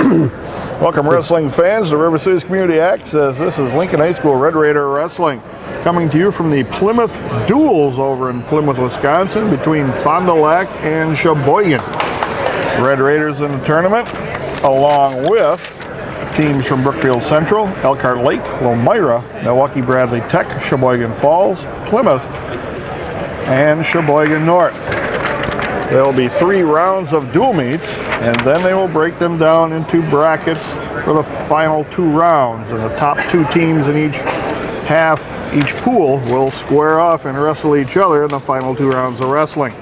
Welcome, wrestling fans, to River City's Community Access. This is Lincoln High School Red Raider Wrestling, coming to you from the Plymouth Duels over in Plymouth, Wisconsin, between Fond du Lac and Sheboygan. Red Raiders in the tournament, along with teams from Brookfield Central, Elkhart Lake, Lomira, Milwaukee Bradley Tech, Sheboygan Falls, Plymouth, and Sheboygan North. There will be 3 rounds of dual meets, and then they will break them down into brackets for the final 2 rounds. And the top 2 teams in each pool will square off and wrestle each other in the final 2 rounds of wrestling.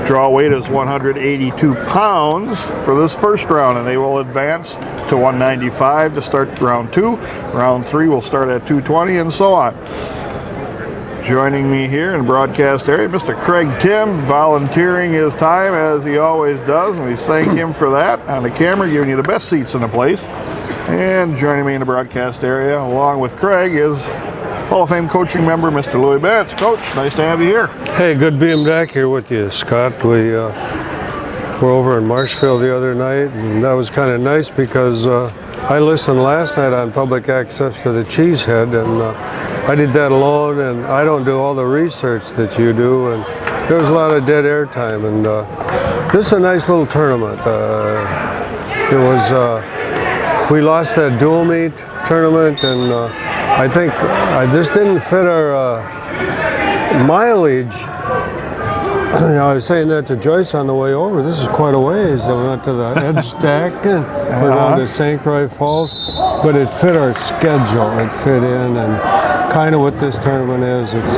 Draw weight is 182 pounds for this first round, and they will advance to 195 to start round 2. Round 3 will start at 220, and so on. Joining me here in the broadcast area, Mr. Craig Tim, volunteering his time as he always does, and we thank him for that on the camera, giving you the best seats in the place. And joining me in the broadcast area, along with Craig, is Hall of Fame coaching member, Mr. Lewie Benitz. Coach, nice to have you here. Hey, good being back here with you, Scott. We were over in Marshfield the other night, and that was kind of nice because I listened last night on public access to the Cheesehead, and I did that alone, and I don't do all the research that you do, and there was a lot of dead air time, and this is a nice little tournament. We lost that dual meet tournament, and I think this didn't fit our mileage. I was saying that to Joyce on the way over. This is quite a ways. I went to the Ed Stack and we're going to St. Croix Falls, but it fit our schedule. It fit in, and kind of what this tournament is. It's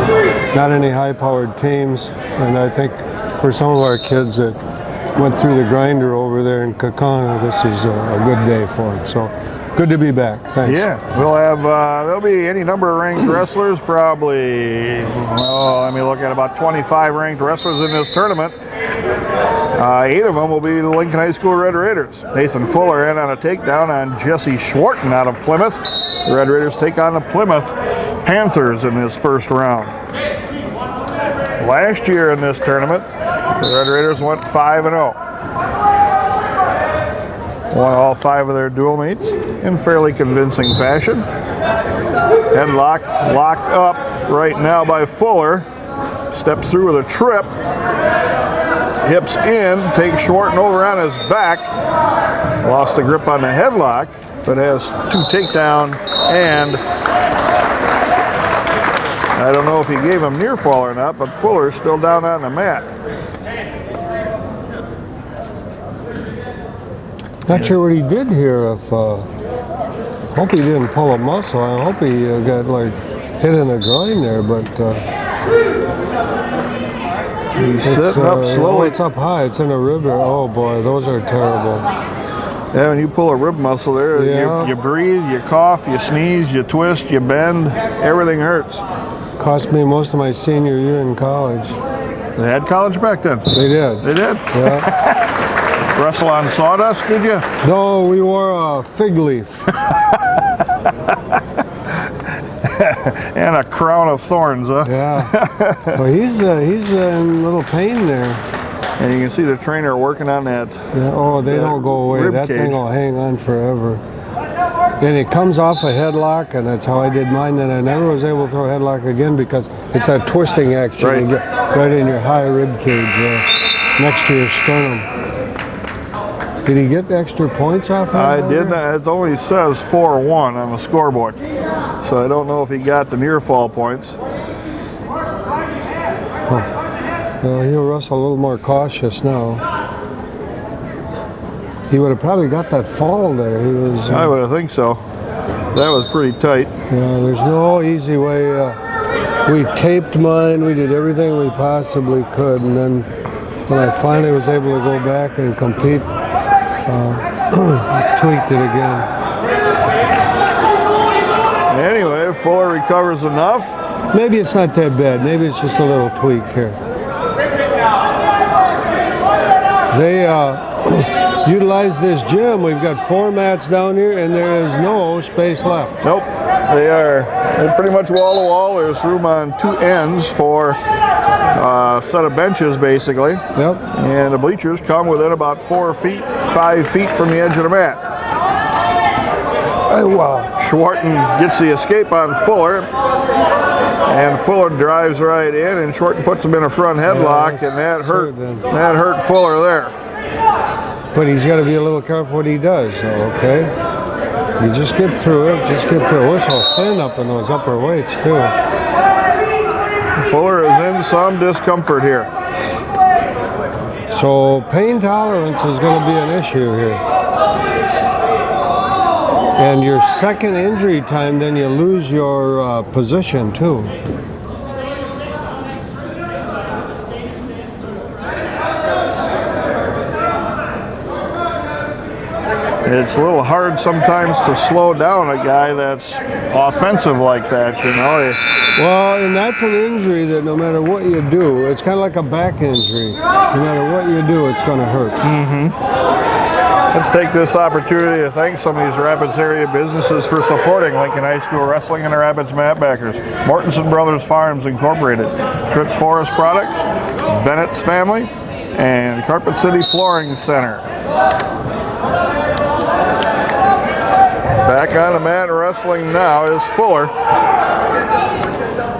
not any high-powered teams, and I think for some of our kids that went through the grinder over there in Kakana, this is a good day for them. So good to be back. Thanks. Yeah, we'll have, there'll be any number of ranked wrestlers, probably, let me look at about 25 ranked wrestlers in this tournament. 8 of them will be the Lincoln High School Red Raiders. Nathan Fuller in on a takedown on Jesse Schwarten out of Plymouth. The Red Raiders take on the Plymouth Panthers in this first round. Last year in this tournament, the Red Raiders went 5-0. Won all 5 of their dual meets in fairly convincing fashion. Headlock locked up right now by Fuller. Steps through with a trip. Hips in, takes Schwarten over on his back. Lost the grip on the headlock, but has 2 takedown, and I don't know if he gave him near fall or not, but Fuller's still down on the mat. Not sure what he did here. Hope he didn't pull a muscle. I hope he got like hit in the groin there, but he's sitting up slowly. It's up high. It's in a rib. Oh boy, those are terrible. Yeah, when you pull a rib muscle there, yeah. you breathe, you cough, you sneeze, you twist, you bend, everything hurts. Cost me most of my senior year in college. They had college back then? They did. They did? Yeah. Wrestle on sawdust, did you? No, we wore a fig leaf. And a crown of thorns, huh? Yeah. Well, he's in a little pain there. And you can see the trainer working on that. Yeah. Oh, they don't go away. That thing will hang on forever. And it comes off a headlock, and that's how I did mine. Then I never was able to throw a headlock again because it's that twisting action. Right. You get right in your high rib cage next to your sternum. Did he get extra points off that? I did not. It only says 4-1 on the scoreboard. So I don't know if he got the near fall points. Well, he'll wrestle a little more cautious now. He would have probably got that fall there. He was. I would think so. That was pretty tight. Yeah, there's no easy way. We taped mine. We did everything we possibly could, and then when I finally was able to go back and compete, I tweaked it again. Anyway, Fuller recovers enough. Maybe it's not that bad. Maybe it's just a little tweak here. They utilize this gym. We've got 4 mats down here, and there is no space left. Nope, they're pretty much wall to wall. There's room on 2 ends for a set of benches, basically. Yep. And the bleachers come within about 4 feet, 5 feet from the edge of the mat. Oh, wow. Schwarten gets the escape on Fuller, and Fuller drives right in, and Schwarten puts him in a front headlock, and that hurt Fuller there. But he's got to be a little careful what he does, though, okay? You just get through it, just get through it. We're so thin up in those upper weights, too. Fuller is in some discomfort here. So pain tolerance is going to be an issue here. And your second injury time, then you lose your position, too. It's a little hard sometimes to slow down a guy that's offensive like that, you know. Well, and that's an injury that no matter what you do, it's kind of like a back injury. No matter what you do, it's going to hurt. Let's take this opportunity to thank some of these Rapids area businesses for supporting Lincoln High School Wrestling and the Rapids Mat Backers. Mortensen Brothers Farms Incorporated, Tritz Forest Products, Benitz Family, and Carpet City Flooring Center. Back on the mat wrestling now is Fuller.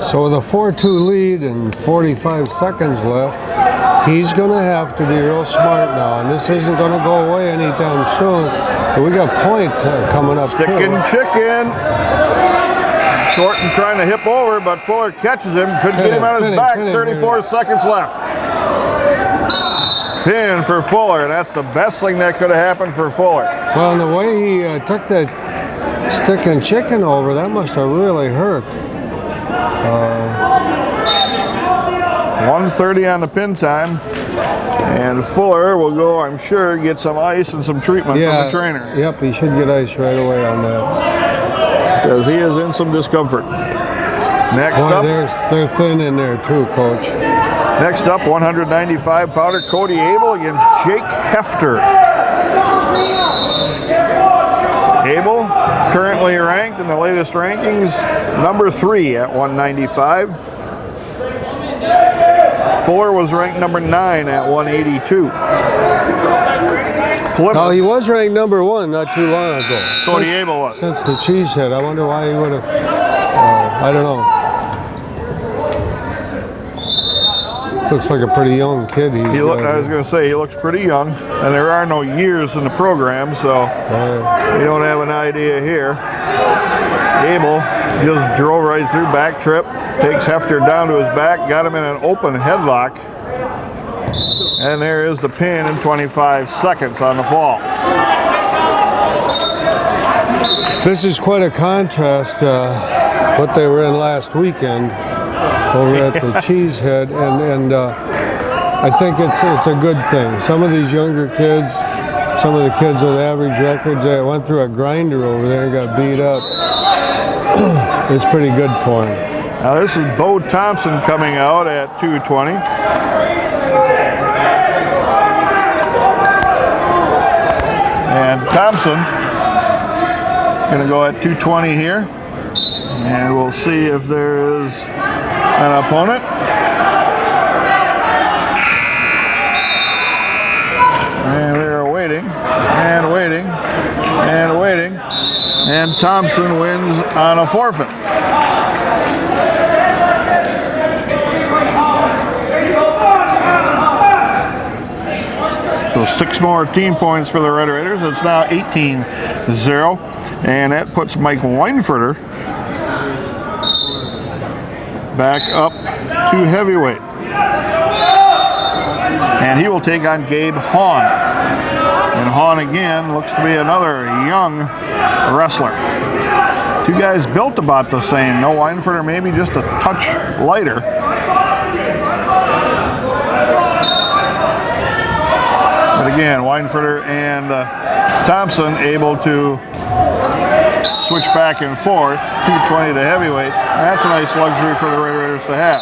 So with a 4-2 lead and 45 seconds left, he's going to have to be real smart now, and this isn't going to go away anytime soon. But we got point coming up. Stick and chicken. Shorten trying to hip over, but Fuller catches him. Couldn't get him on his back. 34 seconds left. Pin for Fuller, and that's the best thing that could have happened for Fuller. Well, and the way he took that stick and chicken over, that must have really hurt. 1:30 on the pin time, and Fuller will go, I'm sure, get some ice and some treatment from the trainer. Yep, he should get ice right away on that. Because he is in some discomfort. Next up, they're thin in there too, Coach. Next up, 195-pounder Cody Abel against Jake Hefter. Abel, currently ranked in the latest rankings, number 3 at 195. Fuller was ranked number 9 at 182. Plymouth. Oh, he was ranked number 1 not too long ago. Cody Abel was. Since the cheesehead, I wonder why he would have. I don't know. Looks like a pretty young kid. I was going to say, he looks pretty young, and there are no years in the program, so you don't have an idea here. Abel just drove right through, back trip, takes Hefter down to his back, got him in an open headlock, and there is the pin in 25 seconds on the fall. This is quite a contrast what they were in last weekend over at the Cheesehead, and I think it's a good thing. Some of these younger kids, some of the kids with average records, they went through a grinder over there and got beat up. It's pretty good for him. Now this is Bo Thompson coming out at 220. And Thompson going to go at 220 here. And we'll see if there is an opponent. And they're waiting, and waiting, and waiting. And Thompson wins on a forfeit. So 6 more team points for the Red Raiders. It's now 18-0. And that puts Mike Weinfurter back up to heavyweight. And he will take on Gabe Hahn. And Hahn again looks to be another young wrestler. 2 guys built about the same. No, Weinfurter maybe just a touch lighter. But again, Weinfurter and Thompson able to switch back and forth, 220 to heavyweight. That's a nice luxury for the Red Raiders to have.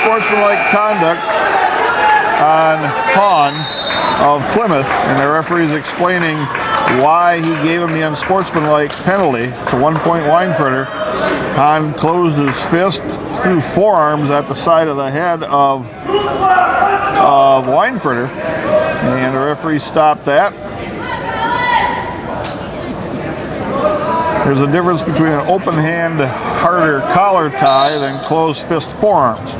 unsportsmanlike conduct on Hahn of Plymouth, and the referee's explaining why he gave him the unsportsmanlike penalty to 1 point Weinfurter. Hahn closed his fist, threw forearms at the side of the head of Weinfurter, and the referee stopped that. There's a difference between an open hand, harder collar tie than closed fist forearms.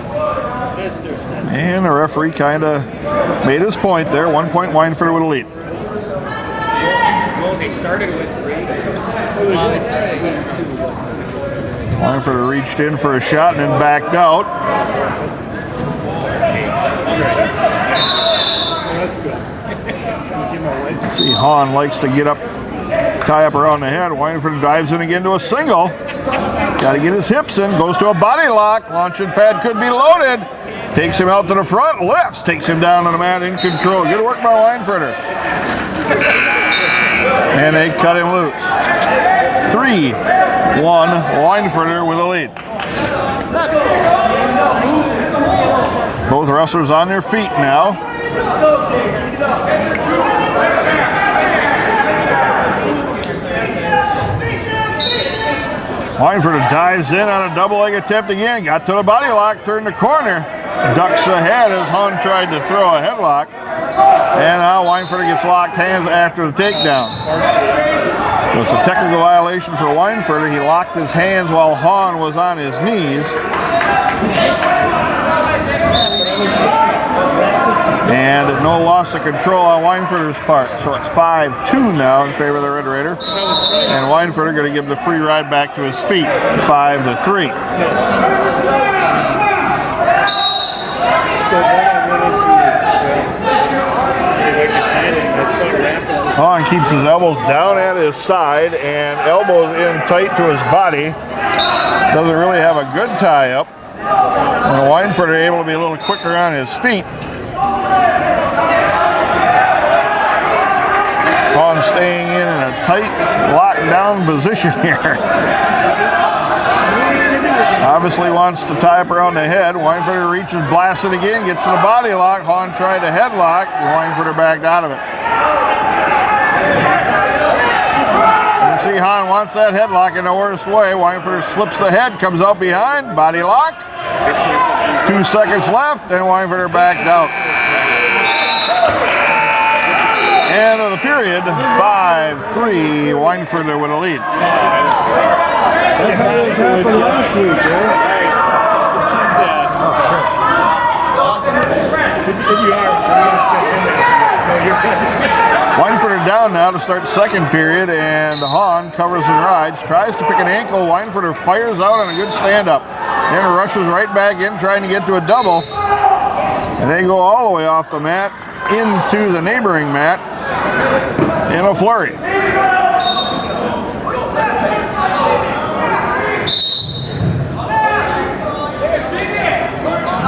And the referee kind of made his point there. 1 point Weinfurter with a lead. Well, they started with 3. Weinfurter reached in for a shot and then backed out. See, Hahn likes to get up, tie up around the head. Weinfurter dives in again to a single. Got to get his hips in. Goes to a body lock. Launching pad could be loaded. Takes him out to the front. Lifts. Takes him down on the mat in control. Good work by Weinfurter. And they cut him loose. 3-1. Weinfurter with a lead. Both wrestlers on their feet now. Weinfurter dives in on a double leg attempt again. Got to the body lock, turned the corner. Ducks ahead as Hahn tried to throw a headlock. And now Weinfurter gets locked hands after the takedown. So it's a technical violation for Weinfurter. He locked his hands while Hahn was on his knees. And no loss of control on Weinfurter's part. So it's 5-2 now in favor of the Red Raider. And Weinfurter going to give the free ride back to his feet, 5-3. Hahn keeps his elbows down at his side and elbows in tight to his body. Doesn't really have a good tie up. And Weinfurter able to be a little quicker on his feet. Hahn staying in a tight lockdown position here. Obviously wants to tie up around the head. Weinfurter reaches, blasts it again, gets to the body lock. Hahn tried to headlock. Weinfurter backed out of it. You can see Hahn wants that headlock in the worst way. Weinfurter slips the head, comes out behind, body lock. 2 seconds left, and Weinfurter backed out. End of the period, 5-3, Weinfurter with a lead. That's how it happened last week, Weinfurter down now to start second period, and Hahn covers and rides. Tries to pick an ankle. Weinfurter fires out on a good stand-up. Then rushes right back in, trying to get to a double. And they go all the way off the mat into the neighboring mat in a flurry.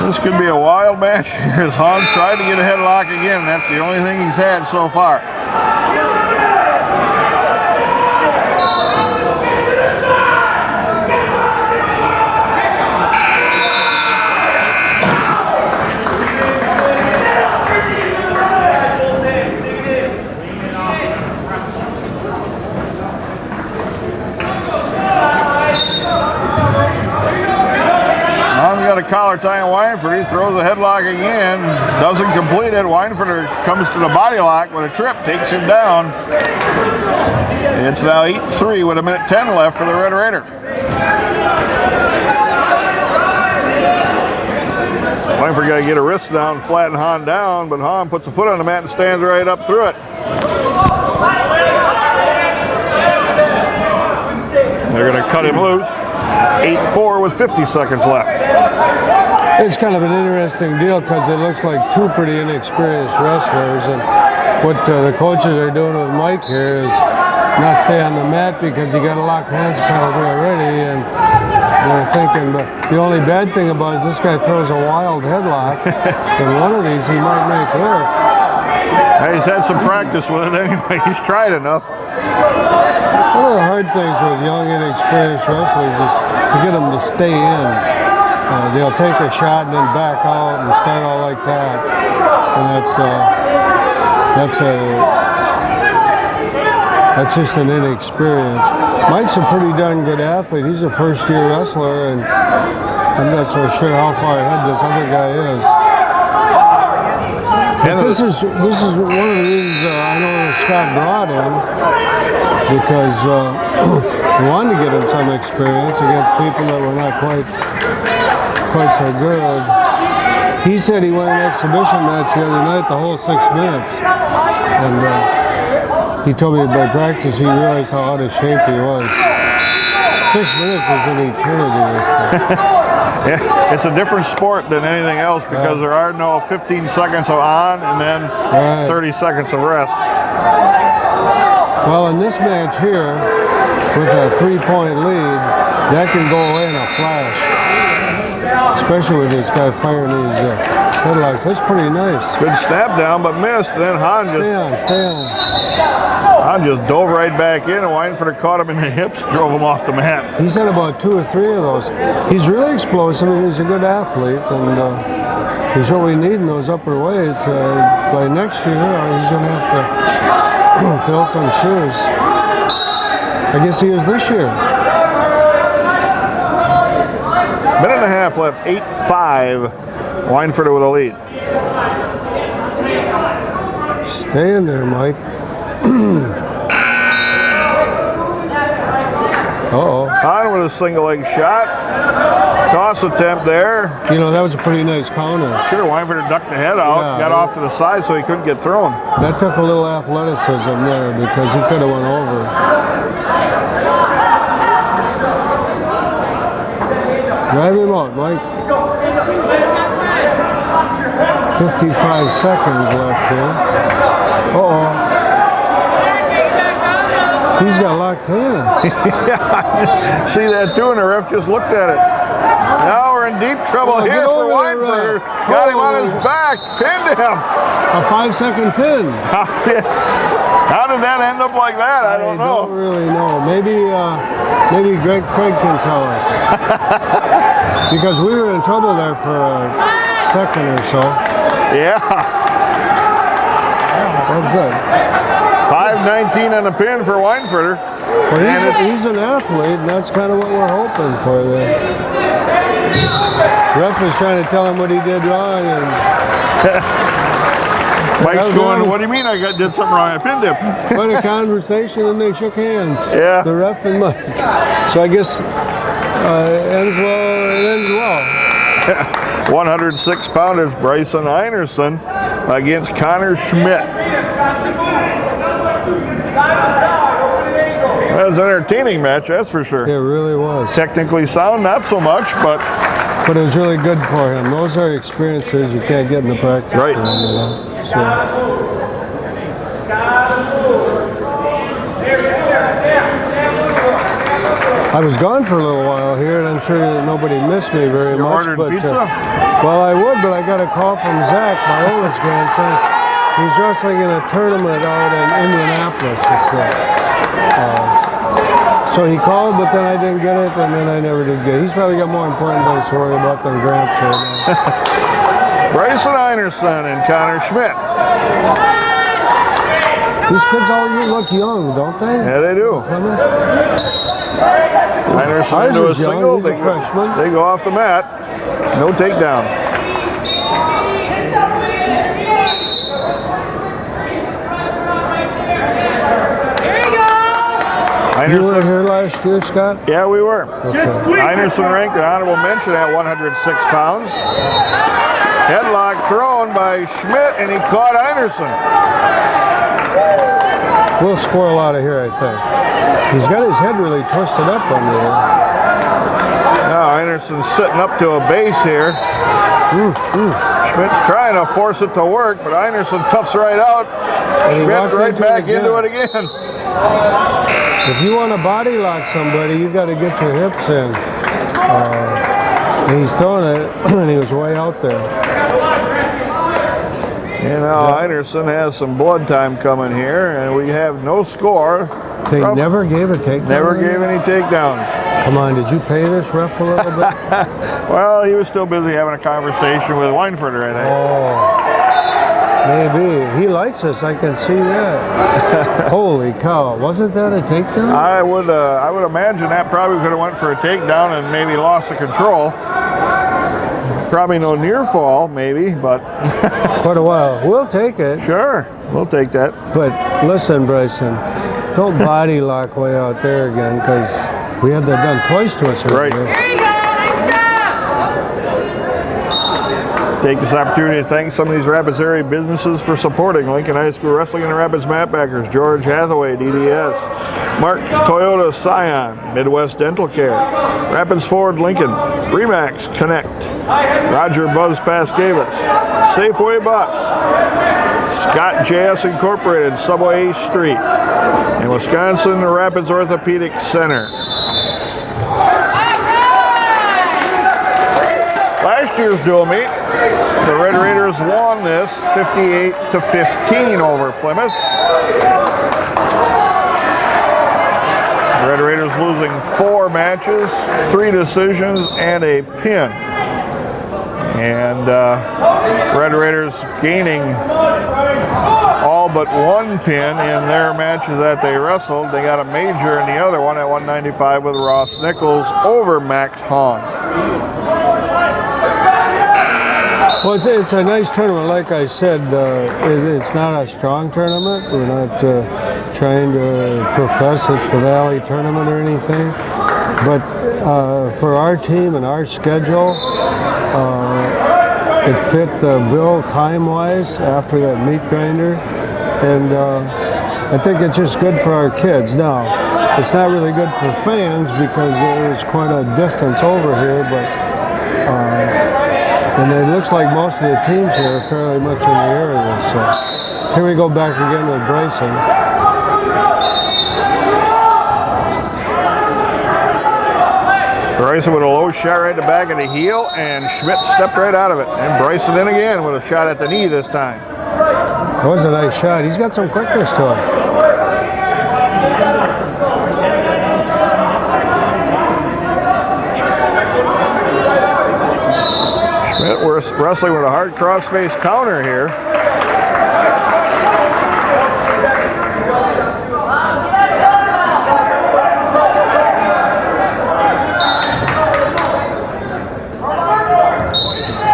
This could be a wild match here as Hahn tried to get a headlock again. That's the only thing he's had so far. Got a collar tie on Weinfurter. He throws a headlock again. Doesn't complete it. Weinfurter comes to the body lock with a trip. Takes him down. It's now 8-3 with 1:10 left for the Red Raider. Weinfurter got to get a wrist down, flatten Hahn down, but Hahn puts a foot on the mat and stands right up through it. They're going to cut him loose. 8-4 with 50 seconds left. It's kind of an interesting deal because it looks like two pretty inexperienced wrestlers, and what the coaches are doing with Mike here is not stay on the mat because you got a locked hands penalty already, and they're thinking, but the only bad thing about it is this guy throws a wild headlock, and one of these he might make work. Hey, he's had some practice with it anyway. He's tried enough. One of the hard things with young, inexperienced wrestlers is to get them to stay in. they'll take a shot and then back out and start all like that, and that's just an inexperience. Mike's a pretty darn good athlete. He's a first-year wrestler, and I'm not so sure how far ahead this other guy is. But this is one of the reasons I know Scott brought him, because we wanted to get him some experience against people that were not quite so good. He said he won an exhibition match the other night, the whole 6 minutes, and he told me by practice he realized how out of shape he was. 6 minutes is an eternity. Yeah, it's a different sport than anything else because there are no 15 seconds of on and then 30 seconds of rest. Well, in this match here, with a 3-point lead, that can go away in a flash. Especially with this guy firing these headlocks. That's pretty nice. Good snap down, but missed. Then Han just dove right back in, and Weinfurter caught him in the hips, drove him off the mat. He's had about 2 or 3 of those. He's really explosive, and he's a good athlete, and he's what we need in those upper weights. By next year, he's going to have to fill some shoes. I guess he is this year. Minute and a half left, 8-5. Weinfurter with a lead. Stay in there, Mike. Uh-oh. On with a single leg shot. Toss attempt there. You know, that was a pretty nice counter. Sure, Weinfurter ducked the head out, got off to the side so he couldn't get thrown. That took a little athleticism there because he could have went over. Drive him out, Mike. 55 seconds left here. Uh-oh. He's got locked hands. Yeah, see that too, and the ref just looked at it. Now we're in deep trouble here for Weinfurter. Got him on his back, pinned him. A 5-second pin. How did that end up like that? I don't know. I don't really know. Maybe Greg Craig can tell us. Because we were in trouble there for a second or so. Yeah. Oh, good. 5:19 on the pin for Weinfurter. Well, he's an athlete, and that's kind of what we're hoping for there. Ref was trying to tell him what he did wrong, and Mike's going, what do you mean I did something wrong? I pinned him. What a conversation, and they shook hands. Yeah. The ref and Mike. So I guess it ends well. 106-pounders Bryson Einerson against Connor Schmidt. That was an entertaining match, that's for sure. It really was. Technically sound, not so much, but it was really good for him. Those are experiences you can't get in the practice right. room, you know? So. I was gone for a little while here, and I'm sure that nobody missed me very much. Ordered but pizza? Well, I would, but I got a call from Zach, my oldest grandson. He's wrestling in a tournament out in Indianapolis. So he called, but then I didn't get it, and then I never did get it. He's probably got more important things to worry about than Gramps right now. Bryson Einerson and Connor Schmidt. These kids all look young, don't they? Yeah, they do. Einerson into a single. He's a freshman. They go off the mat. No takedown. You were here last year, Scott? Yeah, we were. Okay. Einerson ranked an honorable mention at 106 pounds. Headlock thrown by Schmidt, and he caught Einerson. We'll squirrel out of here, I think. He's got his head really twisted up under there. Now Einerson's sitting up to a base here. Schmidt's trying to force it to work, but Einerson toughs right out. Schmidt right back into it again. If you want to body lock somebody, you got to get your hips in. And he's throwing it, and he was way out there. And now Einerson has some blood time coming here, and we have no score. They never gave a takedown? Never gave any takedowns. Come on, did you pay this ref a little bit? Well, he was still busy having a conversation with Weinfurter, I think. Oh, maybe. He likes us, I can see that. Holy cow, wasn't that a takedown? I would imagine that probably could have went for a takedown and maybe lost the control. Probably no near fall, maybe, but... Quite a while. We'll take it. Sure, we'll take that. But listen, Bryson, don't body lock way out there again, because we had that done twice to us. Right. Here. There you go. Nice job. Take this opportunity to thank some of these Rapids area businesses for supporting Lincoln High School Wrestling and the Rapids Mapbackers. George Hathaway, DDS. Mark Toyota Scion, Midwest Dental Care. Rapids Ford Lincoln, Remax Connect. Roger Buzz Pascavas, Safeway Bus, Scott JS Incorporated, Subway Street, and Wisconsin Rapids Orthopedic Center. Last year's dual meet, the Red Raiders won this 58-15 over Plymouth. The Red Raiders losing 4 matches, 3 decisions, and a pin. And Red Raiders gaining all but 1 pin in their matches that they wrestled. They got a major in the other one at 195 with Ross Nichols over Max Hahn. Well, it's a nice tournament. Like I said, it's not a strong tournament. We're not trying to profess it's the Valley tournament or anything. But for our team and our schedule, it fit the bill time-wise after that meat grinder, and I think it's just good for our kids. Now, it's not really good for fans because there's quite a distance over here, but and it looks like most of the teams here are fairly much in the area. So here we go back again with Bryson. Bryson with a low shot right in the back of the heel, and Schmidt stepped right out of it. And Bryson in again with a shot at the knee this time. That was a nice shot. He's got some quickness to him. Schmidt wrestling with a hard cross-face counter here.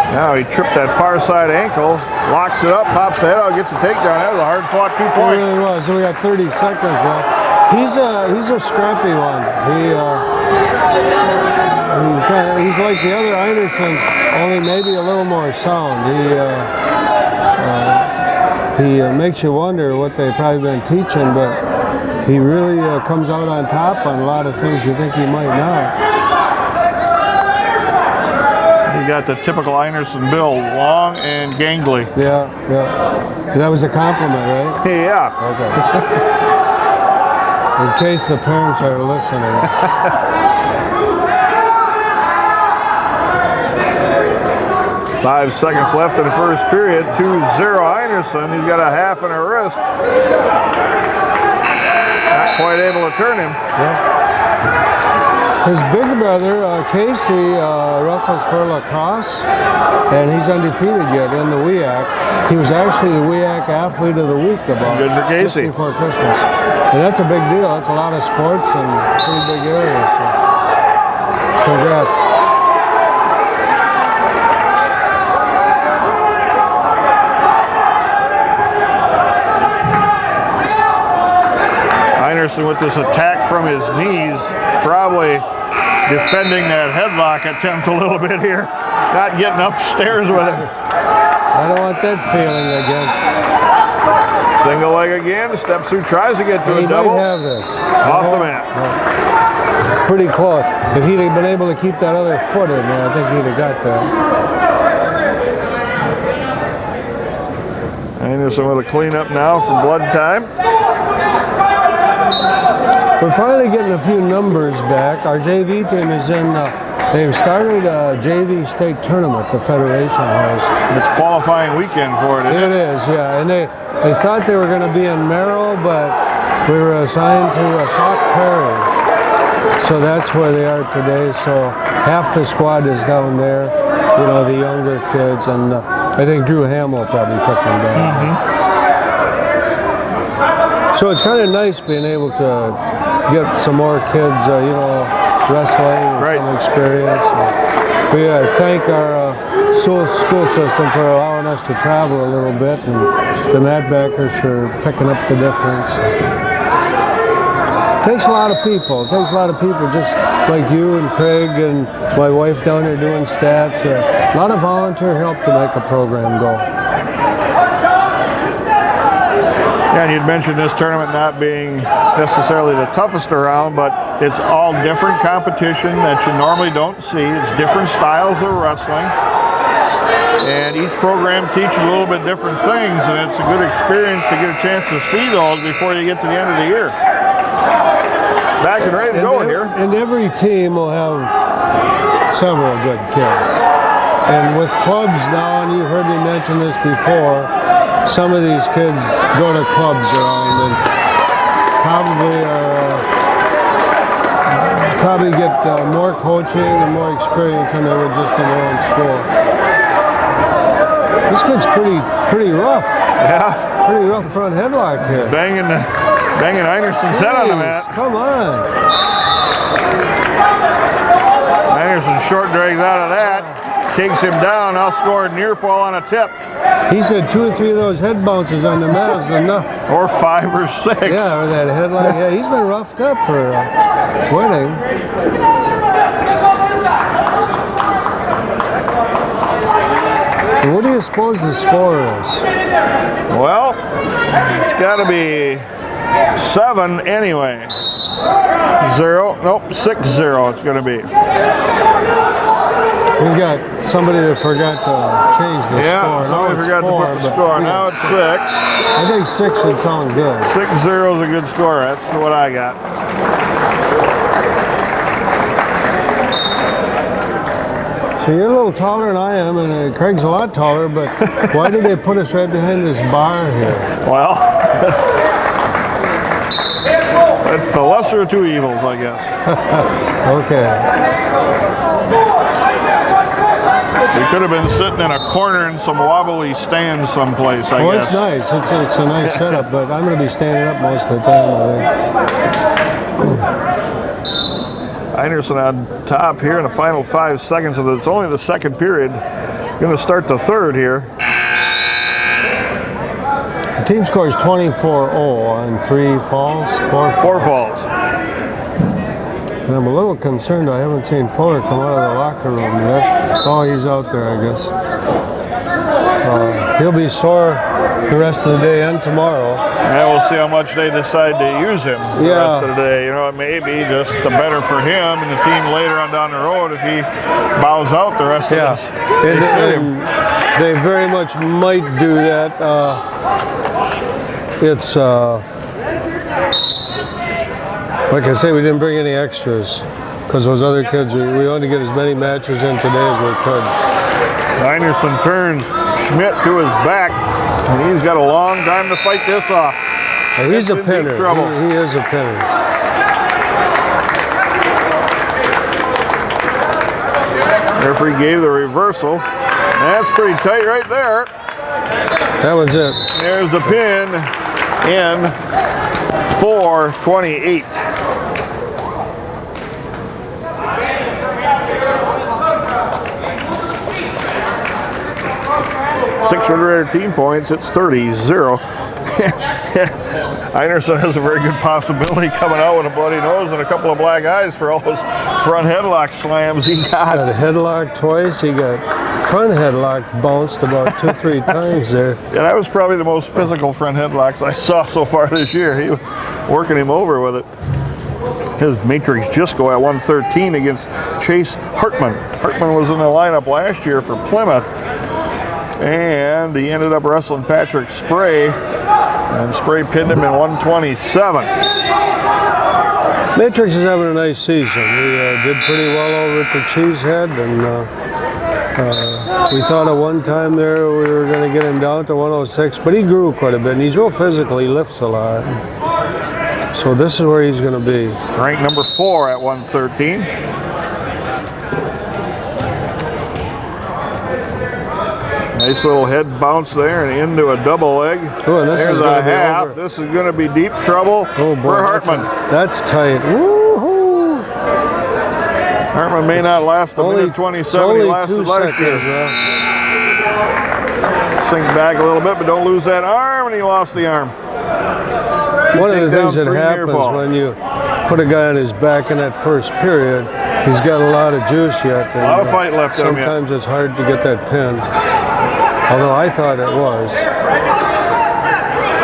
Now he tripped that far side ankle, locks it up, pops the head out, gets the takedown. That was a hard-fought 2 points. It really was. So we got 30 seconds left. He's a scrappy one. He's like the other Einersons, only maybe a little more sound. He makes you wonder what they've probably been teaching, but he really comes out on top on a lot of things you think he might not. He got the typical Einerson build, long and gangly. Yeah. That was a compliment, right? Yeah. Okay. In case the parents are listening. 5 seconds left in the first period. 2-0 Einerson. He's got a half and a wrist. Not quite able to turn him. Yeah. His big brother, Casey, wrestles for lacrosse, and he's undefeated yet in the WEAC. He was actually the WEAC Athlete of the Week about Good for Casey. just before Christmas. And that's a big deal. That's a lot of sports and pretty big area. So congrats. Einerson with this attack from his knees, probably defending that headlock attempt a little bit here. Not getting upstairs with it. I don't want that feeling again. Single leg again, steps through, tries to get to a double. He might have this. Off the mat. Pretty close. If he'd have been able to keep that other foot in there, I think he'd have got that. Einerson with a cleanup now for blood time. We're finally getting a few numbers back. Our JV team is in, they've started a JV state tournament, the Federation has. It's qualifying weekend for it, isn't it? It is, yeah. And they thought they were going to be in Merrill, but We were assigned to Sauk Prairie, so that's where they are today. So half the squad is down there, you know, the younger kids, and I think Drew Hamill probably took them down. So it's kind of nice being able to get some more kids, you know, wrestling and some experience. We thank our school system for allowing us to travel a little bit, and the Matbackers for picking up the difference. It takes a lot of people. It takes a lot of people, just like you and Craig and my wife down there doing stats. A lot of volunteer help to make a program go. Yeah, and you'd mentioned this tournament not being necessarily the toughest around, but it's all different competition that you normally don't see. It's different styles of wrestling. And each program teaches a little bit different things, and it's a good experience to get a chance to see those before you get to the end of the year. Back and ready to go here. And every team will have several good kids. And with clubs now, and you've heard me mention this before, some of these kids go to clubs around and probably get more coaching and more experience than they would just in their own school. This kid's pretty rough. Yeah. Pretty rough front headlock here. Banging Einerson's head on the mat. Come on. Einerson short drags out of that. Takes him down. Now scored near fall on a tip. He said 2 or 3 of those head bounces on the mat is enough. Or 5 or 6. Yeah, or that headlock. Yeah, he's been roughed up for winning. What do you suppose the score is? Well, it's got to be 7 anyway. 0, nope, 6-0 it's going to be. We've got somebody that forgot to change the score. Yeah, somebody forgot to put the score. Now it's 6. I think 6 would sound good. 6-0 is a good score. That's what I got. So you're a little taller than I am, and Craig's a lot taller, but why did they put us right behind this bar here? Well, that's the lesser of two evils, I guess. Okay. We could have been sitting in a corner in some wobbly stands someplace, I guess. It's nice. It's a nice setup, but I'm going to be standing up most of the time, I think. Einerson on top here in the final 5 seconds of it. It's only the second period. Going to start the third here. The team scores 24-0 on 3 falls, 4 falls. And I'm a little concerned I haven't seen Fuller come out of the locker room yet. Oh, he's out there, I guess. He'll be sore the rest of the day and tomorrow. And we'll see how much they decide to use him the rest of the day. You know, it may be just the better for him and the team later on down the road if he bows out the rest of this. And they very much might do that. Like I say, we didn't bring any extras because those other kids, we wanted to get as many matches in today as we could. Einerson turns Schmidt to his back, and he's got a long time to fight this off. He's a pinner. Trouble. He is a pinner. Referee gave the reversal. That's pretty tight right there. That was it. There's the pin in 4:28. 600 team points, it's 30-0. Einerson has a very good possibility coming out with a bloody nose and a couple of black eyes for all those front headlock slams he got. Got a headlock twice. He got front headlock bounced about 2-3 times there. Yeah, that was probably the most physical front headlocks I saw so far this year. He was working him over with it. His matrix just go at 113 against Chase Hartman. Hartman was in the lineup last year for Plymouth. And he ended up wrestling Patrick Spray, and Spray pinned him in 127. Matrix is having a nice season. He did pretty well over at the Cheesehead, and we thought at one time there we were going to get him down to 106, but he grew quite a bit, and he's real physical. He lifts a lot. So this is where he's going to be. Ranked number 4 at 113. Nice little head bounce there and into a double leg. Oh, and this There's is a gonna be half. over. This is going to be deep trouble Oh boy, for Hartman. that's tight. Woo-hoo. Hartman may not last a minute 27 he lasted last year. Sink back a little bit, but don't lose that arm, and he lost the arm. One of the things that 3 near happens fall. when you put a guy on his back in that first period, he's got a lot of juice yet. And, A lot of fight left in him yet. sometimes it's hard to get that pin. Although I thought it was.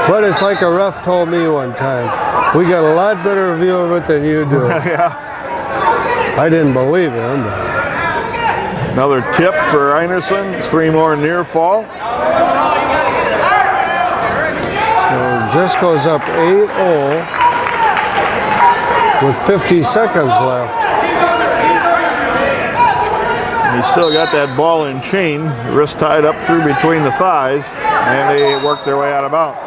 But it's like a ref told me one time. We got a lot better view of it than you do. Yeah. I didn't believe him. Another tip for Einerson. 3 more near fall. So just goes up 8-0 with 50 seconds left. He's still got that ball in chain, wrist tied up through between the thighs, and they work their way out of bounds.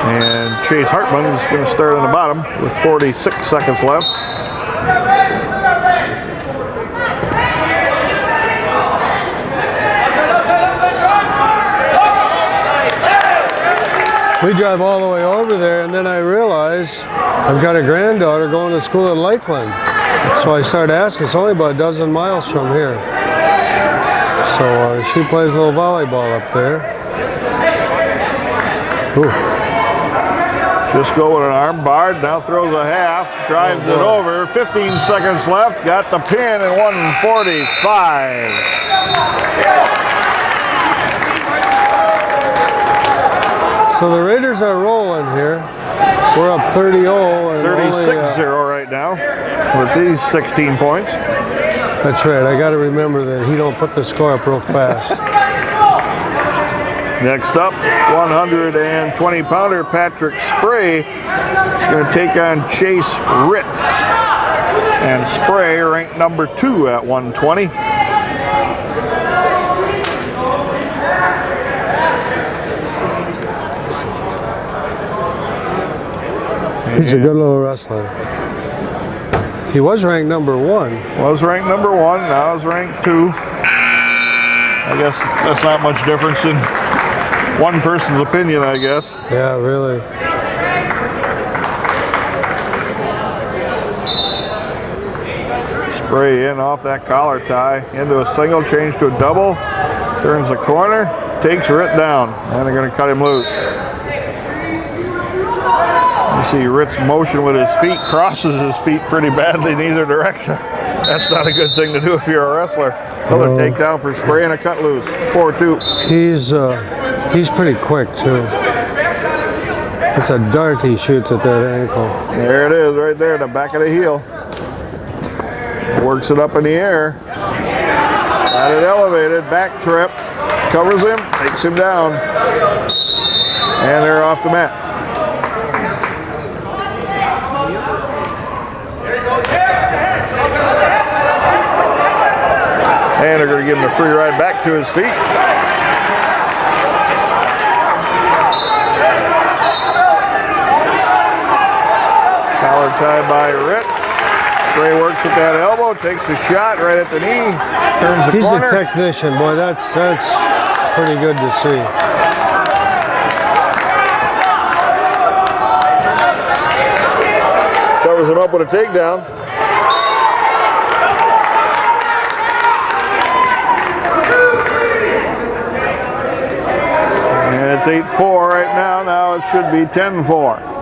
And Chase Hartman is going to start on the bottom with 46 seconds left. We drive all the way over there, and then I realize I've got a granddaughter going to school in Lakeland. So I started asking, it's only about a dozen miles from here. So she plays a little volleyball up there. Ooh. Just go with an arm barred, now throws a half, drives it over, 15 seconds left, got the pin at 145. So the Raiders are rolling here. We're up 30-0. 36-0 right now with these 16 points. That's right. I got to remember that he don't put the score up real fast. Next up, 120-pounder Patrick Spray is going to take on Chase Ritt. And Spray ranked number 2 at 120. He's a good little wrestler. He was ranked number 1. Was ranked number 1, now is ranked 2. I guess that's not much difference in one person's opinion, I guess. Yeah, really. Spray in off that collar tie, into a single, change to a double, turns the corner, takes Ritt down, and they're going to cut him loose. You see Ritt's motion with his feet, crosses his feet pretty badly in either direction. That's not a good thing to do if you're a wrestler. Another takedown for Spray and a cut loose, 4-2. He's pretty quick too. It's a dart he shoots at that ankle. There it is, right there, the back of the heel. Works it up in the air. Got it elevated, back trip. Covers him, takes him down. And they're off the mat. And they're going to give him a free ride back to his feet. Collar tie by Ritt. Spray works with that elbow, takes a shot right at the knee, turns the corner. He's a technician, boy. That's pretty good to see. Covers him up with a takedown. And it's 8-4 right now. Now it should be 10-4.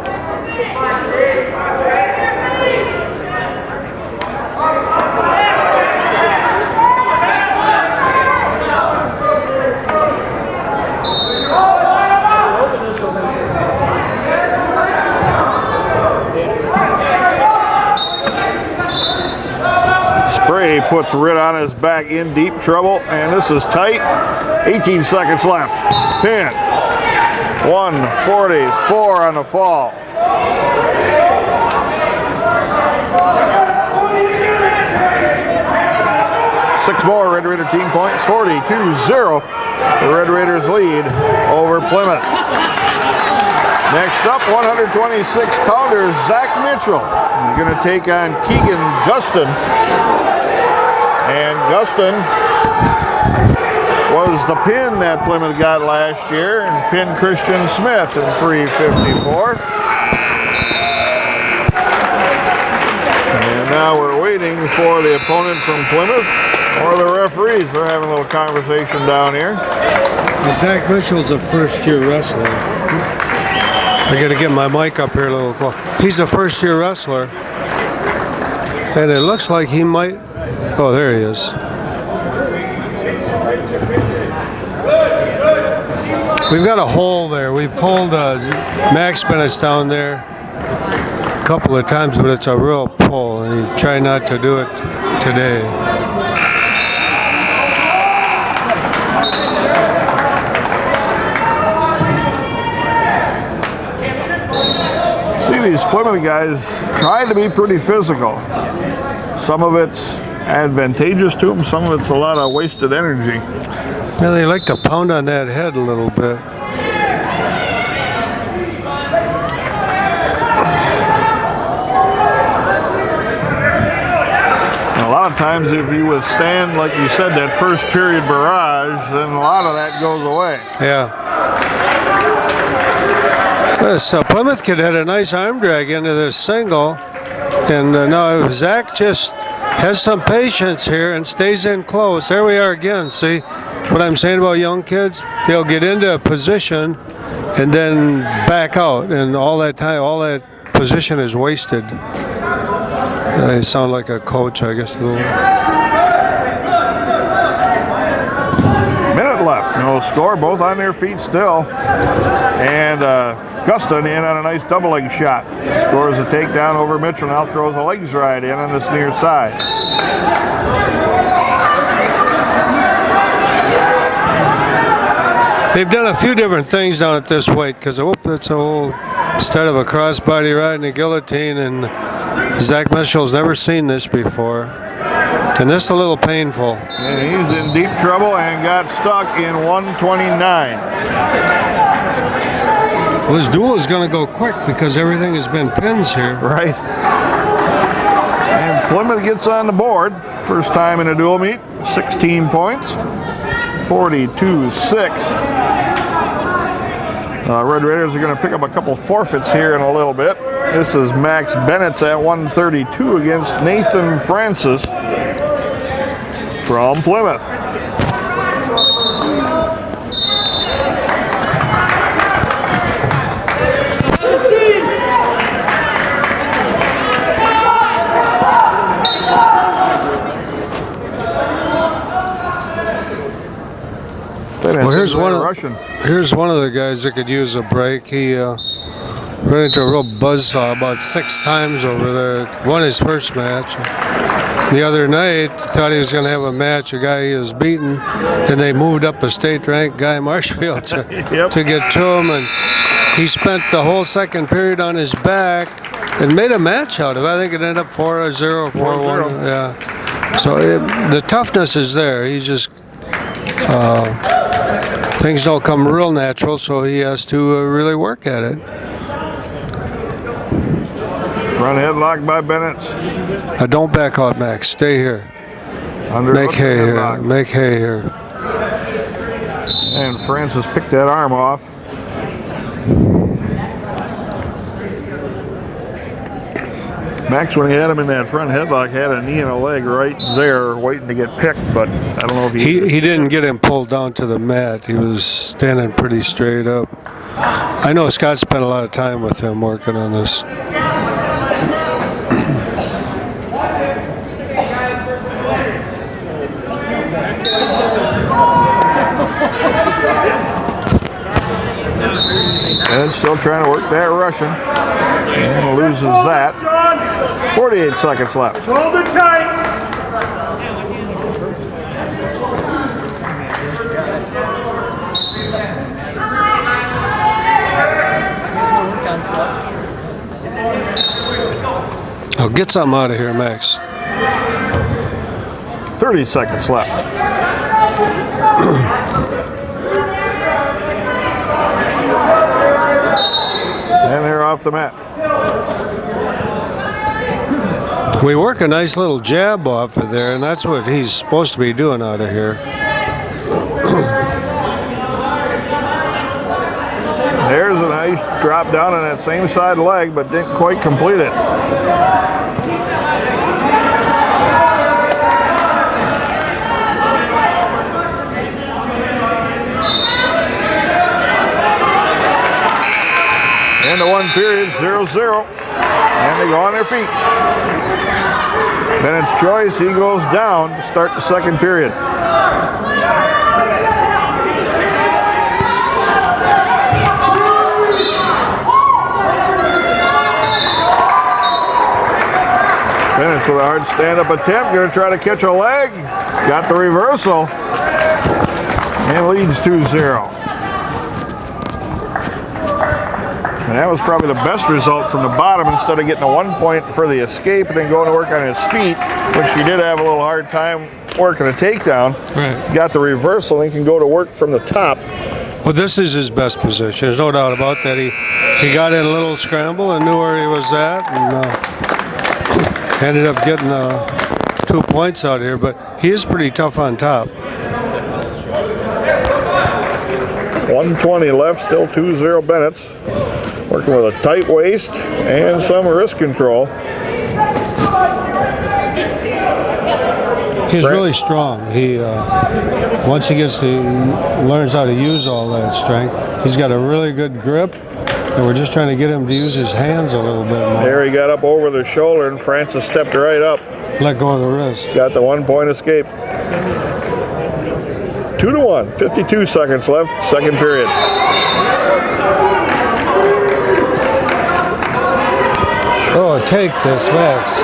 Spray puts Ritt on his back in deep trouble, and this is tight. 18 seconds left. Pin. 144 on the fall. Six more Red Raider team points, 42-0. The Red Raiders lead over Plymouth. Next up, 126-pounder Zach Mitchell. He's going to take on Keegan Guston. And Guston was the pin that Plymouth got last year and pinned Christian Smith in 3:54. And now we're waiting for the opponent from Plymouth or the referees. They're having a little conversation down here. Zach Mitchell's a first-year wrestler. I got to get my mic up here a little close. He's a first-year wrestler. And it looks like he might... Oh, there he is. We've got a hole there. We pulled Max Benitz down there a couple of times, but it's a real pull, and he tried not to do it today. See, these Plymouth guys trying to be pretty physical. Some of it's advantageous to them, some of it's a lot of wasted energy. Yeah, they like to pound on that head a little bit. And a lot of times if you withstand, like you said, that first period barrage, then a lot of that goes away. Yeah. This Plymouth kid had a nice arm drag into this single. And now if Zach just has some patience here and stays in close. There we are again. See what I'm saying about young kids? They'll get into a position and then back out, and all that time, all that position is wasted. I sound like a coach, I guess. Minute left, no score, both on their feet still. And Guston in on a nice double leg shot. Scores a takedown over Mitchell, now throws a legs right in on this near side. They've done a few different things down at this weight, because it's a whole start of a crossbody ride and a guillotine, and Zach Mitchell's never seen this before. And this is a little painful. And he's in deep trouble and got stuck in 129. Well, this duel is going to go quick because everything has been pins here. Right. And Plymouth gets on the board. First time in a dual meet. 16 points. 42-6. Red Raiders are going to pick up a couple forfeits here in a little bit. This is Max Benitz at 132 against Nathan Francis from Plymouth. Well, here's one of the guys that could use a break. He ran into a real buzzsaw about 6 times over there. Won his first match. The other night, thought he was going to have a match. A guy he was beaten, and they moved up a state-ranked guy, Marshfield, to get to him. And he spent the whole second period on his back and made a match out of it. I think it ended up 4-0, 4-1. Yeah. So the toughness is there. He's just things don't come real natural, so he has to really work at it. Front headlock by Benitz. Don't back out, Max. Stay here. Make hay here. Make hay here. And Francis picked that arm off. Max, when he had him in that front headlock, had a knee and a leg right there waiting to get picked, but I don't know if he didn't get him pulled down to the mat. He was standing pretty straight up. I know Scott spent a lot of time with him working on this. And still trying to work that Russian. And loses that. 48 seconds left. Hold it tight. Oh, get something out of here, Max. 30 seconds left. And they're off the mat. We work a nice little jab off of there, and that's what he's supposed to be doing out of here. There's a nice drop down on that same side leg, but didn't quite complete it. End of one period, 0-0. And they go on their feet. Bennett's choice, he goes down to start the second period. Benitz with a hard stand-up attempt, going to try to catch a leg. Got the reversal. And leads 2-0. And that was probably the best result from the bottom, instead of getting a 1 point for the escape and then going to work on his feet, which he did have a little hard time working a takedown. Right. He got the reversal and he can go to work from the top. Well, this is his best position. There's no doubt about that. He got in a little scramble and knew where he was at, and ended up getting 2 points out here. But he is pretty tough on top. 120 left, still 2-0 Benitz. Working with a tight waist and some wrist control. He's really strong. He once he learns how to use all that strength, he's got a really good grip, and we're just trying to get him to use his hands a little bit more. There he got up over the shoulder, and Francis stepped right up. Let go of the wrist. Got the 1 point escape. 2-1, 52 seconds left, second period. Oh, take this, Max.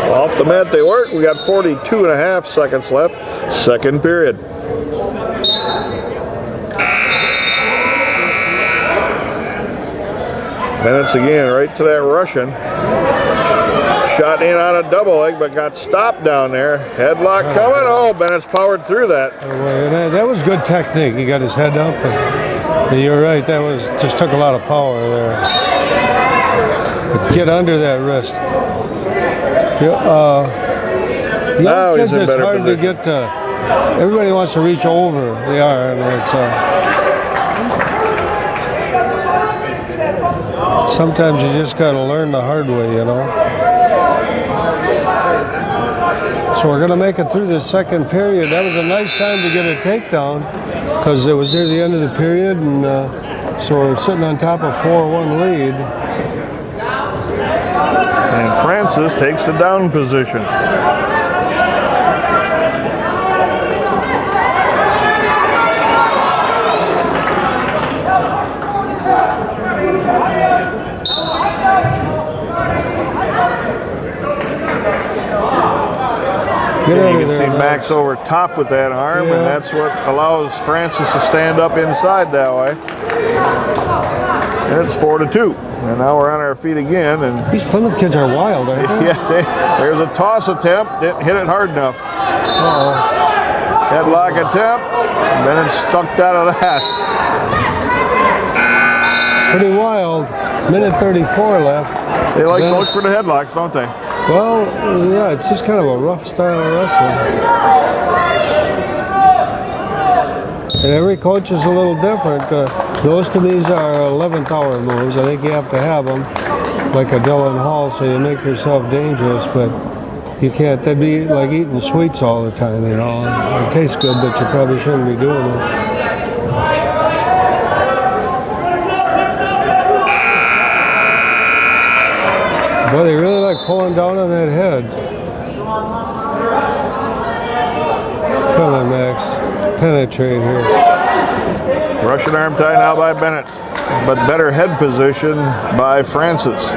Off the mat they work. We got 42 and a half seconds left, second period. Benitz again, right to that Russian. Shot in on a double leg, but got stopped down there. Headlock coming. Oh, Bennett's powered through that. That was good technique. He got his head up. And you're right. That just took a lot of power there. But get under that wrist. The young kids, it's hard to get to. Everybody wants to reach over. They are. And it's, sometimes you just got to learn the hard way, you know. So we're going to make it through this second period. That was a nice time to get a takedown because it was near the end of the period, and so we're sitting on top of 4-1 lead. And Francis takes the down position. You can see Max over top with that arm, and that's what allows Francis to stand up inside that way. And it's 4-2. And now we're on our feet again. And these Plymouth kids are wild, aren't they? Yeah, there's a toss attempt. Didn't hit it hard enough. Headlock attempt. Then it's stuck out of that. Pretty wild. Minute 34 left. They like to look for the headlocks, don't they? Well, yeah, it's just kind of a rough style of wrestling. And every coach is a little different. Those to me are 11th hour moves. I think you have to have them, like a Dylan Hall, so you make yourself dangerous, but you can't. That'd be like eating sweets all the time, you know. It tastes good, but you probably shouldn't be doing it. But they really like pulling down on that head. Come on, Max. Penetrate here. Russian arm tie now by Benitz, but better head position by Francis.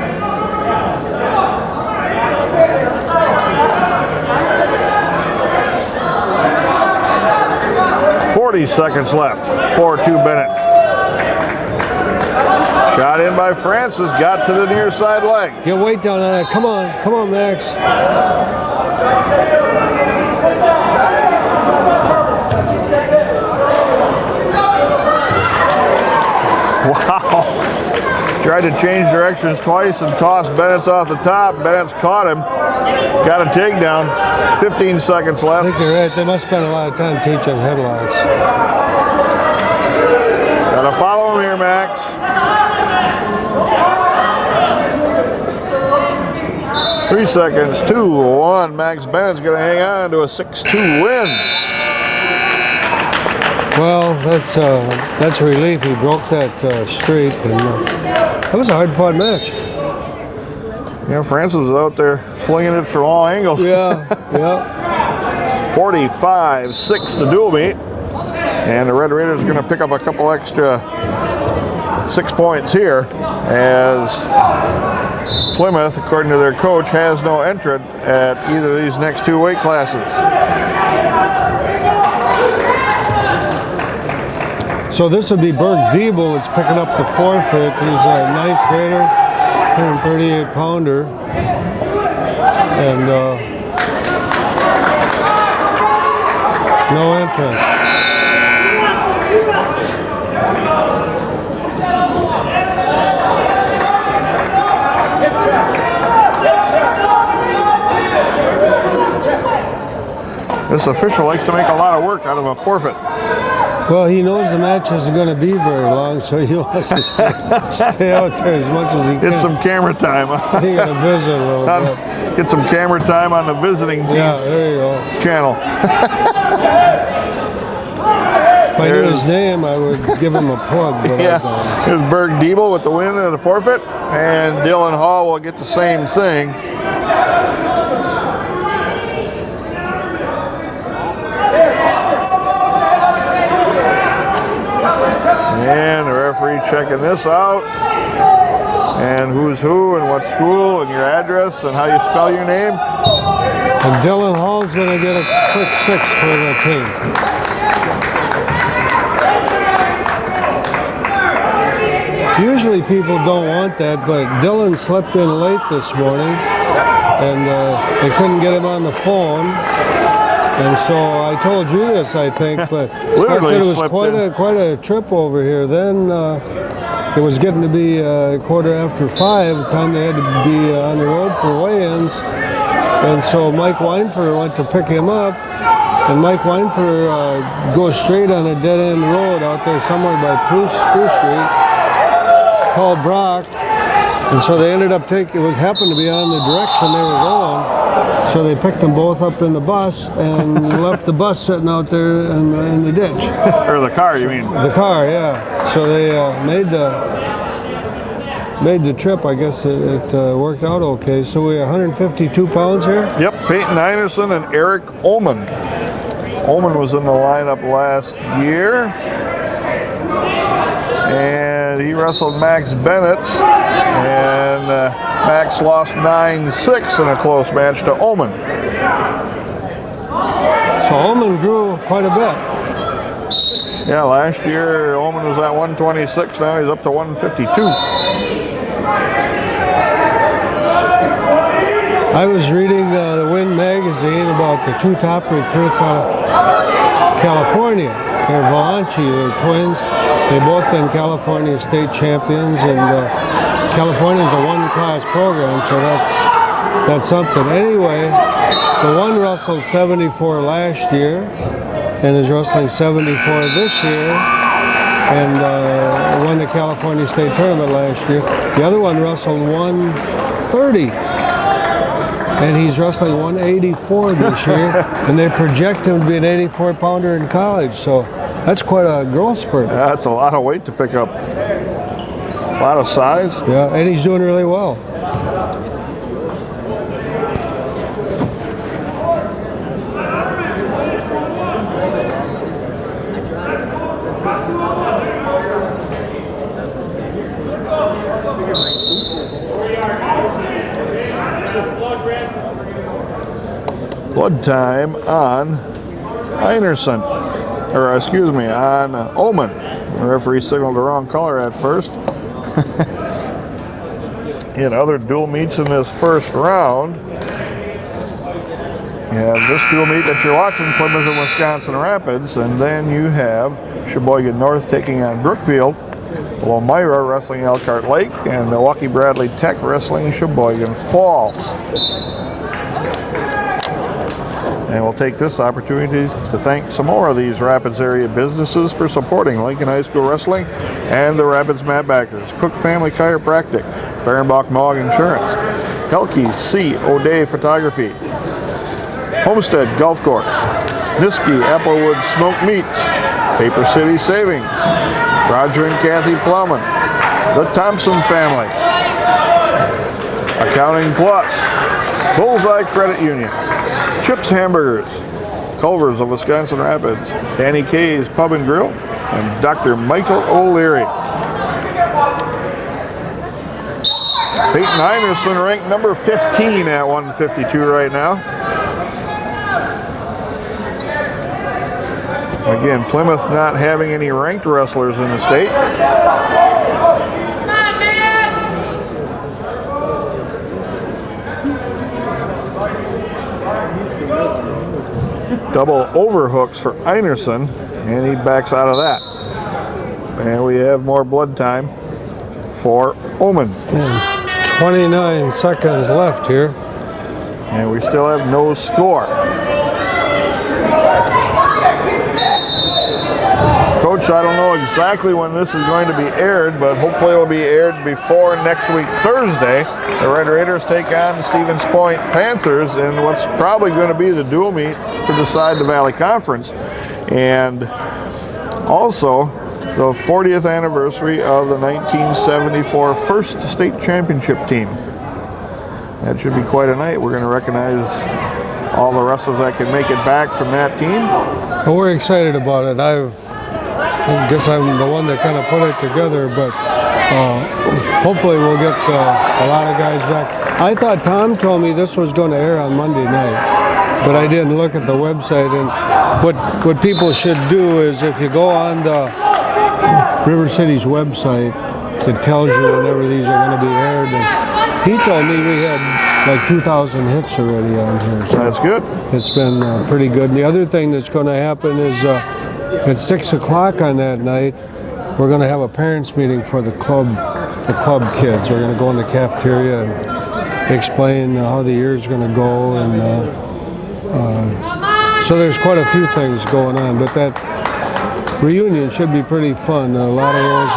"40 seconds left. 4-2 Benitz. Shot in by Francis, got to the near side leg. Get weight down on that. Come on, Max. Wow. Tried to change directions twice and tossed Benitz off the top. Benitz caught him. Got a takedown. 15 seconds I left. think you're right. They must spend a lot of time teaching headlocks. Gotta follow him here, Max. Three seconds, 2-1. Max Bennett's gonna hang on to a 6-2 win. Well, that's a relief. He broke that streak, and that was a hard-fought match. Yeah, Francis is out there flinging it from all angles. Yeah. 45-6 the dual meet. And the Red Raiders are going to pick up a couple extra 6 points here as Plymouth, according to their coach, has no entrant at either of these next 2 weight classes. So this would be Berg Diebel. It's picking up the forfeit. He's a 9th grader, 138-pounder. And no entrant. This official likes to make a lot of work out of a forfeit. Well, he knows the match isn't going to be very long, so he wants to stay out there as much as he can. Get some camera time. He's going to visit a little bit. Get some camera time on the visiting team's there you go. channel. If I knew his name, I would give him a plug, but I don't. Here's Berg Diebel with the win and the forfeit, and Dylan Hall will get the same thing. And the referee checking this out. And who's who and what school and your address and how you spell your name. And Dylan Hall's going to get a quick 6 for the team. Usually people don't want that, but Dylan slept in late this morning and they couldn't get him on the phone. And so I told you this, I think, but Scott said it was quite a trip over here. Then it was getting to be 5:15, the time they had to be on the road for weigh-ins. And so Mike Weinfer went to pick him up, and Mike Weinfer goes straight on a dead-end road out there somewhere by Spruce Street, called Brock. And so they ended up happened to be on the direction they were going. So they picked them both up in the bus and left the bus sitting out there in the ditch. Or the car, you mean? The car, yeah. So they made the trip. I guess it worked out okay. So we're 152 pounds here? Yep, Peyton Einerson and Eric Ullman. Ullman was in the lineup last year. And he wrestled Max Benitz. And Max lost 9-6 in a close match to Ullman. So Ullman grew quite a bit. Yeah, last year Ullman was at 126, now he's up to 152. I was reading the Win magazine about the 2 top recruits out of California. They're Valanci, they're twins. They've both been California state champions, and California is a one-class program, so that's something. Anyway, the one wrestled 74 last year and is wrestling 74 this year, and won the California State Tournament last year. The other one wrestled 130, and he's wrestling 184 this year, and they project him to be an 84-pounder in college, so that's quite a growth spurt. Yeah, that's a lot of weight to pick up. A lot of size. Yeah, and he's doing really well. Blood time on Einerson, or excuse me, on Ullman. The referee signaled the wrong color at first. In other dual meets in this first round, you have this dual meet that you're watching, Plymouth and Wisconsin Rapids, and then you have Sheboygan North taking on Brookfield, Elmira wrestling Elkhart Lake, and Milwaukee Bradley Tech wrestling Sheboygan Falls. And we'll take this opportunity to thank some more of these Rapids area businesses for supporting Lincoln High School Wrestling and the Rapids Mat Backers. Cook Family Chiropractic, Fehrenbach Mogg Insurance, Helke's C. O'Day Photography, Homestead Golf Course, Niski Applewood Smoked Meats, Paper City Savings, Roger and Kathy Plowman, the Thompson Family, Accounting Plus, Bullseye Credit Union, Chips Hamburgers, Culver's of Wisconsin Rapids, Danny Kay's Pub and Grill, and Dr. Michael O'Leary. Peyton Einerson ranked number 15 at 152 right now. Again, Plymouth not having any ranked wrestlers in the state. Double overhooks for Einerson, and he backs out of that. And we have more blood time for Oman. And 29 seconds left here. And we still have no score. Coach, I don't know exactly when this is going to be aired, but hopefully it will be aired before next week, Thursday. The Red Raiders take on Stevens Point Panthers in what's probably going to be the dual meet to decide the Valley Conference. And also the 40th anniversary of the 1974 first state championship team. That should be quite a night. We're going to recognize all the wrestlers that can make it back from that team. Well, we're excited about it. I guess I'm the one that kind of put it together, but hopefully we'll get a lot of guys back. I thought Tom told me this was going to air on Monday night, but I didn't look at the website. And what people should do is, if you go on the River City's website, it tells you whenever these are going to be aired. And he told me we had like 2,000 hits already on here. So that's good. It's been pretty good. And the other thing that's going to happen is at 6 o'clock on that night, we're going to have a parents meeting for the club kids. We're going to go in the cafeteria and explain how the year's going to go. And so there's quite a few things going on. But that reunion should be pretty fun. A lot of those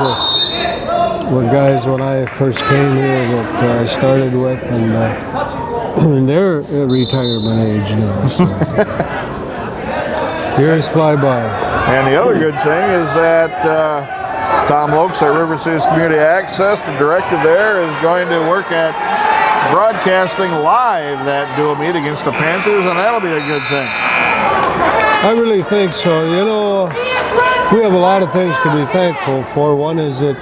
were guys when I first came here that I started with, and they're at retirement age now. So. Years fly by. And the other good thing is that Tom Lokes at River Cities Community Access, the director there, is going to work at broadcasting live that dual meet against the Panthers, and that'll be a good thing. I really think so. You know, we have a lot of things to be thankful for. One is that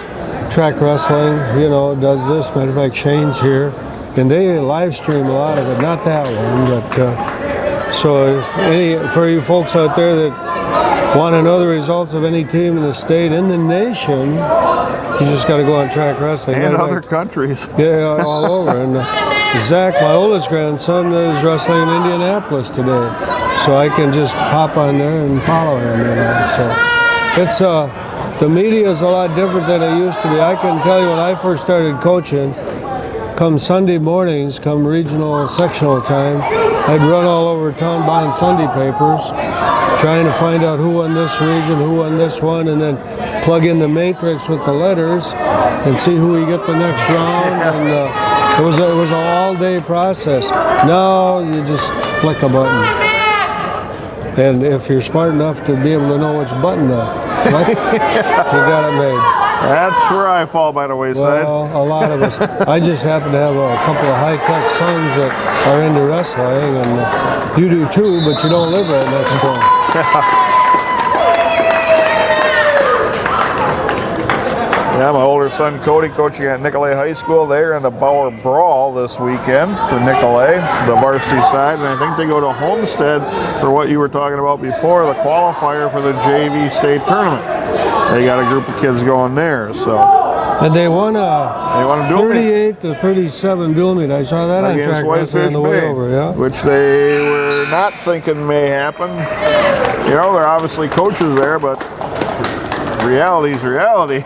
Track Wrestling, you know, does this. Matter of fact, Shane's here, and they live stream a lot of it. Not that one, but so if for you folks out there that want to know the results of any team in the state, in the nation, you just got to go on Track Wrestling. And other countries. Yeah, all over. And Zach, my oldest grandson, is wrestling in Indianapolis today, so I can just pop on there and follow him. You know, so it's the media is a lot different than it used to be. I can tell you, when I first started coaching, come Sunday mornings, come regional sectional time, I'd run all over town buying Sunday papers, trying to find out who won this region, who won this one, and then plug in the matrix with the letters and see who we get the next round. And it was an all-day process. Now you just flick a button, and if you're smart enough to be able to know which button to flick, you got it made. That's where I fall by the wayside. Well, a lot of us. I just happen to have a couple of high-tech sons that are into wrestling, and you do too, but you don't live right next to them. Yeah, my older son Cody coaching at Nicolay High School. They're in the Bauer Brawl this weekend for Nicolay, the varsity side. And I think they go to Homestead for what you were talking about before, the qualifier for the JV state tournament. They got a group of kids going there. So And they won a dual meet 38-37 dual meet. I saw that on against track wrestling on the way over, yeah. which they were not thinking may happen. You know, they're obviously coaches there, but reality's reality.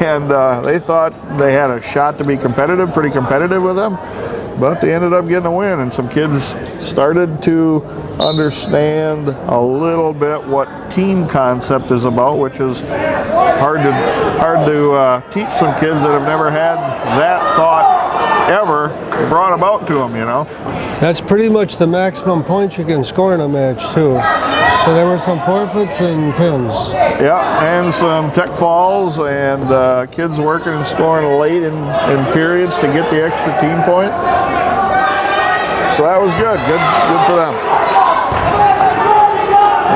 And they thought they had a shot to be competitive, pretty competitive with them, but they ended up getting a win, and some kids started to understand a little bit what team concept is about, which is hard to teach some kids that have never had that thought ever brought about to them, you know. That's pretty much the maximum points you can score in a match, too. So there were some forfeits and pins. Yeah, and some tech falls, and kids working and scoring late in periods to get the extra team point. So that was good for them.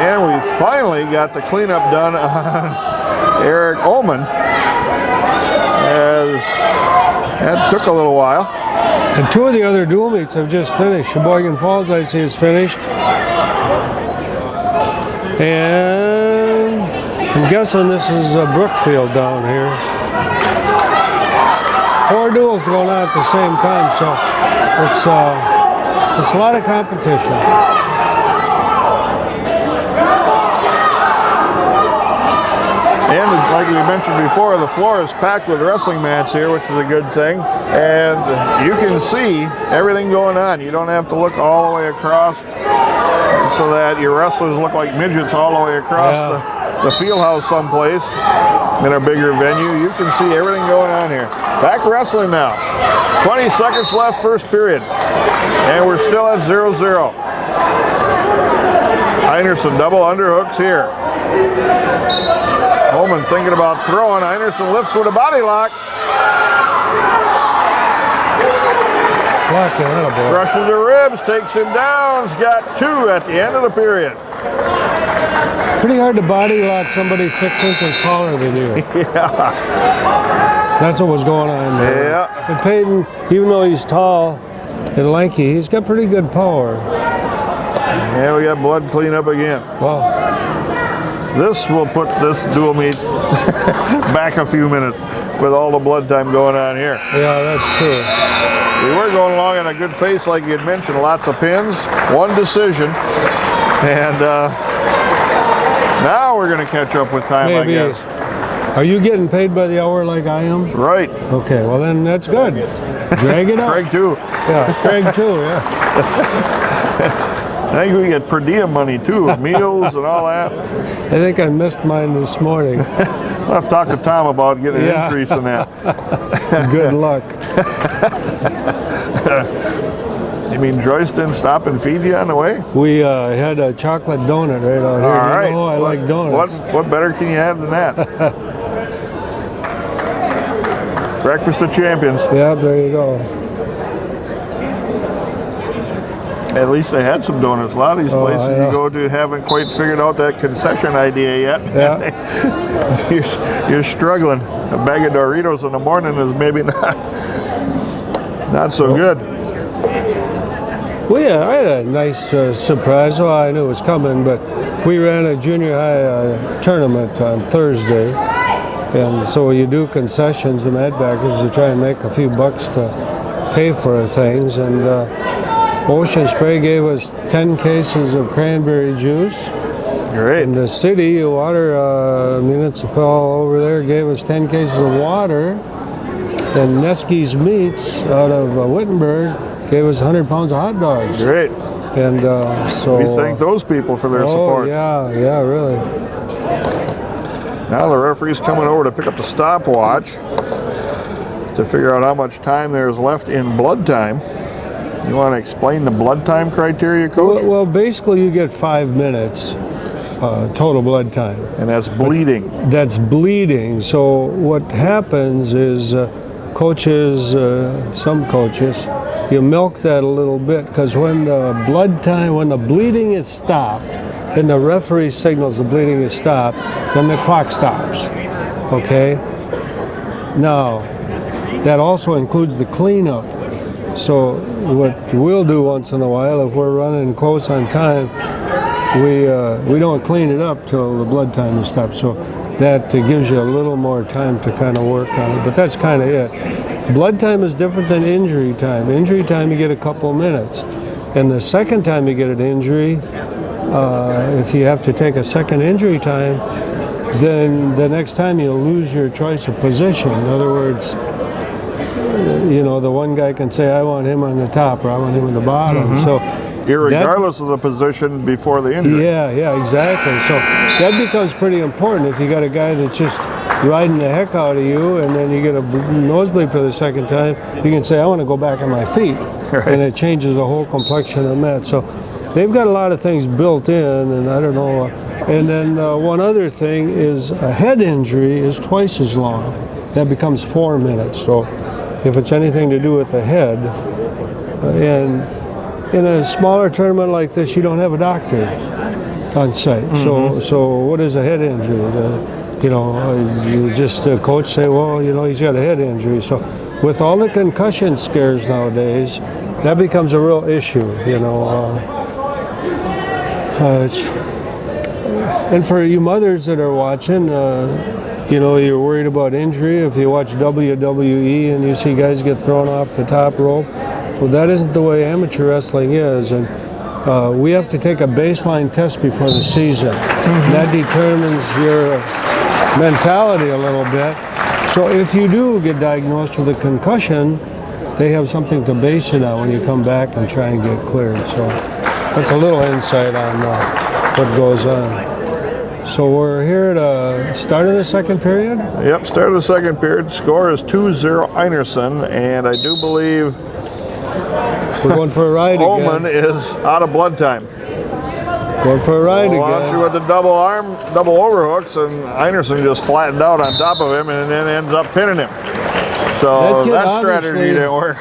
And we finally got the cleanup done on Eric Ullman, as that took a little while. And two of the other dual meets have just finished. Sheboygan Falls, I see, is finished. And I'm guessing this is Brookfield down here. 4 duels going on at the same time, so it's a lot of competition. And like we mentioned before, the floor is packed with wrestling mats here, which is a good thing. And you can see everything going on. You don't have to look all the way across so that your wrestlers look like midgets all the way across the field house someplace in a bigger venue. You can see everything going on here. Back wrestling now. 20 seconds left, first period. And we're still at 0-0. Einerson double underhooks here. Holman thinking about throwing. Einerson lifts with a body lock. Crushes the ribs, takes him down. He's got 2 at the end of the period. Pretty hard to body lock somebody 6 inches taller than you. Yeah. That's what was going on there. Yeah. But Peyton, even though he's tall and lanky, he's got pretty good power. And we got blood cleanup again. Wow. This will put this dual meet back a few minutes with all the blood time going on here. Yeah, that's true. We were going along at a good pace, like you had mentioned. Lots of pins, 1 decision, and now we're going to catch up with time, Maybe. I guess. Are you getting paid by the hour like I am? Right. Okay, well then that's good. Drag it out. Craig too. Yeah, Craig too, yeah. I think we get per diem money too, with meals and all that. I think I missed mine this morning. I'll have to talk to Tom about getting an increase in that. Good luck. You mean Joyce didn't stop and feed you on the way? We had a chocolate donut right out here. All right. You know, I like donuts. What better can you have than that? Breakfast of champions. Yeah, there you go. At least they had some donuts. A lot of these places you go to haven't quite figured out that concession idea yet. Yeah. You're struggling. A bag of Doritos in the morning is maybe not so good. Well, yeah, I had a nice surprise. Well, I knew it was coming, but we ran a junior high tournament on Thursday. And so you do concessions, the Mad Backers, to try and make a few bucks to pay for things. And Ocean Spray gave us 10 cases of cranberry juice. Great. And the city water municipal over there gave us 10 cases of water. And Neskie's Meats out of Wittenberg gave us 100 pounds of hot dogs. Great. And so we thank those people for their support. Yeah, really. Now the referee's coming over to pick up the stopwatch to figure out how much time there's left in blood time. You want to explain the blood time criteria, Coach? Well, basically you get 5 minutes total blood time. And that's bleeding. That's bleeding. So what happens is coaches, some coaches, you milk that a little bit, because when the bleeding is stopped, and the referee signals the bleeding is stopped, then the clock stops. Okay? Now, that also includes the cleanup. So what we'll do once in a while, if we're running close on time, we don't clean it up till the blood time is stopped. So that gives you a little more time to kind of work on it. But that's kind of it. Blood time is different than injury time. Injury time, you get a couple of minutes. And the second time you get an injury, if you have to take a second injury time, then the next time you'll lose your choice of position. In other words, you know, the one guy can say, I want him on the top or I want him on the bottom. So irregardless of the position before the injury. Yeah, exactly. So that becomes pretty important. If you got a guy that's just riding the heck out of you and then you get a nosebleed for the second time, you can say, I want to go back on my feet. Right. And it changes the whole complexion of the match. So they've got a lot of things built in, and I don't know. And then one other thing is a head injury is twice as long. That becomes 4 minutes. So if it's anything to do with the head, and in a smaller tournament like this, you don't have a doctor on site. So what is a head injury? You know, you just the coach say, well, you know, he's got a head injury. So with all the concussion scares nowadays, that becomes a real issue. You know, and for you mothers that are watching, you know, you're worried about injury. If you watch WWE and you see guys get thrown off the top rope, well, that isn't the way amateur wrestling is. And we have to take a baseline test before the season. That determines your mentality a little bit. So if you do get diagnosed with a concussion, they have something to base it on when you come back and try and get cleared. So that's a little insight on what goes on. So we're here at the start of the second period? Yep, start of the second period. Score is 2-0 Einerson, and I do believe we're going for a ride again. Ullman is out of blood time. Going for a ride Launch again. with the double overhooks, and Einerson just flattened out on top of him and then ends up pinning him. So that strategy didn't work.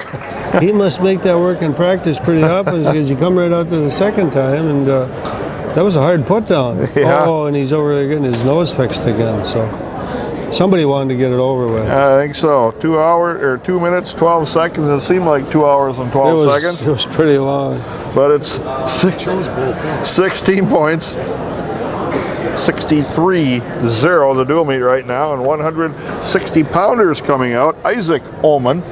He must make that work in practice pretty often because you come right out to the second time, and that was a hard put down. Yeah. Oh, and he's over there getting his nose fixed again. So somebody wanted to get it over with. I think so. 2 hours or 2 minutes, 12 seconds. It seemed like 2 hours and 12 seconds. It was pretty long. But it's 16 points. 63-0 the dual meet right now, and 160 pounders coming out. Isaac Ullman,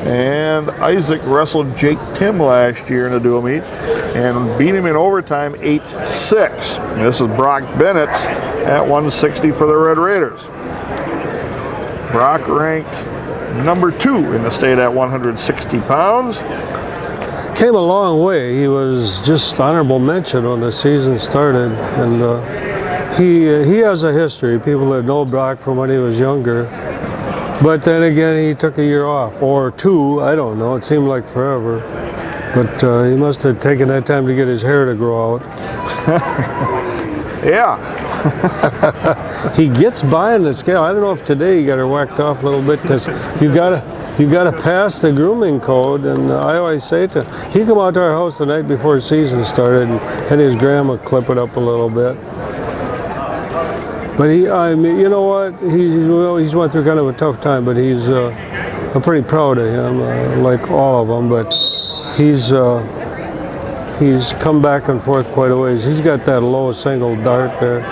and Isaac wrestled Jake Tim last year in the dual meet and beat him in overtime 8-6. This is Brock Benitz at 160 for the Red Raiders. Brock ranked number 2 in the state at 160 pounds. Came a long way. He was just honorable mention when the season started, and he has a history. People that know Brock from when he was younger. But then again, he took a year off, or 2, I don't know. It seemed like forever. But he must have taken that time to get his hair to grow out. Yeah. He gets by on the scale. I don't know if today he got her whacked off a little bit, because you gotta pass the grooming code. And I always say to him, he come out to our house the night before season started and had his grandma clip it up a little bit. But I mean, you know what? He's went through kind of a tough time, but I'm pretty proud of him, like all of them. But he's come back and forth quite a ways. He's got that low single dart there.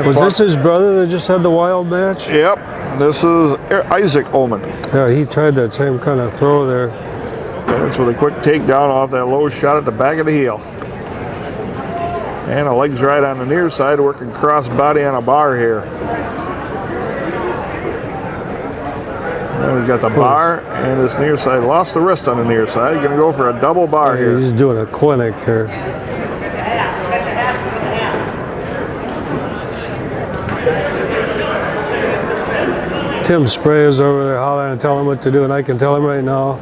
Was this his brother that just had the wild match? Yep. This is Isaac Ullman. Yeah, he tried that same kind of throw there. That's with a quick takedown off that low shot at the back of the heel. And a legs right on the near side, working cross body on a bar here. Then we've got the bar and this near side. Lost the wrist on the near side. Going to go for a double bar here. He's doing a clinic here. Tim Spray is over there hollering and telling him what to do, and I can tell him right now,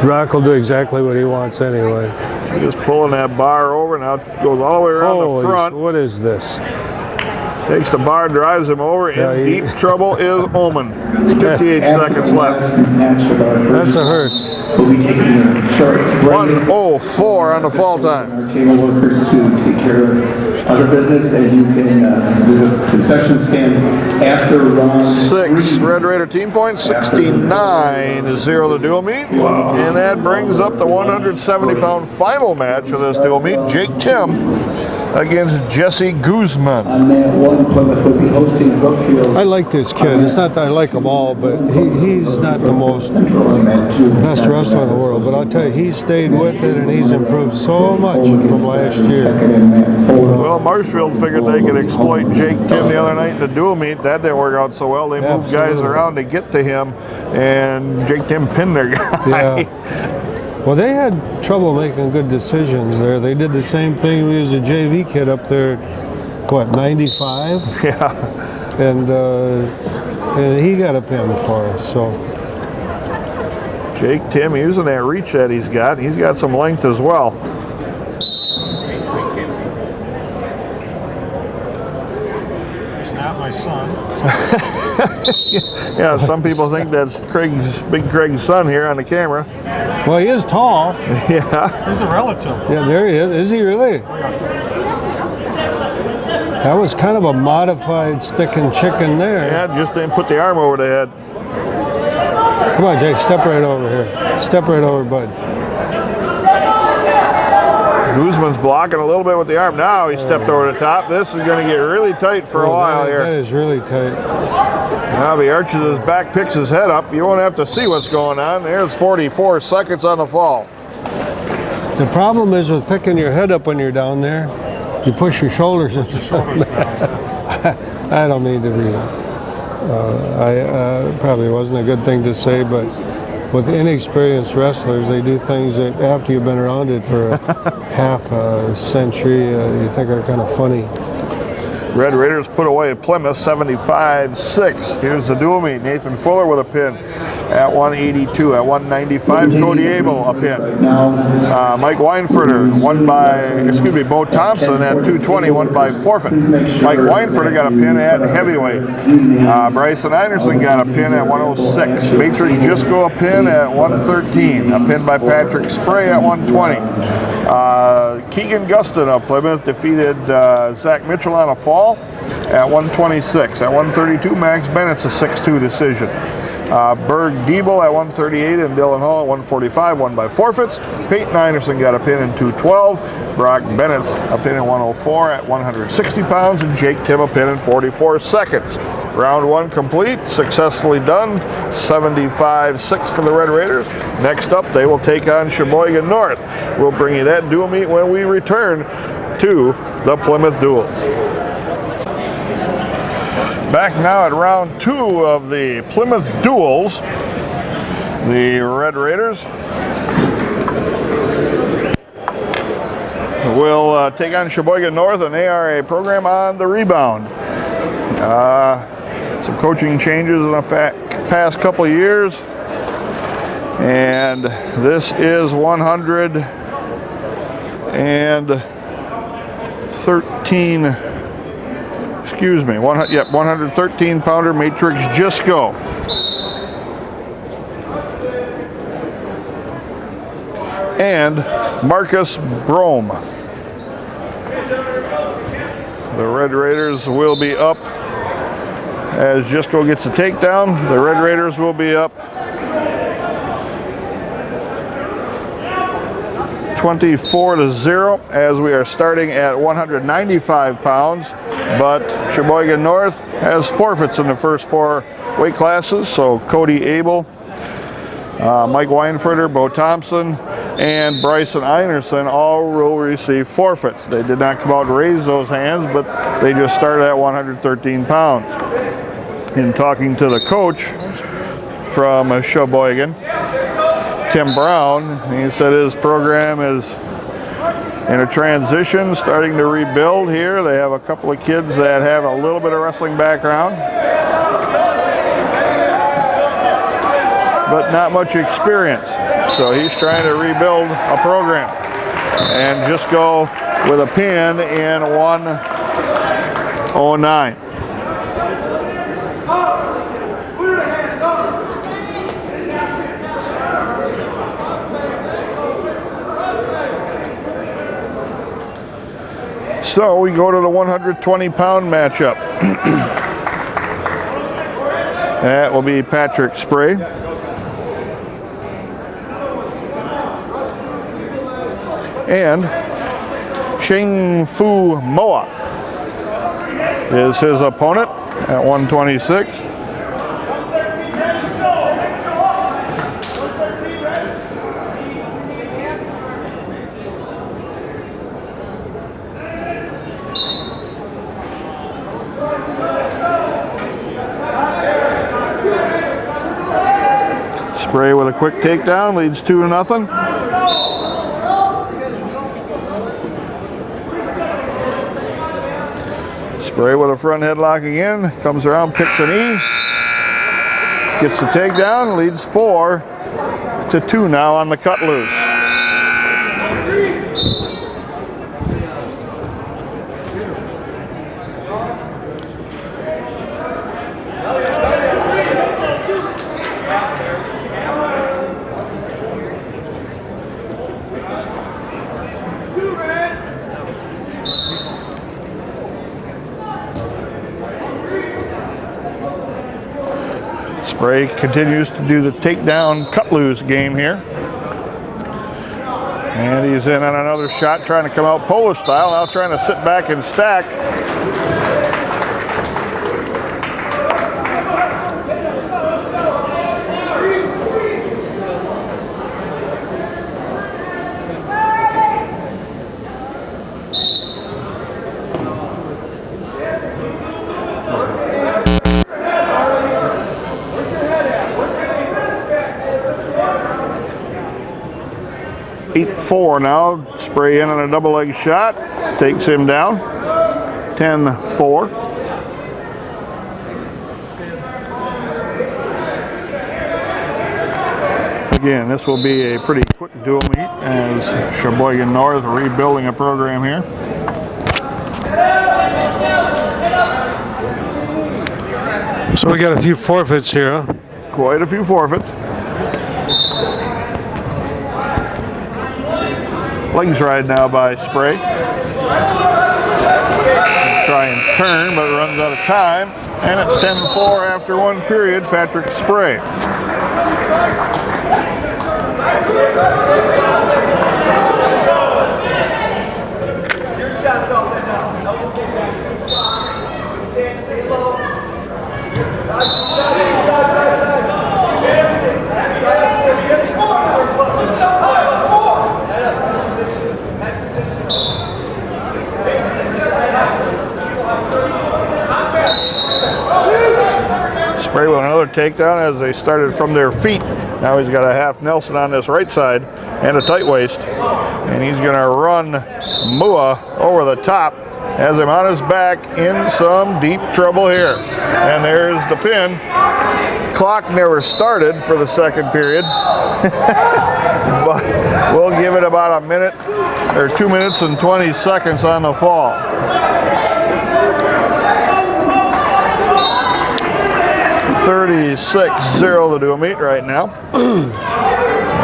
Brock will do exactly what he wants anyway. Just pulling that bar over, now it goes all the way around the front. What is this? Takes the bar, drives him over. Yeah, In deep trouble is Ullman. 58 seconds left. That's a hurt. We'll be taking a short break. 1:04 on the fall time. Our table workers to take care of other business, and you can visit the concession stand after round 6 Red Raider team points, 69-0 the dual meet. And that brings up the 170-pound final match of this dual meet. Jake Tim against Jesse Guzman. On that one, Plymouth will be hosting Brookfield. I like this kid. It's not that I like them all, but he's not the most best wrestler in the world. But I'll tell you, he stayed with it and he's improved so much from last year. Well, Marshfield figured they could exploit Jake Tim the other night in the dual meet. That didn't work out so well. They moved guys around to get to him, and Jake Tim pinned their guy. Yeah. Well, they had trouble making good decisions there. They did the same thing. We was a JV kid up there, what, 95? Yeah. And he got a pin for us, so. Jake Tim using that reach that he's got. He's got some length as well. He's not my son. Yeah, some people think that's Big Craig's son here on the camera. Well, he is tall. Yeah. He's a relative. Yeah, there he is. Is he really? That was kind of a modified stick and chicken there. Yeah, just didn't put the arm over the head. Come on, Jake, step right over here. Step right over, bud. Guzman's blocking a little bit with the arm. Now he stepped over the top. This is going to get really tight for a while here. That is really tight. Now he arches his back, picks his head up. You won't have to see what's going on. There's 44 seconds on the fall. The problem is with picking your head up when you're down there, you push your shoulders in. I don't mean to be. Probably wasn't a good thing to say, but with inexperienced wrestlers, they do things that after you've been around it for half a century, you think are kind of funny. Red Raiders put away Plymouth 75-6. Here's the dual meet. Nathan Fuller with a pin at 182. At 195, Cody Abel a pin. Mike Weinfurter Bo Thompson at 220, won by forfeit. Mike Weinfurter got a pin at heavyweight. Bryson Einerson got a pin at 106. Matrix Jisco a pin at 113. A pin by Patrick Spray at 120. Keegan Gustin of Plymouth defeated Zach Mitchell on a fall at 126. At 132, Max Benitz a 6-2 decision. Berg Diebel at 138 and Dylan Hall at 145, won by forfeits. Peyton Einerson got a pin in 212. Brock Benitz a pin in 104 at 160 pounds, and Jake Tim a pin in 44 seconds. Round 1 complete, successfully done. 75-6 for the Red Raiders. Next up, they will take on Sheboygan North. We'll bring you that dual meet when we return to the Plymouth Duel. Back now at round 2 of the Plymouth Duels. The Red Raiders will take on Sheboygan North, and they are a program on the rebound. Some coaching changes in the past couple of years, and this is 113 pounder Matrix Jisco. And Marcus Brome. The Red Raiders will be up as Jisco gets a takedown. The Red Raiders will be up 24-0 as we are starting at 195 pounds. But Sheboygan North has forfeits in the first 4 weight classes. So Cody Abel, Mike Weinfurter, Bo Thompson, and Bryson Einerson all will receive forfeits. They did not come out and raise those hands, but they just started at 113 pounds. In talking to the coach from Sheboygan, Tim Brown, he said his program is in a transition, starting to rebuild here. They have a couple of kids that have a little bit of wrestling background, but not much experience. So he's trying to rebuild a program and just go with a pin in 09. So we go to the 120-pound matchup. That will be Patrick Spray and Shing Fu Moa is his opponent at 126. Spray with a quick takedown, leads 2-0. Spray with a front headlock again, comes around, picks a knee, gets the takedown, leads 4-2 now on the cut loose. Spray continues to do the takedown cut loose game here. And he's in on another shot, trying to come out Polish style, now trying to sit back and stack. Eight-4 now. Spray in on a double leg shot, takes him down. 10-4. Again, this will be a pretty quick dual meet as Sheboygan North rebuilding a program here. So we got a few forfeits here, huh? Quite a few forfeits. Legs ride now by Spray. Try and turn, but runs out of time. And it's 10-4 after one period, Patrick Spray. Your shot's off and down. Stay low. Spray with another takedown as they started from their feet. Now he's got a half Nelson on this right side and a tight waist. And he's going to run Mua over the top, has him on his back in some deep trouble here. And there's the pin. Clock never started for the second period. But we'll give it about a minute or 2 minutes and 20 seconds on the fall. $36-0 the dual meet right now.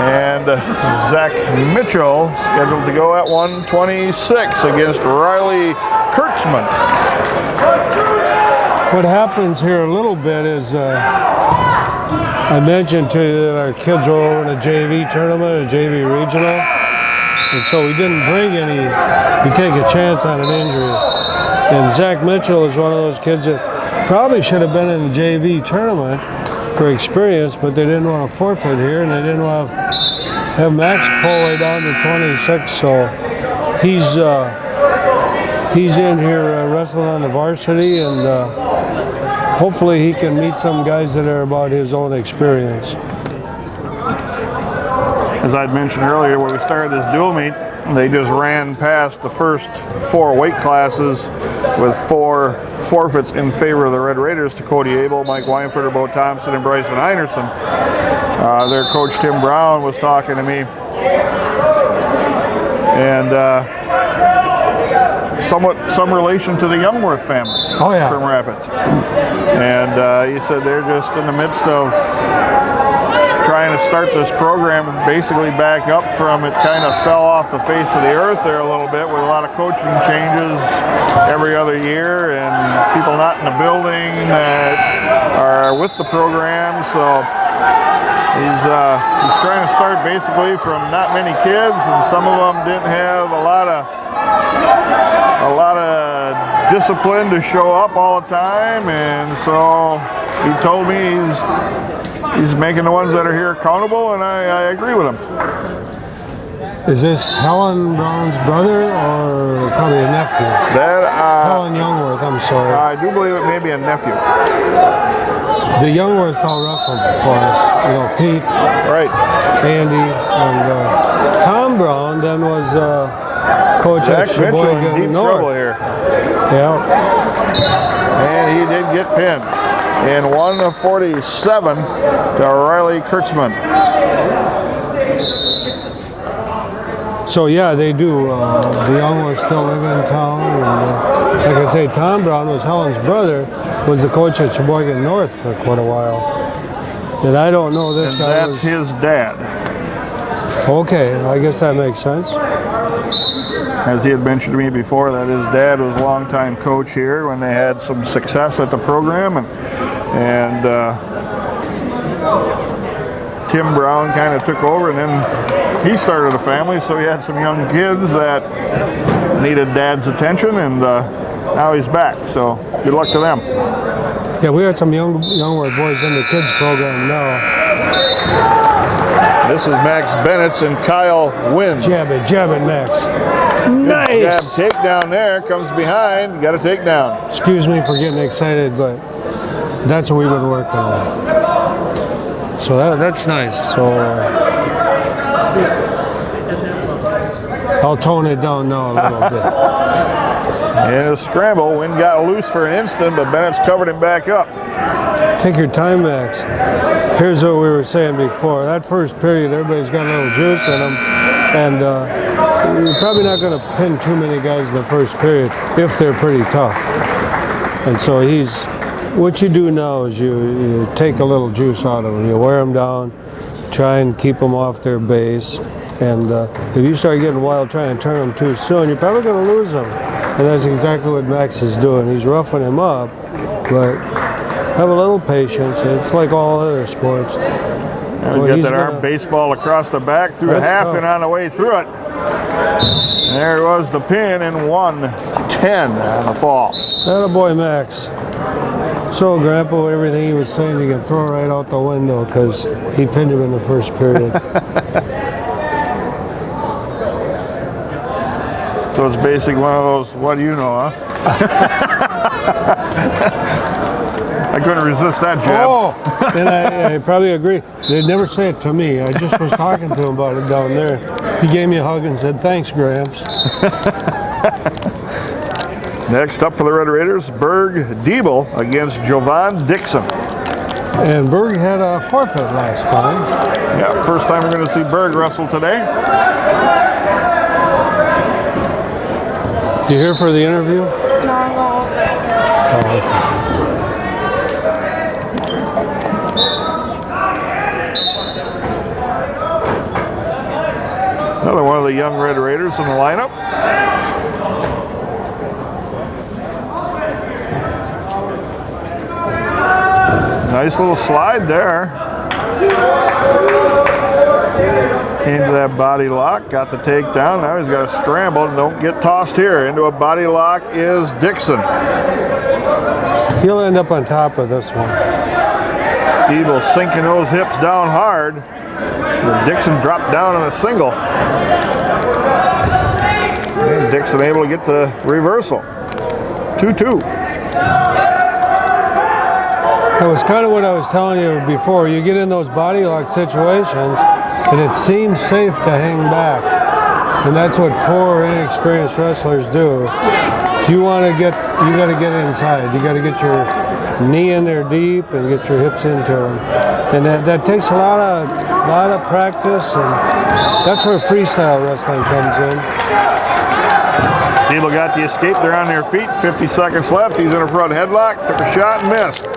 And Zach Mitchell scheduled to go at 126 against Riley Kurtzman. What happens here a little bit is I mentioned to you that our kids were over in a JV tournament, a JV regional, and so we didn't bring any, we take a chance on an injury. And Zach Mitchell is one of those kids that probably should have been in the JV tournament for experience, but they didn't want to forfeit here, and they didn't want to have Max pull way down to 26, so he's in here wrestling on the varsity, and hopefully he can meet some guys that are about his own experience. As I'd mentioned earlier, when we started this dual meet, they just ran past the first 4 weight classes with 4 forfeits in favor of the Red Raiders to Cody Abel, Mike Weinfurter, Bo Thompson, and Bryson Einerson. Their coach Tim Brown was talking to me, and some relation to the Youngworth family. Oh, yeah. from Rapids. And he said they're just in the midst of trying to start this program basically back up from it kind of fell off the face of the earth there a little bit with a lot of coaching changes every other year and people not in the building that are with the program. So he's trying to start basically from not many kids, and some of them didn't have a lot of discipline to show up all the time, and so he told me he's making the ones that are here accountable, and I agree with him. Is this Helen Brown's brother or probably a nephew? Helen Youngworth, I'm sorry. I do believe it may be a nephew. The Youngworths all wrestled for us. You know, Pete, Right. Andy, and Tom Brown then was coach Zach at Mitchell in Sheboygan deep North. trouble here. Yeah. And he did get pinned in 1:47 to Riley Kurtzman. So yeah, they do. The Youngworths still live in town. And, like I say, Tom Brown was Helen's brother, was the coach at Sheboygan North for quite a while. And I don't know this And guy that's was... his dad. Okay, I guess that makes sense. As he had mentioned to me before, that his dad was a longtime coach here when they had some success at the program, and Tim Brown kind of took over, and then he started a family, so he had some young kids that needed dad's attention, and now he's back, so good luck to them. Yeah, we had some Youngworth boys in the kids program now. This is Max Benitz and Kyle Wynn. Jab it, Max. Good Nice! jab takedown there, comes behind, got a takedown. Excuse me for getting excited, but that's what we've been working on. So that's nice. So I'll tone it down now a little bit. In a scramble, Wynn got loose for an instant, but Bennett's covered him back up. Take your time, Max. Here's what we were saying before. That first period, everybody's got a little juice in them, and you're probably not going to pin too many guys in the first period if they're pretty tough. And so what you do now is you take a little juice out of them. You wear them down, try and keep them off their base, and if you start getting wild trying to turn them too soon, you're probably going to lose them. And that's exactly what Max is doing. He's roughing him up, but have a little patience. It's like all other sports. And we get that arm baseball across the back through a half and on the way through it. And there was the pin in 1:10 on the fall. Attaboy, Max. So Grandpa, everything he was saying, he can throw right out the window because he pinned him in the first period. So it's basically one of those, what do you know, huh? I couldn't resist that jab. Oh, and I probably agree. They'd never say it to me. I just was talking to him about it down there. He gave me a hug and said, "Thanks, Gramps." Next up for the Red Raiders, Berg Diebel against Jovan Dixon. And Berg had a forfeit last time. Yeah, first time we're going to see Berg wrestle today. You here for the interview? No. Oh, okay. Another one of the young Red Raiders in the lineup. Nice little slide there. Came to that body lock, got the takedown. Now he's got to scramble. Don't get tossed here. Into a body lock is Dixon. He'll end up on top of this one. Diebel sinking those hips down hard. The Dixon dropped down on a single. And Dixon able to get the reversal. 2-2. That was kind of what I was telling you before. You get in those body lock situations and it seems safe to hang back. And that's what poor, inexperienced wrestlers do. If you want to get, you got to get inside. You got to get your knee in there deep and get your hips into them. And that takes a lot of practice, and that's where freestyle wrestling comes in. People got the escape. They're on their feet. 50 seconds left. He's in a front headlock. Took a shot and missed.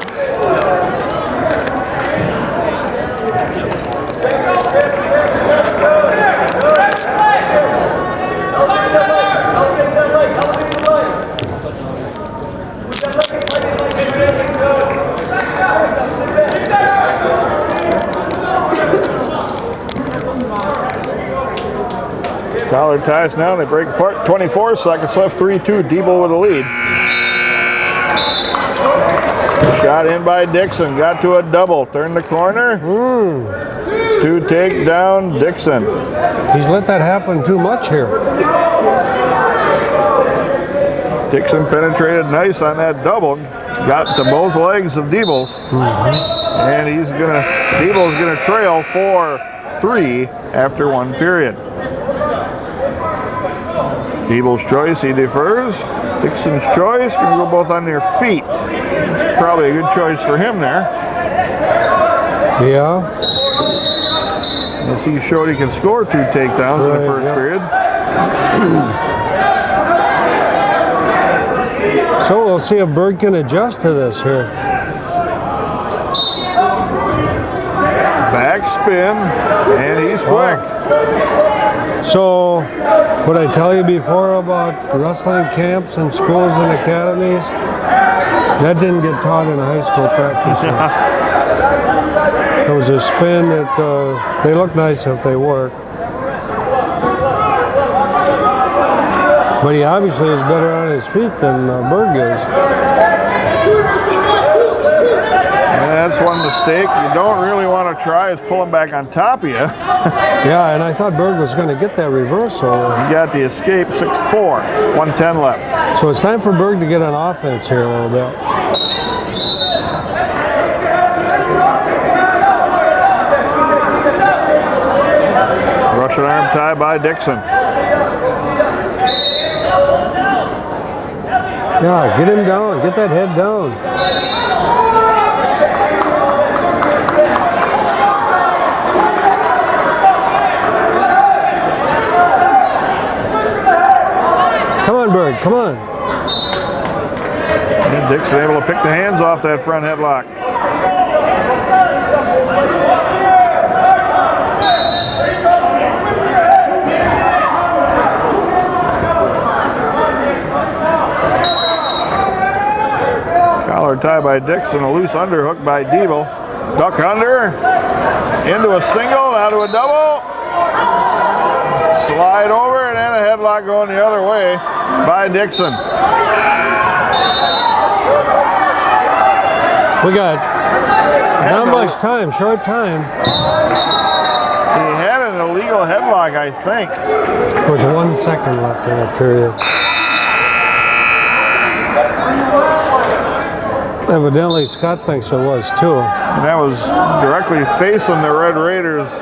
Collar ties now, they break apart. 24 seconds left, 3-2, Debo with the lead. Shot in by Dixon, got to a double, turned the corner. Two take down Dixon. He's let that happen too much here. Dixon penetrated nice on that double, got to both legs of Debo's. And Debo's gonna trail 4-3 after one period. Debo's choice, he defers. Dixon's choice, gonna go both on their feet. It's probably a good choice for him there. Yeah. As he showed he can score 2 takedowns in the first period. So we'll see if Berg can adjust to this here. Back spin, and he's quick. So, what I tell you before about wrestling camps and schools and academies, that didn't get taught in a high school practice. There was a spin that they look nice if they work. But he obviously is better on his feet than Berg is. That's one mistake you don't really want to try is pull him back on top of you. Yeah, and I thought Berg was going to get that reversal. He got the escape, 6-4, 110 left. So it's time for Berg to get on offense here a little bit. Russian arm tie by Dixon. Yeah, get him down, get that head down. Come on, Berg, come on. And Dixon able to pick the hands off that front headlock. Collar tie by Dixon, a loose underhook by Debo. Duck under, into a single, out to a double. Slide over and then a headlock going the other way by Dixon. We got not much time, short time. He had an illegal headlock, I think. There was 1 second left in that period. Evidently, Scott thinks it was too. And that was directly facing the Red Raiders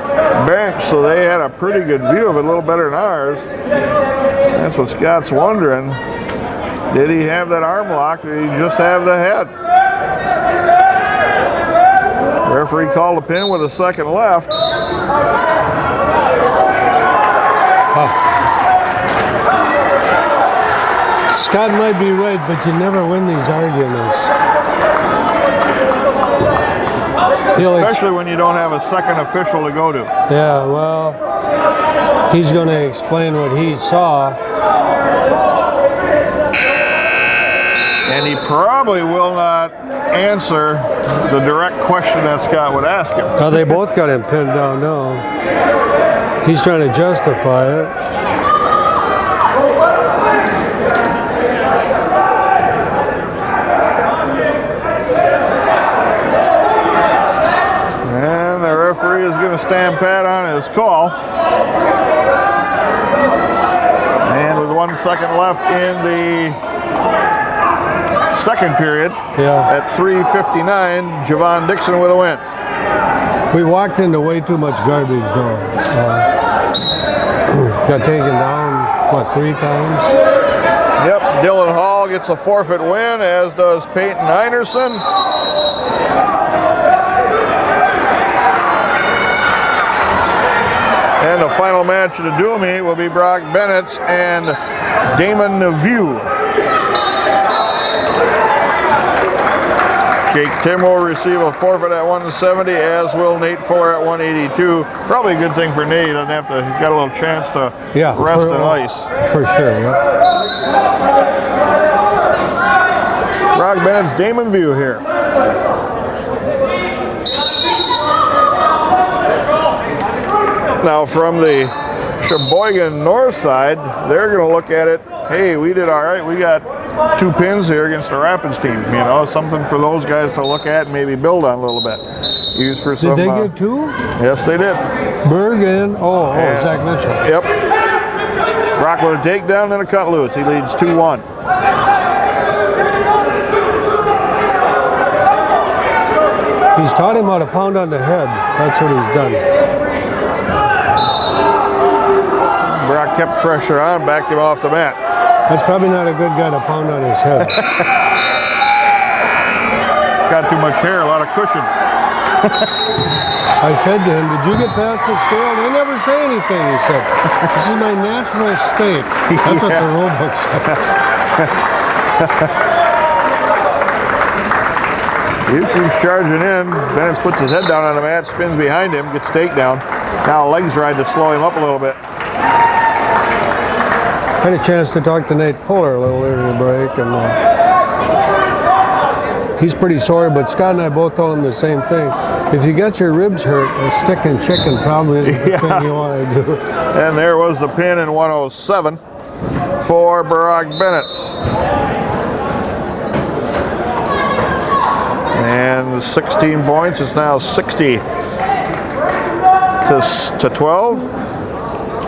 bench, so they had a pretty good view of it, a little better than ours. That's what Scott's wondering. Did he have that arm lock, or did he just have the head? The referee called a pin with a second left. Scott might be right, but you never win these arguments. Especially when you don't have a second official to go to. Yeah, well, he's going to explain what he saw. And he probably will not answer the direct question that Scott would ask him. Oh, they both got him pinned down now. He's trying to justify it. Referee is going to stand pat on his call. And with 1 second left in the second period, at 3:59, Javon Dixon with a win. We walked into way too much garbage though. Got taken down, what, 3 times? Yep, Dylan Hall gets a forfeit win, as does Peyton Einerson. And the final match of the dual meet will be Brock Benitz and Damon View. Jake Tim will receive a forfeit at 170, as will Nate Fuller at 182. Probably a good thing for Nate. He doesn't have to. He's got a little chance to rest on ice. For sure. Yeah. Brock Bennett's Damon View here. Now from the Sheboygan north side, they're going to look at it. Hey, we did all right. We got 2 pins here against the Rapids team. You know, something for those guys to look at and maybe build on a little bit. Use for some. Did they get 2? Yes, they did. Berg and Zach Mitchell. Yep. Brock with a takedown and a cut loose. He leads 2-1. He's taught him how to pound on the head. That's what he's done. Brock kept pressure on, backed him off the mat. That's probably not a good guy to pound on his head. Got too much hair, a lot of cushion. I said to him, did you get past the scale? They never say anything, he said. This is my natural state. That's what the rule book says. He keeps charging in. Benitz puts his head down on the mat, spins behind him, gets takedown. Now legs ride to slow him up a little bit. I had a chance to talk to Nate Fuller a little earlier in the break, and he's pretty sore, but Scott and I both told him the same thing. If you get your ribs hurt, a stick and chicken probably isn't the thing you want to do. And there was the pin in 107 for Brock Benitz. And 16 points, it's now 60 to 12.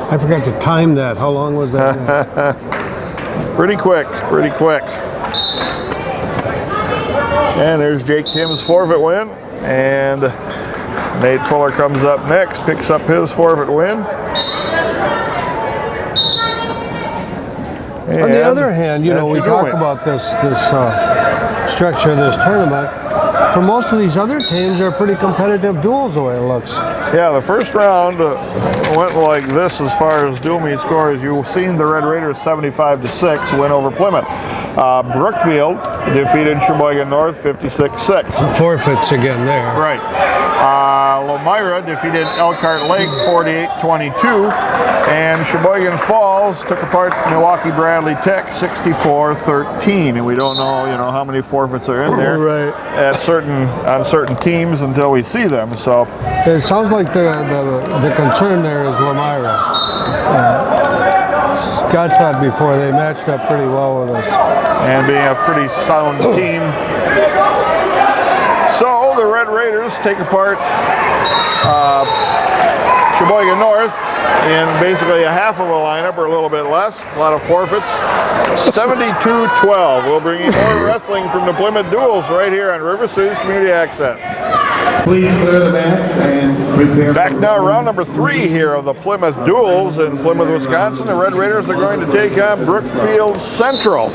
I forgot to time that. How long was that? Pretty quick, pretty quick. And there's Jake Tim's forfeit win. And Nate Fuller comes up next, picks up his forfeit win. On the other hand, you know, we talk about this structure of this tournament. For most of these other teams, they're pretty competitive duels the way it looks. Yeah, the first round went like this as far as dual meet scores. You've seen the Red Raiders 75-6 win over Plymouth. Brookfield defeated Sheboygan North 56-6. Forfeits again there. Right. Lomira defeated Elkhart Lake 48-22. And Sheboygan Falls took apart Milwaukee Bradley Tech 64-13. And we don't know, you know, how many forfeits are in there on certain teams until we see them. So it sounds like the concern there is Lomira. Scott thought before they matched up pretty well with us. And being a pretty sound team. So the Red Raiders take apart Sheboygan North in basically a half of a lineup or a little bit less. A lot of forfeits. 72-12. We'll bring you more wrestling from the Plymouth Duels right here on River City's Community Access. Please clear the mats and prepare. Back now, round number 3 here of the Plymouth Duels in Plymouth, Wisconsin. The Red Raiders are going to take on Brookfield Central.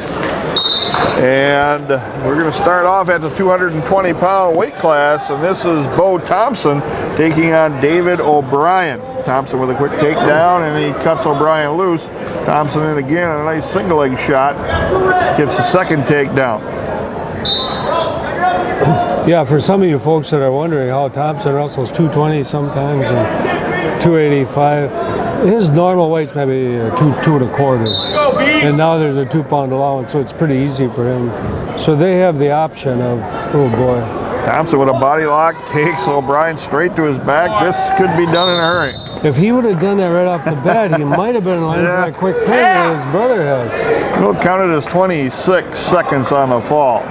And we're going to start off at the 220-pound weight class, and this is Bo Thompson taking on David O'Brien. Thompson with a quick takedown, and he cuts O'Brien loose. Thompson in again, a nice single leg shot. Gets the second takedown. Yeah, for some of you folks that are wondering how Thompson wrestles 220 sometimes and 285, his normal weight's maybe 2.25, and now there's a 2-pound allowance, so it's pretty easy for him. So they have the option of, oh boy. Thompson with a body lock takes O'Brien straight to his back. This could be done in a hurry. If he would have done that right off the bat, he might have been in line for a quick pin that his brother has. We'll count it as 26 seconds on the fall.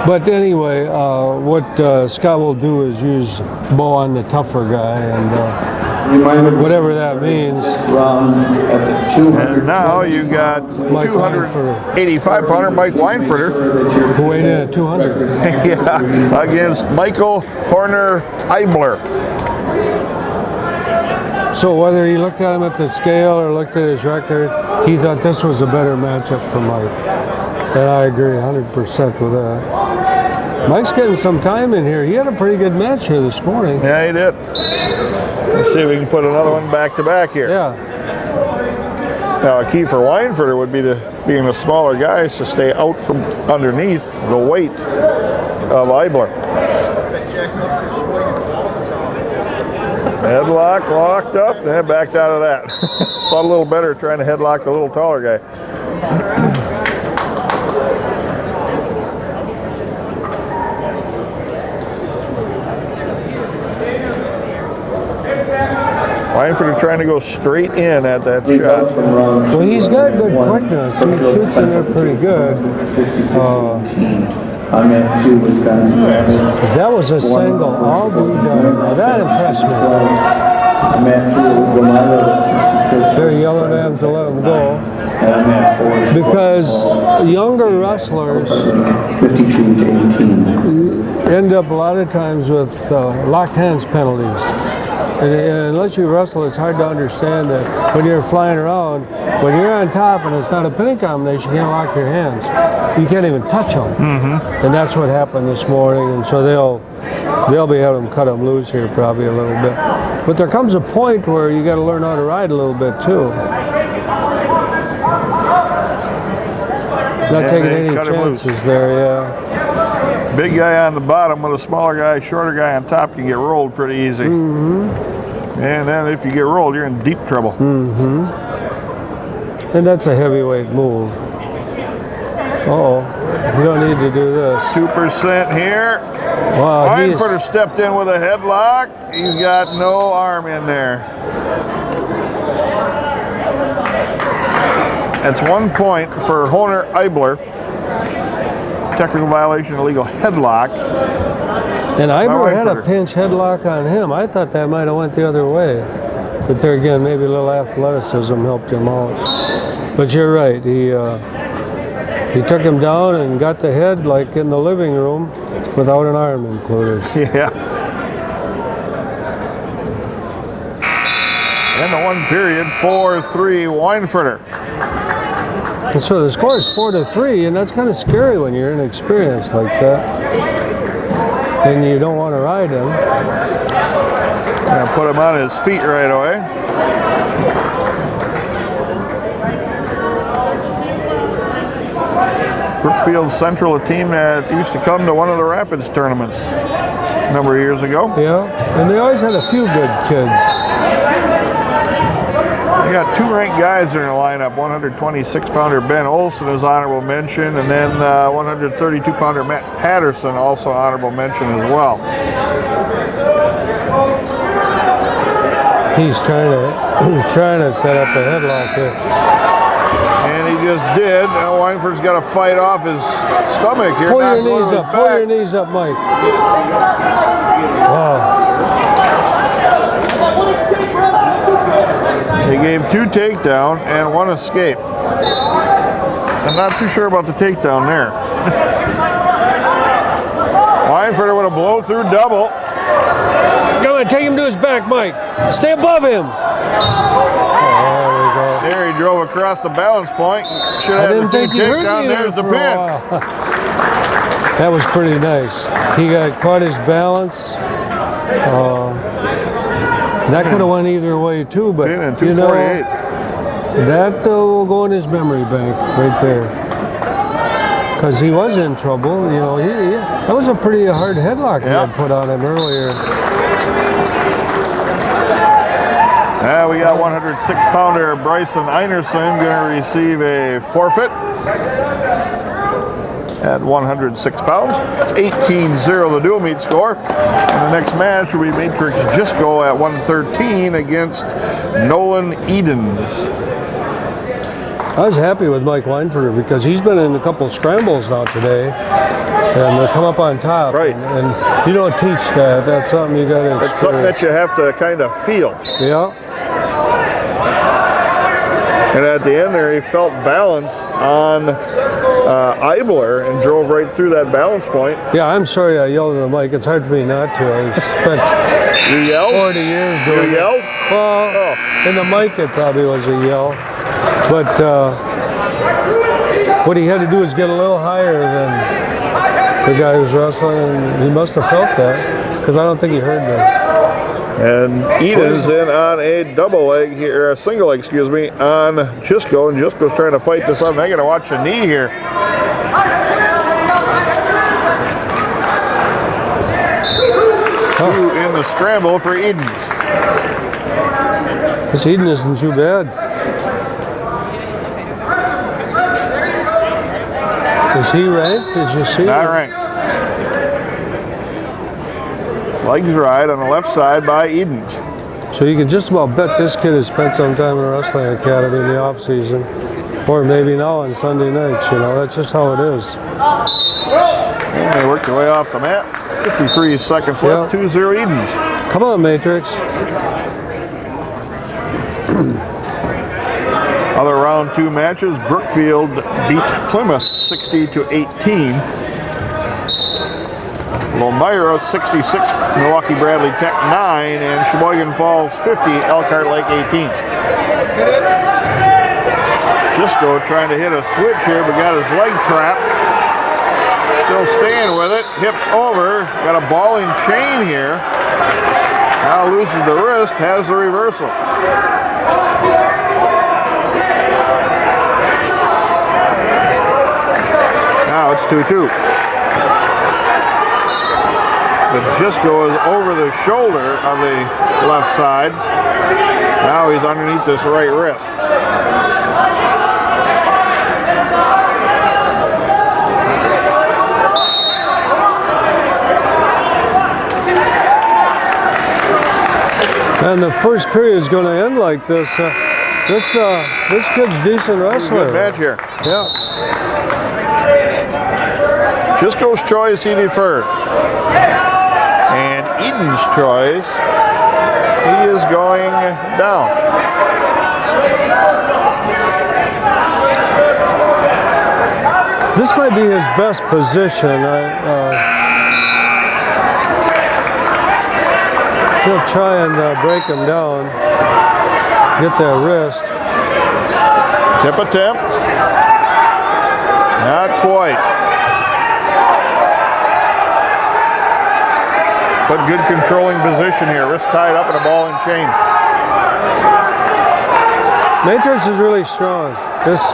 But anyway, what Scott will do is use Bo on the tougher guy, and whatever that means. And now you got 285-pounder Mike Weinfurter. Who weighed in at 200. Yeah, against Michael Horner Eibler. So whether he looked at him at the scale or looked at his record, he thought this was a better matchup for Mike. And I agree 100% with that. Mike's getting some time in here. He had a pretty good match here this morning. Yeah, he did. Let's see if we can put another one back to back here. Yeah. Now, a key for Weinfurter would be to, being the smaller guys, to stay out from underneath the weight of Eibler. Headlock locked up, then backed out of that. Thought a little better trying to headlock the little taller guy. Weinfurter trying to go straight in at that shot. Well, he's got good quickness. He shoots in there pretty good. I'm at 2 Wisconsin. That was a single, all blue dime. Now that impressed me. I'm at 2 was Lomando at 66. They're yelling at him to let him go. And I'm at 4. Because younger wrestlers 52 to 18. end up a lot of times with locked hands penalties. And unless you wrestle, it's hard to understand that when you're flying around, when you're on top and it's not a pinning combination, you can't lock your hands. You can't even touch them. And that's what happened this morning. And so they'll be able to cut them loose here probably a little bit. But there comes a point where you got to learn how to ride a little bit too. Not taking any chances there, yeah. Big guy on the bottom with a smaller guy, shorter guy on top can get rolled pretty easy. And then if you get rolled, you're in deep trouble. And that's a heavyweight move. Uh-oh, you don't need to do this. 2% here. Wow, Weinfurter stepped in with a headlock. He's got no arm in there. That's 1 point for Honer Eibler. Technical violation, illegal headlock. And Eibler had a pinch headlock on him. I thought that might have went the other way. But there again, maybe a little athleticism helped him out. But you're right. He took him down and got the head like in the living room without an arm included. Yeah. In the one period, 4-3 Weinfurter. And so the score is 4-3, and that's kind of scary when you're inexperienced like that. And you don't want to ride him. And put him on his feet right away. Brookfield Central, a team that used to come to one of the Rapids tournaments a number of years ago. Yeah, and they always had a few good kids. They got 2 ranked guys in their lineup. 126-pounder Ben Olson is honorable mention, and then 132-pounder Matt Patterson also honorable mention as well. He's trying to set up a headlock here. And he just did. Now Weinfurter's got to fight off his stomach here. Pull your knees up. Pull your knees up, Mike. Wow. He gave 2 takedown and 1 escape. I'm not too sure about the takedown there. Weinfurter with a blow-through double. Go ahead, take him to his back, Mike. Stay above him. There we go. There he drove across the balance point. Should have the 2 takedown. There's the pin. That was pretty nice. He got caught his balance. That could have went either way too, but Pin and you know, 248. that will go in his memory bank right there. Because he was in trouble, you know. That was a pretty hard headlock he had put on him earlier. Now we got 106-pounder Bryson Einerson going to receive a forfeit at 106 pounds. It's 18-0 the dual meet score. And the next match will be Matrix Jisco at 113 against Nolan Edens. I was happy with Mike Weinfurter because he's been in a couple scrambles now today. And they come up on top. Right. And you don't teach that. That's something you got to experience. It's something that you have to kind of feel. Yeah. And at the end there, he felt balance on Eibler and drove right through that balance point. Yeah, I'm sorry I yelled at the mic. It's hard for me not to. I spent You yelled? 40 years doing You yelled? it. Well, in the mic it probably was a yell. But what he had to do is get a little higher than the guy who's wrestling, and he must have felt that, because I don't think he heard that. And Eden's in on a double leg here, a single leg, excuse me, on Jisco, and Jisco's trying to fight this up. They're going to watch the knee here. Two in the scramble for Eden's. This Eden isn't too bad. Is he ranked? Did you see? Not ranked. Legs right on the left side by Eden's. So you can just about bet this kid has spent some time in a wrestling academy in the off season, or maybe now on Sunday nights. You know, that's just how it is. And they work their way off the mat. 53 seconds left. 2-0 Eden's. Come on, Matrix. Other round 2 matches. Brookfield beat Plymouth 60-18. Lomira 66, Milwaukee Bradley Tech 9, and Sheboygan Falls 50, Elkhart Lake 18. Jisco trying to hit a switch here, but got his leg trapped. Still staying with it, hips over, got a ball and chain here. Now loses the wrist, has the reversal. Now it's 2-2. But Jisco is over the shoulder on the left side. Now he's underneath this right wrist. And the first period is going to end like this. This kid's decent wrestler. Good match here. Yeah. Jisco's choice, he deferred. And Eden's choice, he is going down. This might be his best position. He'll try and break him down, get that wrist. Tip attempt. Not quite. But good controlling position here. Wrist tied up in a ball and chain. Matrix is really strong. This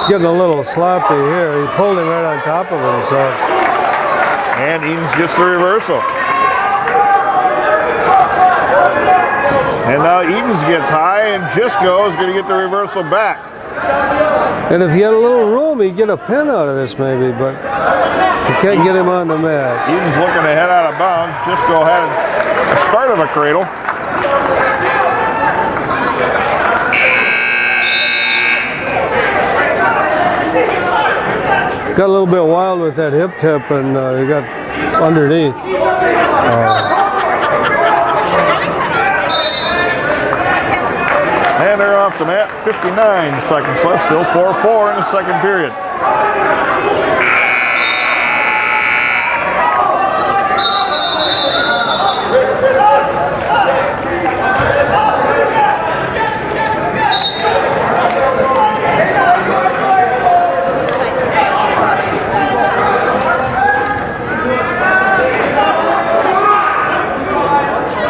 getting a little sloppy here. He pulled him right on top of himself. And Eden's gets the reversal. And now Eden's gets high, and Jisco is going to get the reversal back. And if he had a little room, he'd get a pin out of this maybe, but you can't get him on the mat. Eden's looking to head out of bounds. Jisco had the start of a cradle. Got a little bit wild with that hip tip, and he got underneath. And they're off the mat. 59 seconds left. Still 4-4 in the second period.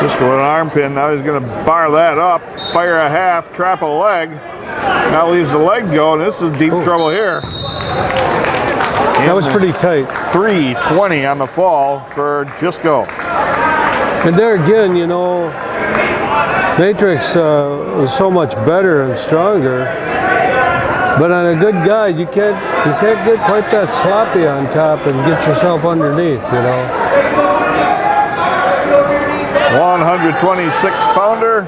Just with an arm pin, now he's going to bar that up, fire a half, trap a leg. Now leaves the leg go, and this is deep trouble here. That was pretty tight. 3:20 on the fall for Jisco. And there again, you know, Matrix was so much better and stronger. But on a good guide, you can't get quite that sloppy on top and get yourself underneath, you know. 126-pounder,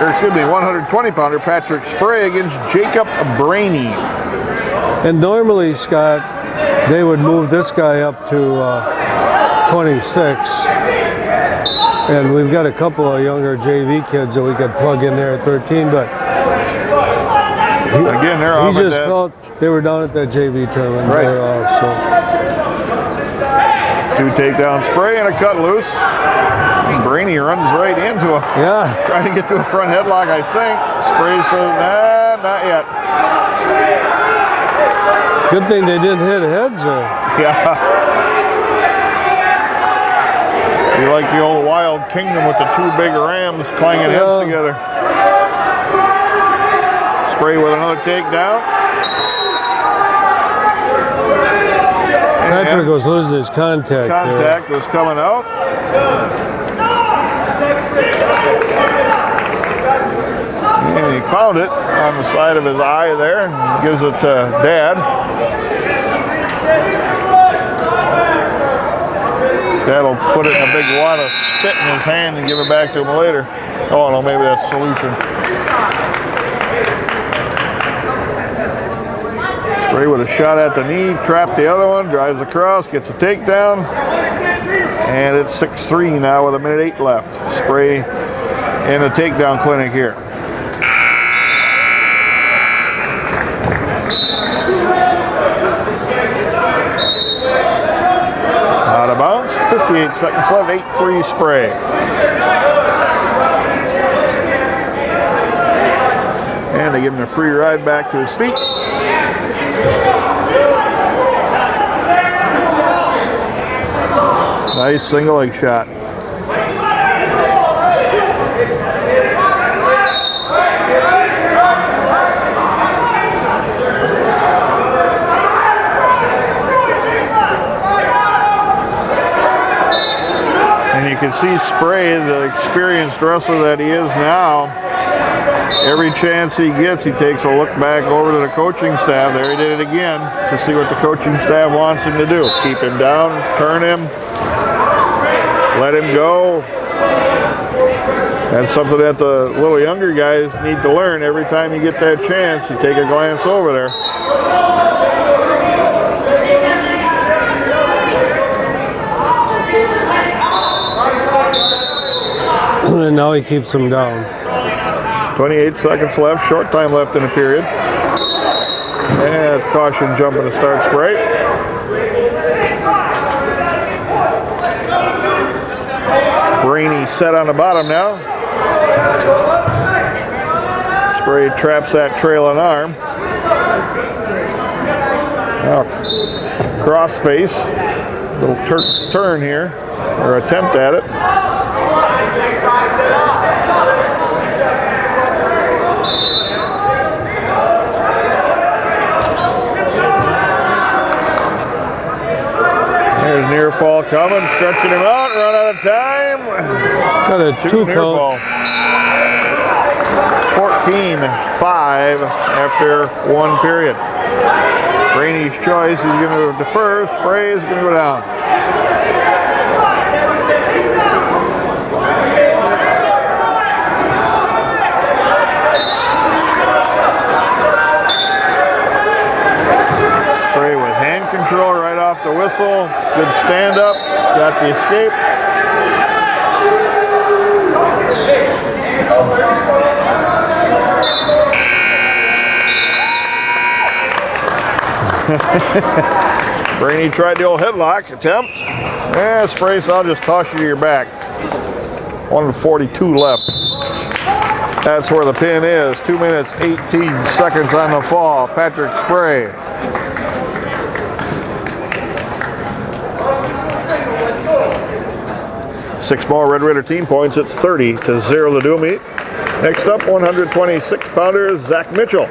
or excuse me, 120-pounder Patrick Spray against Jacob Brainy. And normally, Scott, they would move this guy up to 26. And we've got a couple of younger JV kids that we could plug in there at 13, but Again, they're he off just at that. felt they were down at that JV tournament. Right. They're off, so. 2 takedown Spray and a cut loose. Brainy runs right into a, trying to get to a front headlock, I think. Spray says, nah, not yet. Good thing they didn't hit heads there. Yeah. You like the old Wild Kingdom with the two big rams clanging heads together. Spray with another takedown. Patrick was losing his contact. Contact was coming out. And he found it on the side of his eye there. Gives it to Dad. Dad'll put it in a big wad of spit in his hand and give it back to him later. Oh no, maybe that's the solution. Spray with a shot at the knee, trap the other one, drives across, gets a takedown. And it's 6-3 now with 1:08 left. Spray in the takedown clinic here. Out of bounds, 58 seconds left, 8-3 Spray. And they give him a free ride back to his feet. Nice single leg shot. And you can see Spray, the experienced wrestler that he is now, every chance he gets, he takes a look back over to the coaching staff. There he did it again to see what the coaching staff wants him to do. Keep him down, turn him, let him go. That's something that the little younger guys need to learn. Every time you get that chance, you take a glance over there. And now he keeps him down. 28 seconds left, short time left in the period. And caution jumping to start Spray. Brainy set on the bottom now. Spray traps that trailing arm. Now, cross face. Little turn here, or attempt at it. There's near fall coming, stretching him out, run out of time. Got a two near count. fall. 14-5 after one period. Brainy's choice, he's going to defer, Spray is going to go down. Spray with hand control right off the whistle. Good stand up, got the escape. Brainy tried the old headlock attempt. Yeah, Spray, so I'll just toss you to your back. 1:42 left. That's where the pin is. 2 minutes, 18 seconds on the fall. Patrick Spray. Six more Red Raider team points. It's 30-0 the dual meet. Next up, 126-pounder Zach Mitchell.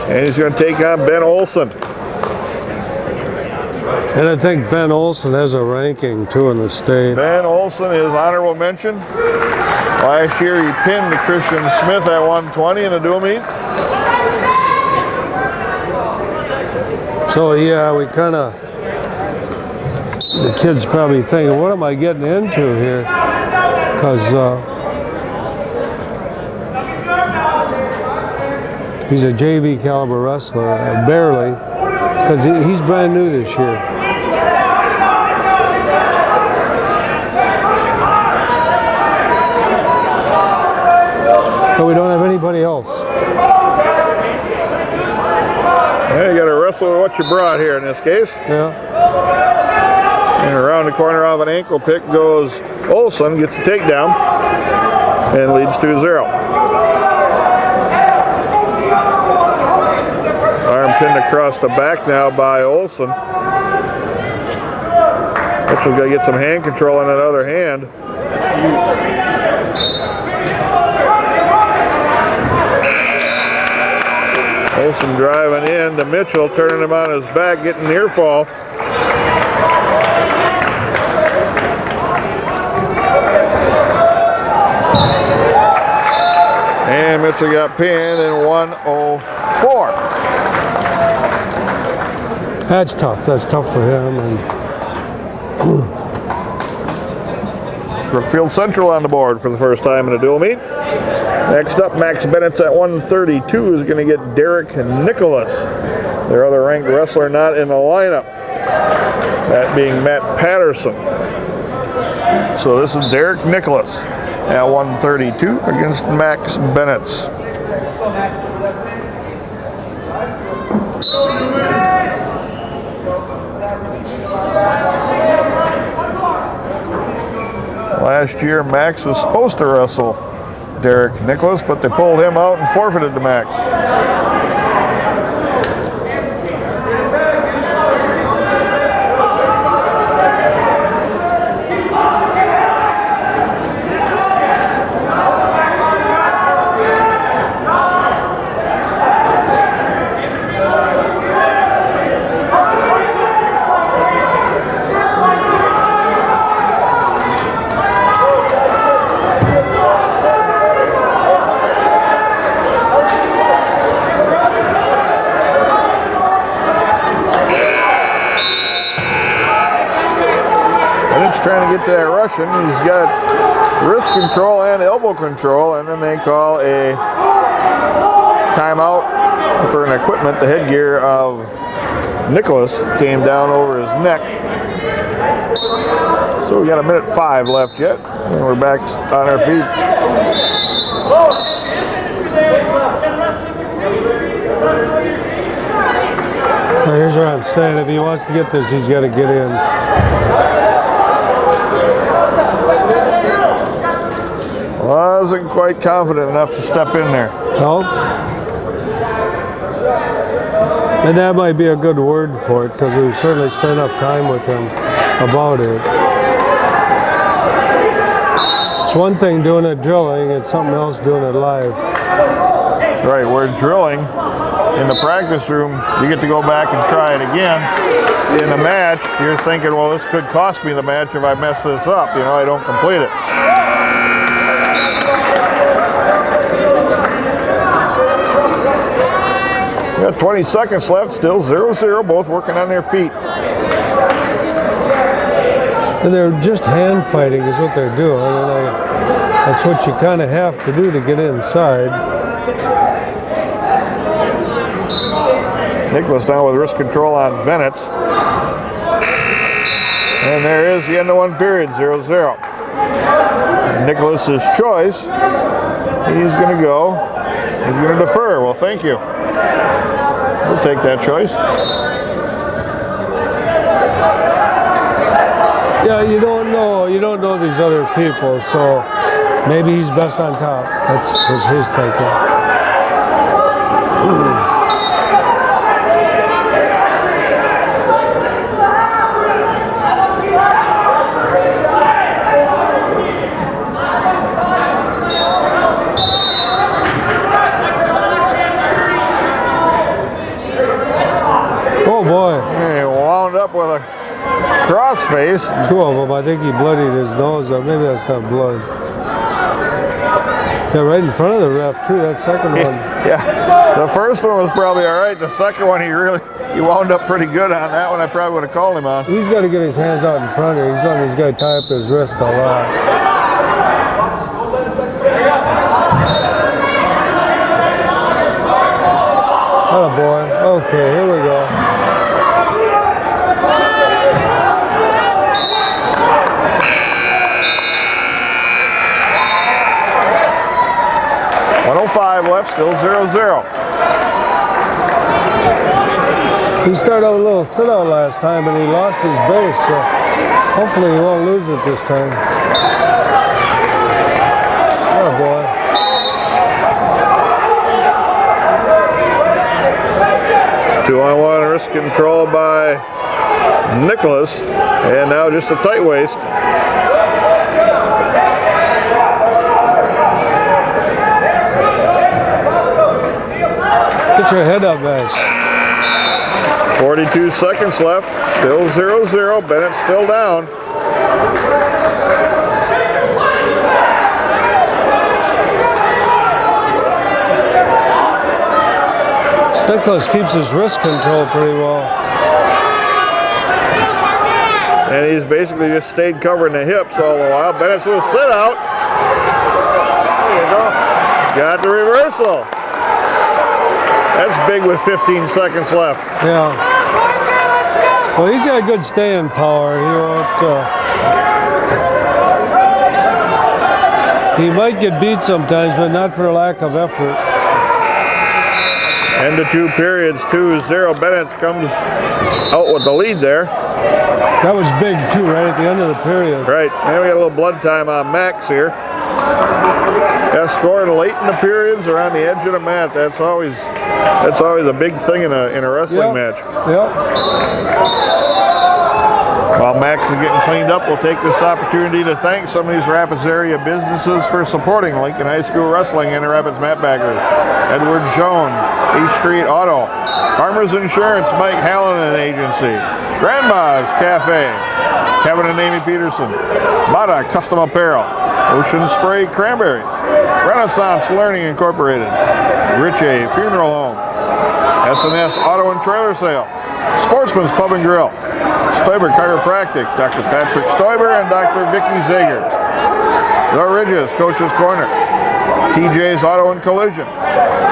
And he's going to take on Ben Olson. And I think Ben Olson has a ranking too in the state. Ben Olson is honorable mention. Last year he pinned Christian Smith at 120 in the dual meet. So yeah, we kind of, the kid's probably thinking, what am I getting into here? Because he's a JV caliber wrestler, barely, because he's brand new this year. But we don't have anybody else. Yeah, you got to wrestle with what you brought here in this case. Yeah. And around the corner of an ankle pick goes Olson, gets a takedown, and leads 2-0. Arm pinned across the back now by Olson. Mitchell's got to get some hand control on that other hand. Olson driving in to Mitchell, turning him on his back, getting near fall. And Mitchell got pinned in 104. That's tough. That's tough for him. And Brookfield Central on the board for the first time in a dual meet. Next up, Max Benitz at 132 is going to get Derek Nicholas, their other ranked wrestler not in the lineup. That being Matt Patterson. So this is Derek Nicholas at 132 against Max Benitz. Last year, Max was supposed to wrestle Derek Nicholas, but they pulled him out and forfeited to Max. Trying to get to that Russian. He's got wrist control and elbow control, and then they call a timeout for an equipment. The headgear of Nicholas came down over his neck. So we got 1:05 left yet, and we're back on our feet. Now here's what I'm saying. If he wants to get this, he's got to get in. Wasn't quite confident enough to step in there. No. And that might be a good word for it, because we certainly spent enough time with him about it. It's one thing doing it drilling, it's something else doing it live. Right, we're drilling in the practice room. You get to go back and try it again. In the match, you're thinking, well, this could cost me the match if I mess this up. You know, I don't complete it. We got 20 seconds left, still 0-0, both working on their feet. And they're just hand fighting is what they're doing. And that's what you kind of have to do to get inside. Nicholas now with wrist control on Benitz. And there is the end of one period, 0-0. Nicholas's choice, he's going to go, he's going to defer. Well, thank you. We'll take that choice. Yeah, you don't know these other people, so maybe he's best on top. That's his thinking. Oh boy. He wound up with a crossface. Two of them. I think he bloodied his nose. Or maybe that's not blood. Yeah, right in front of the ref too. That second one. Yeah, the first one was probably all right. The second one, he wound up pretty good on that one. I probably would have called him on. He's got to get his hands out in front of him. He's got to tie up his wrist a lot. Oh boy. Okay, here we go. .05 left, still 0-0. He started out a little sit-out last time, and he lost his base, so hopefully he won't lose it this time. Oh boy. Two on one. Nicholas, and now just a tight waist. Get your head up, guys. 42 seconds left, still 0-0, Bennett's still down. Nicholas keeps his wrist control pretty well. And he's basically just stayed covering the hips all the while. Bennett's with a sit out. There you go. Got the reversal. That's big with 15 seconds left. Yeah. Well, he's got good staying power. He might get beat sometimes, but not for lack of effort. End of 2 periods, 2-0. Benitz comes out with the lead there. That was big too, right at the end of the period. Right, and we got a little blood time on Max here. Yeah, scoring late in the periods or on the edge of the mat. That's always a big thing in a wrestling match. Yep. While Max is getting cleaned up, we'll take this opportunity to thank some of these Rapids area businesses for supporting Lincoln High School Wrestling and the Rapids Mat Baggers. Edward Jones, East Street Auto, Farmers Insurance, Mike Hallinan Agency, Grandma's Cafe, Kevin and Amy Peterson, Mata Custom Apparel, Ocean Spray Cranberries, Renaissance Learning Incorporated, Richie Funeral Home, S&S Auto and Trailer Sales, Sportsman's Pub and Grill, Stoiber Chiropractic, Dr. Patrick Stoiber and Dr. Vicky Zager, The Ridges, Coach's Corner, TJ's Auto and Collision,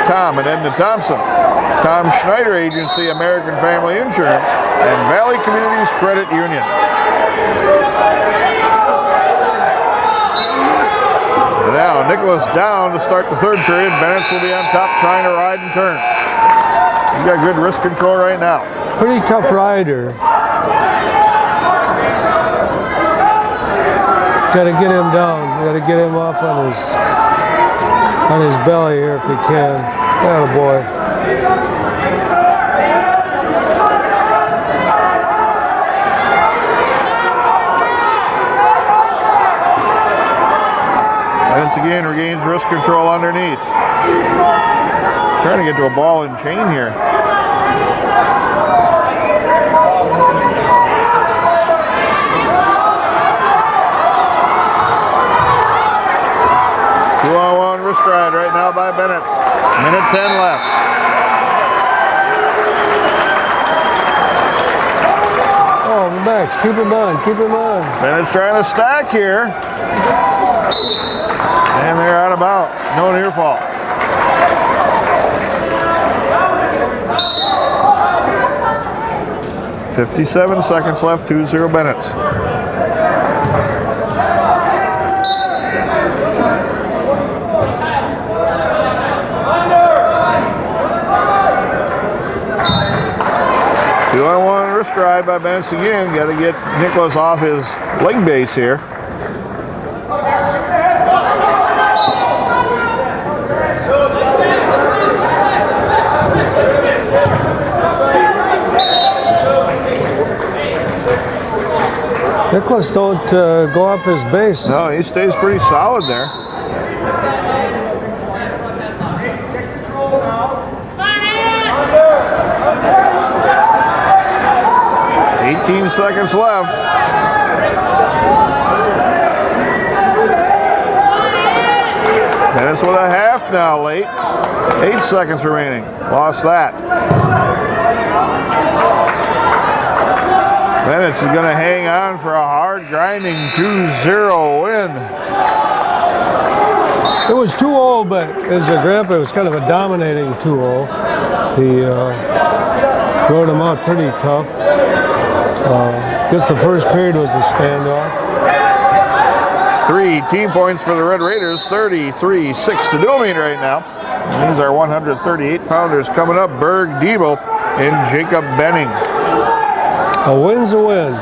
Tom and Edna Thompson, Tom Schneider Agency, American Family Insurance, and Valley Communities Credit Union. And now Nicholas down to start the 3rd period. Benitz will be on top trying to ride and turn. He's got good wrist control right now. Pretty tough rider. Got to get him down. Got to get him off on his belly here if he can. Atta boy. Once again regains wrist control underneath. Trying to get to a ball and chain here. Two-on-one wrist ride right now by Benitz. Minute 10 left. Oh, Max, keep him on, keep him on. Benitz trying to stack here. And they're out of bounds. No near fall. .57 seconds left, 2-0 Benitz. Two-on-one wrist ride by Benitz again. Got to get Nicholas off his leg base here. Nicholas don't go off his base. No, he stays pretty solid there. $18 seconds left. Benitz with a half now late. 8 seconds remaining. Lost that. Benitz is going to hang on for a hard grinding 2-0 win. It was 2-0, but as a grandpa, it was kind of a dominating 2-0. He rode him out pretty tough. Guess the first period was a standoff. 3 team points for the Red Raiders, 33-6 to dual meet right now. And these are 138-pounders coming up. Berg Diebel and Jacob Benning. A win's a win.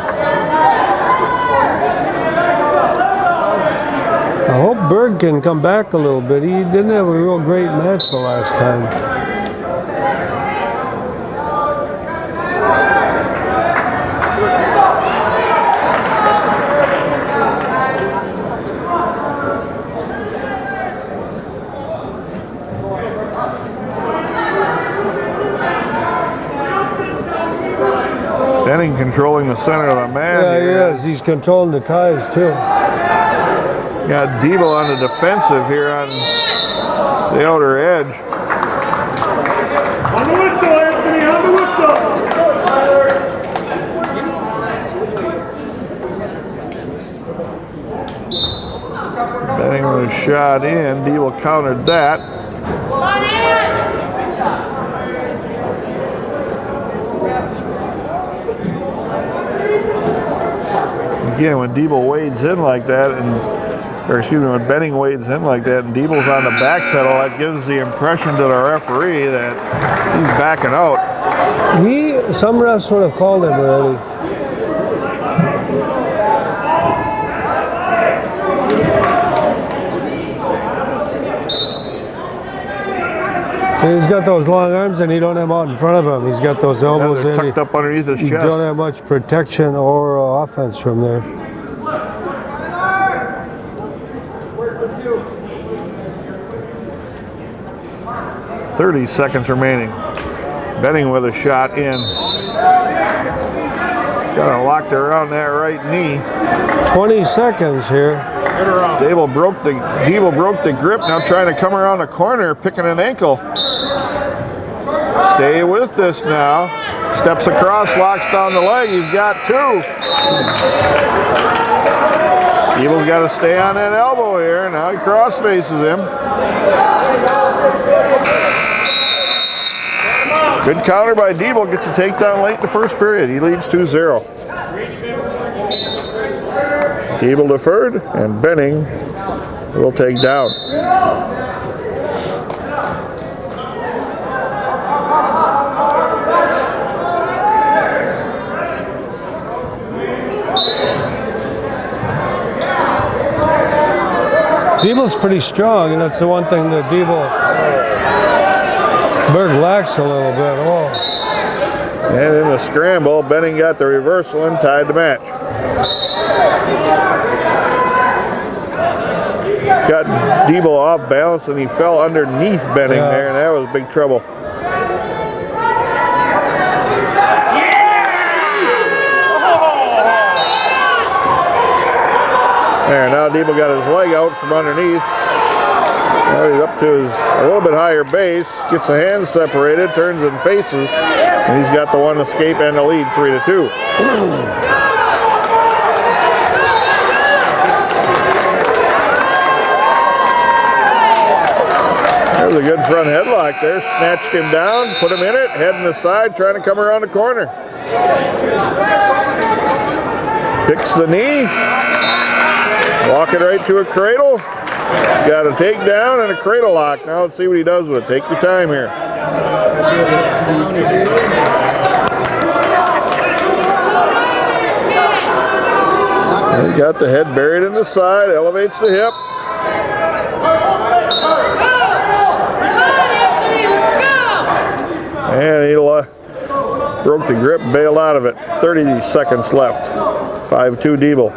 I hope Berg can come back a little bit. He didn't have a real great match the last time. controlling the center of the mat. Yeah, here. he is. He's controlling the ties too. Got Debo on the defensive here on the outer edge. On the whistle, Anthony, on the whistle. Benning was shot in. Debo countered that. Again, when Debo wades in like that, when Benning wades in like that and Debo's on the back pedal, that gives the impression to the referee that he's backing out. Some refs would have called him already. He's got those long arms and he don't have them out in front of him. He's got those elbows They're in. tucked up underneath his He chest. don't have much protection or offense from there. .30 seconds remaining. Benning with a shot in. Got it locked around that right knee. 20 seconds here. Debo broke the grip. Now trying to come around the corner, picking an ankle. Stay with this now. Steps across, locks down the leg. He's got two. Debo's got to stay on that elbow here. Now he cross faces him. Good counter by Debo. Gets a takedown late in the first period. He leads 2-0. Debo deferred, and Benning will take down. Debo's pretty strong, and that's the one thing that Berg lacks a little bit. Oh. And in the scramble, Benning got the reversal and tied the match. Got Debo off balance and he fell underneath Benning there, and that was big trouble. There, now Debo got his leg out from underneath. Now he's up to a little bit higher base, gets the hands separated, turns and faces, and he's got the one escape and the lead 3-2. There's a good front headlock there. Snatched him down, put him in it, head in the side, trying to come around the corner. Picks the knee, walking right to a cradle. He's got a takedown and a cradle lock. Now let's see what he does with it. Take your time here. And he got the head buried in the side, elevates the hip. And he broke the grip, bailed out of it. 30 seconds left. 5-2 Debo.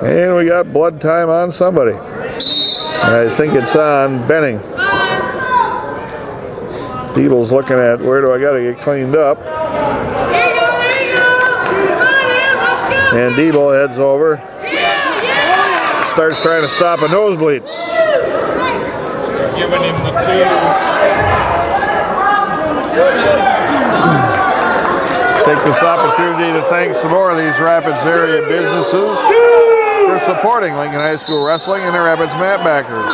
And we got blood time on somebody. I think it's on Benning. Debo's looking at where do I got to get cleaned up. And Debo heads over. Starts trying to stop a nosebleed. Giving him the two. Take this opportunity to thank some more of these Rapids area businesses for supporting Lincoln High School Wrestling and the Rapids Mat Backers.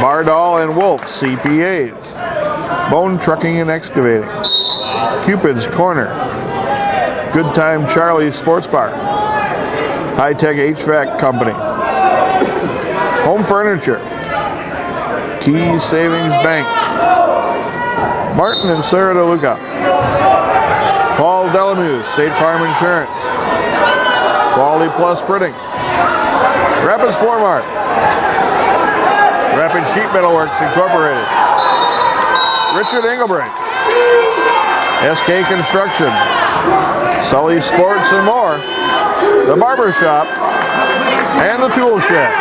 Bardall and Wolf CPAs. Bone Trucking and Excavating. Cupid's Corner. Good Time Charlie's Sports Bar. High Tech HVAC Company. Home Furniture. Keys Savings Bank. Martin and Sarah DeLuca. Paul Delamuse, State Farm Insurance. Quality Plus Printing. Rapids Floor Mart. Rapid Sheet Metal Works Incorporated. Richard Engelbrink. SK Construction. Sully Sports and more. The Barber Shop. And the tool shed.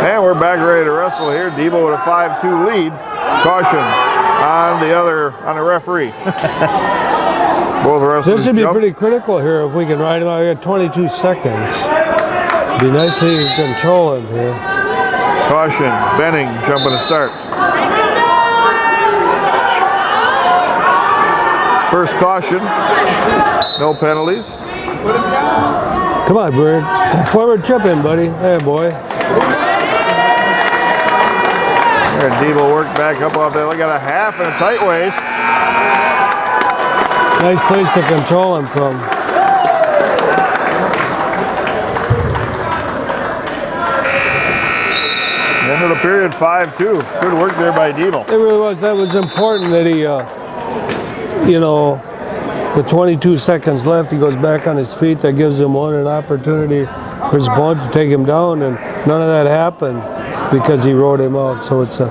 And we're back ready to wrestle here. Debo with a 5-2 lead. Caution on the referee. Both wrestlers This would be jump. pretty critical here if we can ride him out. We got 22 seconds. Be nice to control him here. Caution, Benning jumping to start. First caution, no penalties. Come on, Bird. Forward trip in, buddy. There, boy. There, Debo worked back up off there. Look at a half and a tight waist. Nice place to control him from. End of the period, 5-2. Good work there by Debo. It really was. That was important that he, you know, with 22 seconds left, he goes back on his feet. That gives him an opportunity for his opponent to take him down, and none of that happened because he rode him out. So it's a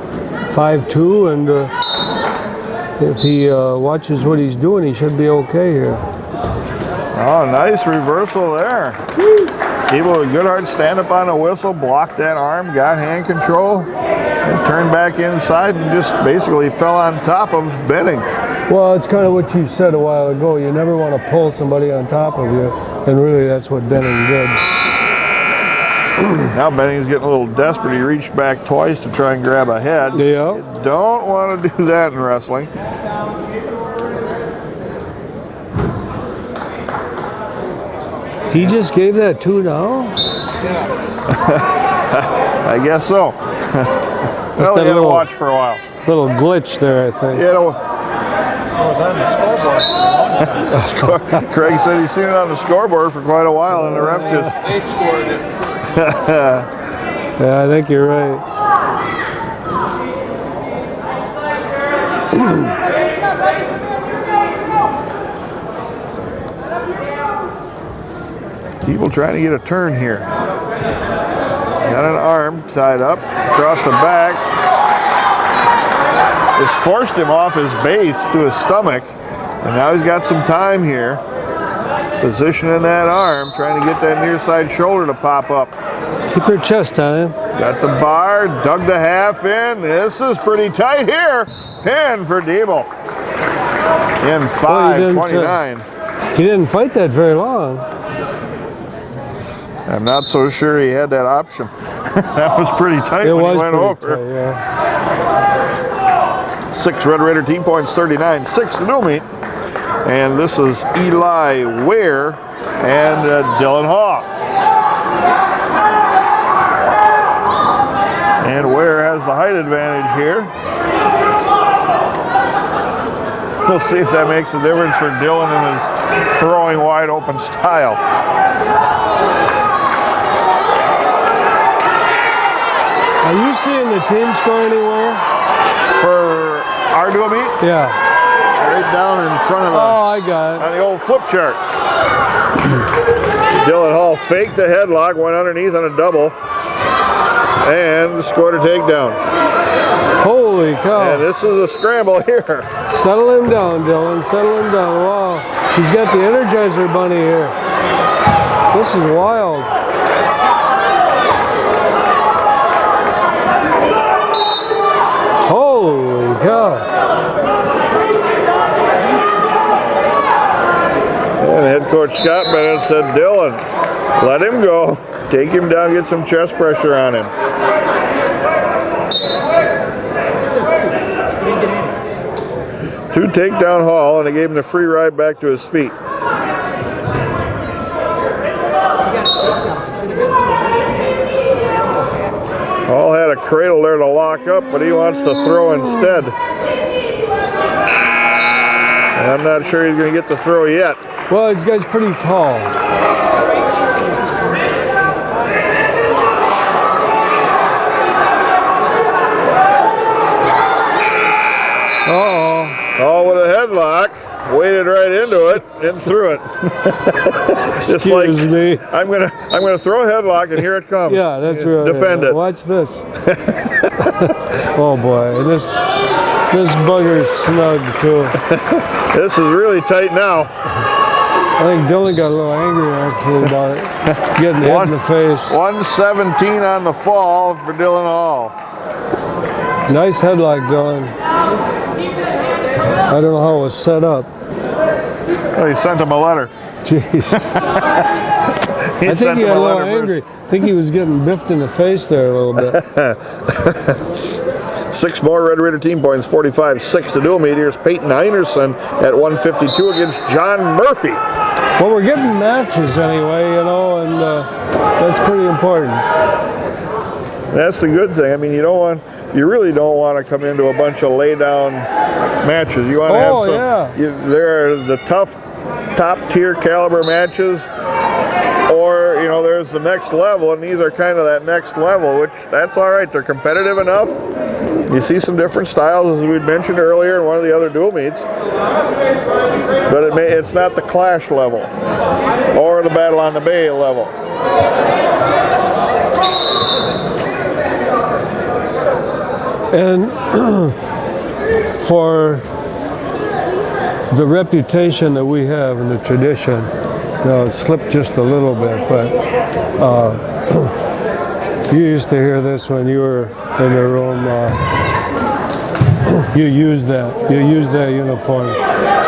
5-2, and if he watches what he's doing, he should be okay here. Oh, nice reversal there. Debo with a good hard stand up on the whistle, blocked that arm, got hand control, and turned back inside and just basically fell on top of Benning. Well, it's kind of what you said a while ago. You never want to pull somebody on top of you, and really that's what Benning did. Now Benning's getting a little desperate. He reached back twice to try and grab a head. Yeah. You don't want to do that in wrestling. He just gave that 2 now? I guess so. Well, that you had to little- watch for a while. Little glitch there, I think. You know, was on the scoreboard. Craig said he's seen it on the scoreboard for quite a while, and the ref just. They scored it first. Yeah, I think you're right. People trying to get a turn here. Got an arm tied up across the back. Just forced him off his base to his stomach, and now he's got some time here. Positioning that arm, trying to get that near side shoulder to pop up. Keep your chest on him. Got the bar, dug the half in. This is pretty tight here. Pin for Debo. In 5:29. He didn't fight that very long. I'm not so sure he had that option. That was pretty tight It when was he went pretty over. tight, yeah. 6 Red Raider team points, 39-6 to dual meet. And this is Eli Ware and Dylan Hall. And Ware has the height advantage here. We'll see if that makes a difference for Dylan in his throwing wide open style. Are you seeing the team score anywhere? For our dual meet, Yeah. right down in front of us. Oh, I got it. On the old flip charts. Dylan Hall faked the headlock, went underneath on a double, and scored a takedown. Holy cow. And this is a scramble here. Settle him down, Dylan. Settle him down. Wow. He's got the Energizer Bunny here. This is wild. Holy cow. And head coach Scott Benitz said, Dylan, let him go. Take him down, get some chest pressure on him. Two takedown Hall, and they gave him the free ride back to his feet. Hall had a cradle there to lock up, but he wants to throw instead. And I'm not sure he's going to get the throw yet. Well, this guy's pretty tall. Uh-oh. Oh, with a headlock, waded right into it and threw it. Just like Excuse me. I'm gonna throw a headlock and here it comes. Yeah, that's right. Defend it. Watch this. Oh boy, and this bugger's snug too. This is really tight now. I think Dylan got a little angry actually about it, getting hit in the face. 117 on the fall for Dylan Hall. Nice headlock, Dylan. I don't know how it was set up. Oh, he sent him a letter. Jeez. I think he got a little angry. I think he was getting biffed in the face there a little bit. 6 more Red Raider team points, 45-6 to dual meet. Here's Peyton Heinerson at 152 against John Murphy. Well, we're getting matches anyway, you know, and that's pretty important. That's the good thing. I mean, you really don't want to come into a bunch of lay down matches. You want to have some. There are the tough, top tier caliber matches, or there's the next level, and these are kind of that next level, which that's all right. They're competitive enough. You see some different styles, as we mentioned earlier in one of the other dual meets, but it's not the Clash level or the Battle on the Bay level. And for the reputation that we have and the tradition, it slipped just a little bit, but you used to hear this when you were in the room. You use that uniform,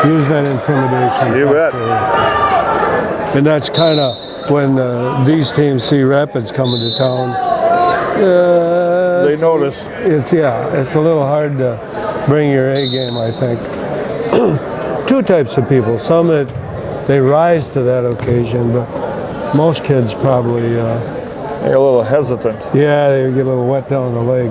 use that intimidation. You bet. And that's kind of when these teams see Rapids coming to town. They notice. It's a little hard to bring your A game, I think. Two types of people. Some that they rise to that occasion, but most kids probably they're a little hesitant. Yeah, they get a little wet down the leg.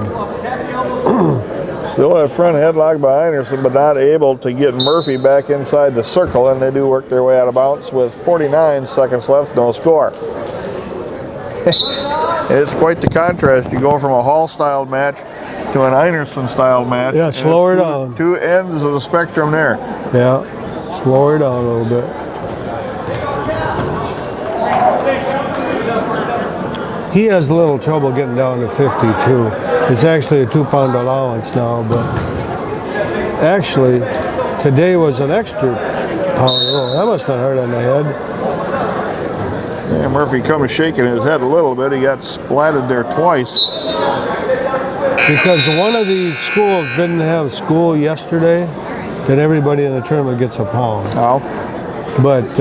Still have front headlock by Heinerson, but not able to get Murphy back inside the circle, and they do work their way out of bounds with 49 seconds left, no score. It's quite the contrast. You go from a Hall-style match to an Heinerson-style match. Yeah, slow her down. Two ends of the spectrum there. Yeah, slow her down a little bit. He has a little trouble getting down to 52. It's actually a 2-pound allowance now, but actually today was an extra pound. Oh, that must have been hurt on the head. Yeah, Murphy comes shaking his head a little bit. He got splatted there twice. Because one of these schools didn't have school yesterday, then everybody in the tournament gets a pound. Oh. But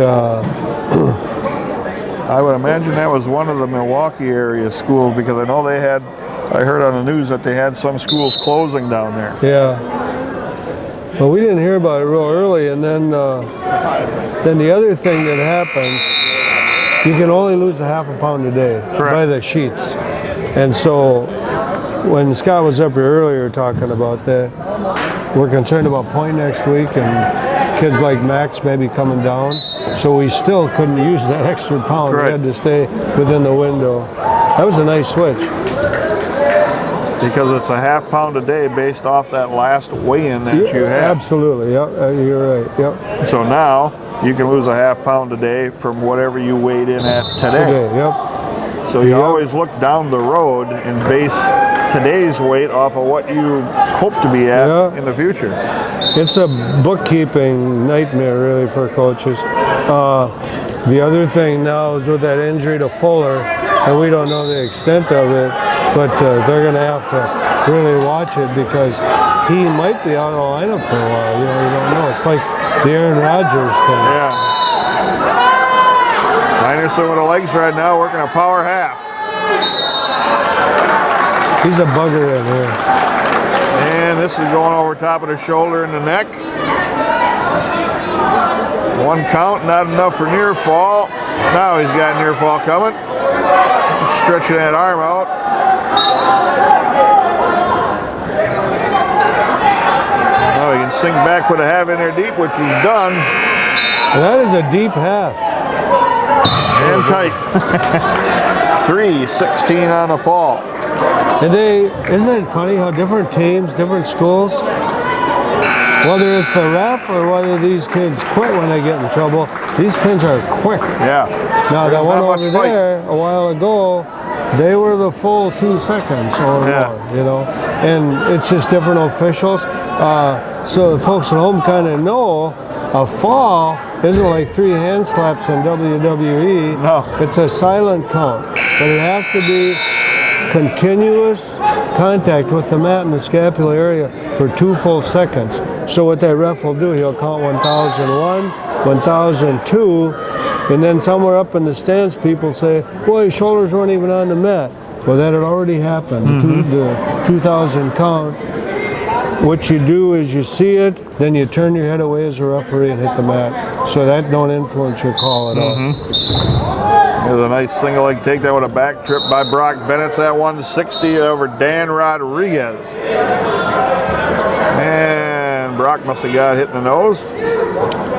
I would imagine that was one of the Milwaukee area schools, because I know I heard on the news that they had some schools closing down there. Yeah. Well, we didn't hear about it real early, and then the other thing that happens, you can only lose a half a pound a day. Correct. By the sheets. And so when Scott was up here earlier talking about that, we're concerned about point next week and kids like Max maybe coming down. So we still couldn't use that extra pound. Correct. We had to stay within the window. That was a nice switch. Because it's a half pound a day based off that last weigh-in that you had. Absolutely, yep, you're right, yep. So now you can lose a half pound a day from whatever you weighed in at today. Yep. So you always look down the road and base today's weight off of what you hope to be at in the future. It's a bookkeeping nightmare really for coaches. The other thing now is with that injury to Fuller, and we don't know the extent of it, but they're going to have to really watch it because he might be out of the lineup for a while. You don't know. It's like the Aaron Rodgers thing. Yeah. Heinerson with the legs right now, working a power half. He's a bugger in here. And this is going over top of the shoulder and the neck. One count, not enough for near fall. Now he's got near fall coming. Stretching that arm out. Now he can sink back, put a half in there deep, which he's done. And that is a deep half. And tight. 3:16 on the fall. And isn't it funny how different teams, different schools, whether it's the ref or whether these kids quit when they get in trouble, these pins are quick. Yeah. Now There's that one not much over fight. there a while ago, they were the full 2 seconds or more, And it's just different officials. So the folks at home kind of know a fall isn't like 3 hand slaps in WWE. No. It's a silent count, but it has to be continuous contact with the mat in the scapular area for 2 full seconds. So what that ref will do, he'll count 1001, 1002, and then somewhere up in the stands people say, well, his shoulders weren't even on the mat. Well, that had already happened, the 2000 count. What you do is you see it, then you turn your head away as a referee and hit the mat. So that don't influence your call at all. Here's a nice single leg takedown with a back trip by Brock Benitz at 160 over Dan Rodriguez. And Brock must have got hit in the nose.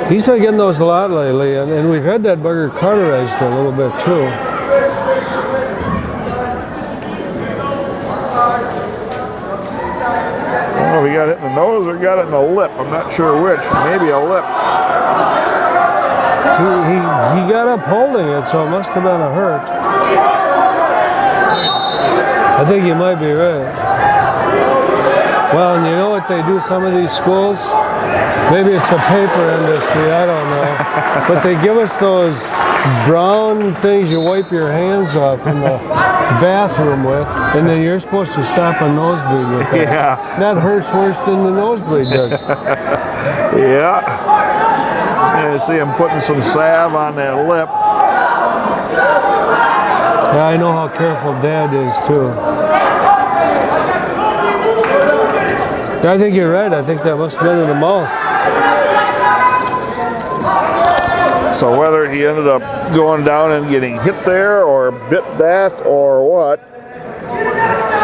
He's been getting those a lot lately, and we've had that bugger cauterized a little bit too. I don't know if he got hit in the nose or got it in the lip. I'm not sure which. Maybe a lip. He got up holding it, so it must have been a hurt. I think you might be right. Well, and you know what they do some of these schools? Maybe it's the paper industry, I don't know. But they give us those brown things you wipe your hands off in the bathroom with, and then you're supposed to stop a nosebleed with that. Yeah. That hurts worse than the nosebleed does. Yeah. You see him putting some salve on that lip. Yeah, I know how careful Dad is too. I think you're right. I think that must have been in the mouth. So whether he ended up going down and getting hit there or bit that or what,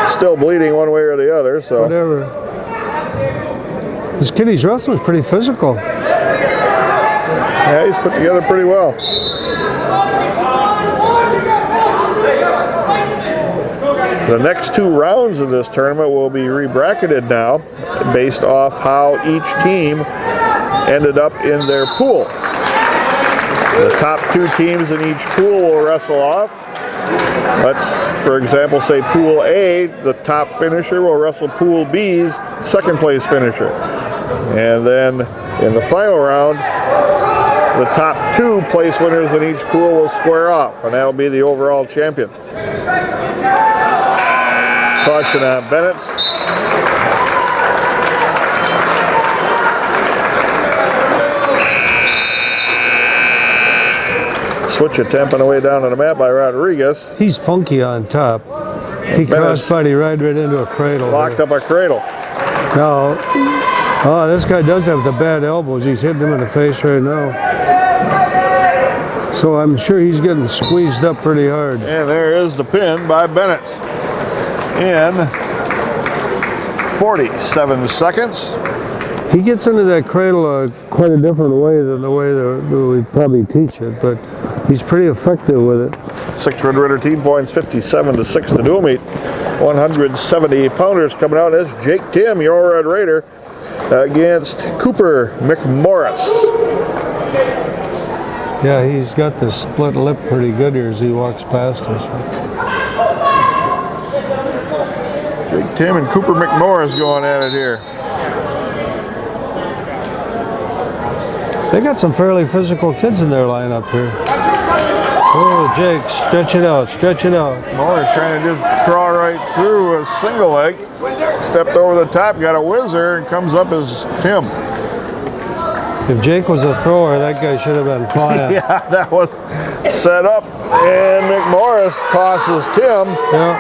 still bleeding one way or the other. So whatever. This kid he's wrestling is pretty physical. yeah, he's put together pretty well. The next 2 rounds of this tournament will be re-bracketed now based off how each team ended up in their pool. The top 2 teams in each pool will wrestle off. Let's, for example, say Pool A, the top finisher will wrestle Pool B's second place finisher. And then in the final round, the top 2 place winners in each pool will square off, and that'll be the overall champion. Caution on Benitz. Switch attempt on the way down to the mat by Rodriguez. He's funky on top. He crossbody right into a cradle. Locked up a cradle. Now, oh, this guy does have the bad elbows. He's hitting him in the face right now. So I'm sure he's getting squeezed up pretty hard. And there is the pin by Benitz in 47 seconds. He gets into that cradle quite a different way than the way that we probably teach it, but he's pretty effective with it. 6 Red Raider team points, 57-6 the dual meet. 170 pounders coming out. That's Jake Tim, your Red Raider, against Cooper McMorris. Yeah, he's got the split lip pretty good here as he walks past us. Jake Tim and Cooper McMorris going at it here. They got some fairly physical kids in their lineup here. Oh, Jake, stretch it out, stretch it out. Morris trying to just crawl right through a single leg. Stepped over the top, got a whizzer, and comes up as Tim. If Jake was a thrower, that guy should have been flying. Yeah, that was set up, and McMorris tosses Tim. Yeah.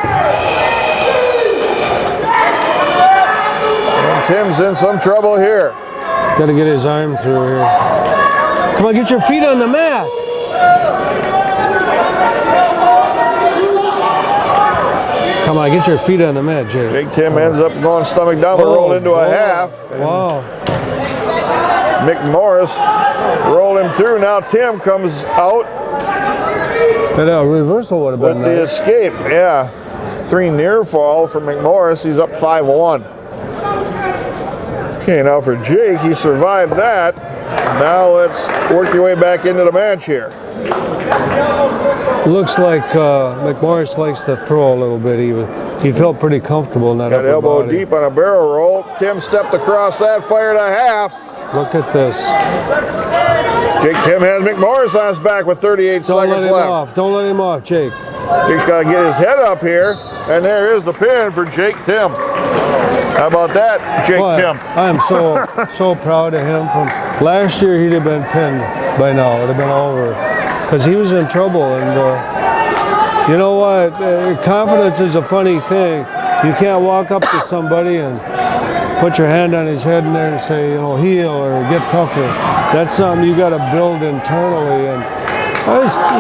And Tim's in some trouble here. Got to get his arm through here. Come on, get your feet on the mat. Come on, get your feet on the mat, Jake. Big Tim ends up going stomach down, but rolled into a half. Wow. McMorris rolled him through. Now Tim comes out That reversal would have with been the nice. escape. Yeah, 3 near fall for McMorris. He's up 5-1. Okay, now for Jake, he survived that. Now let's work your way back into the match here. Looks like McMorris likes to throw a little bit. He felt pretty comfortable in that Got upper elbow body. deep on a barrel roll. Tim stepped across that, fired a half. Look at this. Jake Tim has McMorris on his back with 38 Don't let seconds him left. off. Don't let him off, Jake. Jake's got to get his head up here, and there is the pin for Jake Tim. How about that, Jake Tim? I am so proud of him. From last year, he'd have been pinned by now. It would have been over because he was in trouble. And you know what? Confidence is a funny thing. You can't walk up to somebody and put your hand on his head and there and say, you know, heal or get tougher. That's something you got to build internally. And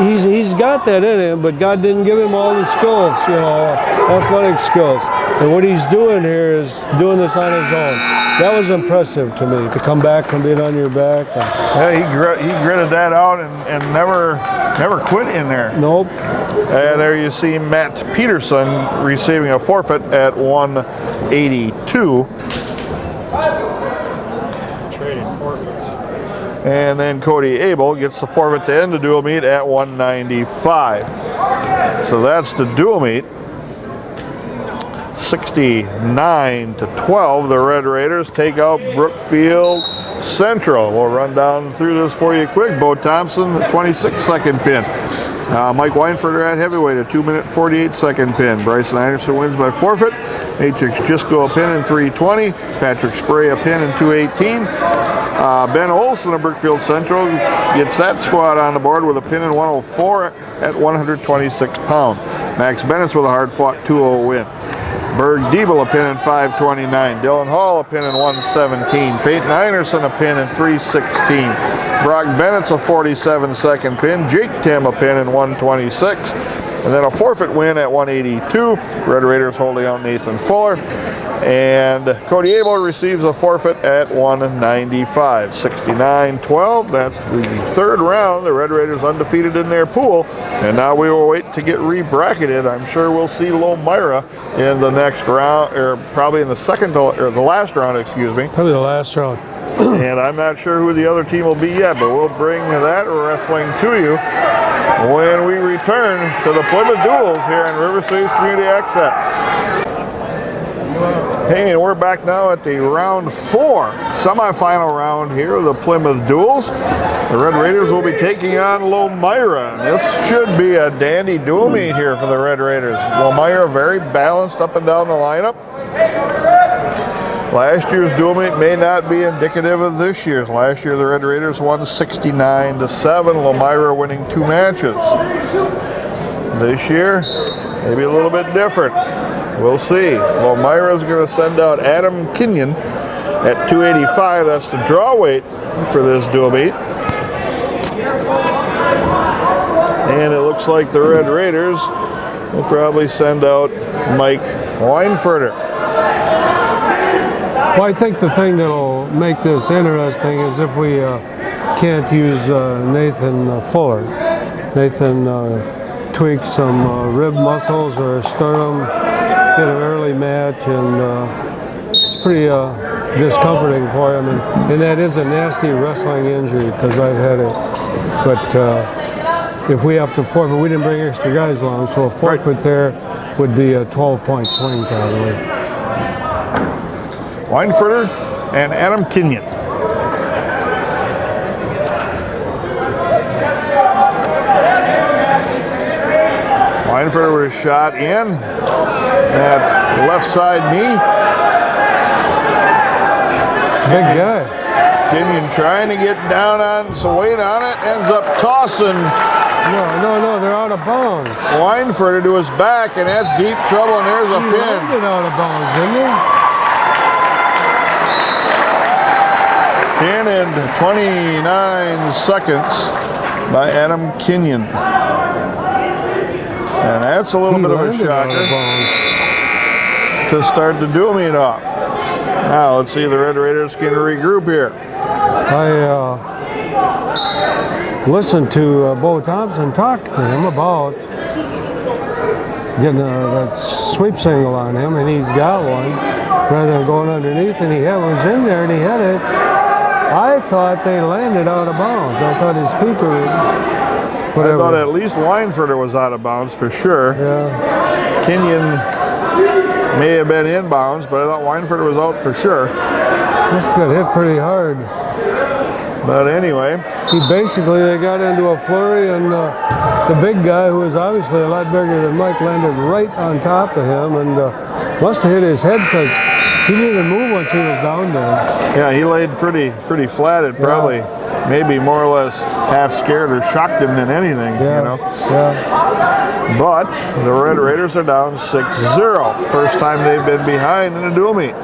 he's got that in him, but God didn't give him all the skills, you know, athletic skills. And what he's doing here is doing this on his own. That was impressive to me, to come back from being on your back. Yeah, he gritted that out and never quit in there. Nope. And there you see Matt Peterson receiving a forfeit at 182. Trading forfeits. And then Cody Abel gets the forfeit to end the dual meet at 195. So that's the dual meet. 69-12, the Red Raiders take out Brookfield Central. We'll run down through this for you quick. Bo Thompson, the 26-second pin. Mike Weinfurter at heavyweight, a 2-minute 48-second pin. Bryson Anderson wins by forfeit. Matrix Jisco a pin in 3:20. Patrick Spray a pin in 2:18. Ben Olson of Brookfield Central gets that squad on the board with a pin in 104 at 126 pounds. Max Benitz with a hard-fought 2-0 win. Berg Diebel a pin in 5:29. Dylan Hall a pin in 1:17. Peyton Einerson a pin in 3:16. Brock Bennett's a 47-second pin. Jake Tim a pin in 1:26. And then a forfeit win at 182. Red Raiders holding out Nathan Fuller. And Cody Abel receives a forfeit at 195. 69-12. That's the third round. The Red Raiders undefeated in their pool. And now we will wait to get re-bracketed. I'm sure we'll see Lomira in the next round, or probably in the the last round, excuse me. Probably the last round. And I'm not sure who the other team will be yet, but we'll bring that wrestling to you when we return to the Plymouth Duels here on River Cities Community Access. Hey, and we're back now at the round 4 semifinal round here of the Plymouth Duels. The Red Raiders will be taking on Lomira. This should be a dandy dual meet here for the Red Raiders. Lomira very balanced up and down the lineup. Last year's dual meet may not be indicative of this year's. Last year the Red Raiders won 69-7, Lomira winning 2 matches. This year, maybe a little bit different. We'll see. Lomira's going to send out Adam Kenyon at 285. That's the draw weight for this dual meet. And it looks like the Red Raiders will probably send out Mike Weinfurter. Well, I think the thing that'll make this interesting is if we can't use Nathan Fuller. Nathan tweaked some rib muscles or sternum, did an early match, and it's pretty discomforting for him. And that is a nasty wrestling injury because I've had it. But if we have to forfeit, we didn't bring extra guys along, so a forfeit there would be a 12-point swing probably. Weinfurter and Adam Kenyon. Weinfurter was shot in at left side knee. Big guy. Kenyon trying to get down on some weight on it, ends up tossing No, they're out of bounds. Weinfurter to his back, and that's deep trouble, and there's a He pin. landed out of bounds, didn't he? Pin in 29 seconds by Adam Kenyon. And that's a little bit of a shocker to start the dual meet off. Now let's see if the Red Raiders can regroup here. I listened to Bo Thompson talk to him about getting that sweep single on him, and he's got one rather than going underneath, and he was in there and he had it. I thought they landed out of bounds. I thought his feet were whatever. I thought at least Weinfurter was out of bounds for sure. Yeah. Kenyon may have been in bounds, but I thought Weinfurter was out for sure. Must have got hit pretty hard. But anyway, They got into a flurry, and the big guy, who was obviously a lot bigger than Mike, landed right on top of him, and must have hit his head because he didn't even move once he was down there. yeah, he laid pretty flat. It probably maybe more or less half scared or shocked him than anything, Yeah. you know. Yeah. But the Red Raiders are down 6-0. First time they've been behind in a dual meet.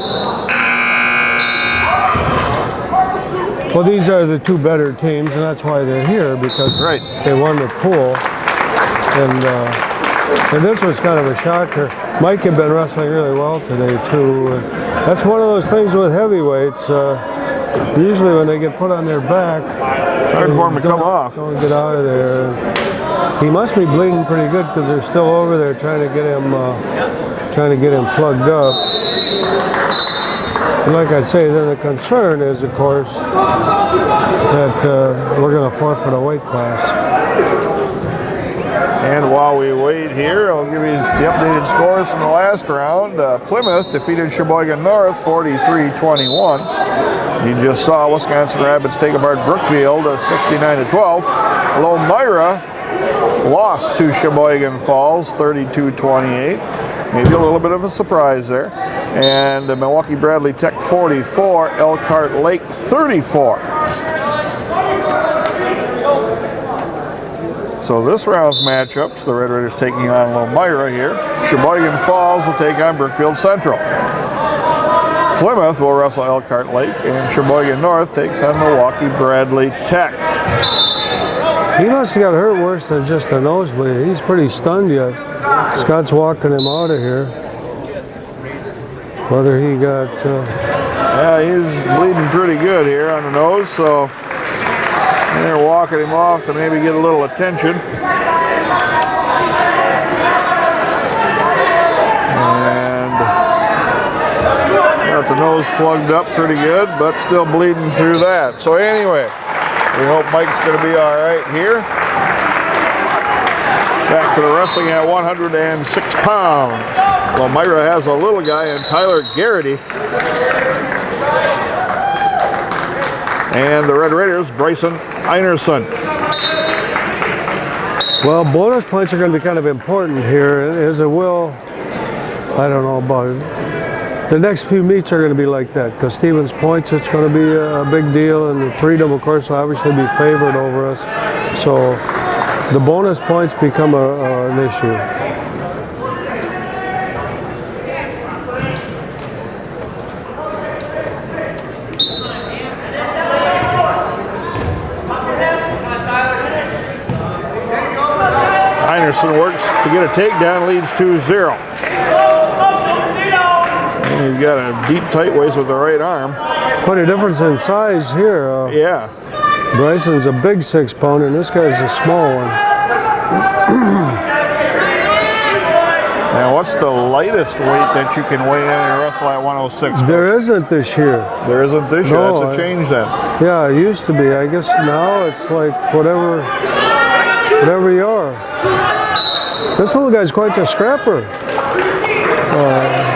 Well, these are the two better teams, and that's why they're here, because Right. they won the pool. And this was kind of a shocker. Mike had been wrestling really well today, too. And that's one of those things with heavyweights. Usually when they get put on their back, It's hard for him to come off. don't get out of there. He must be bleeding pretty good because they're still over there trying to get him plugged up. And like I say, then the concern is, of course, that we're going to forfeit a weight class. And while we wait here, I'll give you the updated scores from the last round. Plymouth defeated Sheboygan North 43-21. You just saw Wisconsin Rapids take apart Brookfield 69-12. Elmira lost to Sheboygan Falls 32-28. Maybe a little bit of a surprise there. And Milwaukee Bradley Tech 44, Elkhart Lake 34. So this round's matchups, the Red Raiders taking on Elmira here. Sheboygan Falls will take on Brookfield Central. Plymouth will wrestle Elkhart Lake, and Sheboygan North takes on Milwaukee Bradley Tech. He must have got hurt worse than just a nosebleed. He's pretty stunned yet. Scott's walking him out of here. Whether he got... Yeah, he's bleeding pretty good here on the nose, so they're walking him off to maybe get a little attention. And got the nose plugged up pretty good, but still bleeding through that. So anyway, we hope Mike's going to be all right here. Back to the wrestling at 106 pounds. Elmira has a little guy in Tyler Garrity. And the Red Raiders, Bryson Einerson. Well, bonus points are going to be kind of important here, as it will. I don't know about it. The next few meets are going to be like that, because Stevens points, it's going to be a big deal, and Freedom, of course, will obviously be favored over us. So the bonus points become an issue. Einerson works to get a takedown, leads 2-0. And he's got a deep tight waist with the right arm. Quite a difference in size here. Yeah. Bryson's a big 6-pounder, and this guy's a small one. Now, what's the lightest weight that you can weigh in and wrestle at 106? There isn't this year. There isn't this year. No, That's a change then. Yeah, it used to be. I guess now it's like whatever you are. This little guy's quite the scrapper.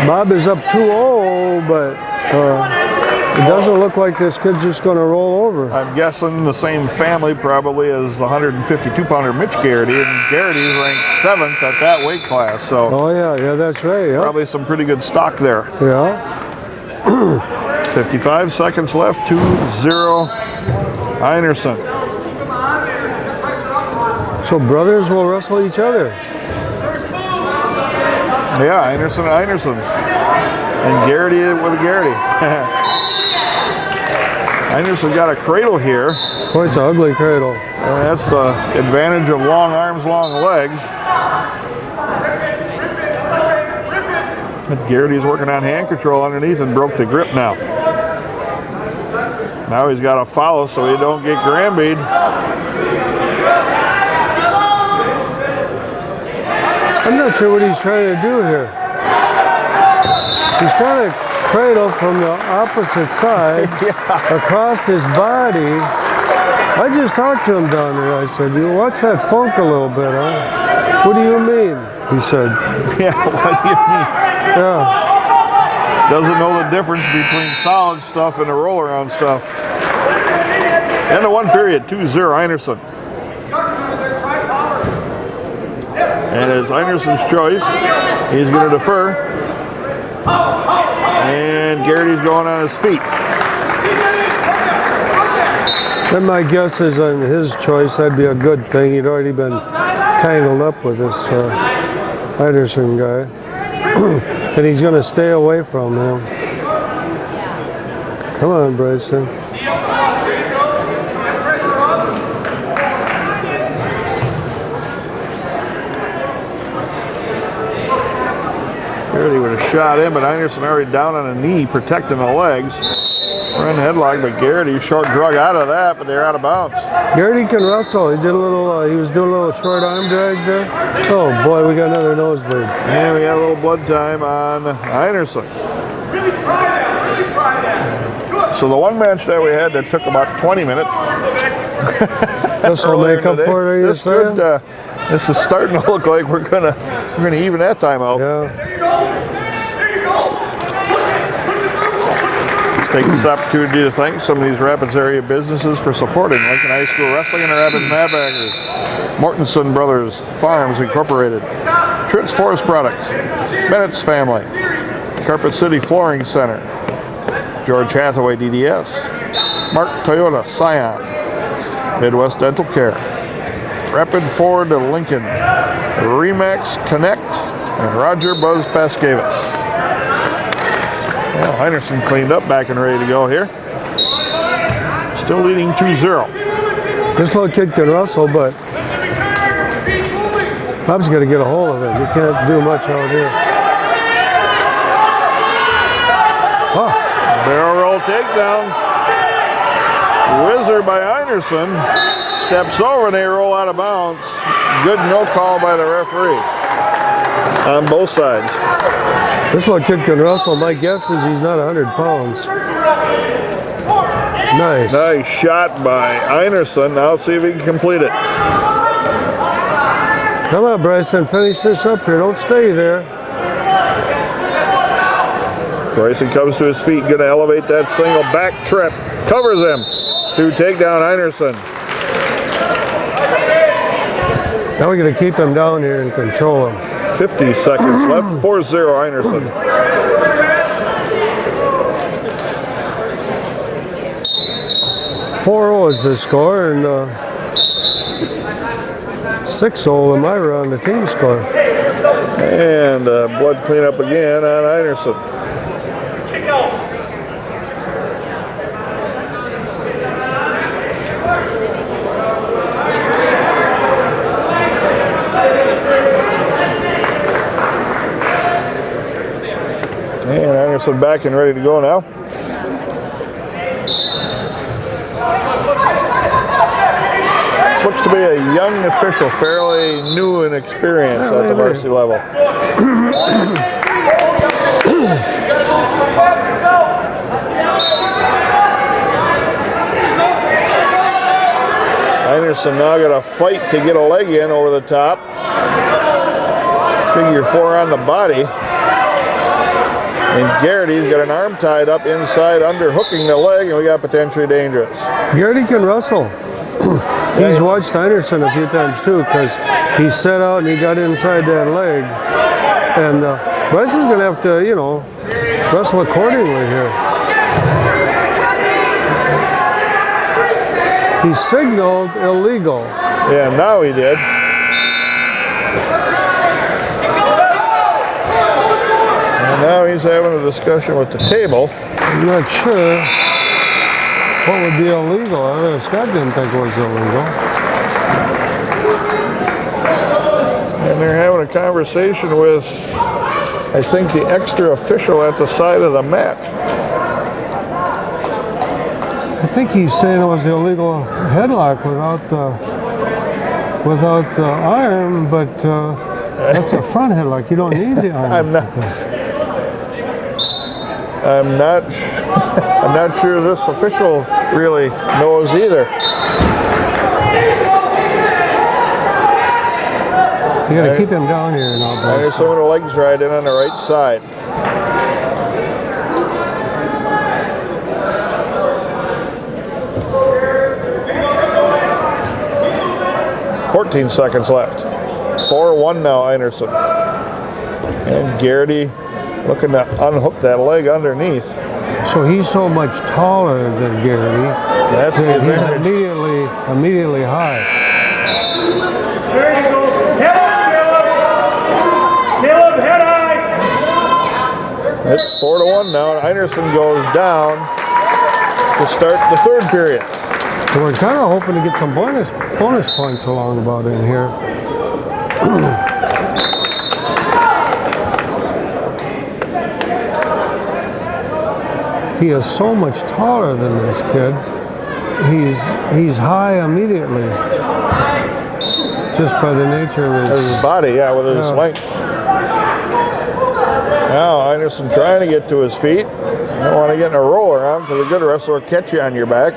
Bob is up 2-0, but it doesn't look like this kid's just going to roll over. I'm guessing the same family probably as the 152-pounder Mitch Garrity, and Garrity's ranked 7th at that weight class. So Oh yeah, that's right. Yeah. probably some pretty good stock there. Yeah. 55 seconds left, 2-0 Einerson. So brothers will wrestle each other. Yeah, Einerson. And Garrity with a Garrity. Einerson got a cradle here. Boy, it's an ugly cradle. And that's the advantage of long arms, long legs. And Garrity's working on hand control underneath and broke the grip now. Now he's got to follow so he don't get Granby'd. I'm not sure what he's trying to do here. He's trying to cradle from the opposite side across his body. I just talked to him down there. I said, "You watch that funk a little bit, huh?" "What do you mean?" he said. Yeah, what do you mean? Yeah. Doesn't know the difference between solid stuff and the roll-around stuff. End of one period, 2-0 Einerson. And it's Einerson's choice. He's going to defer. And Garrity's going on his feet. And my guess is on his choice, that'd be a good thing. He'd already been tangled up with this Einerson guy. And he's going to stay away from him. Come on, Bryson. Garrity would have shot in, but Einerson already down on a knee, protecting the legs. We're in the headlock, but Garrity short drug out of that, but they're out of bounds. Garrity can wrestle. He did a little. He was doing a little short arm drag there. Oh boy, we got another nosebleed. And we got a little blood time on Einerson. Really try that. Really try that. Good. So the one match that we had that took about 20 minutes. This will make up for it, are you saying? This is starting to look like we're gonna even that time out. Yeah. There you go. There you go. Push it. Push it through. Push it through. Let's take this opportunity to thank some of these Rapids area businesses for supporting Lincoln High School Wrestling and the Rapids Madbackers. Mortensen Brothers Farms Incorporated, Tritz Forest Products, Benitz Family, Carpet City Flooring Center, George Hathaway DDS, Mark Toyota Scion, Midwest Dental Care, Rapid Ford Lincoln, Remax Connect, and Roger Buzz Pascavas. Well, Einerson cleaned up, back and ready to go here. Still leading 2-0. This little kid can wrestle, but Bob's got to get a hold of it. You can't do much out here. Oh. Barrel roll takedown. Whizzer by Einerson. Steps over and they roll out of bounds. Good no call by the referee on both sides. This little kid can wrestle. My guess is he's not 100 pounds. Nice. Nice shot by Einerson. Now let's see if he can complete it. Come on, Bryson. Finish this up here. Don't stay there. Bryson comes to his feet. Going to elevate that single back trip. Covers him. Through takedown Einerson. Now we're going to keep him down here and control him. 50 seconds left. 4-0 Einerson. .40 is the score, and 6-0 in my round, the team score. And blood cleanup again on Einerson. Kick out. And Einerson back and ready to go now. This looks to be a young official, fairly new in experience at the varsity level. Einerson now got to fight to get a leg in over the top. Figure 4 on the body. And Garrity's got an arm tied up inside, underhooking the leg, and we got potentially dangerous. Garrity can wrestle. He's watched Einerson a few times too, because he set out and he got inside that leg. And Bryson's going to have to, you know, wrestle accordingly here. He signaled illegal. Yeah, now he did. And now he's having a discussion with the table. I'm not sure what would be illegal. Scott didn't think it was illegal. And they're having a conversation with, I think, the extra official at the side of the mat. I think he's saying it was illegal headlock without the arm, but that's a front headlock. You don't need the arm. I'm not sure this official really knows either. You got to keep him down here now, boys. There's some of the legs right in on the right side. 14 seconds left. 4-1 now, Einerson. And Garrity looking to unhook that leg underneath. So he's so much taller than Garrity. That's the that he's advantage. immediately high. There you go. Head up, Caleb. Caleb, head high. It's 4-1 now, and Einerson goes down to start the third period. So we're kind of hoping to get some bonus points along about in here. He is so much taller than this kid. He's high immediately, just by the nature of His body, yeah, with his length. Now Einerson trying to get to his feet. You don't want to get in a roll around because a good wrestler will catch you on your back.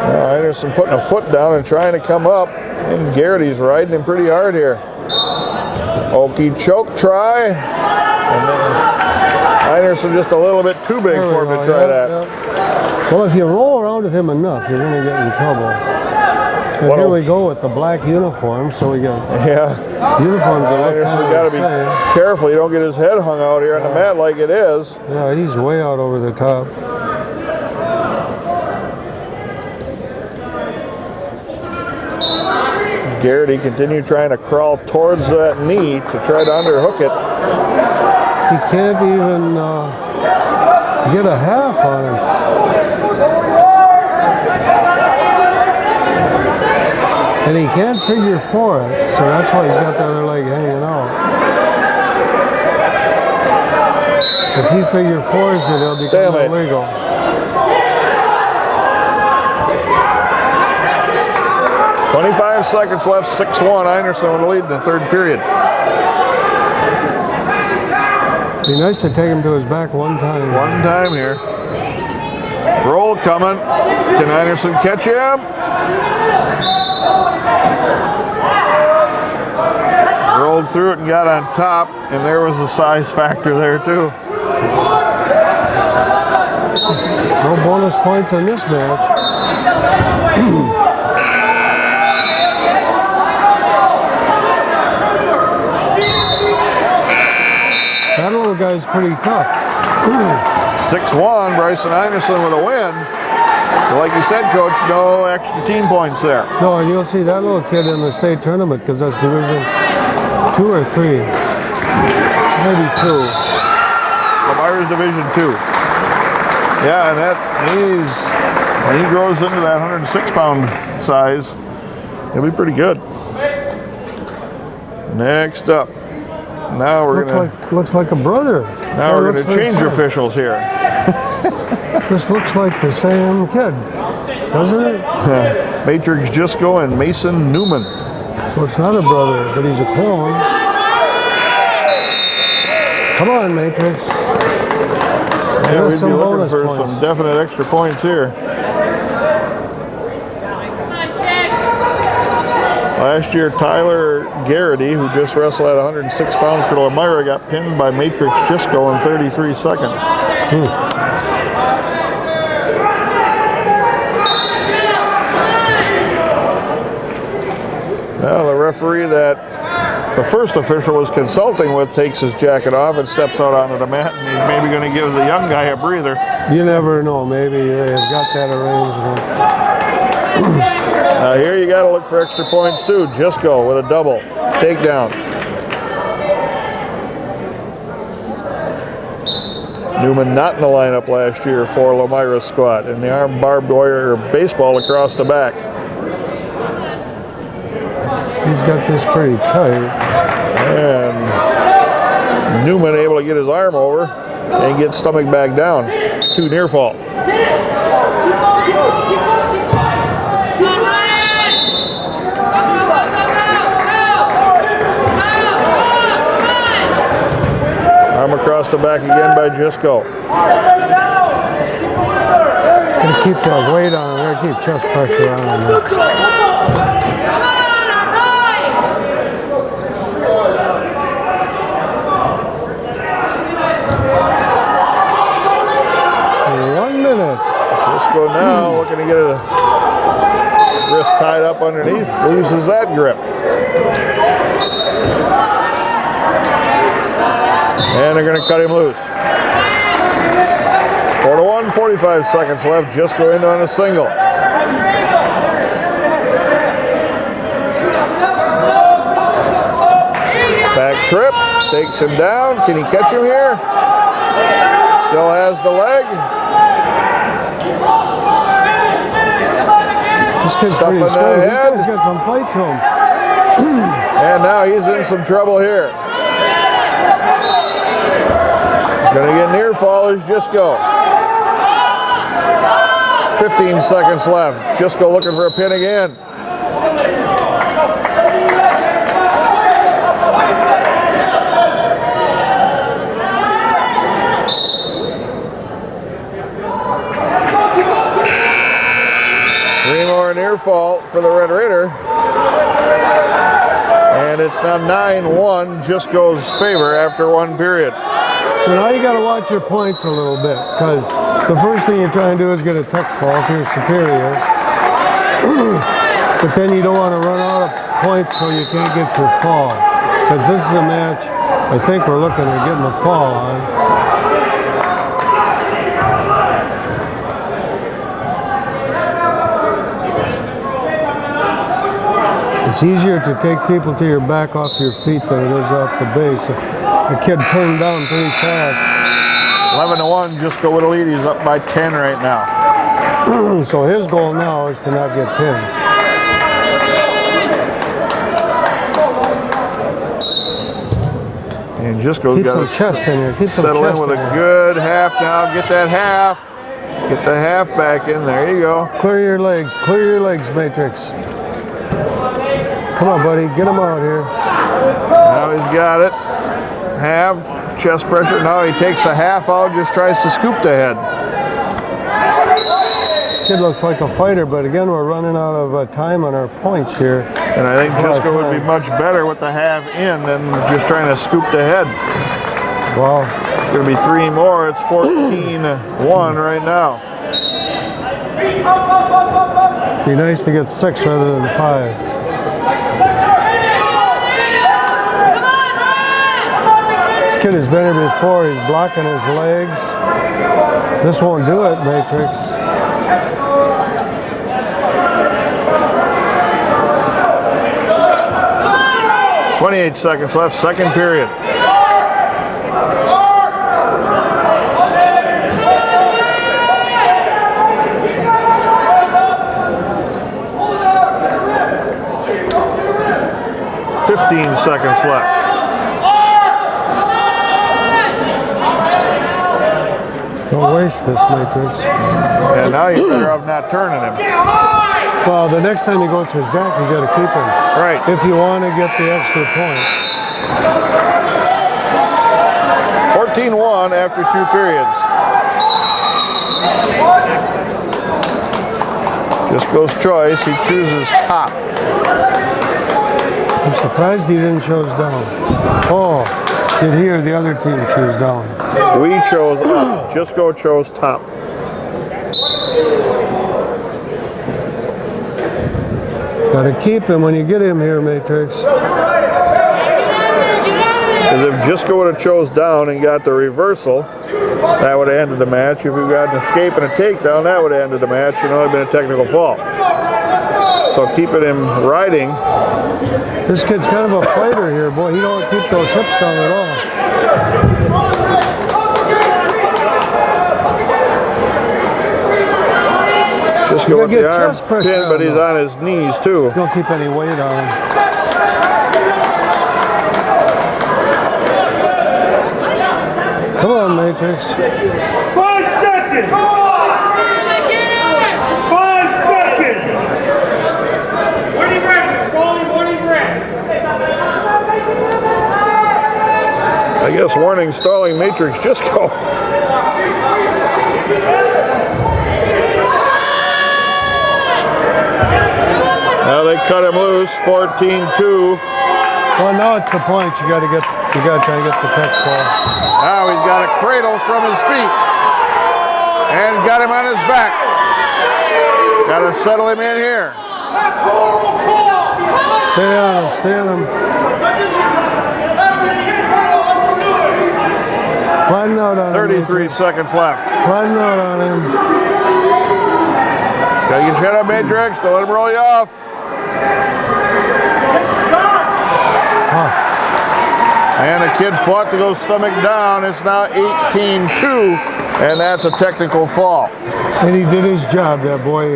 Now Einerson putting a foot down and trying to come up, and Garrity's riding him pretty hard here. Okie choke try, and then Einerson just a little bit too big for him to try that. Well, if you roll around with him enough, you're going to get in trouble. And here we go with the black uniform, so we got uniforms that look Einerson kind of got to the be same. careful you don't get his head hung out here on the mat like it is. Yeah, he's way out over the top. Garrity continue trying to crawl towards that knee to try to underhook it. He can't even get a half on him. And he can't figure for it, so that's why he's got the other leg hanging out. If he figure fours it, he'll become illegal. .25 seconds left, 6-1. Einerson with the lead in the third period. Be nice to take him to his back one time. One time here. Roll coming. Can Einerson catch him? Rolled through it and got on top, and there was a size factor there too. No bonus points in this match. That little guy's pretty tough. 6-1, Bryson Einerson with a win. Like you said, Coach, no extra team points there. No, and you'll see that little kid in the state tournament because that's Division 2 or 3. Maybe 2. Lemira's Division 2. Yeah, and when he grows into that 106-pound size, he'll be pretty good. Next up. Now we're looks like a brother. Now we're going to change officials here. This looks like the same kid, doesn't it? Matrix Jisco and Mason Newman. So it's not a brother, but he's a clone. Come on, Matrix. Yeah, we'd be looking for some definite extra points here. Last year, Tyler Garrity, who just wrestled at 106 pounds for Lemira, got pinned by Matrix Jisco in 33 seconds. Now the referee that the first official was consulting with takes his jacket off and steps out onto the mat, and he's maybe going to give the young guy a breather. You never know. Maybe they have got that arrangement. Here you got to look for extra points too. Jisco with a double takedown. Newman not in the lineup last year for Lemira's squad, and the arm barbed wire baseball across the back. He's got this pretty tight. And Newman able to get his arm over and get stomach back down. 2 near fall. Arm across the back again by Jisco. Gotta keep that weight on him. Gotta keep chest pressure on him. Cisco now looking to get a wrist tied up underneath, loses that grip. And they're going to cut him loose. 4-1, 45 seconds left. Just go in on a single. Back trip, takes him down. Can he catch him here? Still has the leg. This kid's Stuff pretty in the strong. head. This guy's got some fight to him. And now he's in some trouble here. Gonna get near fall is Jisco. 15 seconds left. Jisco looking for a pin again. Three more near fall for the Red Raider. And it's now 9-1, Jisco's favor after one period. So now you got to watch your points a little bit, because the first thing you're trying to do is get a tech fall if you're superior. But then you don't want to run out of points so you can't get your fall. Because this is a match I think we're looking at getting a fall on. It's easier to take people to your back off your feet than it is off the base. The kid turned down pretty fast. 11-1, Jisco with a lead. He's up by 10 right now. So his goal now is to not get pinned. And Jisco's Keep got some to chest in here. Keep some settle in chest with in a here. good half now. Get that half. Get the half back in. There you go. Clear your legs. Clear your legs, Matrix. Come on, buddy. Get him out here. Now he's got it. Half. Chest pressure. Now he takes a half out. Just tries to scoop the head. This kid looks like a fighter, but again, we're running out of time on our points here. And I think Jisco would be much better with the half in than just trying to scoop the head. Wow. It's going to be three more. It's 14-1 right now. Be nice to get 6 rather than 5. This kid has been here before. He's blocking his legs. This won't do it, Matrix. .28 seconds left, second period. .15 seconds left. Don't waste this, Matrix. And now you're better off not turning him. Well, the next time he goes to his back, he's got to keep him. Right. If you want to get the extra point. 14-1 after 2 periods. Jisco's choice. He chooses top. I'm surprised he didn't choose down. Oh, did he or the other team choose down? We chose up. Jisco chose top. Got to keep him when you get him here, Matrix. Because if Jisco would have chose down and got the reversal, that would have ended the match. If you got an escape and a takedown, that would have ended the match and only been a technical fall. So keeping him riding. This kid's kind of a fighter here, boy. He don't keep those hips down at all. Jisco with get the arm chest pressure pinned, but on he's him. on his knees too. Don't keep any weight on him. Come on, Matrix. 5 seconds! 5 seconds! Warning breath! Warning breath! I guess warning stalling Matrix Jisco. Now they cut him loose, 14-2. Well, now it's the point. You got to try to get the text ball. Now he's got a cradle from his feet and got him on his back. Got to settle him in here. Stay on him, stay on him. Flatten out on him. 33 seconds left. Flatten out on him. Gotta get your head up, Matrix. Don't let him roll you off. And the kid fought to go stomach down. It's now 18-2, and that's a technical fall. And he did his job, that boy.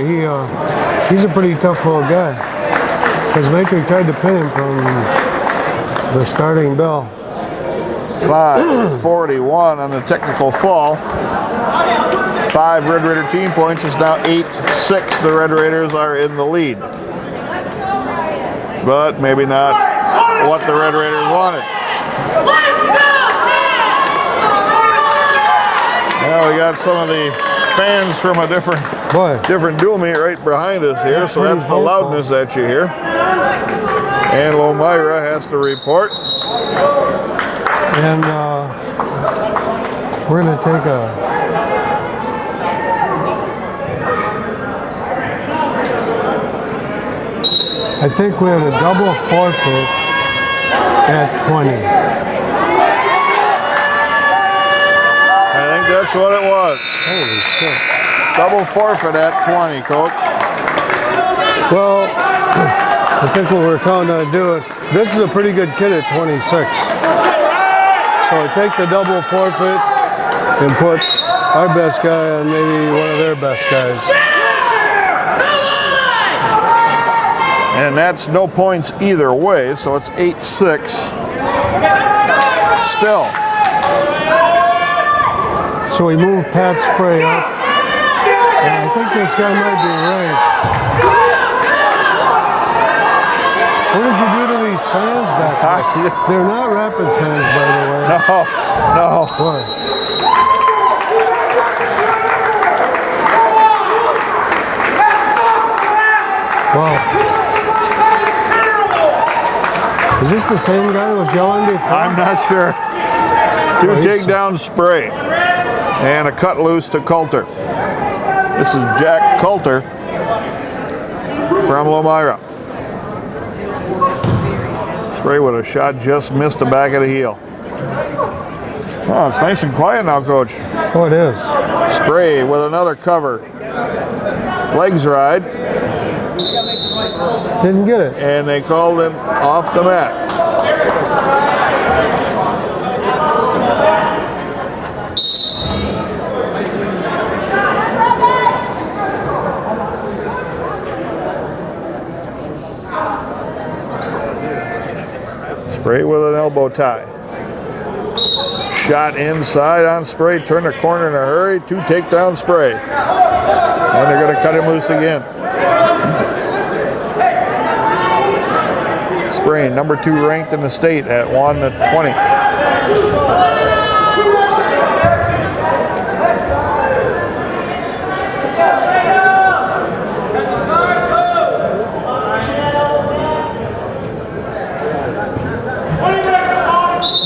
He's a pretty tough little guy. Because Matrix tried to pin him from the starting bell. 5:41 on the technical fall. 5 Red Raider team points. It's now 8-6. The Red Raiders are in the lead. But maybe not what the Red Raiders wanted. Now we got some of the fans from a different dual meet right behind us here, so that's the loudness that you hear. And Lomira has to report. And we're going to take I think we had a double forfeit at 20. I think that's what it was. Holy shit. Double forfeit at 20, Coach. Well, I think what we're counting on doing, this is a pretty good kid at 26. So take the double forfeit and put our best guy on maybe one of their best guys. And that's no points either way, so it's 8-6. Still. So we move Pat Spray up. And I think this guy might be right. What did you do to these fans back there? They're not Rapids fans, by the way. No. What? Wow. Is this the same guy that was yelling before? I'm not sure. 2 takedown Spray. And a cut loose to Coulter. This is Jack Coulter from Lomira. Spray with a shot just missed the back of the heel. Oh, it's nice and quiet now, Coach. Oh, it is. Spray with another cover. Legs ride. Didn't get it. And they called him off the mat. Spray with an elbow tie. Shot inside on Spray. Turn the corner in a hurry. 2 takedown Spray. And they're going to cut him loose again. Spray, number 2 ranked in the state at 1-20.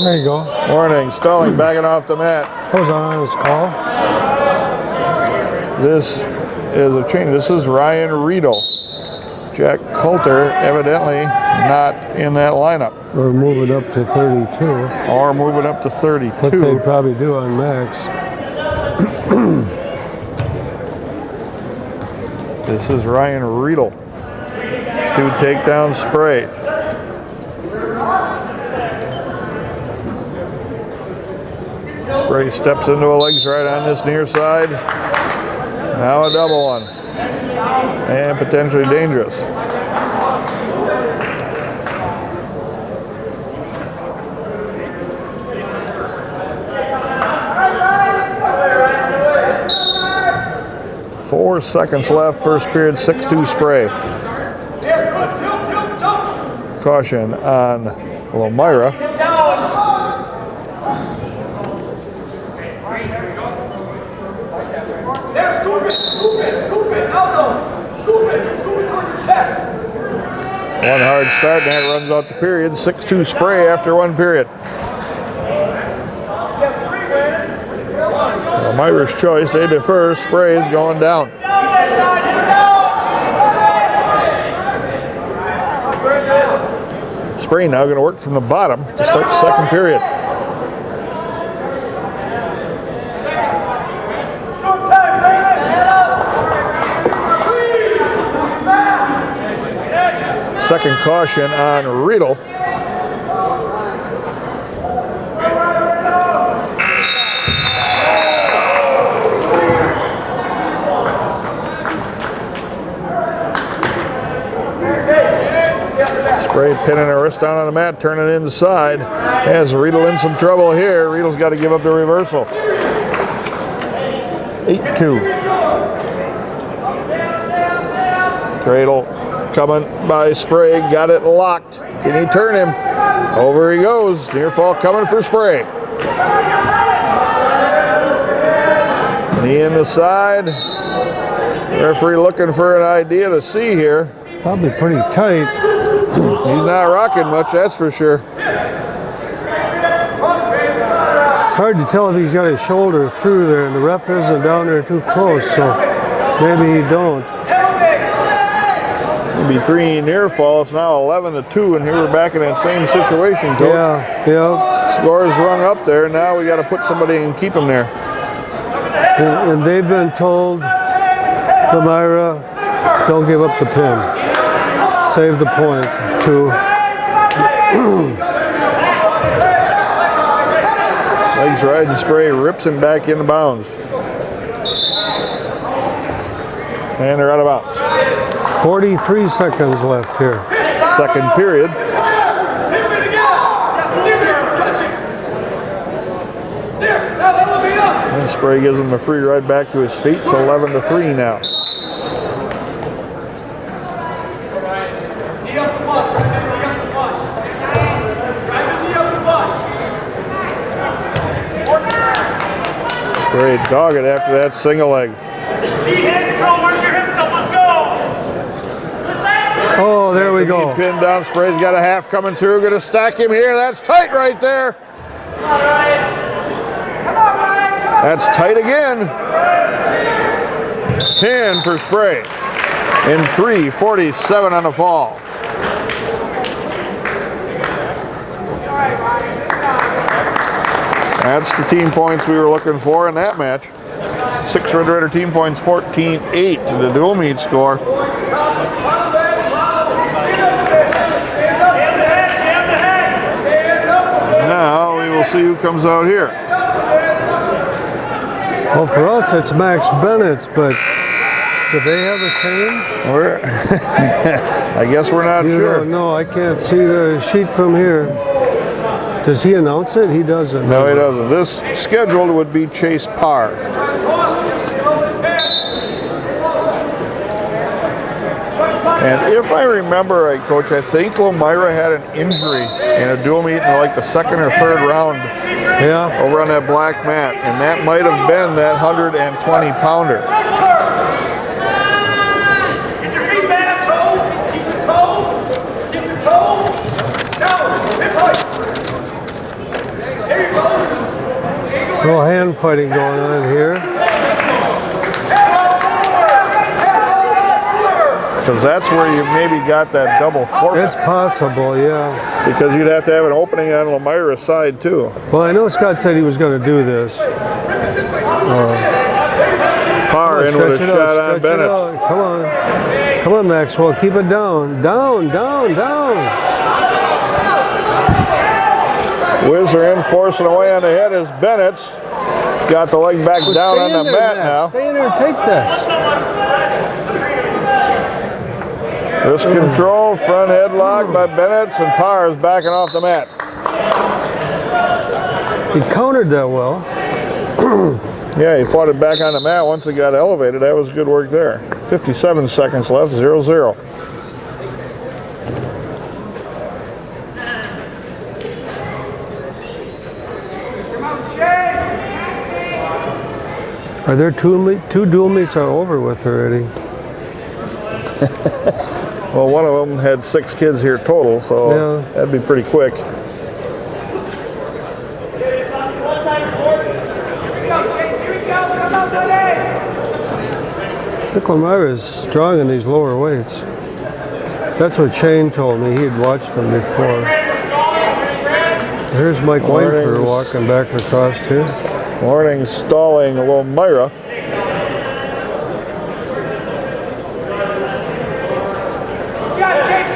There you go. Warning, Stalling backing off the mat. That was on his call. This is a change. This is Ryan Riedel. Jack Coulter evidently not in that lineup. Or move it up to 32. Or move it up to 32. What they'd probably do on Max. This is Ryan Riedel. 2 takedown Spray. Spray steps into a legs right on this near side. Now a double one. And potentially dangerous. Four seconds left, first period, 6-2 Spray. Caution on Lomira. One hard start, and that runs out the period. 6-2 Spray after 1 period. Lomira's choice, they defer. Spray is going down. Spray now going to work from the bottom to start the second period. Second caution on Riedel. Spray pinning her wrist down on the mat, turning inside. Has Riedel in some trouble here. Riedel's got to give up the reversal. 8-2. Cradle coming by Spray, got it locked. Can he turn him? Over he goes. Near fall coming for Spray. Knee in the side. Referee looking for an idea to see here. Probably pretty tight. He's not rocking much, that's for sure. It's hard to tell if he's got his shoulder through there, and the ref isn't down there too close, so maybe he don't. It'll be 3 near fall. It's now 11-2, and here we're back in that same situation, Coach. Yeah. Scores rung up there. Now we got to put somebody and keep him there. And they've been told, Lemira, don't give up the pin. Save the point, too. Legs riding Spray, rips him back into bounds. And they're out of bounds. 43 seconds left here. Second period. And Spray gives him a free ride back to his feet. It's 11-3 now. Spray dog it after that single leg. Oh, there we go. Pinned down. Spray's got a half coming through. Going to stack him here. That's tight right there. That's tight again. Pin for Spray. In 3:47 on the fall. That's the team points we were looking for in that match. 6 Red Raider team points, 14-8 to the dual meet score. Now we will see who comes out here. Well, for us, it's Max Benitz, but do they have a team? I guess we're not sure. No, I can't see the sheet from here. Does he announce it? He doesn't. No, he doesn't. This scheduled would be Chase Parr. And if I remember right, Coach, I think Lemira had an injury in a dual meet in like the second or third round over on that black mat. And that might have been that 120-pounder. Get your feet back, toe. Keep the toe. Keep the toe. Down. Hip tight. There you go. A little hand fighting going on here. Because that's where you maybe got that double forfeit. It's possible, yeah. Because you'd have to have an opening on Lemira's side, too. Well, I know Scott said he was going to do this. Parr in with a shot on Benitz. Come on. Come on, Maxwell. Keep it down. Down, down, down. Whizzer in, forcing away on the head is Benitz. Got the leg back down on the mat now. Stay in there and take this. Wrist control, front headlock by Benitz, and Parr is backing off the mat. He countered that well. Yeah, he fought it back on the mat once it got elevated. That was good work there. 57 seconds left, 0-0. Are there two dual meets are over with already? Well, one of them had 6 kids here total, so that'd be pretty quick. think Elmira's strong in these lower weights. That's what Shane told me. He'd watched him before. Here's Mike Langford walking back across here. Warning, stalling Elmira.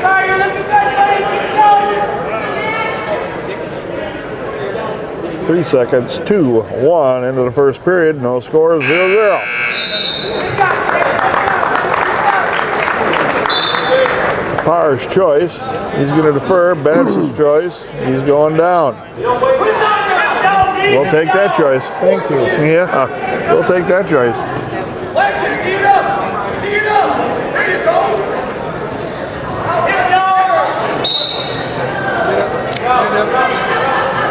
Fire, look at that, buddy. Keep going. 3 seconds, 2-1 into the first period. No score, 0-0. Parr's choice. He's going to defer. Bennett's choice. He's going down. We'll take that choice. Thank you. Yeah, we'll take that choice. Legend, get it up. Get it up. There you go.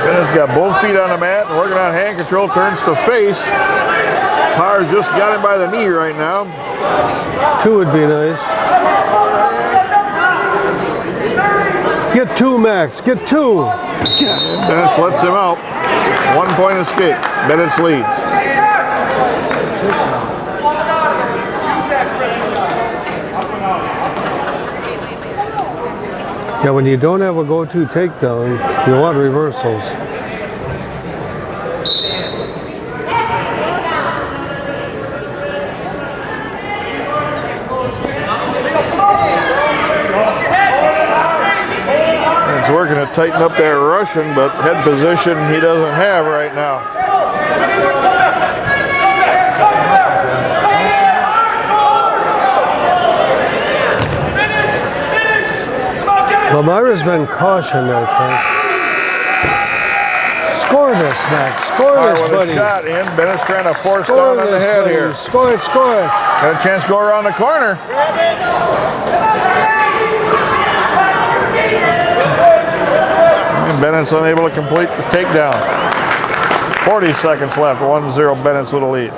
Bennett's got both feet on the mat and working on hand control. Turns to face. Parr's just got him by the knee right now. 2 would be nice. Get 2, Max. Get 2. Benitz lets him out. 1 point escape. Benitz leads. Yeah, when you don't have a go-to takedown, you want reversals. He's working to tighten up that Russian, but head position he doesn't have right now. Elmira's been cautioned, I think. Score this, Max. Score Parr this, with buddy. a shot in. Bennett's trying to force Score down on the this, head buddy. here. Score it, score it. Got a chance to go around the corner. And Bennett's unable to complete the takedown. 40 seconds left. 1-0 Bennett's with a lead.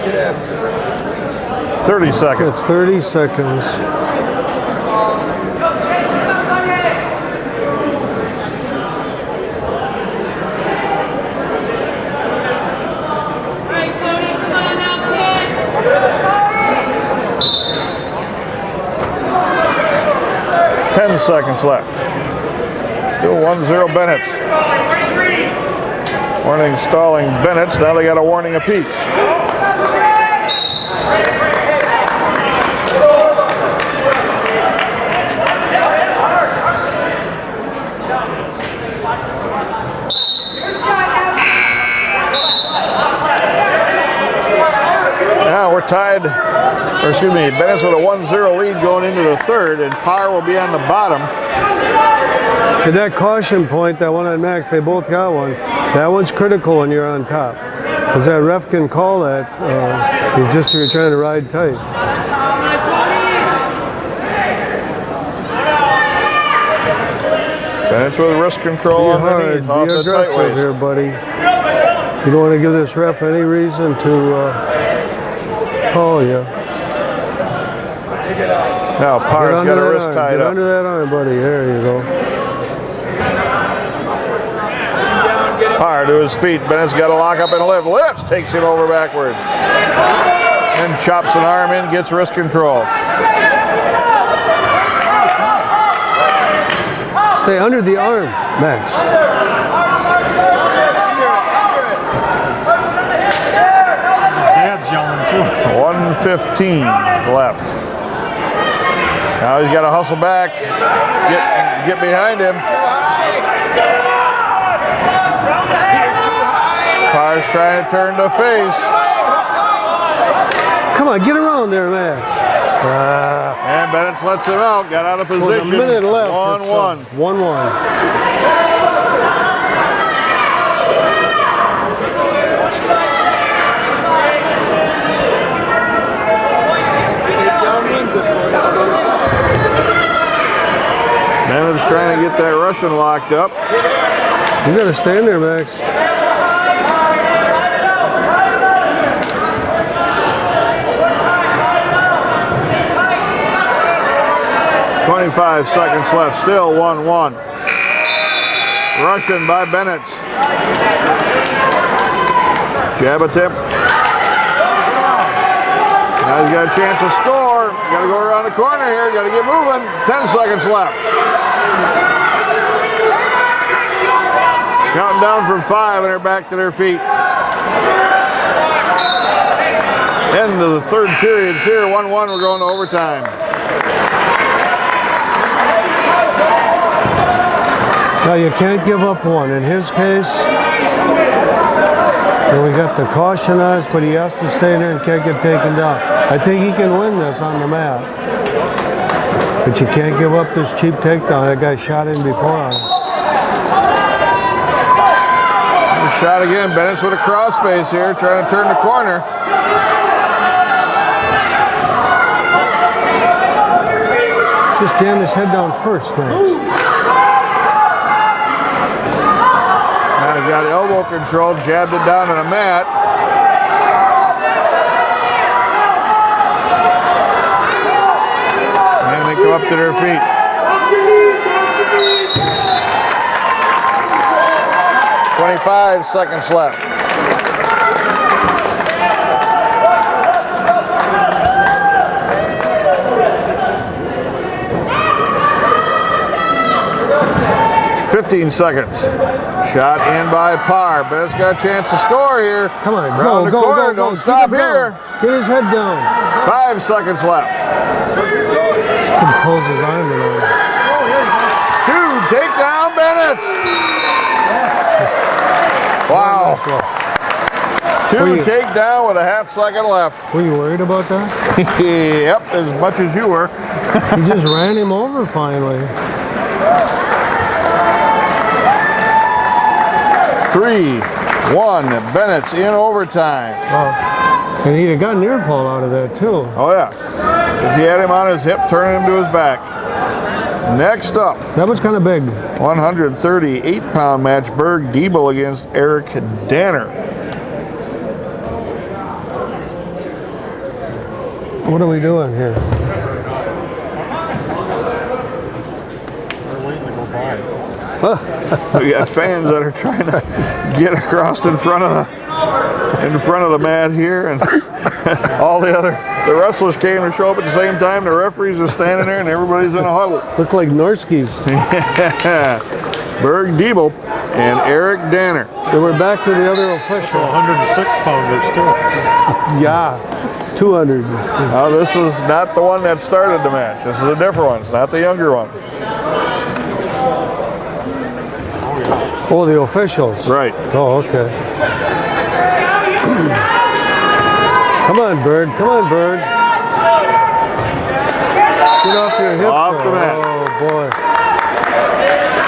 Yeah, 30 seconds. 30 seconds. Right, Tony, come on now, kid. 10 seconds left. Still 1-0 Bennett's. Warning stalling Bennett's. Now they got a warning apiece. Now we're tied, or excuse me, Bennett's with a 1-0 lead going into the third, and Parr will be on the bottom. And that caution point, that one on Max, they both got one. That one's critical when you're on top. Because that ref can call that if you're trying to ride tight. Bennett's with wrist control underneath, off Be the tight aggressive waist. here, buddy. You don't want to give this ref any reason to call you. Now Parr's got a wrist tied Get up. under that arm, buddy. There you go. Parr to his feet. Bennett's got a lock up and a lift. Lifts, takes him over backwards. And chops an arm in, gets wrist control. Stay under the arm, Max. Dad's yelling too. 1:15 left. Now he's got to hustle back. Get behind him. Parr's trying to turn to face. Come on, get around there, Max. And Benitz lets him out. Got out of With position. a minute left. 1-1. 1-1. Bennett's trying to get that Russian locked up. You gotta stand there, Max. 25 seconds left, still 1-1. Russian by Benitz. Jab attempt. Now he's got a chance to score. Got to go around the corner here. Got to get moving. 10 seconds left. Counting down from 5 and they're back to their feet. End of the third period here. 1-1. We're going to overtime. Now you can't give up one. In his case, we got the caution on us, but he has to stay there and can't get taken down. I think he can win this on the mat. But you can't give up this cheap takedown. That guy shot in before on him. Shot again. Benitz with a crossface here, trying to turn the corner. Just jam his head down first, Max. Now he's got elbow control, jabbed it down on the mat. And they come up to their feet. "25 seconds left. "15 seconds. Shot in by Parr. Bennett's got a chance to score here. Come on, Round the corner. Don't stop here. Get his head down. 5 seconds left. Just compose his arm a little. 2 takedown Benitz. Wow. 2 takedown with a half-second left. Were you worried about that? Yep, as much as you were. He just ran him over finally. 3-1. Benitz in overtime. Oh. And he'd have gotten ear fall out of that too. Oh yeah, because he had him on his hip, turning him to his back. Next up, That was kind of big. 138-pound match, Berg Diebel against Eric Danner. What are we doing here? We got fans that are trying to get across in front of the mat here, and all the wrestlers came to show up at the same time. The referees are standing there, and everybody's in a huddle. Look like Norski's. Berg Diebel and Eric Danner. They were back to the other official. 106-pounder still. Yeah, 200. Now this is not the one that started the match. This is a different one. It's not the younger one. Oh, the officials. Right. Oh, okay. Come on, Bird. Come on, Bird. Get off your hip. Off the mat. Oh, boy.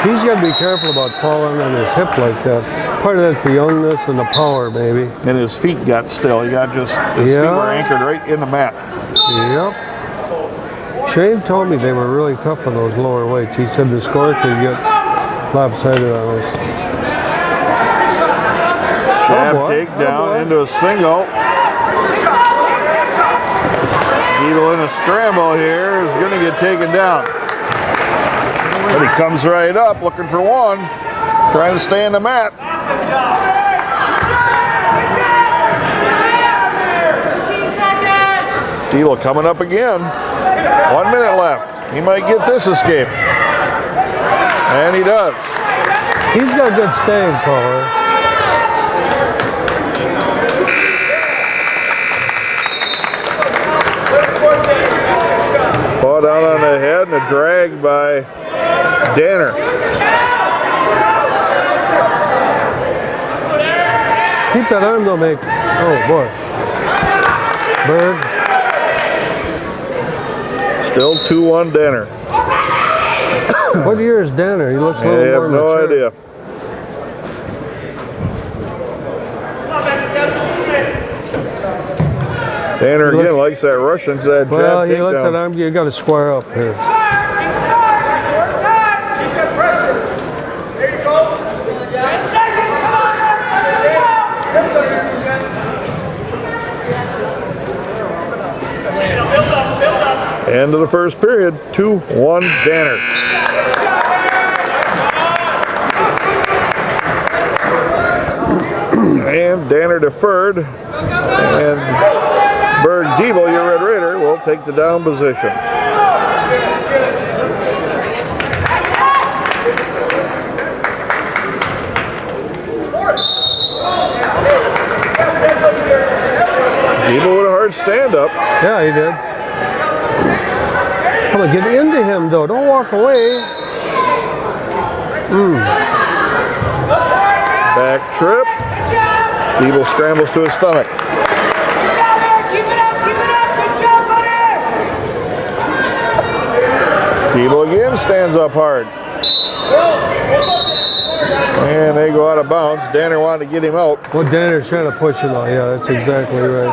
He's got to be careful about falling on his hip like that. Part of that's the youngness and the power, baby. And his feet got still. He got his feet were anchored right in the mat. Yep. Shane told me they were really tough on those lower weights. He said the score could get lopsided on us. Jab boy. takedown Oh, boy. into a single. Diebel in a scramble here is going to get taken down. But he comes right up looking for one. Trying to stay in the mat. Diebel coming up again. 1 minute left. He might get this escape. And he does. He's got good staying power. Paw down on the head and a drag by Danner. Keep that arm though, mate. Oh boy. Bird. Still 2-1 Danner. What year is Danner? He looks a I little have more no mature. idea. Danner He again looks- likes that Russian jab Well, he lets that takedown. arm. You got to square up here. Keep that pressure. There you go. 10 seconds. Come on. That's it. Hips up here, you guys. Build up. Build up. End of the first period, 2-1 Danner. and Danner deferred. And Berg Diebel, your Red Raider, will take the down position. Diebel with a hard stand-up. Yeah, he did. Come on, get into him, though. Don't walk away. Back trip. Diebel scrambles to his stomach. Keep it up, good job, buddy! Diebel again stands up hard. And they go out of bounds. Danner wanted to get him out. Well, Danner's trying to push him out. Yeah, that's exactly right.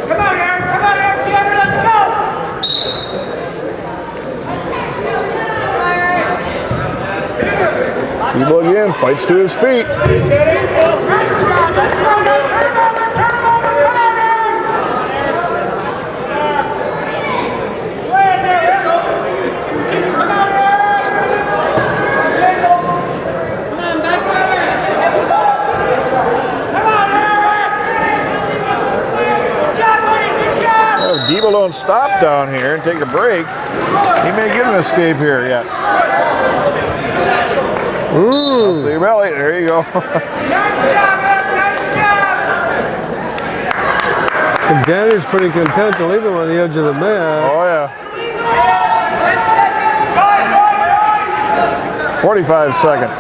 Come on, Eric, Danner, let's go! Diebel again fights to his feet. Let's go, turn him over, come on, Diebel don't stop down here and take a break. He may get an escape here yet. See your belly. There you go. Nice job, Eric, nice job! And Danner's pretty content to leave him on the edge of the mat. Oh, yeah. 45 seconds.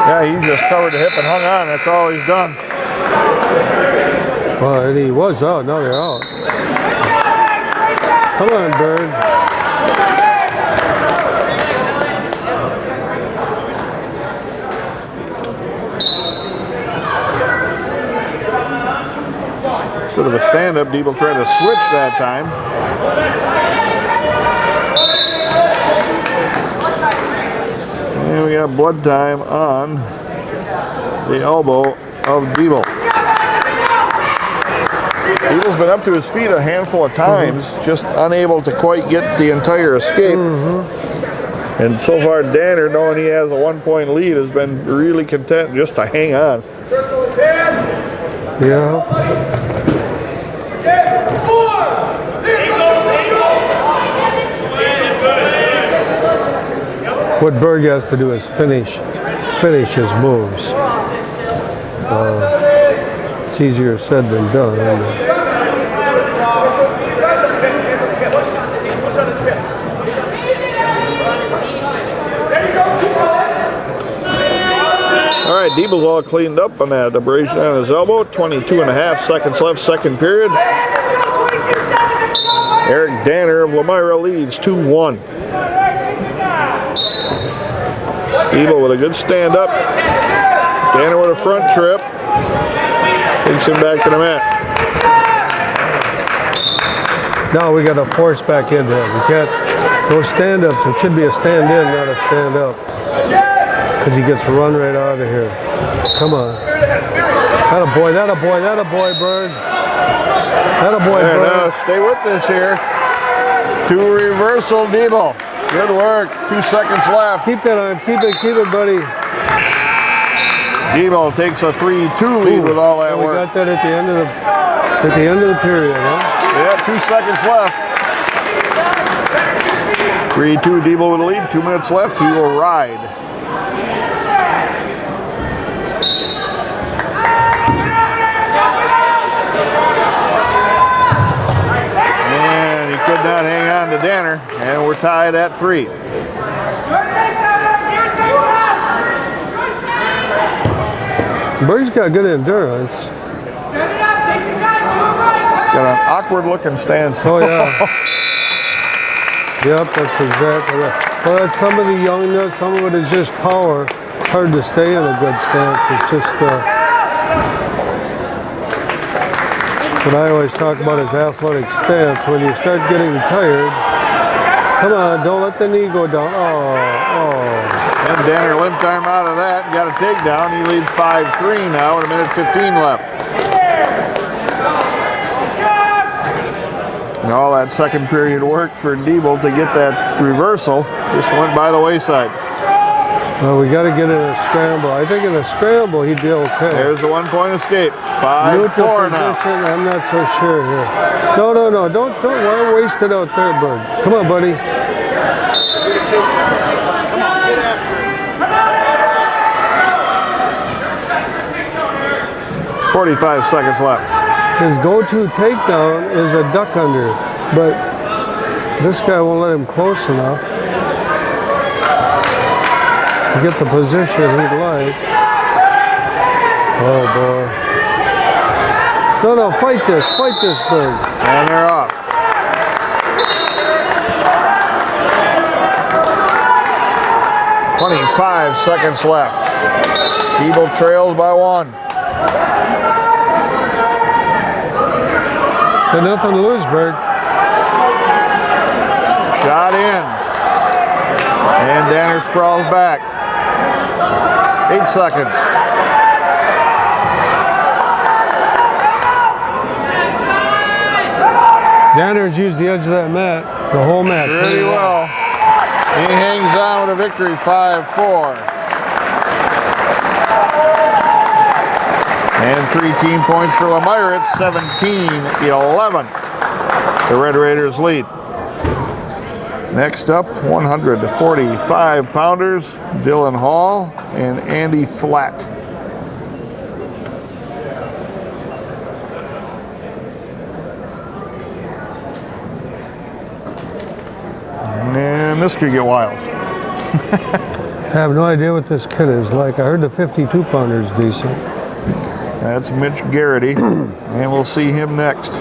Yeah, he just covered the hip and hung on. That's all he's done. Well, and he was out. Now they're out. Come on, Bird. Sort of a stand-up. Diebel tried to switch that time. And we got blood time on the elbow of Diebel. Diebel's been up to his feet a handful of times, just unable to quite get the entire escape. And so far, Danner, knowing he has a 1-point lead, has been really content just to hang on. Yeah. What Berg has to do is finish his moves. It's easier said than done. Isn't it? All right, Diebel's all cleaned up on that abrasion on his elbow. 22.5 seconds left, second period. Eric Danner of Lemira leads 2-1. Diebel with a good stand-up. Danner with a front trip. Takes him back to the mat. Now we got to force back into it. We can't. Those stand-ups, it should be a stand-in, not a stand-up. Because he gets run right out of here. Come on. Attaboy, attaboy, Bird. Attaboy, There, Bird. now stay with this here. To reversal, Diebel. Good work. 2 seconds left. Keep that on. Keep it, buddy. Diebel takes a 3-2 lead with all that We work. got that at the end of the period, huh? Yeah, 2 seconds left. 3-2, Diebel with a lead. 2 minutes left. He will ride. And he could not hang on to Danner. And we're tied at 3. Bird's got good endurance. Got an awkward looking stance. Oh, yeah. Yep, that's exactly right. Well, that's some of the youngness, some of it is just power. It's hard to stay in a good stance. It's just what I always talk about is athletic stance. When you start getting tired, come on, don't let the knee go down. Oh. And Danner limped arm out of that, got a takedown. He leads 5-3 now with 1:15 left. And all that second period work for Diebel to get that reversal just went by the wayside. Well, we got to get in a scramble. I think in a scramble he'd be okay. There's the 1 point escape. Neutral 5-4 position, now. I'm not so sure here. No, don't why waste it out there, Bird. Come on, buddy. 45 seconds left. His go-to takedown is a duck under, but this guy won't let him close enough to get the position he'd like. Oh boy. No, fight this, Bird. And they're off. "25 seconds left. Diebel trails by 1. Got nothing to lose, Bird. Shot in. And Danner sprawls back. 8 seconds. Danner's used the edge of that mat, the whole mat. Pretty well. He hangs on with a victory, 5-4. And 3 team points for Lemire. It's 17-11. The Red Raiders lead. Next up, 145 pounders, Dylan Hall and Andy Flatt. And this could get wild. I have no idea what this kid is like. I heard the 52 pounder is decent. That's Mitch Garrity, and we'll see him next.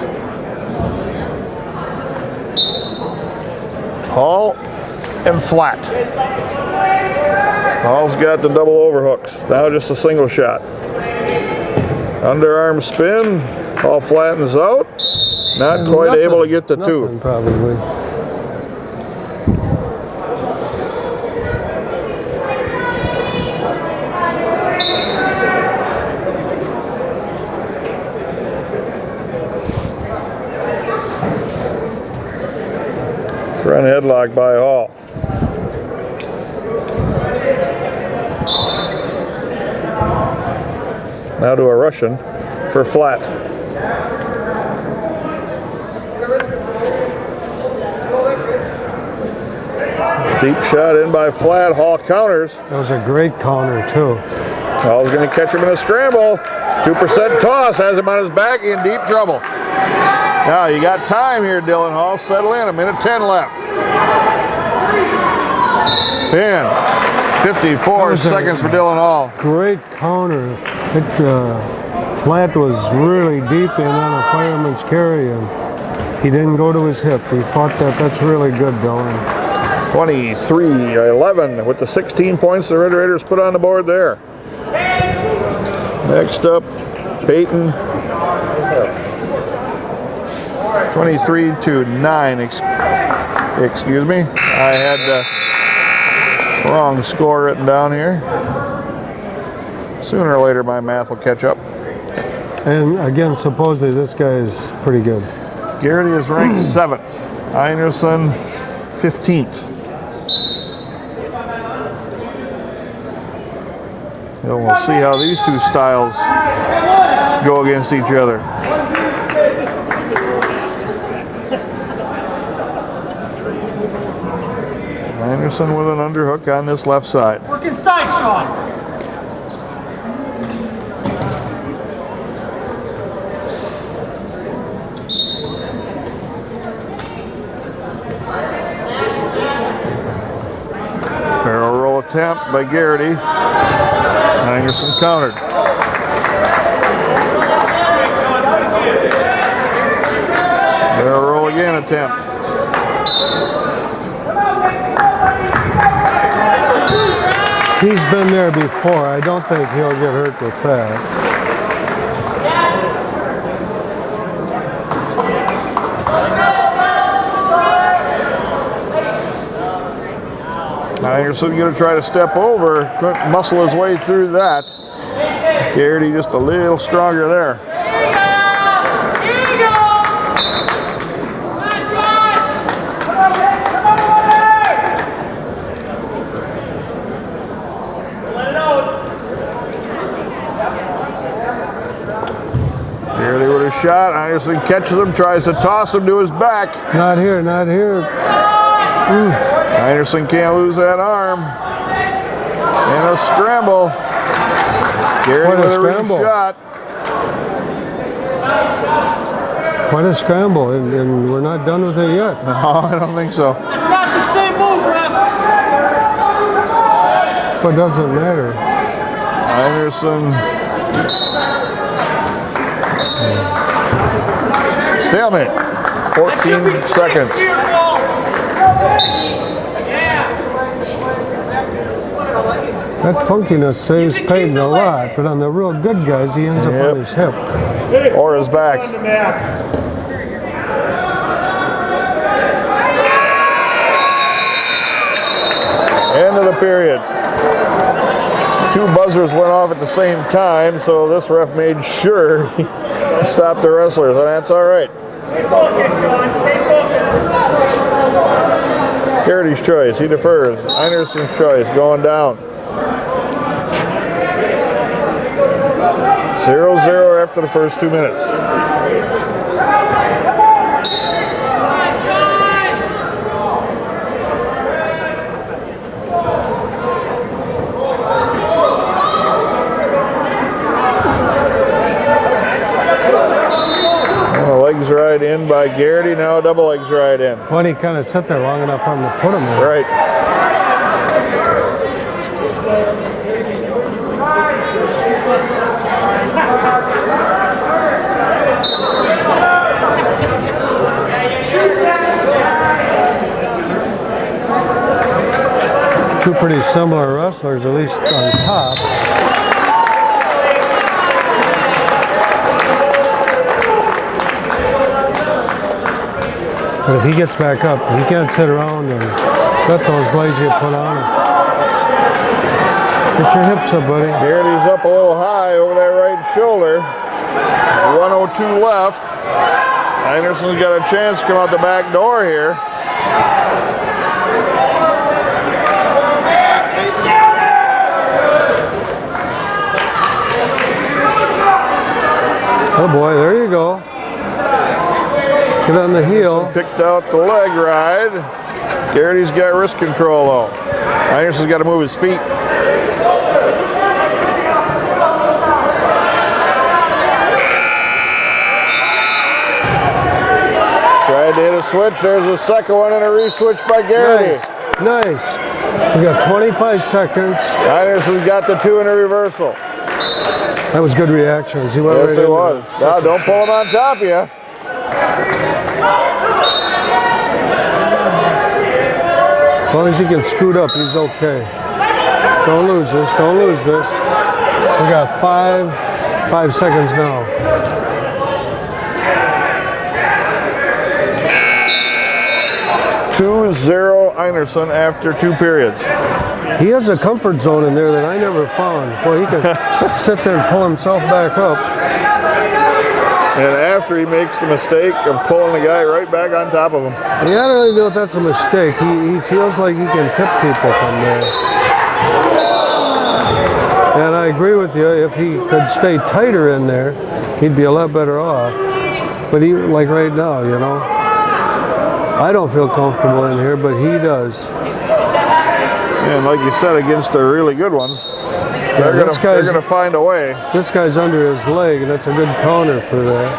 Hall and Flatt. Hall's got the double overhooks. Now just a single shot. Underarm spin. Hall flattens out. Not quite able to get the two. Probably. Front headlock by Hall. Now to a Russian for Flatt. Deep shot in by Flatt. Hall counters. That was a great counter, too. Hall's going to catch him in a scramble. 2% toss has him on his back in deep trouble. Now you got time here, Dylan Hall. Settle in. 1:10 left. 54 seconds for Dylan Hall. Great counter. Flatt was really deep in on a fireman's carry, and he didn't go to his hip. He fought that. That's really good, Dylan. 23-11 with the 16 points the Red Raiders put on the board there. Next up, Peyton. 23-9. Excuse me. I had the wrong score written down here. Sooner or later, my math will catch up. And again, supposedly this guy is pretty good. Garrity is ranked 7th. Einerson 15th. And we'll see how these two styles go against each other. Anderson with an underhook on this left side. Work inside, Sean. Barrel roll attempt by Garrity. Anderson countered. Barrel roll again attempt. He's been there before. I don't think he'll get hurt with that. Anderson going to try to step over. Couldn't muscle his way through that. Garrity just a little stronger there. shot. Anderson catches him, tries to toss him to his back. Not here, not here. Anderson can't lose that arm. And a scramble. Garrity What a with a scramble. shot. Quite a scramble, and we're not done with it yet. No, I don't think so. It's not the same move, ref. But it doesn't matter. Anderson. Stalemate. 14 seconds. That funkiness saves Peyton a lot, but on the real good guys, he ends up Yep. on his hip. Or his back. End of the period. Two buzzers went off at the same time, so this ref made sure he stopped the wrestlers, and that's all right. Garrity's choice, he defers. Anderson's choice, going down. 0-0 after the first 2 minutes. Legs right in by Garrity, now a double legs right in. Well, he kind of sat there long enough for him to put him in. Right. Two pretty similar wrestlers, at least on top. But if he gets back up, he can't sit around and let those legs get put on him. Get your hips up, buddy. Garrity's up a little high over that right shoulder. 1:02 left. Anderson's got a chance to come out the back door here. Oh boy, there you go. Get on the heel. Picked out the leg ride. Garrity's got wrist control though. Anderson's got to move his feet. Tried to hit a switch. There's a second one and a re-switch by Garrity. Nice. We got 25 seconds. Anderson's got the 2 in a reversal. That was good reactions. He went Yes, right it into was. the Now, don't pull him on top of you. As long as he can scoot up, he's okay. Don't lose this. Don't lose this. We got five seconds now. (2-0) Anderson after 2 periods. He has a comfort zone in there that I never found. Boy, he can sit there and pull himself back up. And after he makes the mistake of pulling the guy right back on top of him. Yeah, I don't really know if that's a mistake. He feels like he can tip people from there. And I agree with you. If he could stay tighter in there, he'd be a lot better off. But he, like right now, you know, I don't feel comfortable in here, but he does. And like you said, against the really good ones, they're gonna find a way. This guy's under his leg, and that's a good counter for that.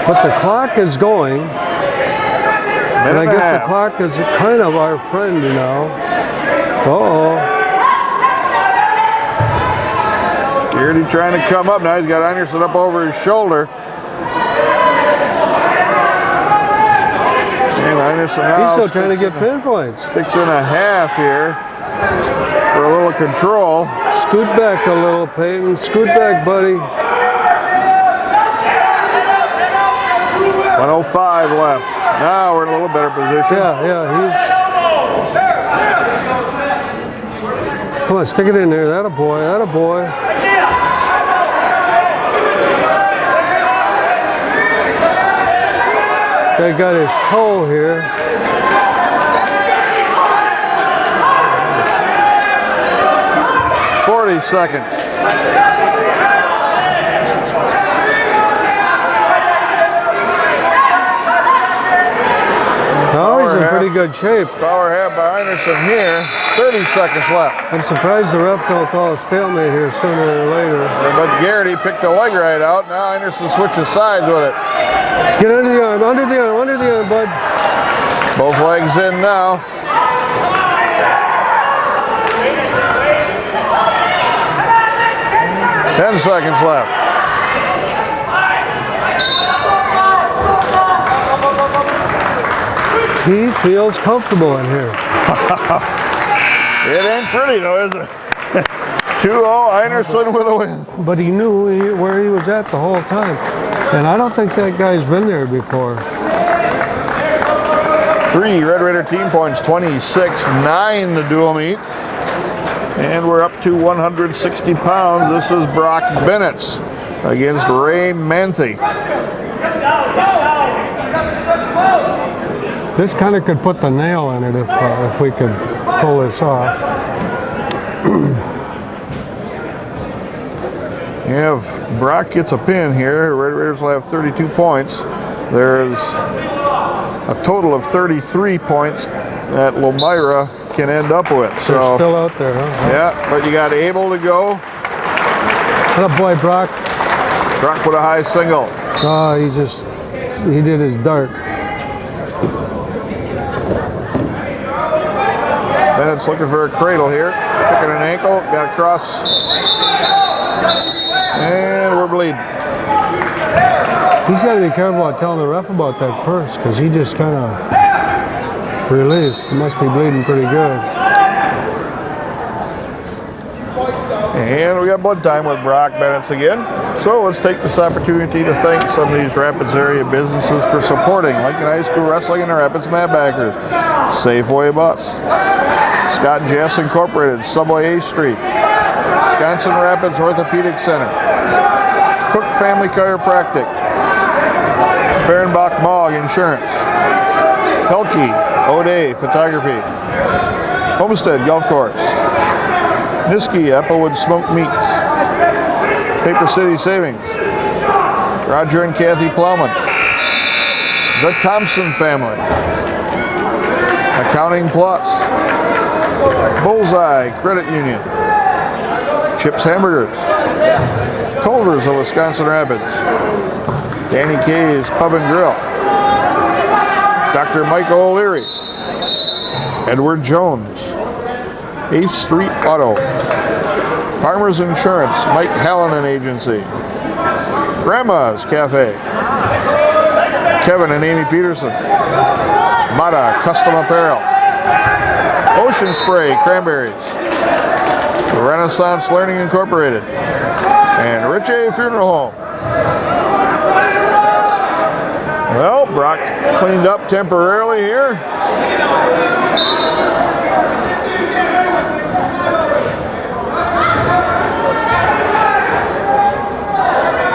But the clock is going, and I guess the clock is kind of our friend now. Uh-oh. Garrity trying to come up now. He's got Anderson up over his shoulder. And Anderson now He's still trying to get pinpoints. Sticks in a half here for a little control. Scoot back a little, Peyton. Scoot back, buddy. 1:05 left. Now we're in a little better position. Yeah, he's... Come on, stick it in there. That a boy, that a boy. Guy got his toe here. 40 seconds. pretty good shape. Power half by Einerson here. 30 seconds left. I'm surprised the ref don't call a stalemate here sooner or later. But Garrity picked the leg right out. Now Einerson switches sides with it. Get under the arm, under the arm, under the arm, bud. Both legs in now. Ten seconds left. He feels comfortable in here. It ain't pretty though, is it? 2-0, Einerson with a win. But he knew where he was at the whole time. And I don't think that guy's been there before. 3 Red Raider team points, 26-9 the dual meet. And we're up to 160 pounds. This is Brock Benitz against Ray Manthe. This kind of could put the nail in it if we could pull this off. If Brock gets a pin here, Red Raiders will have 32 points. There's a total of 33 points that Lomira can end up with. So they're still out there, huh? Yeah, but you got Abel to go. What up, boy, Brock? Brock with a high single. Oh, he did his dart. Bennett's looking for a cradle here. Picking an ankle, got a cross. And we're bleeding. He's got to be careful about telling the ref about that first, because he just kind of released. He must be bleeding pretty good. And we got blood time with Brock Benitz again. So let's take this opportunity to thank some of these Rapids area businesses for supporting Lincoln High School Wrestling and the Rapids Madbackers. Safeway Bus, Scott Jess Incorporated, Subway A Street, Wisconsin Rapids Orthopedic Center, Cook Family Chiropractic, Fehrenbach Mogg Insurance, Pelkey O'Day Photography, Homestead Golf Course, Niski Applewood Smoked Meats, Paper City Savings, Roger and Kathy Plowman, the Thompson Family, Accounting Plus, Bullseye Credit Union, Chips Hamburgers, Culver's of Wisconsin Rapids, Danny K's Pub and Grill, Dr. Michael O'Leary, Edward Jones, 8th Street Auto, Farmers Insurance, Mike Hallinan Agency, Grandma's Cafe, Kevin and Amy Peterson, Mata Custom Apparel, Ocean Spray Cranberries, Renaissance Learning Incorporated, and Rich A Funeral Home. Well, Brock cleaned up temporarily here.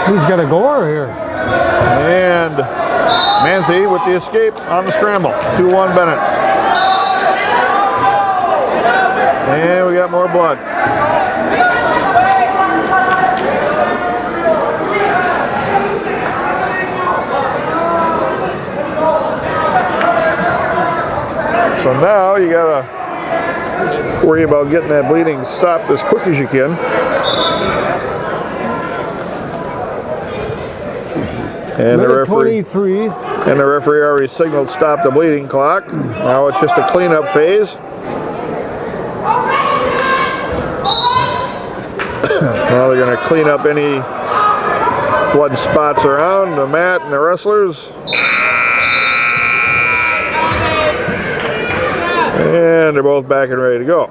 He's got a goer here. And Manthe with the escape on the scramble. 2-1 Benitz. And we got more blood. So now you gotta worry about getting that bleeding stopped as quick as you can. And the referee 23. And the referee already signaled stop the bleeding clock. Now it's just a cleanup phase. Now they're going to clean up any blood spots around the mat and the wrestlers. And they're both back and ready to go.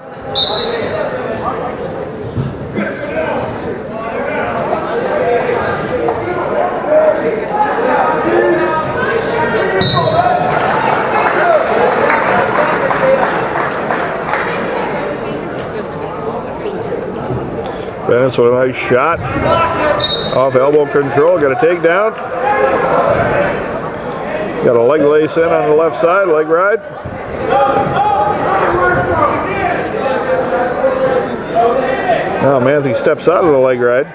Benitz with a nice shot. Off elbow control, got a takedown. Got a leg lace in on the left side, leg ride. Now Manthe steps out of the leg ride.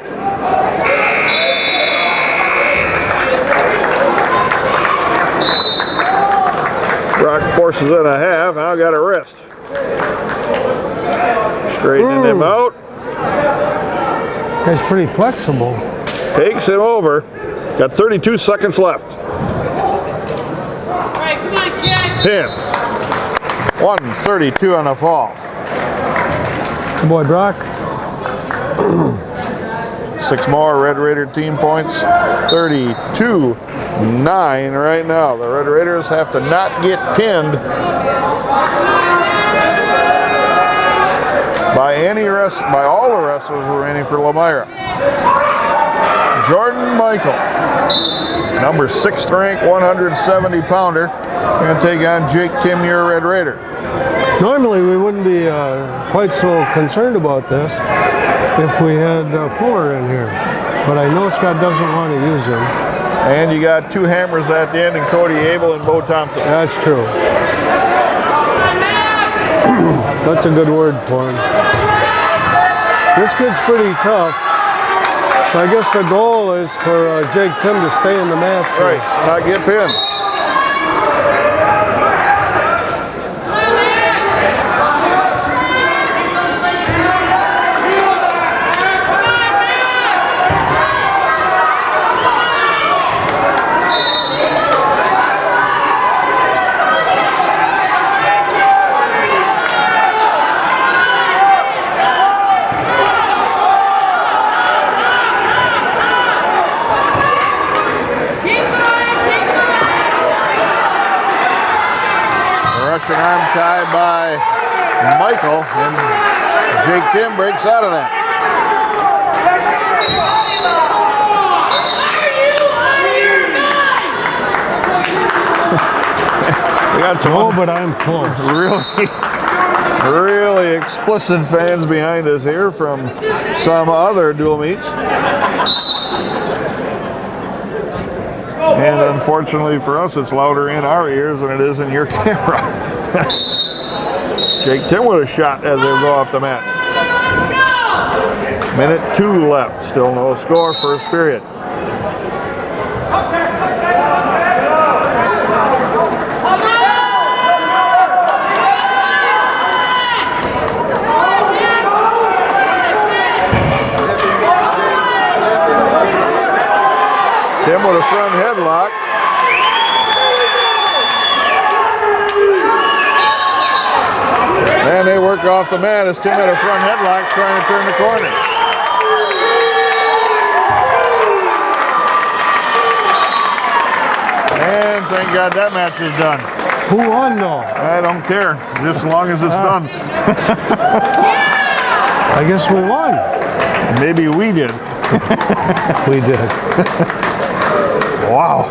Brock Forces in a half. Now got a wrist. Straightening him out. Guy's pretty flexible. Takes him over. Got 32 seconds left. Pin. 132 on the fall. Good boy, Brock. 6 more Red Raider team points. 32-9 right now. The Red Raiders have to not get pinned by all the wrestlers remaining for Lemira. Jordan Michael, number 6th ranked 170 pounder, going to take on Jake Tim, your Red Raider. Normally we wouldn't be quite so concerned about this if we had Fuller in here, but I know Scott doesn't want to use him. And you got 2 hammers at the end, and Cody Abel and Bo Thompson. That's true. That's a good word for him. This kid's pretty tough, so I guess the goal is for Jake Tim to stay in the match. Right, not get pinned. Russian arm tie by Michael, and Jake Tim breaks out of that. We got some but I'm close. really explicit fans behind us here from some other dual meets. And unfortunately for us, it's louder in our ears than it is in your camera. Jake Tim with a shot as they go off the mat. Minute 2 left. Still no score, first period. Tim with a front headlock. And they work off the mat as Tim had a front headlock trying to turn the corner. And thank God that match is done. Who won though? I don't care, just as long as it's done. I guess we won. Maybe we did. We did. Wow.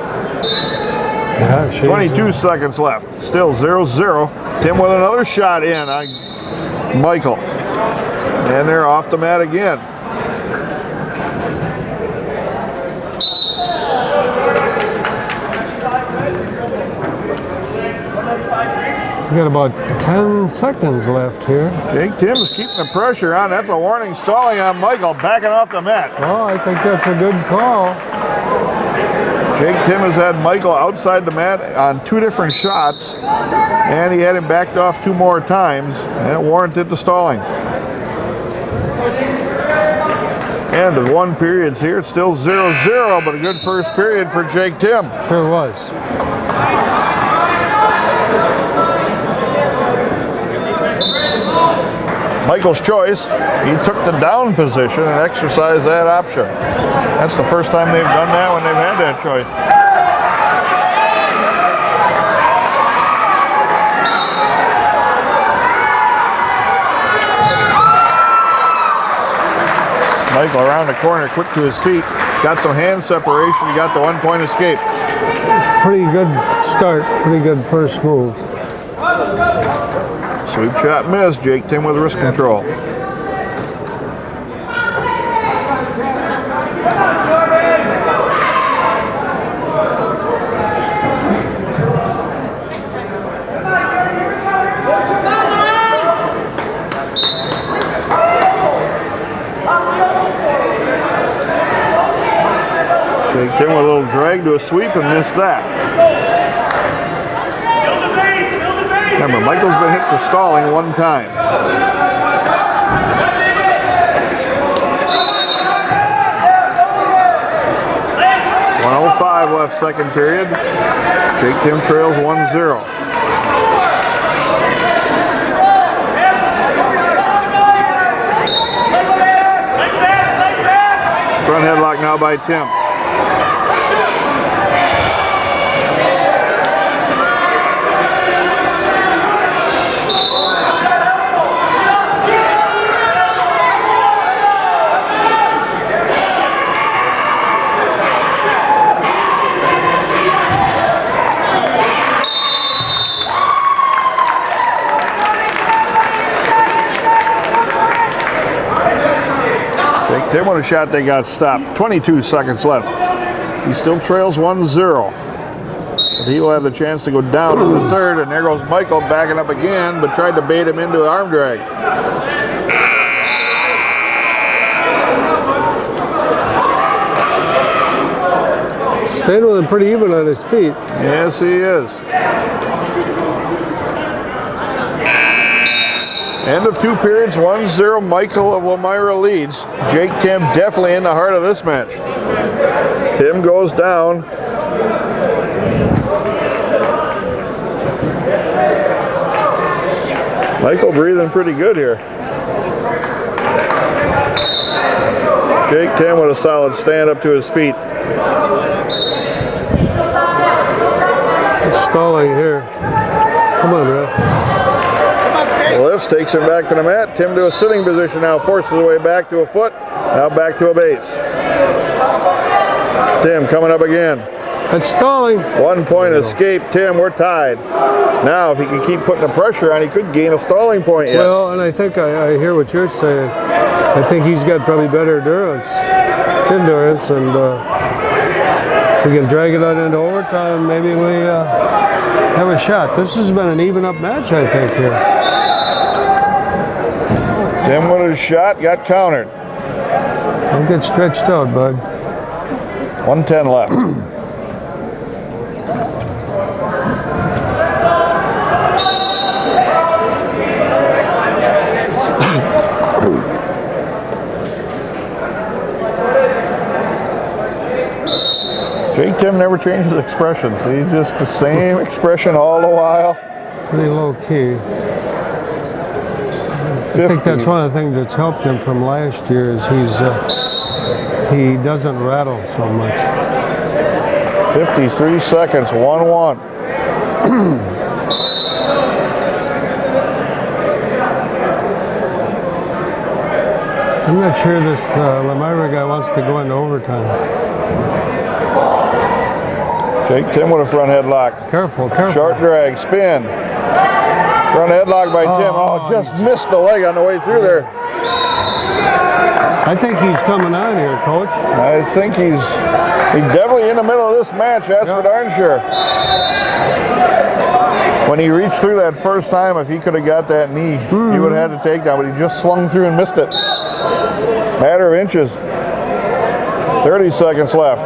Yeah, 22 seconds left. Still 0-0. Tim with another shot in on Michael. And they're off the mat again. We got about 10 seconds left here. Jake Tim's keeping the pressure on. That's a warning stalling on Michael, backing off the mat. Oh, I think that's a good call. Jake Tim has had Michael outside the mat on 2 different shots, and he had him backed off 2 more times. That warranted the stalling. And with 1 period here, it's still 0-0, but a good first period for Jake Tim. Sure was. Michael's choice, he took the down position and exercised that option. That's the first time they've done that when they've had that choice. Michael around the corner, quick to his feet, got some hand separation, he got the 1-point escape. Pretty good start, pretty good first move. Sweep shot missed. Jake Tim with wrist control. Jake Tim with a little drag to a sweep and missed that. Build the base! Build the base! Remember, Michael's been hit for stalling one time. 1:05 left second period. Jake Tim trails 1-0. Front headlock now by Tim. Tim with a shot, they got stopped. 22 seconds left. He still trails 1-0. But he will have the chance to go down in the third, and there goes Michael backing up again, but tried to bait him into an arm drag. Staying with him pretty even on his feet. Yes, he is. End of 2 periods, 1-0. Michael of Elmira leads. Jake Tim definitely in the heart of this match. Tim goes down. Michael breathing pretty good here. Jake Tim with a solid stand up to his feet. It's stalling here. Come on, bro. Lifts, takes him back to the mat. Tim to a sitting position now, forces his way back to a foot. Now back to a base. Tim coming up again. It's stalling. 1 point escape. Tim, we're tied. Now, if he can keep putting the pressure on, he could gain a stalling point yet. Well, and I think I hear what you're saying. I think he's got probably better endurance, and if we can drag it out into overtime, maybe we have a shot. This has been an even up match, I think, here. Tim with his shot, got countered. Don't get stretched out, bud. 1:10 left. Jake Tim never changes expressions. He's just the same expression all the while. Pretty low key. I think that's one of the things that's helped him from last year is he doesn't rattle so much. 53 seconds, 1-1. I'm not sure this Elmira guy wants to go into overtime. Jake Tim with a front headlock. Careful, careful. Short drag, spin. Front headlock by Tim. Oh, just missed the leg on the way through there. I think he's coming on here, Coach. I think he's definitely in the middle of this match, that's for darn sure. When he reached through that first time, if he could have got that knee, he would have had to take down, but he just slung through and missed it. Matter of inches. 30 seconds left.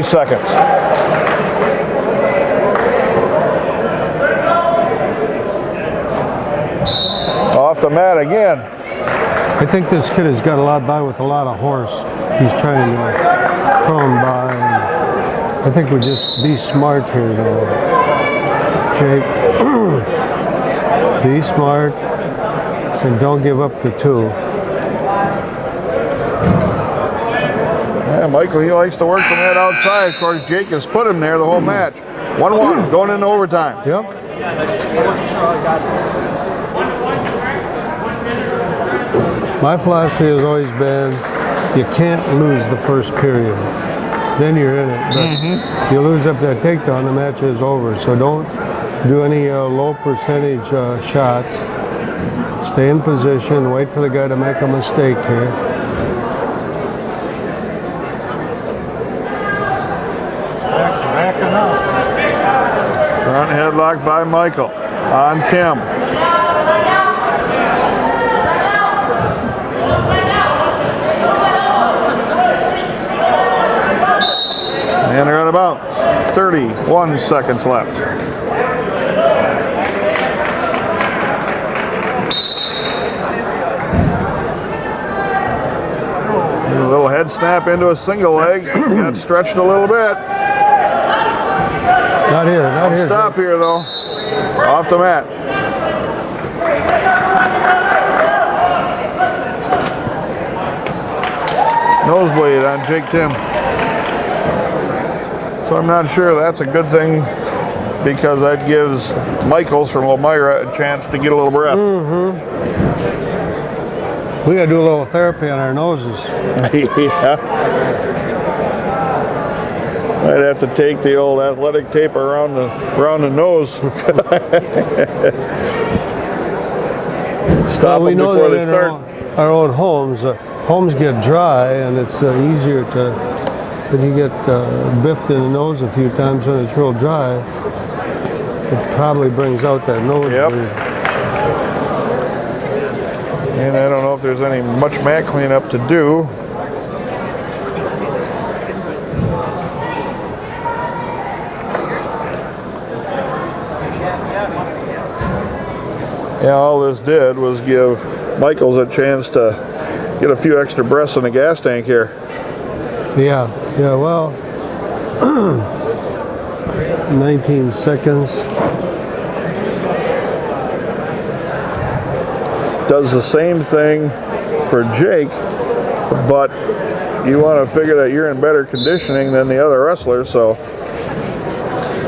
Seconds. Off the mat again. I think this kid has got a lot by with a lot of horse. He's trying to throw him by. And I think we just be smart here, though. Jake, be smart and don't give up the 2. Yeah, Michael, he likes to work from that outside. Of course, Jake has put him there the whole match. 1-1, going into overtime. Yep. My philosophy has always been, you can't lose the first period. Then you're in it. But you lose up that takedown, the match is over. So don't do any low percentage shots. Stay in position, wait for the guy to make a mistake here. Front headlock by Michael on Tim. of bounds. 31 seconds left. A little head snap into a single leg. Got stretched a little bit. Not here, not here. Stop here though. Off the mat. Nosebleed on Jake Tim. So I'm not sure that's a good thing because that gives Michaels from Elmira a chance to get a little breath. We gotta do a little therapy on our noses. Yeah. I'd have to take the old athletic tape around the nose. Stop Well, we them know before that they in start. our own homes, homes get dry and it's easier to, when you get biffed in the nose a few times when it's real dry, it probably brings out that nose Yep. bleed. And I don't know if there's any much mat cleanup to do. Yeah, all this did was give Michaels a chance to get a few extra breaths in the gas tank here. Yeah, well, 19 seconds. Does the same thing for Jake, but you want to figure that you're in better conditioning than the other wrestlers, so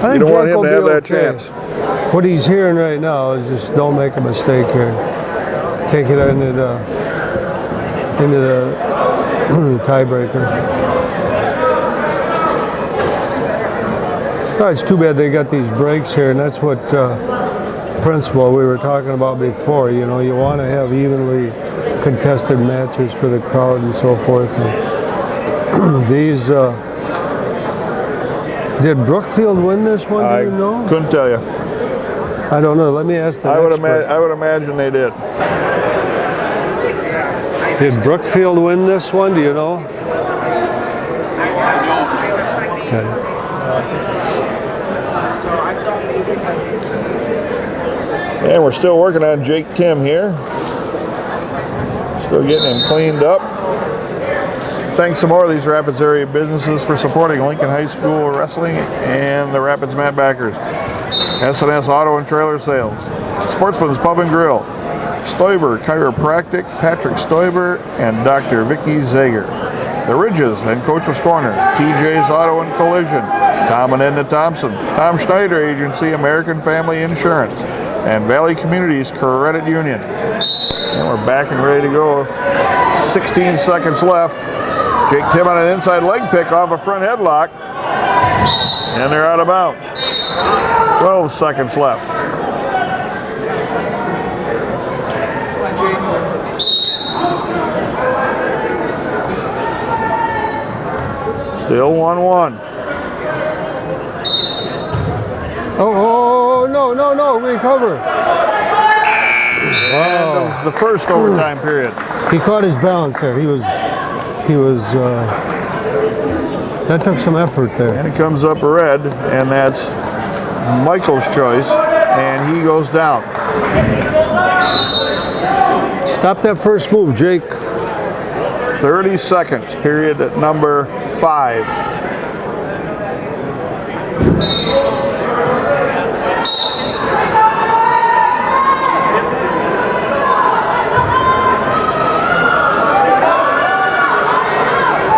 I you think don't want Jake him will to be have that okay. chance. What he's hearing right now is just don't make a mistake here. Take it into the tiebreaker. Oh, it's too bad they got these breaks here, and that's what principle we were talking about before. You know, you want to have evenly contested matches for the crowd and so forth. And these did Brookfield win this one? Do you know? Couldn't tell you. I don't know. Let me ask the I would expert. imagine they did. Did Brookfield win this one? Do you know? Okay. And we're still working on Jake Tim here. Still getting him cleaned up. Thanks to more of these Rapids area businesses for supporting Lincoln High School Wrestling and the Rapids Mat Backers. S&S Auto and Trailer Sales, Sportsman's Pub and Grill, Stoiber Chiropractic, Patrick Stoiber, and Dr. Vicky Zager. The Ridges and Coach's Corner, TJ's Auto and Collision, Tom and Edna Thompson, Tom Schneider Agency, American Family Insurance, and Valley Communities Credit Union. And we're back and ready to go. 16 seconds left. Jake Tim on an inside leg pick off a front headlock. And they're out of bounds. 12 seconds left. Still 1-1. Oh, no, recover. End of the first overtime period. He caught his balance there. He was, that took some effort there. And it comes up red, and that's Michael's choice, and he goes down. Stop that first move, Jake. 30 seconds, period at number 5.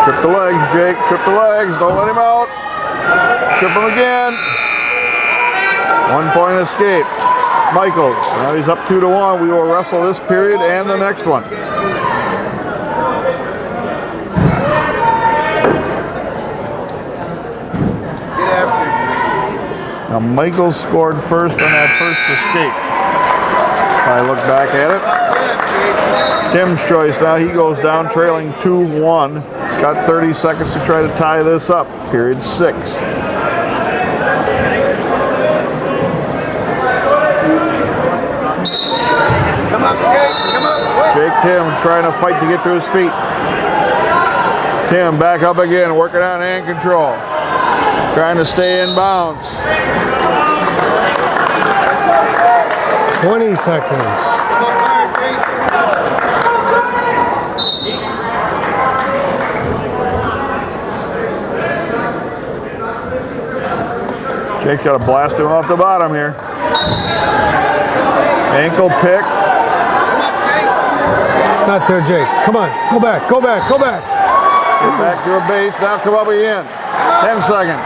Trip the legs, Jake. Trip the legs. Don't let him out. Trip him again. 1 point escape. Michaels. Now he's up 2-1. We will wrestle this period and the next one. Now Michaels scored first on that first escape. If I look back at it. Tim's choice now. He goes down trailing 2-1. He's got 30 seconds to try to tie this up. Period 6. Come up, Jake. Come up. Jake Tim's trying to fight to get to his feet. Tim back up again, working on hand control. trying to stay in bounds. 20 seconds. Jake's got to blast him off the bottom here. Ankle pick. It's not there, Jake. Come on, go back, go back, go back. Get back to a base, now come up again. 10 seconds.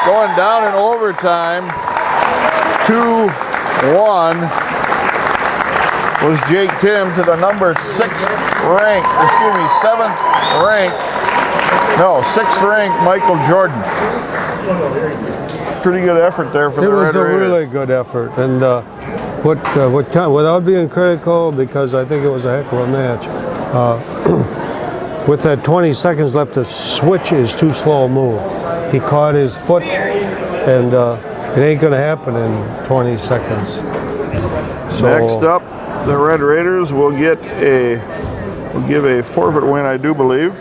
Going down in overtime, 2-1 was Jake Tim to the number 6th ranked, 6th ranked Michael Jordan. Pretty good effort there for the Red Raiders. It was a really good effort, and without being critical, because I think it was a heck of a match. With that 20 seconds left, the switch is too slow a move. He caught his foot, and it ain't going to happen in 20 seconds. So, next up, the Red Raiders will give a forfeit win, I do believe,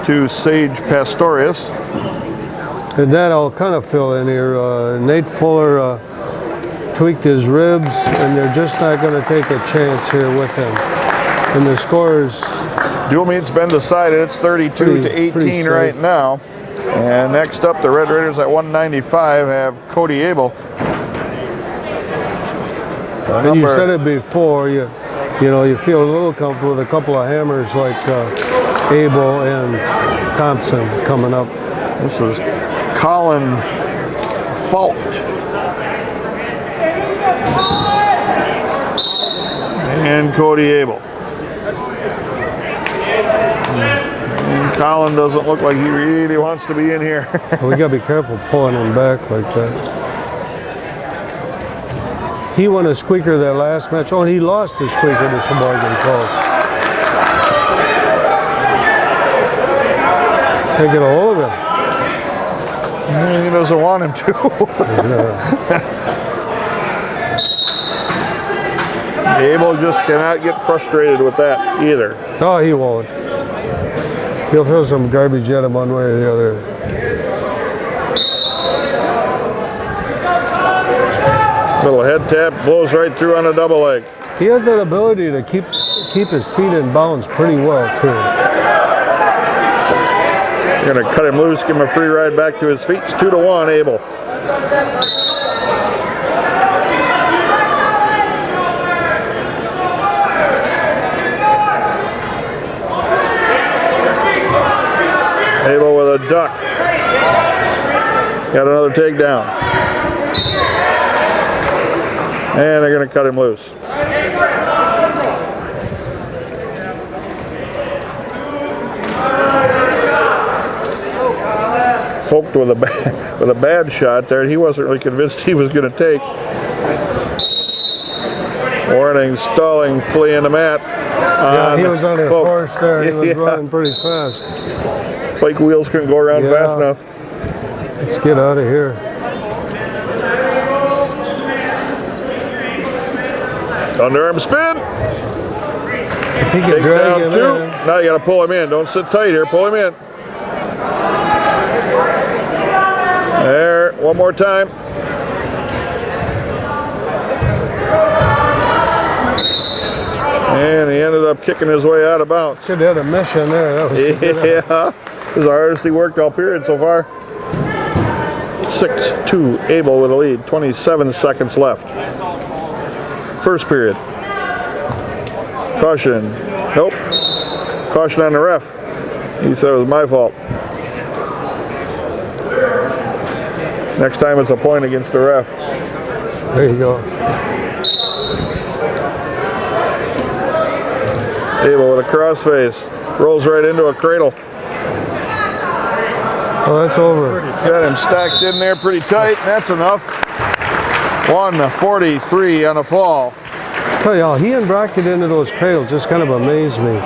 to Sage Pastorius. And that I'll kind of fill in here. Nate Fuller tweaked his ribs, and they're just not going to take a chance here with him. And the scores. Dual meet's been decided. It's 32-18 right now. And next up, the Red Raiders at 195 have Cody Abel. And you said it before, you know, you feel a little comfortable with a couple of hammers like Abel and Thompson coming up. This is Colin Fault. And Cody Abel. And Colin doesn't look like he really wants to be in here. We got to be careful pulling him back like that. He won a squeaker that last match. Oh, and he lost his squeaker to Sheboygan Falls. Can't get a hold of him. He doesn't want him to. Abel just cannot get frustrated with that either. Oh, he won't. He'll throw some garbage at him one way or the other. Little head tap, blows right through on a double leg. He has that ability to keep his feet in bounds pretty well, too. You're going to cut him loose, give him a free ride back to his feet. It's 2-1, Abel. Abel with a duck. Got another takedown. And they're going to cut him loose. Folk with a bad shot there. He wasn't really convinced he was going to take. Warning, stalling, fleeing the mat. Yeah, he was on his horse there. He was running pretty fast. Bike wheels couldn't go around fast enough. Let's get out of here. Underarm spin. If he can Take drag down him 2. in. Now you got to pull him in. Don't sit tight here. Pull him in. There. One more time. And he ended up kicking his way out of bounds. Should have had a mission there. That was Yeah. This is the hardest he worked all period so far. 6-2 Abel with a lead. 27 seconds left. First period. Caution. Nope. Caution on the ref. He said it was my fault. Next time it's a point against the ref. There you go. Abel with a crossface. Rolls right into a cradle. Oh, that's over. Got him stacked in there pretty tight. That's enough. 143 on a fall. I tell y'all, he and Brock get into those cradles just kind of amaze me.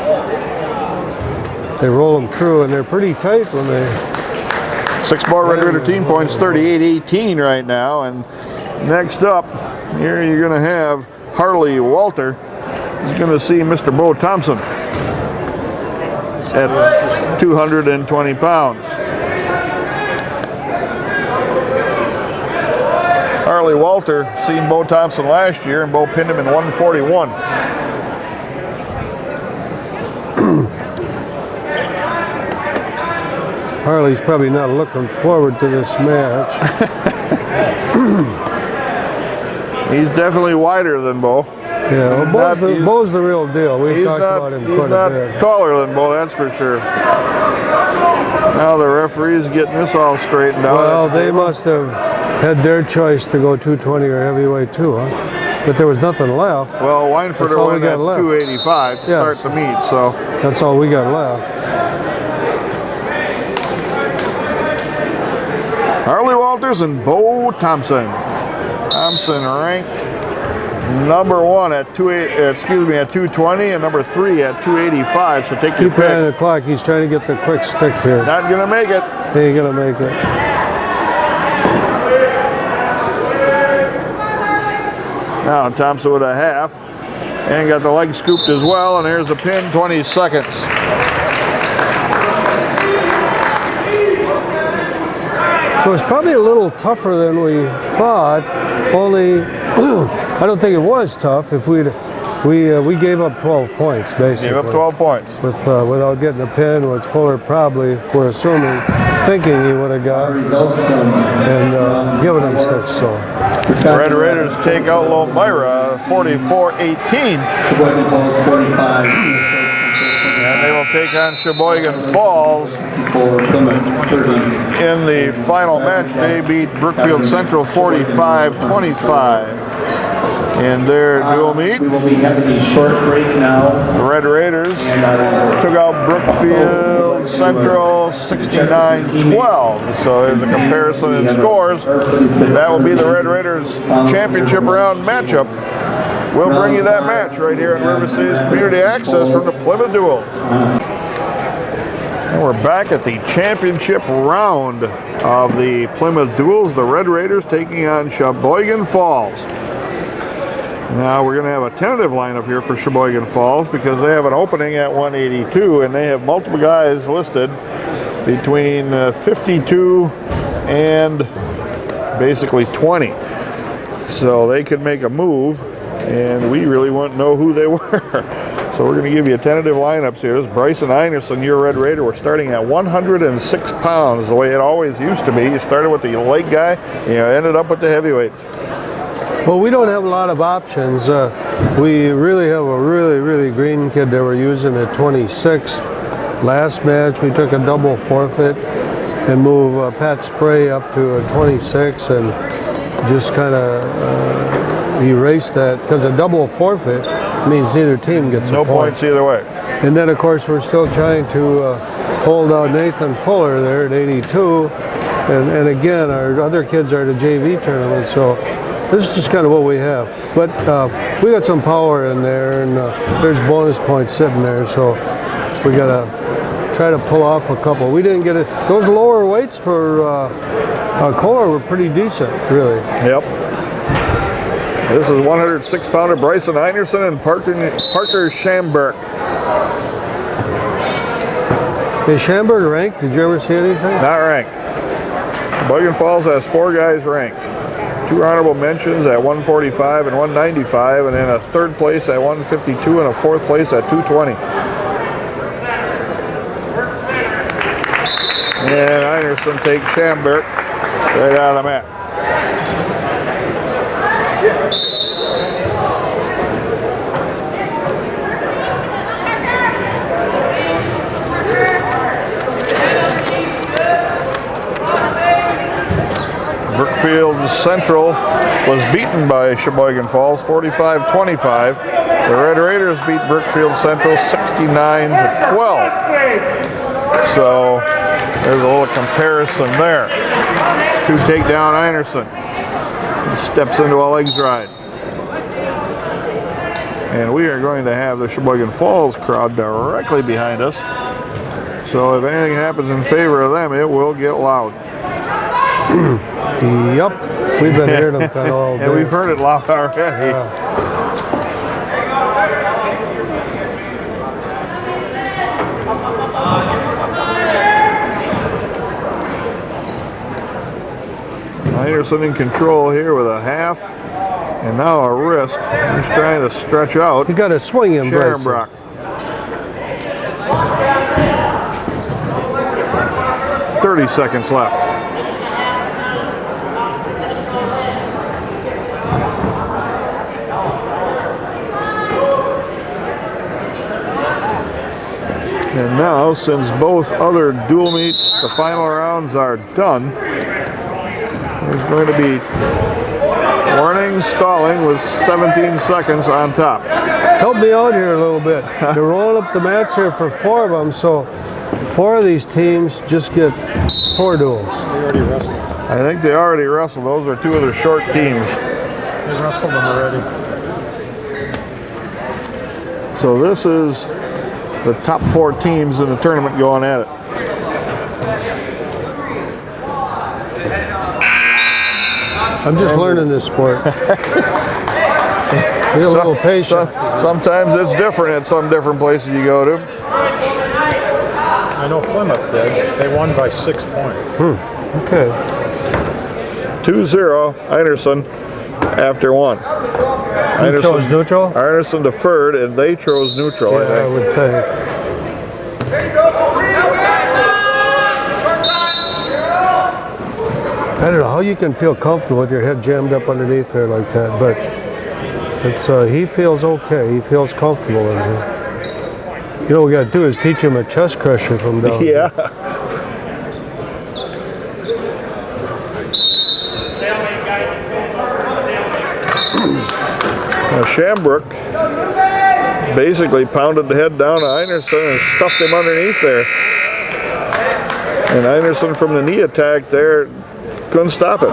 They roll them through, and they're pretty tight when they... 6 more Red Raider team points, 38-18 right now. And next up, Here you're going to have Harley Walter. He's going to see Mr. Bo Thompson at 220 pounds. Harley Walter seen Bo Thompson last year, and Bo pinned him in 141. Harley's probably not looking forward to this match. He's definitely wider than Bo. Yeah, well, Bo's the real deal. We've talked about him quite a bit. He's not taller than Bo, that's for sure. Now the referee's getting this all straightened out. Well, they must have had their choice to go 220 or heavyweight too, huh? But there was nothing left. Well, Weinfurter went at 285 to start the meet, so. That's all we got left. Harley Walters and Bo Thompson. Thompson ranked number 1 at 220 and number 3 at 285. So take your pick. Keep an eye on the clock. He's trying to get the quick stick here. Not gonna make it. He ain't gonna make it. Now Thompson with a half and got the leg scooped as well. And there's the pin, 20 seconds. So it's probably a little tougher than we thought. Only, I don't think it was tough. If we gave up 12 points basically. Gave up 12 points without getting a pin, which Fuller probably, we're assuming, thinking he would have got, and giving him 6. So the Red Raiders take out Lomira 44-18. And they will take on Sheboygan Falls in the final match. They beat Brookfield Central 45-25 in their dual meet. We will be having a short break now. The Red Raiders took out Brookfield Central 69-12. So there's a comparison in scores. That will be the Red Raiders championship round matchup. We'll bring you that match right here on River City's Community Access from the Plymouth Duels. And we're back at the championship round of the Plymouth Duels. The Red Raiders taking on Sheboygan Falls. Now we're going to have a tentative lineup here for Sheboygan Falls because they have an opening at 182 and they have multiple guys listed between 52 and basically 20. So they could make a move. And we really won't know who they were. So we're going to give you a tentative lineups here. This is Bryson Einerson, your Red Raider. We're starting at 106 pounds, the way it always used to be. You started with the light guy, and you ended up with the heavyweights. Well, we don't have a lot of options. We really have a really green kid that we're using at 26. Last match, we took a double forfeit and moved Pat Spray up to a 26 and just kind of erase that, because a double forfeit means neither team gets a point. No points either way. And then of course we're still trying to hold out Nathan Fuller there at 82, and again our other kids are at a JV tournament, so this is just kind of what we have. But we got some power in there, and there's bonus points sitting there, so we gotta try to pull off a couple. We didn't get it. Those lower weights for Kohler were pretty decent, really. Yep. This is 106-pounder Bryson Einerson and Parker Schamberg. Is Schamberg ranked? Did you ever see anything? Not ranked. Sheboygan Falls has 4 guys ranked. 2 honorable mentions at 145 and 195, and then a 3rd place at 152 and a 4th place at 220. And Einerson takes Schamberg right out of the mat. Brookfield Central was beaten by Sheboygan Falls 45-25. The Red Raiders beat Brookfield Central 69-12. So there's a little comparison there. To take down Einerson. He steps into a legs ride. And we are going to have the Sheboygan Falls crowd directly behind us. So if anything happens in favor of them, it will get loud. Yep. We've been hearing them kind of all day. And we've heard it loud already. Yeah. Anderson in control here with a half, and now a wrist. He's trying to stretch out. You got to swing him, Bryson. Scharenbrock. 30 seconds left. And now, since both other dual meets, the final rounds are done, there's going to be warning stalling with 17 seconds on top. Help me out here a little bit. They're rolling up the mats here for 4 of them, so 4 of these teams just get 4 duels. They already wrestled. I think they already wrestled. Those are 2 of the short teams. They wrestled them already. So this is the top 4 teams in the tournament going at it. I'm just learning this sport. Be a little patient. Sometimes it's different at some different places you go to. I know Plymouth did. They won by 6 points. Okay. 2-0 Anderson after 1. You chose neutral? Anderson deferred, and they chose neutral, I Yeah, I think. would think. I don't know how you can feel comfortable with your head jammed up underneath there like that, but it's he feels okay. He feels comfortable in here. You know what we got to do is teach him a chest crusher from down here. Yeah. Now Scharenbrock basically pounded the head down to Anderson and stuffed him underneath there. And Anderson from the knee attack there couldn't stop it.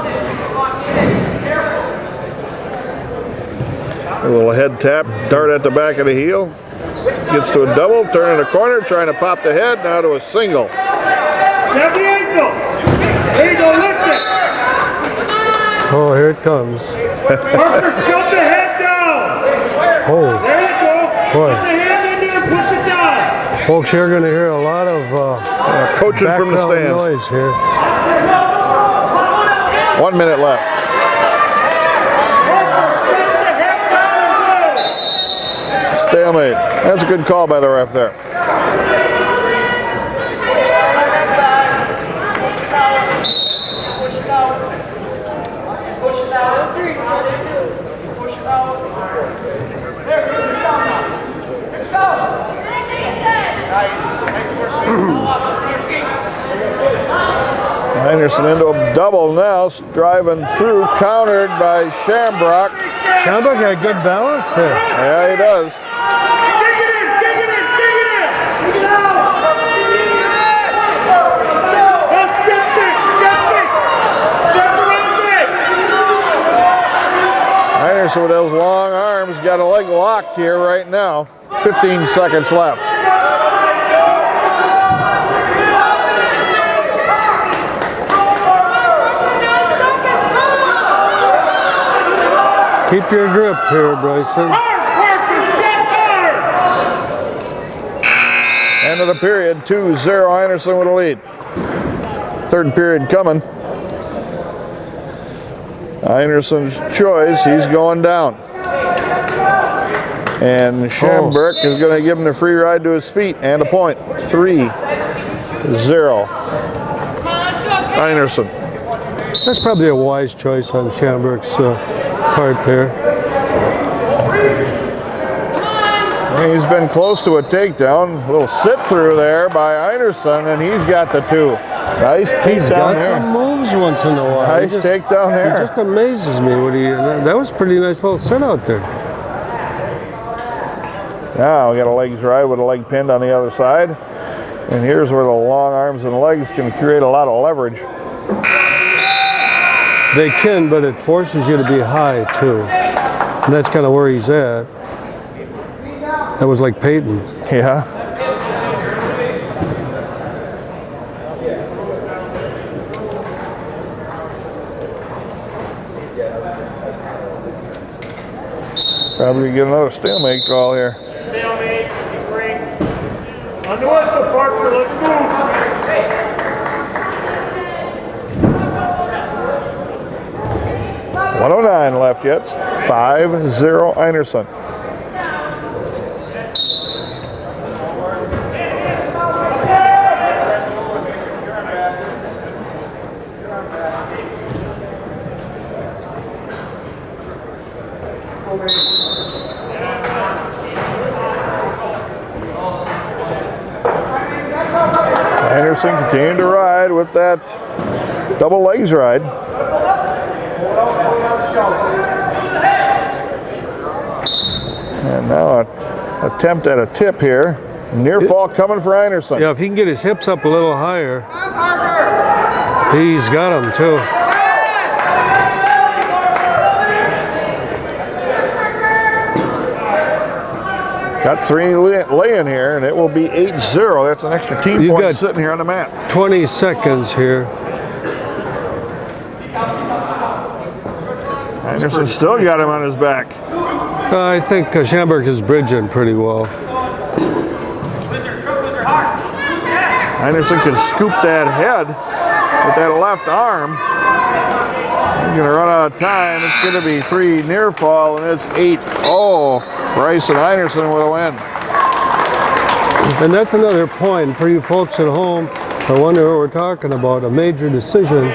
A little head tap, dart at the back of the heel. Gets to a double, turning the corner, trying to pop the head, now to a single. Grab the ankle. There you go, lift it. Oh, here it comes. Parker, shove the head down. Oh, There you go. boy. Put the hand in there and push it down. Folks, you're going to hear a lot of Coaching from the background stands. noise here. 1 minute left. Stalemate. That's a good call by the ref there. Anderson into a double now, driving through, countered by Scharenbrock. Scharenbrock had good balance there. Yeah, he does. Dig it in, dig it in, dig it in. Dig it out. Now step big, step big. Step around big. Anderson with those long arms got a leg locked here right now. 15 seconds left. Keep your grip here, Bryson. End of the period, 2-0 Anderson with a lead. Third period coming. Anderson's choice, he's going down. And Scharenbrock is going to give him the free ride to his feet and a point. 3-0 Anderson. That's probably a wise choice on Scharenbrock's part there. And he's been close to a takedown. A little sit through there by Anderson, and he's got the 2. Nice He's takedown got there. some moves once in a while. Nice takedown there. It just amazes me what he. That was a pretty nice little sit out there. Now we got a legs ride with a leg pinned on the other side. And here's where the long arms and legs can create a lot of leverage. They can, but it forces you to be high too. And that's kind of where he's at. That was like Peyton. Yeah. Probably gonna get another stalemate call here. Stalemate, break. On the whistle, Parker, let's move. 109 left yet. 5-0 Einerson. Anderson continuing to ride with that double legs ride. And now an attempt at a tip here. Near fall coming for Anderson. Yeah, if he can get his hips up a little higher, he's got them too. Got 3 laying here, and it will be 8-0. That's an extra team You point got sitting here on the mat. 20 seconds here. Anderson still got him on his back. I think Schamberg is bridging pretty well. Anderson can scoop that head with that left arm. He's going to run out of time. It's going to be 3 near fall, and it's 8-0. Bryson Anderson with a win. And that's another point for you folks at home. I wonder what we're talking about. A major decision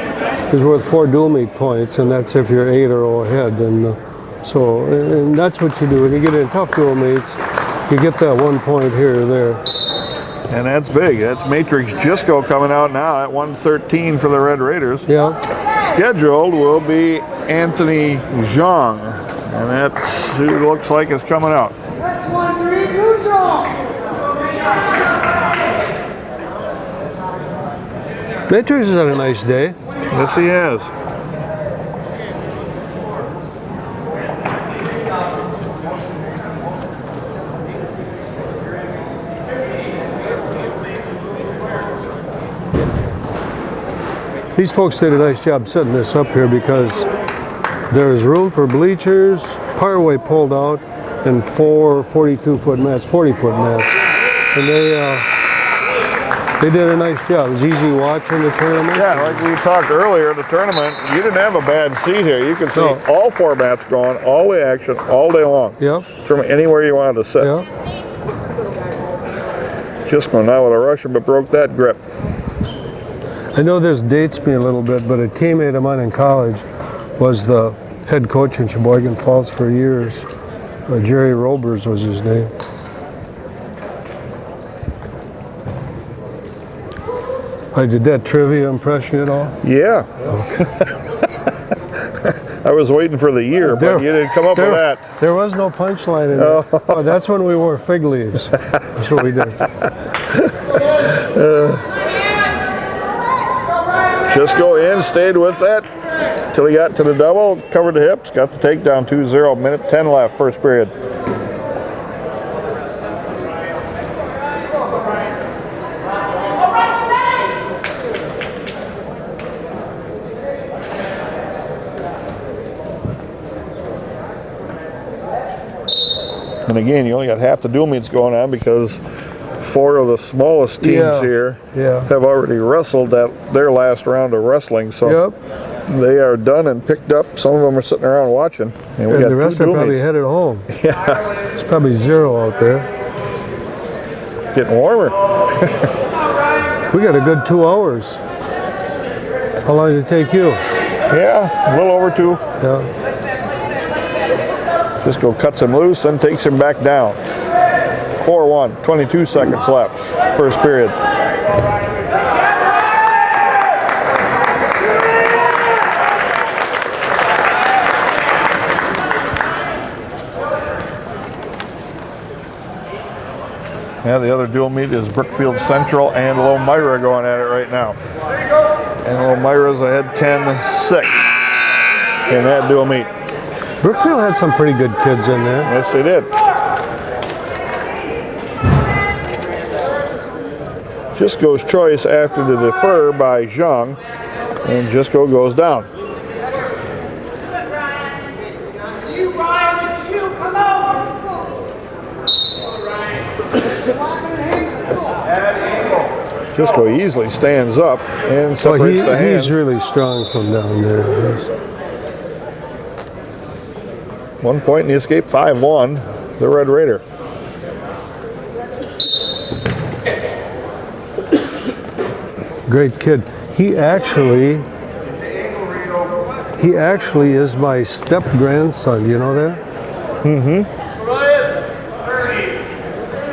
is worth 4 dual meet points, and that's if you're 8-0 ahead. And and that's what you do when you get in tough dual meets. You get that 1 point here or there. And that's big. That's Matrix Gisco coming out now at 113 for the Red Raiders. Yeah. Scheduled will be Anthony Zhang, and that's who looks like is coming out. That's 1-3 neutral. Matrix has had a nice day. Yes, he has. These folks did a nice job setting this up here because there's room for bleachers, parway pulled out, and 4 42-foot mats, 40-foot mats. And they did a nice job. It was easy watching the tournament. Yeah, like we talked earlier in the tournament, you didn't have a bad seat here. You could see all 4 mats going, all the action, all day long. Yep. From anywhere you wanted to sit. Yep. Just going out with a rusher, but broke that grip. I know this dates me a little bit, but a teammate of mine in college was the head coach in Sheboygan Falls for years. Jerry Robers was his name. Did that trivia impress you at all? Yeah. I was waiting for the year, but you didn't come up with that. There was no punchline in it. Oh, that's when we wore fig leaves. That's what we did. Just go in, stayed with that till he got to the double, covered the hips, got the takedown 2-0, minute 10 left, first period. And again, you only got half the dual meets going on because 4 of the smallest teams here have already wrestled their last round of wrestling. So they are done and picked up. Some of them are sitting around watching. And we got the rest are probably headed home. Yeah. It's probably 0 out there. Getting warmer. We got a good 2 hours. How long did it take you? Yeah, a little over 2. Yeah. Cisco cuts him loose and takes him back down. 4-1, 22 seconds left, first period. Yeah, the other dual meet is Brookfield Central and Lomira going at it right now. And Lomira's ahead 10-6 in that dual meet. Brookfield had some pretty good kids in there. Yes, they did. Gisco's choice after the defer by Zhang, and Gisco goes down. You, Ryan, this is you, come on! Jisco easily stands up and So separates the hand. he's really strong from down there. 1 point in the escape, 5-1, the Red Raider. Great kid. He actually is my step grandson. You know that?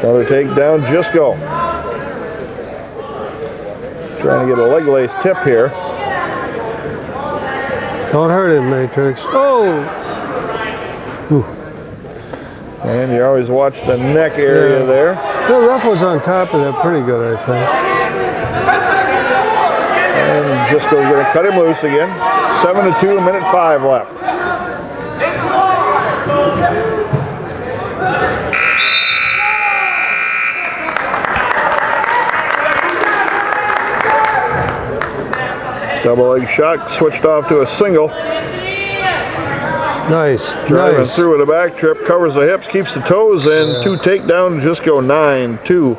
Another takedown, Jisco. Trying to get a leg lace tip here. Don't hurt him, Matrix. Oh! And you always watch the neck area there. The ref was on top of that pretty good, I think. And Jisco's going to cut him loose again. 7-2, a minute 5 left. Double leg shot, switched off to a single. Nice, Driving nice. through with a back trip, covers the hips, keeps the toes in. 2 takedowns, Jisco 9-2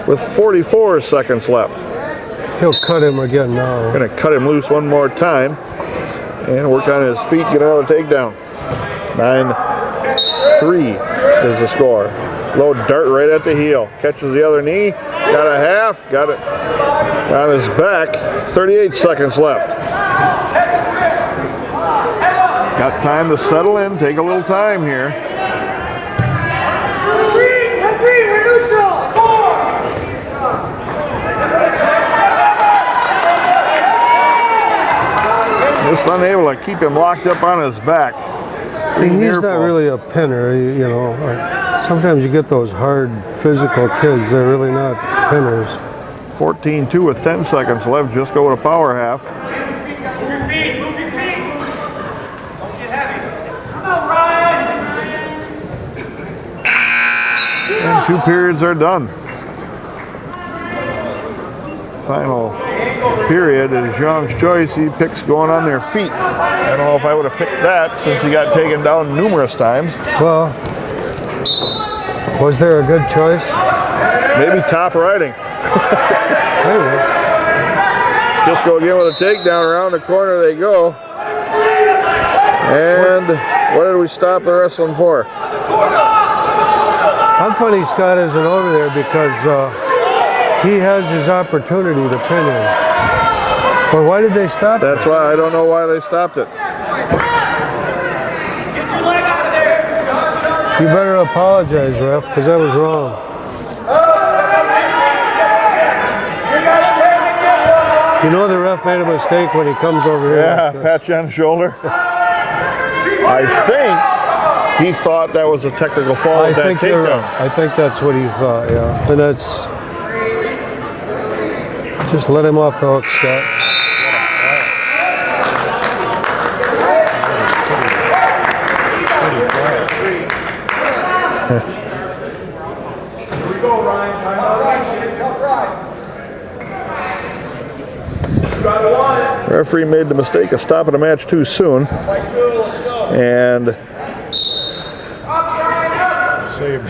with 44 seconds left. He'll cut him again now. Gonna cut him loose one more time and work on his feet, get another takedown. 9-3 is the score. Low dart right at the heel. Catches the other knee, got a half, got it on his back. 38 seconds left. Got time to settle in, take a little time here. We're neutral. Just unable to keep him locked up on his back. He's not really a pinner, you know. Sometimes you get those hard physical kids, they're really not pinners. 14-2 with 10 seconds left. Just go with a power half. Move your feet. Don't get heavy. Come on, Ryan. And 2 periods are done. Final period is Zhang's choice. He picks going on their feet. I don't know if I would have picked that since he got taken down numerous times. Well, was there a good choice? Maybe top riding. Maybe. Just go again with a takedown. Around the corner they go. And what did we stop the wrestling for? I'm funny Scott isn't over there because he has his opportunity to pin him. But why did they stop it? That's why I don't know why they stopped it. Get your leg out of there. You better apologize, ref, because that was wrong. You know the ref made a mistake when he comes over here. Yeah, like this. pat you on the shoulder. I think he thought that was a technical fall with that think you're takedown. right. I think that's what he thought, yeah. And that's... Just let him off the hook, Scott. Here we go, Ryan. Time out. Tough ride. You gotta want it. Referee made the mistake of stopping the match too soon. Fight two. Let's go. And Saved.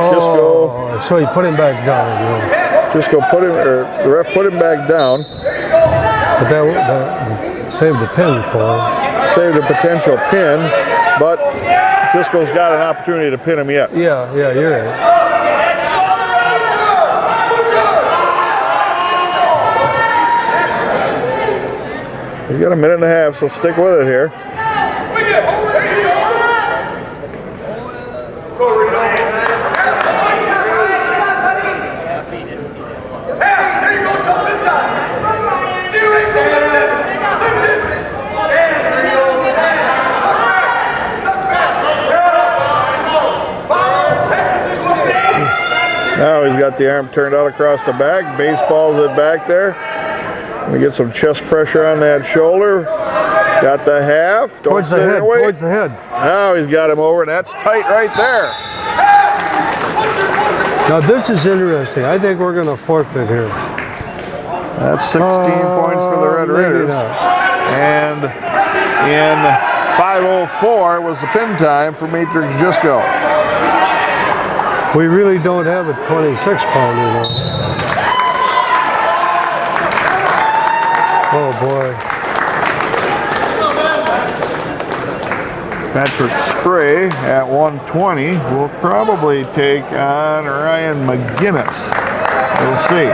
Oh, so he put him back down. Yeah. just go put him, or the ref put him back down. But that saved the pin for him. Saved a potential pin, but Jisco's got an opportunity to pin him yet. Yeah, you're right. He's got a minute and a half, so stick with it here. Now he's got the arm turned out across the back, baseballs it back there. We get some chest pressure on that shoulder. Got the half. Don't Towards the sit head, away. towards the head. Now he's got him over, and that's tight right there. Now this is interesting. I think we're going to forfeit here. That's 16 points for the Red Maybe Raiders. not. And in 5:04 was the pin time for Matrix Jisco. We really don't have a 26-pounder now. Oh boy. Patrick Spray at 120 will probably take on Ryan McGinnis. We'll see.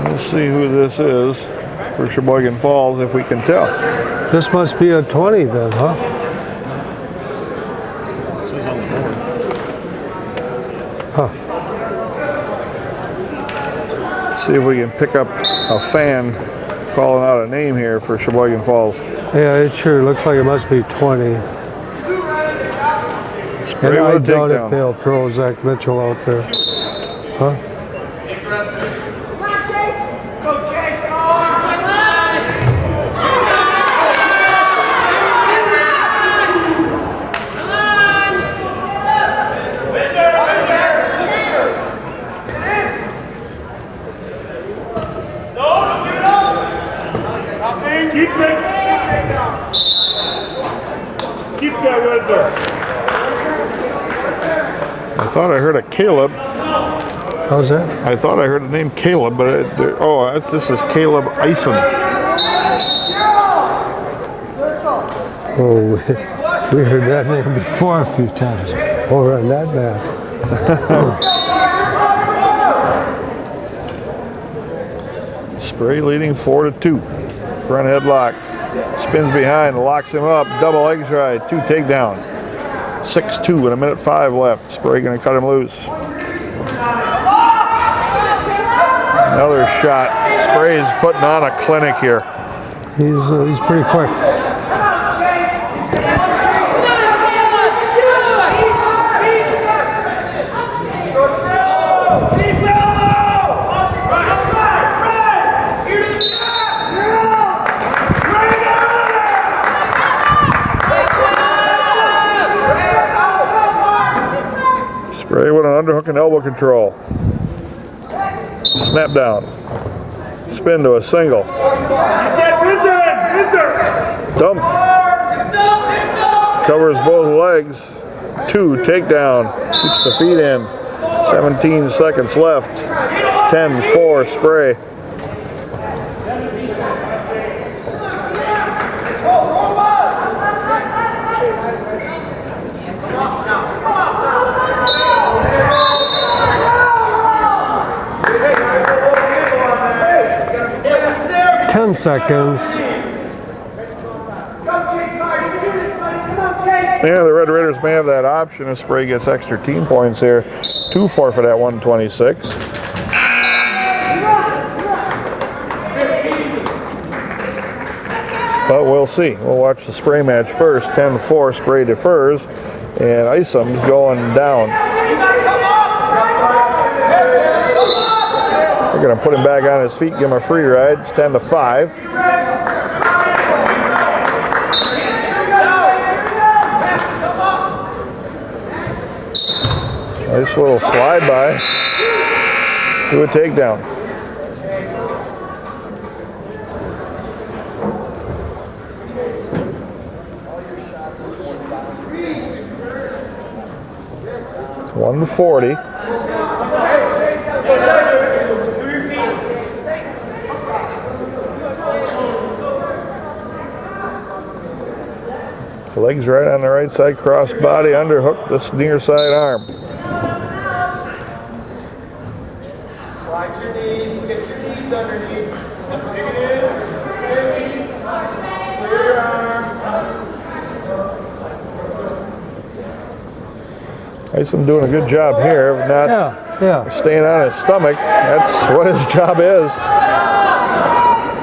We'll see who this is for Sheboygan Falls if we can tell. This must be a 20 then, huh? It says on the board. Huh. See if we can pick up a fan calling out a name here for Sheboygan Falls. Yeah, it sure looks like it must be 20. Spray And I with a doubt if takedown. they'll throw Zach Mitchell out there. Huh? Keep that with her. I thought I heard a Caleb. How's that? I thought I heard the name Caleb, but this is Caleb Eisen. Oh, we heard that name before a few times. Over on that mat. Spray leading 4-2. Front headlock. Spins behind, locks him up. Double leg stride, 2 takedown. 6-2 with 1:05 left. Spray gonna cut him loose. Another shot. Spray's putting on a clinic here. He's pretty quick. Spray with an underhook and elbow control. Snap down. Spin to a single. Dump. Covers both legs. 2 takedown. Keeps the feet in. 17 seconds left. 10-4 Spray. Seconds. Yeah, the Red Raiders may have that option if Spray gets extra team points here. 2 forfeit at 126. But we'll see. We'll watch the Spray match first. 10-4, Spray defers, and Isom's going down. They're going to put him back on his feet, give him a free ride. It's 10-5. Nice little slide by. Do a takedown. $140. Legs right on the right side, cross body, underhook this near side arm. Slide your knees, get your knees underneath. Dig it in. Clear your arm. Isom doing a good job here of not staying on his stomach. That's what his job is.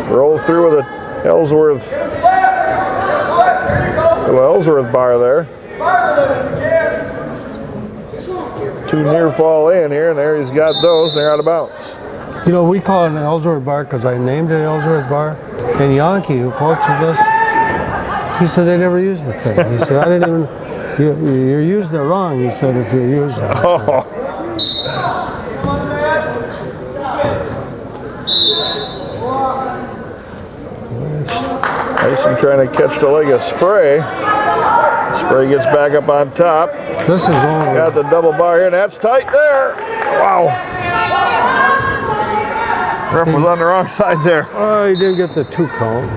Roll through with a Ellsworth. Little Ellsworth bar there. 2 near fall in here, and there he's got those, and they're out of bounds. You know, we call it an Ellsworth bar because I named it Ellsworth bar. And Yankee, who coached us, he said they never used the thing. He said, I didn't even, you're using it wrong, he said, if you're using it. Oh. Mason trying to catch the leg of Spray. Spray gets back up on top. This is over. Got the double bar here, and that's tight there. Wow. Ref was on the wrong side there. Oh, he didn't get the 2 count.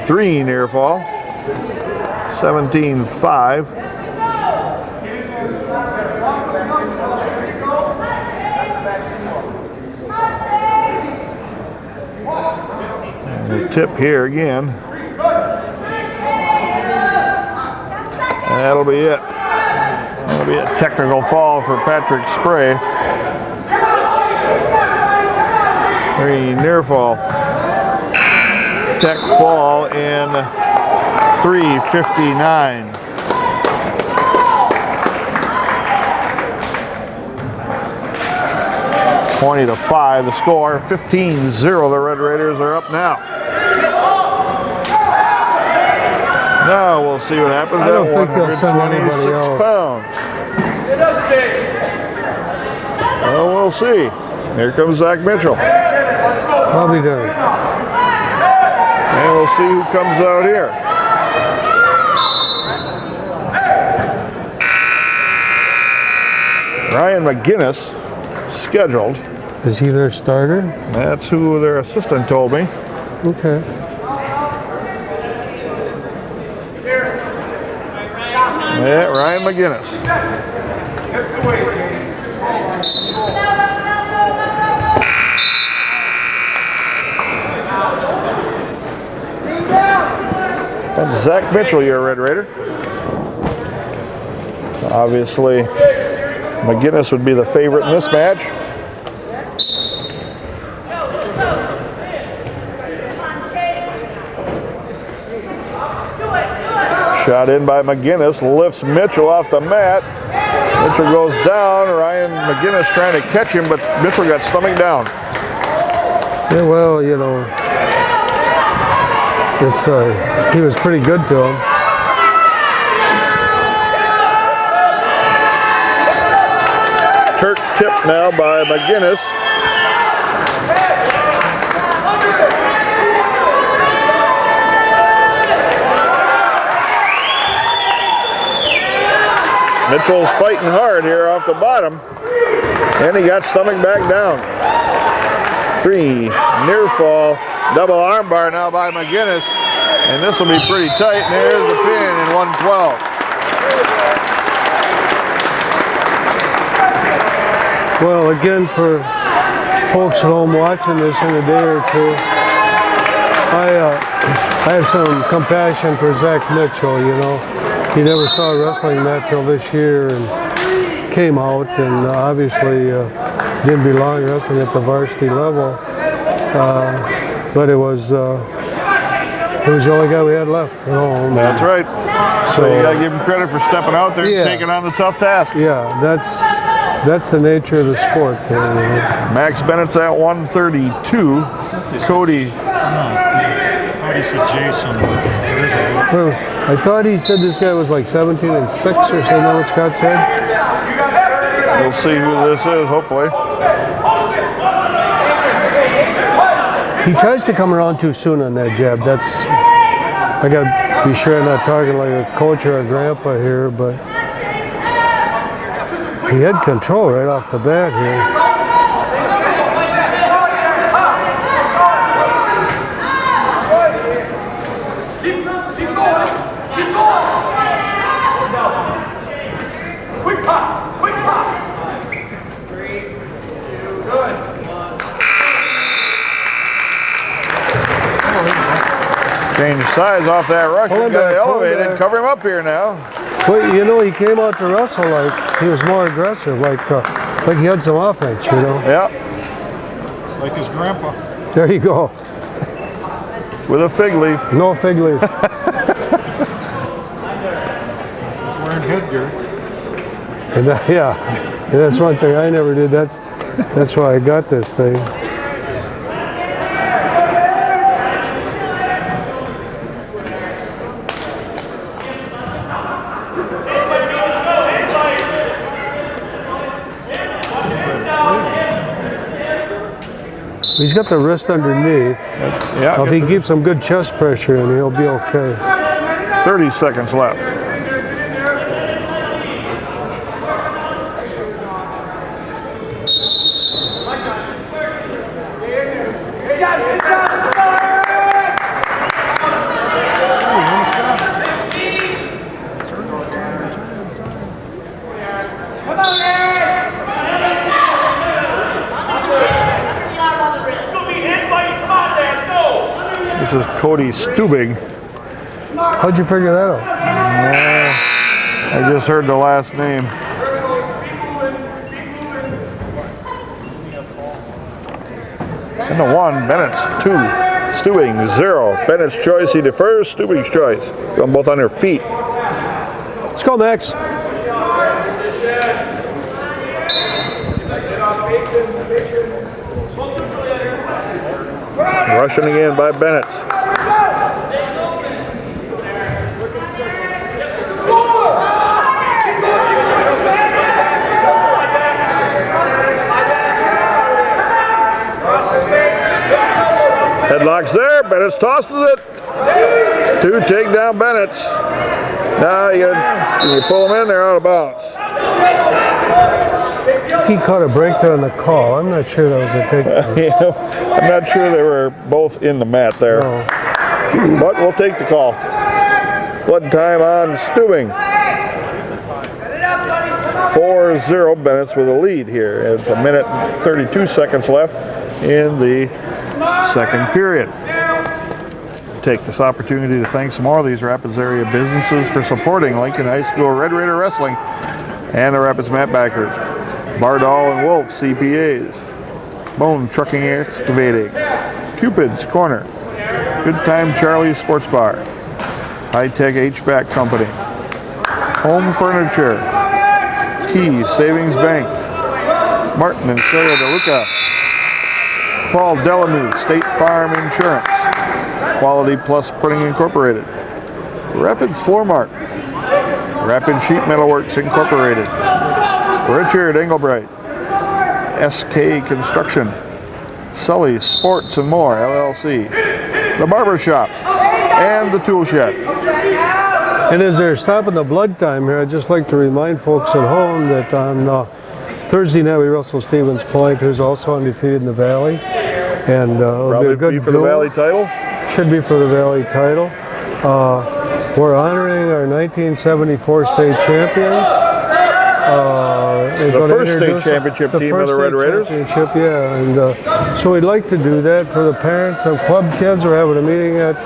3 near fall. 17-5. His tip here again. That'll be it. That'll be a technical fall for Patrick Spray. 3 near fall. Tech fall in 3:59. (20-5) the score. 15-0. The Red Raiders are up now. Now we'll see what happens I don't at think they'll send anybody 126 out. pounds. Well, we'll see. Here comes Zach Mitchell. I'll be there. And we'll see who comes out here. Ryan McGinnis, scheduled. Is he their starter? That's who their assistant told me. Okay. Yeah, Ryan McGinnis. That's Zach Mitchell, your Red Raider. Obviously, McGinnis would be the favorite in this match. Shot in by McGinnis, lifts Mitchell off the mat. Mitchell goes down. Ryan McGinnis trying to catch him, but Mitchell got stomach down. Yeah, well, you know, it's he was pretty good to him. Turk tipped now by McGinnis. Mitchell's fighting hard here off the bottom, and he got stomach back down. 3 near fall, double armbar now by McGinnis, and this will be pretty tight. And there's the pin in 112. Well, again, for folks at home watching this in a day or two, I have some compassion for Zach Mitchell, you know. He never saw a wrestling match till this year and came out, and obviously didn't belong wrestling at the varsity level. But it was the only guy we had left at home. That's right. So you got to give him credit for stepping out there and taking on the tough task. Yeah, that's the nature of the sport. Max Benitz at 132. Cody. He said Jason. I thought he said this guy was like 17-6 or something. What Scott said. We'll see who this is. Hopefully. He tries to come around too soon on that jab. I got to be sure I'm not talking like a coach or a grandpa here, but he had control right off the bat here. Keep going. Quick pop. Good. Change sides off that rush. Got it elevated. Cover him up here now. But you know, he came out to wrestle like he was more aggressive, like he had some offense, you know. Yeah. Like his grandpa. There you go. With a fig leaf. No fig leaf. He's wearing headgear. And that's one thing I never did. That's why I got this thing. He's got the wrist underneath. Yeah, If he keeps some good chest pressure in, he'll be okay. 30 seconds left. This is Cody Stubing. How'd you figure that out? I just heard the last name. And the 1, Benitz. 2, Stubing. 0, Bennett's choice. He defers. Stubing's choice. Going both on their feet. Let's go, Max. Rushing again by Benitz. Headlocks there. Benitz tosses it. 2 take down Benitz. Now can you pull them in? They're out of bounds. He caught a break there on the call. I'm not sure that was a takedown. I'm not sure they were both in the mat there. No. But we'll take the call. Blood time on Stubing. 4-0, Benitz with a lead here. It's 1 minute and 32 seconds left in the second period. Take this opportunity to thank some more of these Rapids area businesses for supporting Lincoln High School Red Raider Wrestling and the Rapids Mat Backers. Bardall and Wolf CPAs, Bone Trucking Excavating, Cupid's Corner, Good Time Charlie's Sports Bar, High Tech HVAC Company, Home Furniture, Key Savings Bank, Martin and Sarah DeLuca, Paul Delamuth State Farm Insurance, Quality Plus Printing Incorporated, Rapids Floor Mart, Rapid Sheet Metalworks Incorporated, Richard Engelbright, SK Construction, Sully Sports and More, LLC, The Barber Shop, and The Tool Shed. And as they're stopping the blood time here, I'd just like to remind folks at home that on Thursday night we wrestle Stevens Point, who's also undefeated in the Valley. And it'll Probably be a good be for the Valley title. Should be for the Valley title. We're honoring our 1974 state champions. The first state championship team of the Red Raiders. Yeah, and so we'd like to do that for the parents of club kids. We're having a meeting at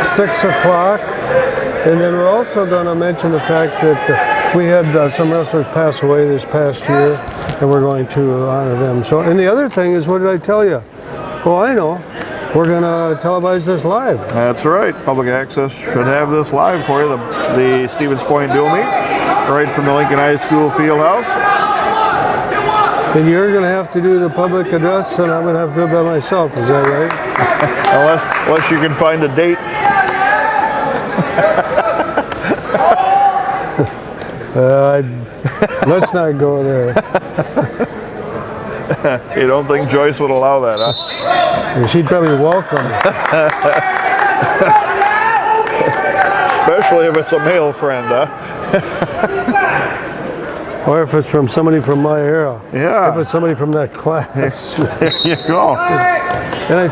6 o'clock. And then we're also going to mention the fact that we had some wrestlers pass away this past year, and we're going to honor them. So, and the other thing is, what did I tell you? Oh, I know. We're going to televise this live. That's right. Public Access should have this live for you, the Stevens Point dual meet, right from the Lincoln High School Fieldhouse. And you're going to have to do the public address, and I'm going to have to do it by myself. Is that right? Unless you can find a date. Let's not go there. You don't think Joyce would allow that, huh? She'd probably welcome it. Especially if it's a male friend, huh? Or if it's from somebody from my era. Yeah. If it's somebody from that class. There you go. And I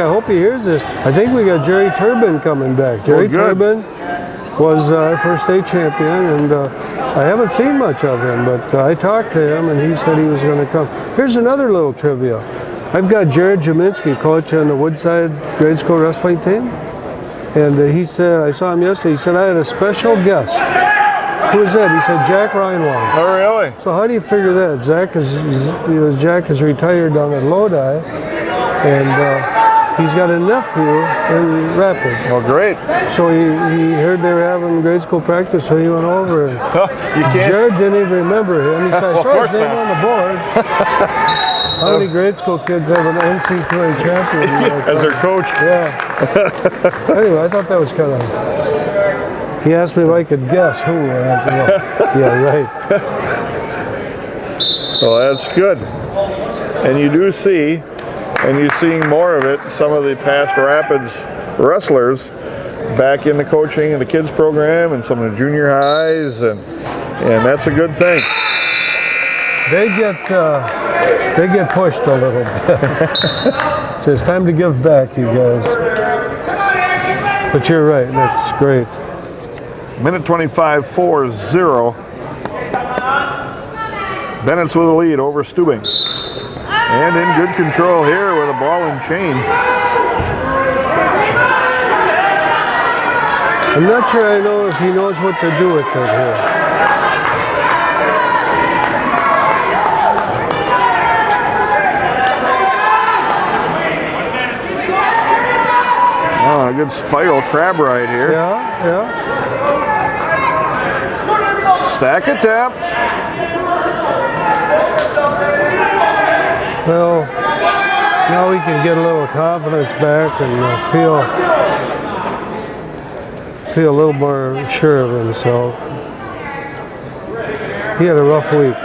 hope he hears this, I think we got Jerry Turbin coming back. Jerry Turbin was our first state champion, and I haven't seen much of him, but I talked to him, and he said he was going to come. Here's another little trivia. I've got Jared Jaminski, coach on the Woodside grade school wrestling team, and he said, I saw him yesterday, he said, I had a special guest. Who is that? He said, Jack Reinwald. Oh, really? So how do you figure that? Jack is retired down at Lodi, and he's got a nephew in Rapids. Well, great. So he heard they were having grade school practice, so he went over. And Jared didn't even remember him. He said, I saw his name on the board. How many grade school kids have an NC2A champion? As their coach? Yeah. Anyway, I thought that was kind of... He asked me if I could guess who, and I said, well, yeah, right. Well, that's good. And you do see And you're seeing more of it. Some of the past Rapids wrestlers back into coaching in the kids program and some of the junior highs, and that's a good thing. They get pushed a little bit. So it's time to give back, you guys. But you're right, that's great. Minute 25, 4-0. Benitz with a lead over Stubing. And in good control here with a ball and chain. I'm not sure I know if he knows what to do with it here. Oh, a good spiral crab ride here. Yeah. Stack attempt. Well, now he can get a little confidence back and feel a little more sure of himself. He had a rough week.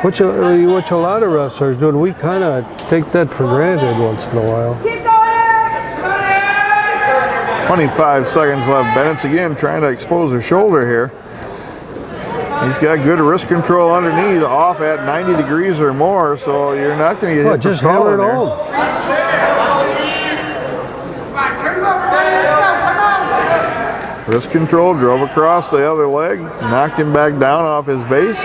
Which a lot of wrestlers do, and we kind of take that for granted once in a while. 25 seconds left. Benitz again trying to expose her shoulder here. He's got good wrist control underneath, off at 90 degrees or more, so you're not going to get hit Just for hammer it stalling home. there. Wrist control, drove across the other leg, knocked him back down off his base.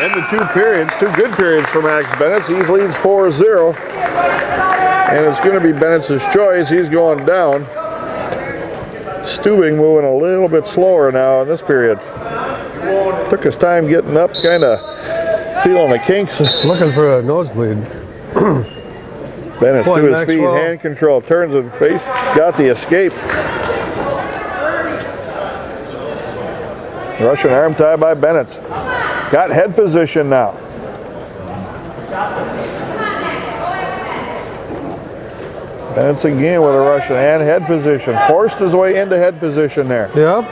End of 2 periods, 2 good periods for Max Benitz. He leads 4-0. And it's going to be Benitz's choice. He's going down. Stubing moving a little bit slower now in this period. Took his time getting up, kind of feeling the kinks. Looking for a nosebleed. Benitz to his feet, Maxwell. hand control, turns his face, got the escape. Russian arm tie by Benitz. Got head position now. Benitz again with a Russian and head position. Forced his way into head position there. Yep.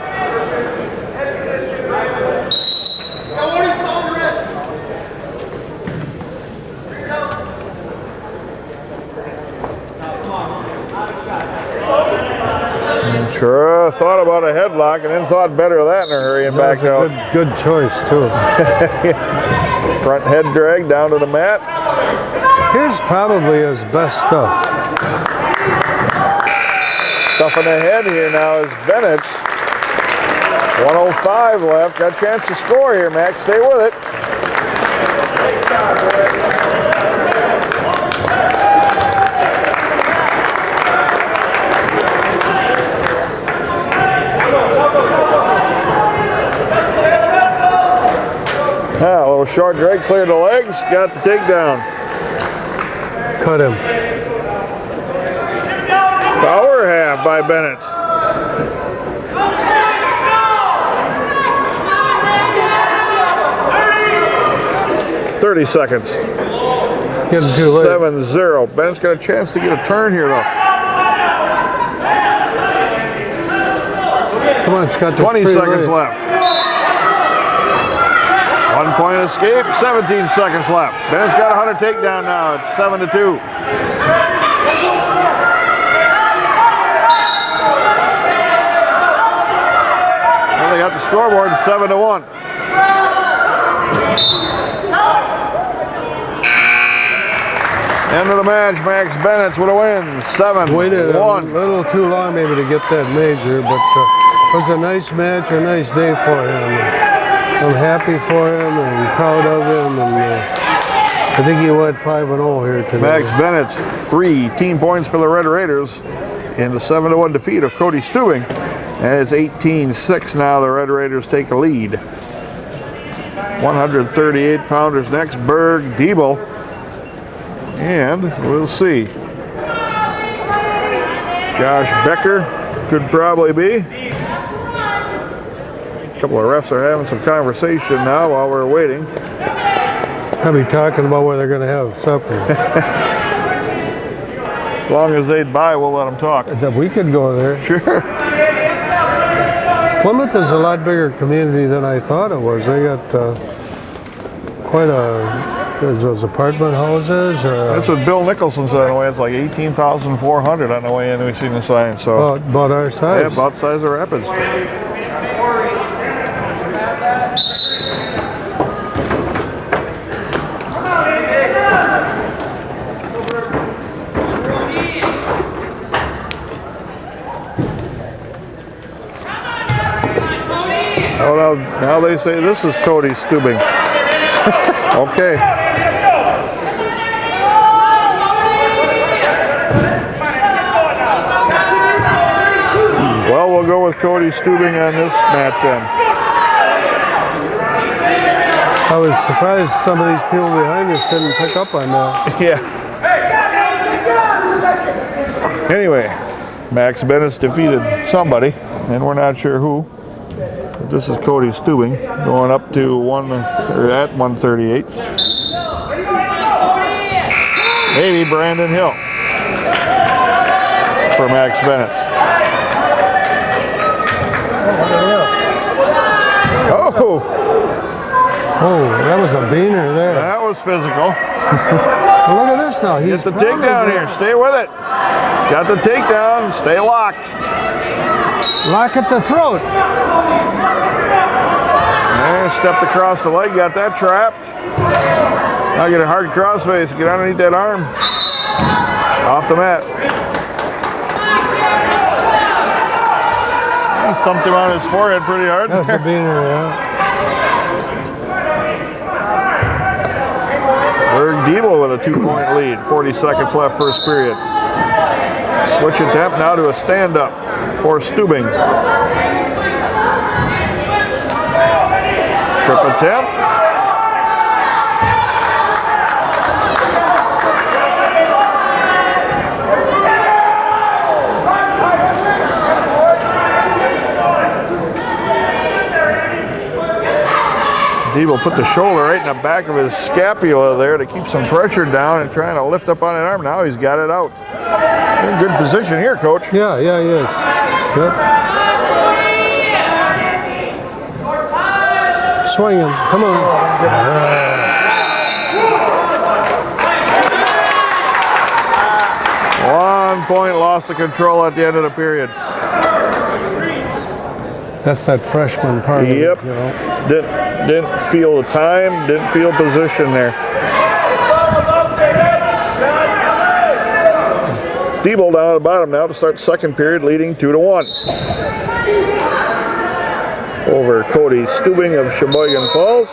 Sure thought about a headlock and then thought better of that in a hurry and backed out. Good choice too. Front head drag down to the mat. Here's probably his best stuff. Stuff in the head here now is Benitz. 1:05 left. Got a chance to score here, Max. Stay with it. A little short drag, cleared the legs, got the takedown. Cut him. Power half by Benitz. "30 seconds. Getting too late. 7-0. Benitz got a chance to get a turn here though. Come on, Scott. 20 seconds left. 1 point escape, 17 seconds left. Benitz got a Hunter takedown now. It's 7-2. Well, they got the scoreboard 7-1. End of the match, Max Benitz with a win, 7-1. Waited a little too long maybe to get that major, but it was a nice match, a nice day for him. I'm happy for him and proud of him, and I think he went 5-0 here today. Max Benitz, 3 team points for the Red Raiders in the 7-1 defeat of Cody Stubing. And it's 18-6 now. The Red Raiders take a lead. 138-pounders next, Berg, Diebel. And we'll see. Josh Becker could probably be. A couple of refs are having some conversation now while we're waiting. I'll be talking about where they're going to have supper. As long as they'd buy, we'll let them talk. We could go there. Sure. Plymouth is a lot bigger community than I thought it was. They got quite there's those apartment houses. That's what Bill Nicholson said on the way. It's like 18,400 on the way in. We've seen the sign. So about our size. yeah, about the size of Rapids. Oh, now they say this is Cody Stubing. Okay. Well, we'll go with Cody Stubing on this match then. I was surprised some of these people behind us didn't pick up on that. Yeah. Anyway, Max Benitz defeated somebody, and we're not sure who. But this is Cody Stubing going up to at 138. Maybe Brandon Hill for Max Benitz. Oh, that was a beaner there. that was physical. Well, look at this now. Get the takedown here. Stay with it. Got the takedown. Stay locked. Lock at the throat. There, stepped across the leg. Got that trapped. Now get a hard crossface. Get underneath that arm. Off the mat. He thumped him on his forehead pretty hard. That's a beaner, yeah. Berg Diebel with a 2-point lead. 40 seconds left first period. Switch attempt now to a stand-up for Stubing. Trip attempt. Diebel put the shoulder right in the back of his scapula there to keep some pressure down and trying to lift up on an arm. Now he's got it out. You're in good position here, Coach. Yeah, he is. Yep. Swinging. Come on. 1 point loss of control at the end of the period. That's that freshman part Yep. of it, you know. Didn't feel the time, didn't feel position there. Diebel down at the bottom now to start second period, leading 2-1. Over Cody Stubing of Sheboygan Falls.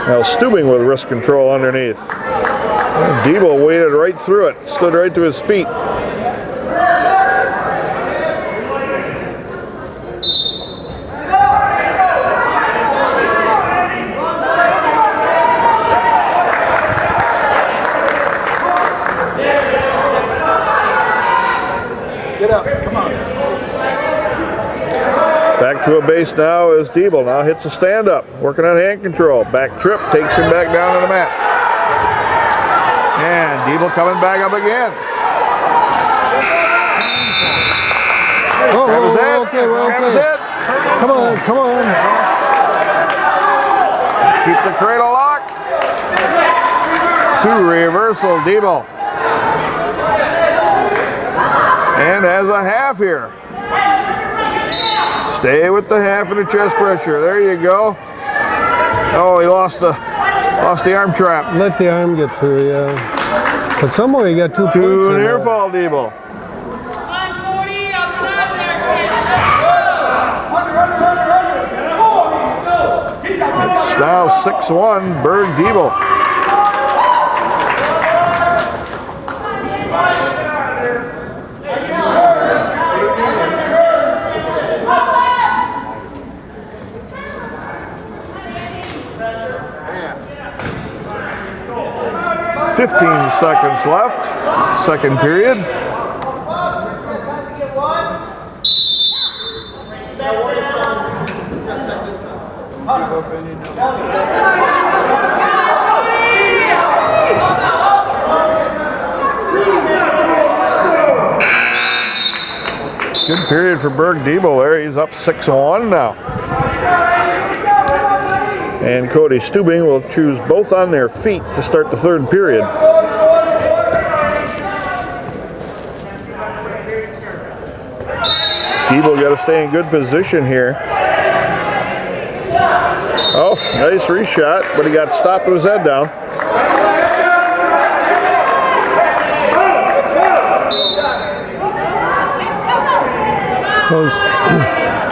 Now Stubing with wrist control underneath. Diebel waded right through it, stood right to his feet. Back to a base now is Diebel. Now hits a stand-up, working on hand control. Back trip, takes him back down to the mat. And Diebel coming back up again. Grab his head. Okay, Grab his head. Come on, come on. Keep the cradle locked. To reversal, Diebel. And has a half here. Stay with the half of the chest pressure. There you go. Oh, he lost the arm trap. Let the arm get through, yeah. But somewhere you got 2 points. To near fall, Diebel. It's now 6-1, Berg Diebel. Fifteen seconds left, second period. period for Berg Debo there. He's up 6-1 now. And Cody Stubing will choose both on their feet to start the third period. Debo got to stay in good position here. Oh, nice reshot, but he got stopped with his head down. Those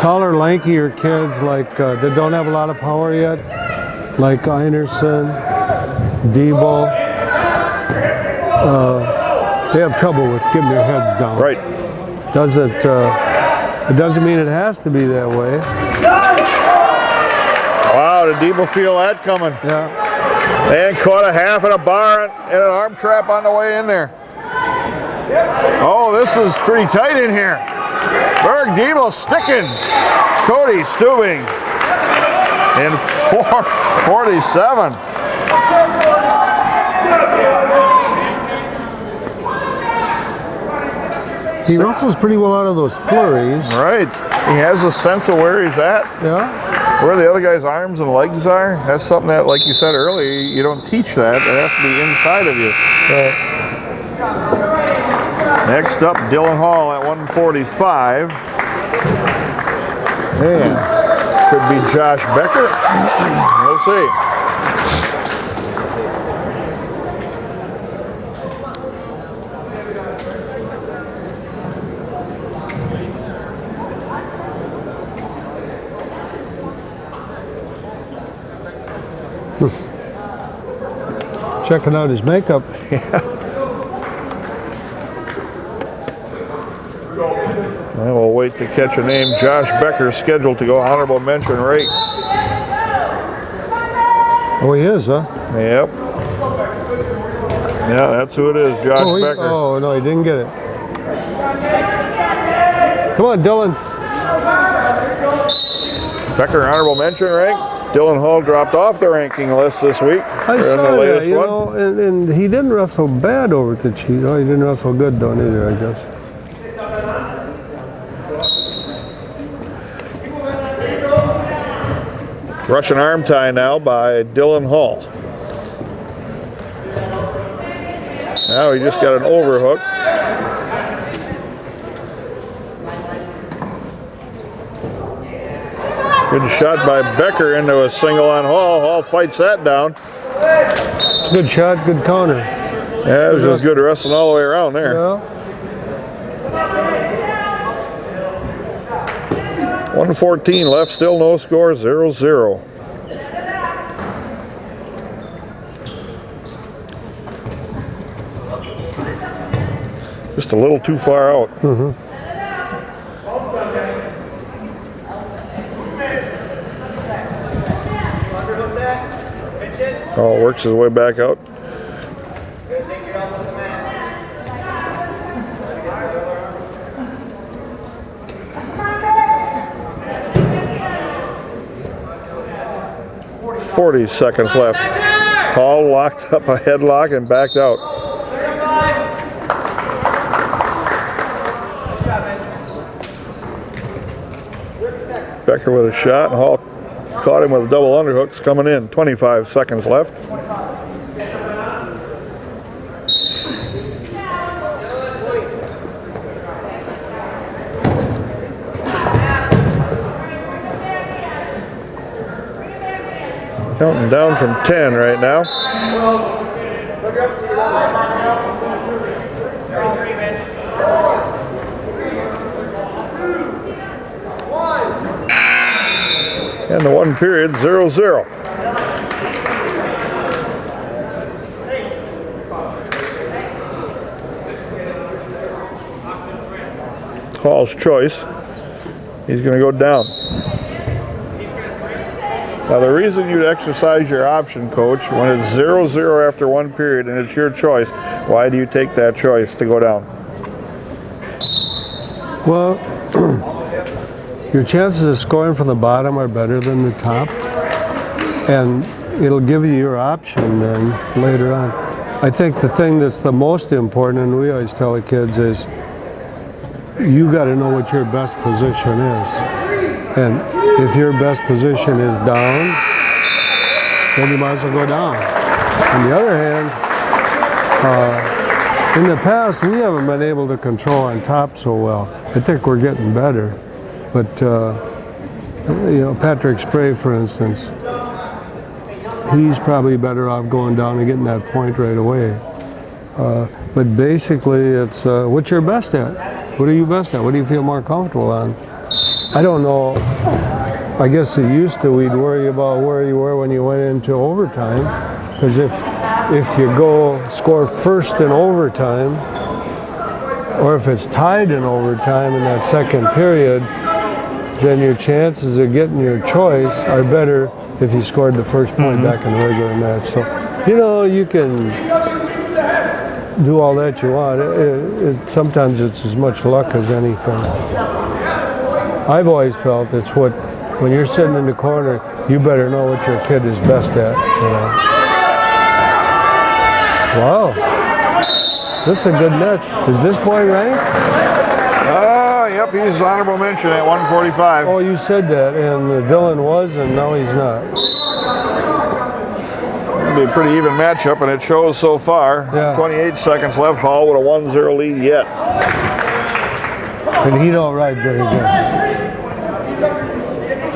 taller, lankier kids, like that don't have a lot of power yet, like Einerson, Debo, they have trouble with getting their heads down. Right. It doesn't mean it has to be that way. Wow, did Debo feel that coming? Yeah. And caught a half in a bar and an arm trap on the way in there. Oh, this is pretty tight in here. Berg Debo sticking Cody Stubing in 4:47. He wrestles pretty well out of those flurries. Right. He has a sense of where he's at, Yeah. where the other guy's arms and legs are. That's something that, like you said earlier, you don't teach that. It has to be inside of you. Next up, Dylan Hall at 145. And could be Josh Becker. We'll see. Checking out his makeup. And we'll wait to catch a name. Josh Becker scheduled to go honorable mention right. Oh, he is, huh? Yep. Yeah, that's who it is, Josh Becker. Oh, no, he didn't get it. Come on, Dylan. Becker honorable mention rank. Dylan Hall dropped off the ranking list this week. I saw that, you know, and he didn't wrestle bad over at the Chief. Oh, he didn't wrestle good, though, neither, I guess. Russian arm tie now by Dylan Hall. Now he just got an overhook. Good shot by Becker into a single on Hall. Hall fights that down. It's a good shot, good counter. Yeah, it was just good wrestling all the way around there. Yeah. 1:14 left, still no score, 0-0. Just a little too far out. Oh, works his way back out. 40 seconds left. Hall locked up a headlock and backed out. Becker with a shot, and Hall caught him with double underhooks coming in. 25 seconds left. Counting down from 10 right now. And the one period, 0-0. Hall's choice. He's going to go down. Now, the reason you'd exercise your option, Coach, when it's 0-0 after one period and it's your choice, why do you take that choice to go down? Well, your chances of scoring from the bottom are better than the top, and it'll give you your option then later on. I think the thing that's the most important, and we always tell the kids, is you got to know what your best position is. And if your best position is down, then you might as well go down. On the other hand, in the past, we haven't been able to control on top so well. I think we're getting better. But, you know, Patrick Spray, for instance, he's probably better off going down and getting that point right away. But basically, it's what you're best at. What are you best at? What do you feel more comfortable on? I don't know. I guess it used to we'd worry about where you were when you went into overtime, because if you go score first in overtime, or if it's tied in overtime in that second period, then your chances of getting your choice are better if you scored the first point back in the regular match. So, you know, you can do all that you want. Sometimes it's as much luck as anything. I've always felt it's when you're sitting in the corner, you better know what your kid is best at, you know. Wow. This is a good net. Is this boy ranked? Yep, he's honorable mention at 145. Oh, you said that, and Dylan was, and now he's not. It'll be a pretty even matchup, and it shows so far. Yeah. 28 seconds left. Hall with a 1-0 lead yet. And he don't ride very good.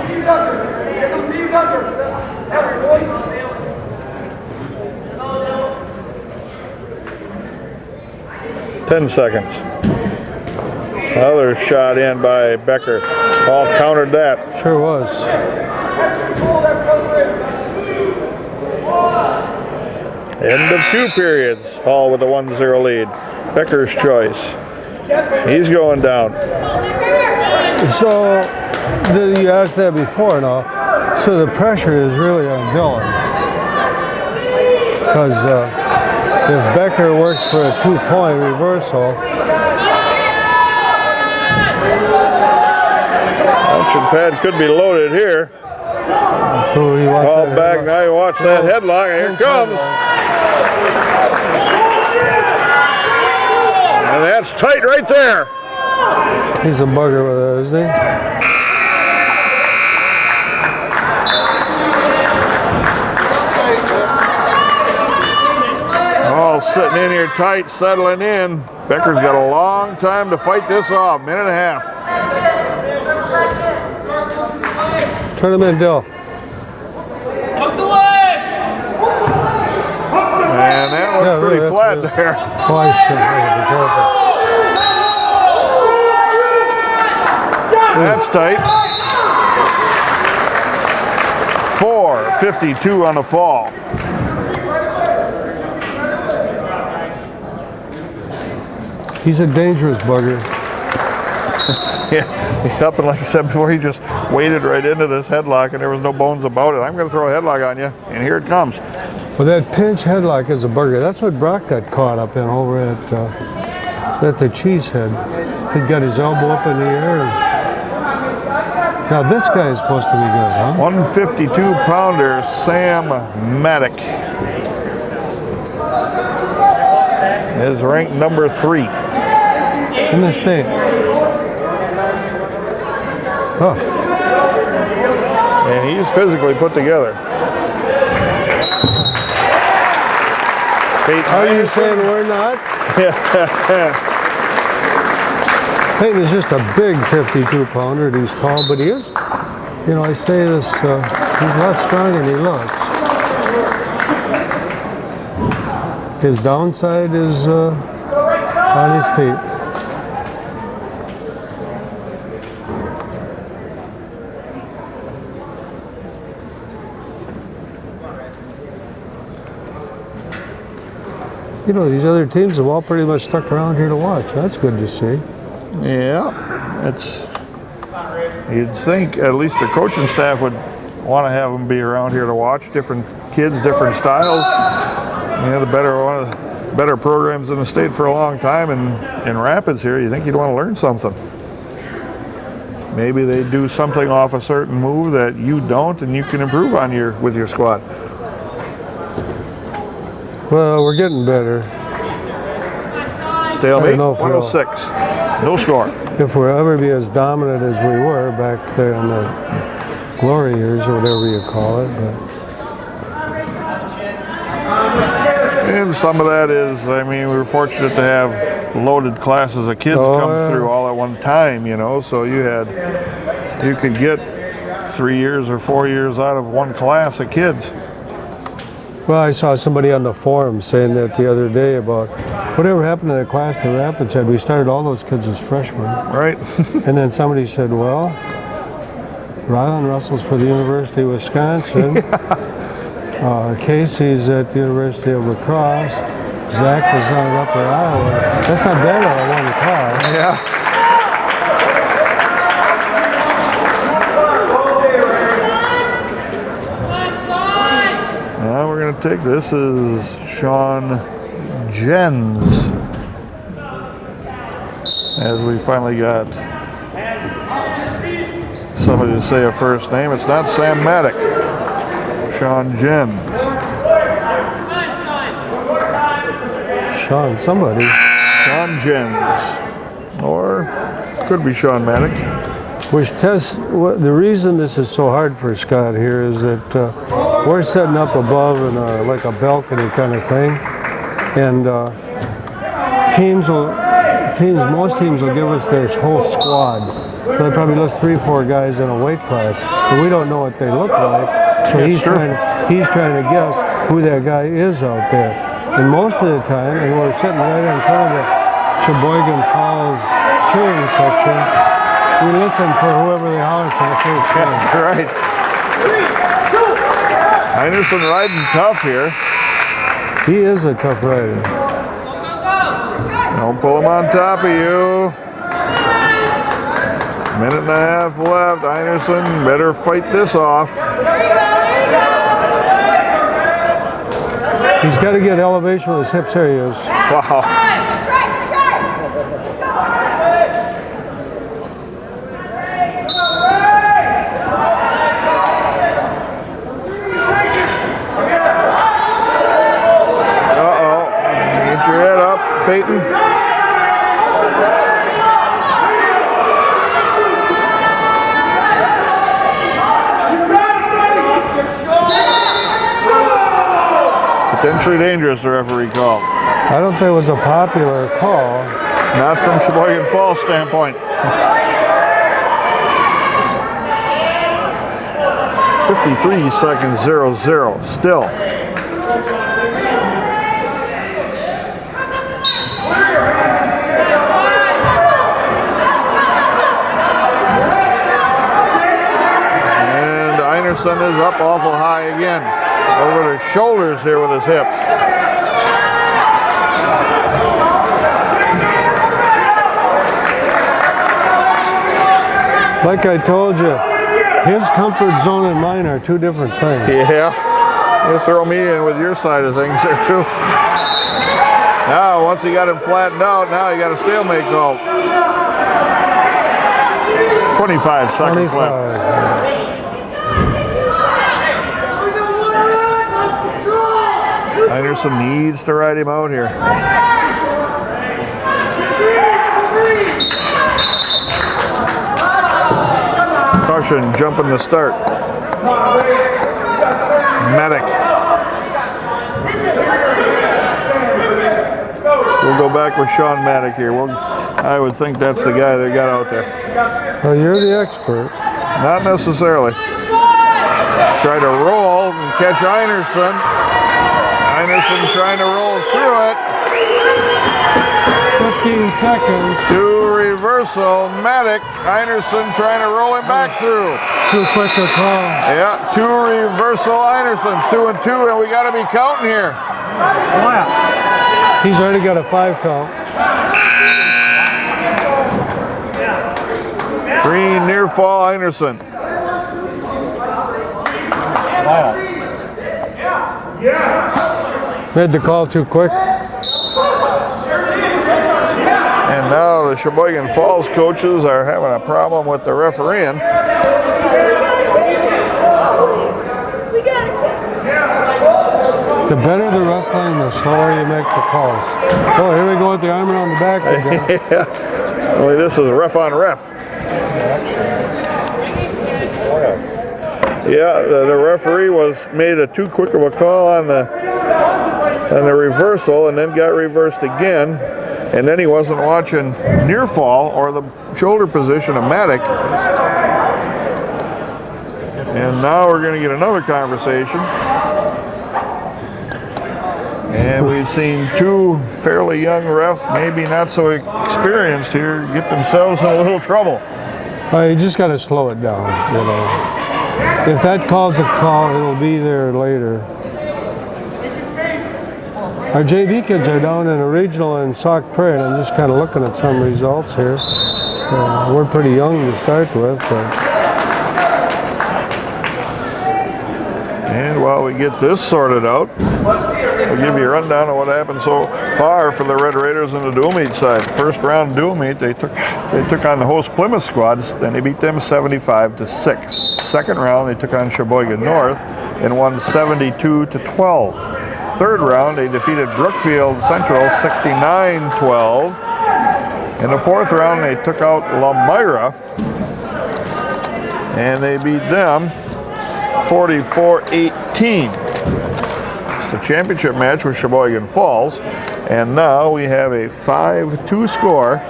Knees under. Get those knees under. Everybody. 10 seconds. Another shot in by Becker. Hall countered that. Sure was. End of 2 periods. Hall with a 1-0 lead. Becker's choice. He's going down. So, you asked that before now. So the pressure is really on Dylan. Because if Becker works for a 2-point reversal, Action pad could be loaded here. Ball back, now you watch that headlock, and here it comes. And that's tight right there. He's a bugger with that, isn't he? All sitting in here tight, settling in. Becker's got a long time to fight this off, minute and a half. Turn him in, Dill. And that looked pretty flat there. Oh, I should be careful. That's tight. 4:52 on the fall. He's a dangerous bugger. Yeah, up and like I said before, he just waded right into this headlock, and there was no bones about it. I'm going to throw a headlock on you, and here it comes. Well, that pinch headlock is a bugger. That's what Brock got caught up in over at the Cheesehead. He got his elbow up in the air. Now this guy is supposed to be good, huh? 152-pounder Sam Maddock is ranked number 3 in the state. Oh. And he's physically put together. Are you saying we're not? Peyton is just a big 52-pounder, and he's tall, but he is, you know, I say this, he's a lot stronger than he looks. His downside is on his feet. You know, these other teams have all pretty much stuck around here to watch. That's good to see. Yeah, you'd think at least the coaching staff would want to have them be around here to watch. Different kids, different styles. You know, one of the better programs in the state for a long time, and in Rapids here, you think you'd want to learn something. Maybe they do something off a certain move that you don't, and you can improve on with your squad. Well, we're getting better. Stalemate, 106. No score. if we'll ever be as dominant as we were back there in the glory years or whatever you call it. But And some of that is, I mean, we were fortunate to have loaded classes of kids come through all at one time, you know, so you could get 3 years or 4 years out of one class of kids. well, I saw somebody on the forum saying that the other day about whatever happened to the class that Rapids had. We started all those kids as freshmen. Right. And then somebody said, well, Rylan Russell's for the University of Wisconsin. Casey's at the University of La Crosse. Zach was on Upper Iowa. That's not bad out of one class. Yeah. Now we're going to take, this is Sean Jens. As we finally got somebody to say a first name. It's not Sam Maddock. Sean Jens. Sean somebody. Sean Jens. Or could be Sean Maddock. Which tests, the reason this is so hard for Scott here is that we're setting up above in like a balcony kind of thing. And most teams will give us their whole squad. So they probably list 3 or 4 guys in a weight class, but we don't know what they look like. So he's trying to guess who that guy is out there. And most of the time, and we're sitting right in front of the Sheboygan Falls cheering section, we listen for whoever they holler for the first game. Right. Heinerson riding tough here. He is a tough rider. Don't pull him on top of you. Minute and a half left. Heinerson better fight this off. He's got to get elevation with his hips areas. Wow. Uh-oh. Get your head up, Peyton. Potentially dangerous, the referee called. I don't think it was a popular call. Not from Sheboygan Falls standpoint. 53 seconds, 0-0 still. And Heinerson is up awful high again. Over the shoulders here with his hips. Like I told you, his comfort zone and mine are 2 different things. Yeah. You throw me in with your side of things there too. Now, once he got him flattened out, now you got a stalemate call. 25 seconds left. Heinerson needs to ride him out here. Caution, jumping the start. Maddock. We'll go back with Sean Maddock here. I would think that's the guy they got out there. Well, you're the expert. Not necessarily. Try to roll and catch Heinerson. Heinerson trying to roll through it. 15 seconds. To reversal, Maddock. Heinerson trying to roll him back through. Too quick a call. Yeah, 2 reversal Heinerson's 2 and 2, and we got to be counting here. Flat. He's already got a 5 count. 3 near fall Heinerson. Made the call too quick. And now the Sheboygan Falls coaches are having a problem with the refereeing. The better the wrestling, the slower you make the calls. Oh, here we go with the arm around the back again. Only this is ref on ref. Yeah, the referee made a too quick of a call on the reversal, and then got reversed again, and then he wasn't watching near fall or the shoulder position of Maddock. And now we're going to get another conversation. And we've seen two fairly young refs, maybe not so experienced here, get themselves in a little trouble. Well, you just got to slow it down, you know. If that calls a call, it'll be there later. Our JV kids are down in a regional in Sauk Prairie, and I'm just kind of looking at some results here. We're pretty young to start with. And while we get this sorted out, we'll give you a rundown of what happened so far for the Red Raiders on the dual meet side. First round dual meet, they took on the host Plymouth squads, then they beat them 75-6. Second round, they took on Sheboygan North and won 72-12. Third round, they defeated Brookfield Central 69-12. In the fourth round, they took out Lamira and they beat them 44-18. It's the championship match with Sheboygan Falls, and now we have a 5-2 score.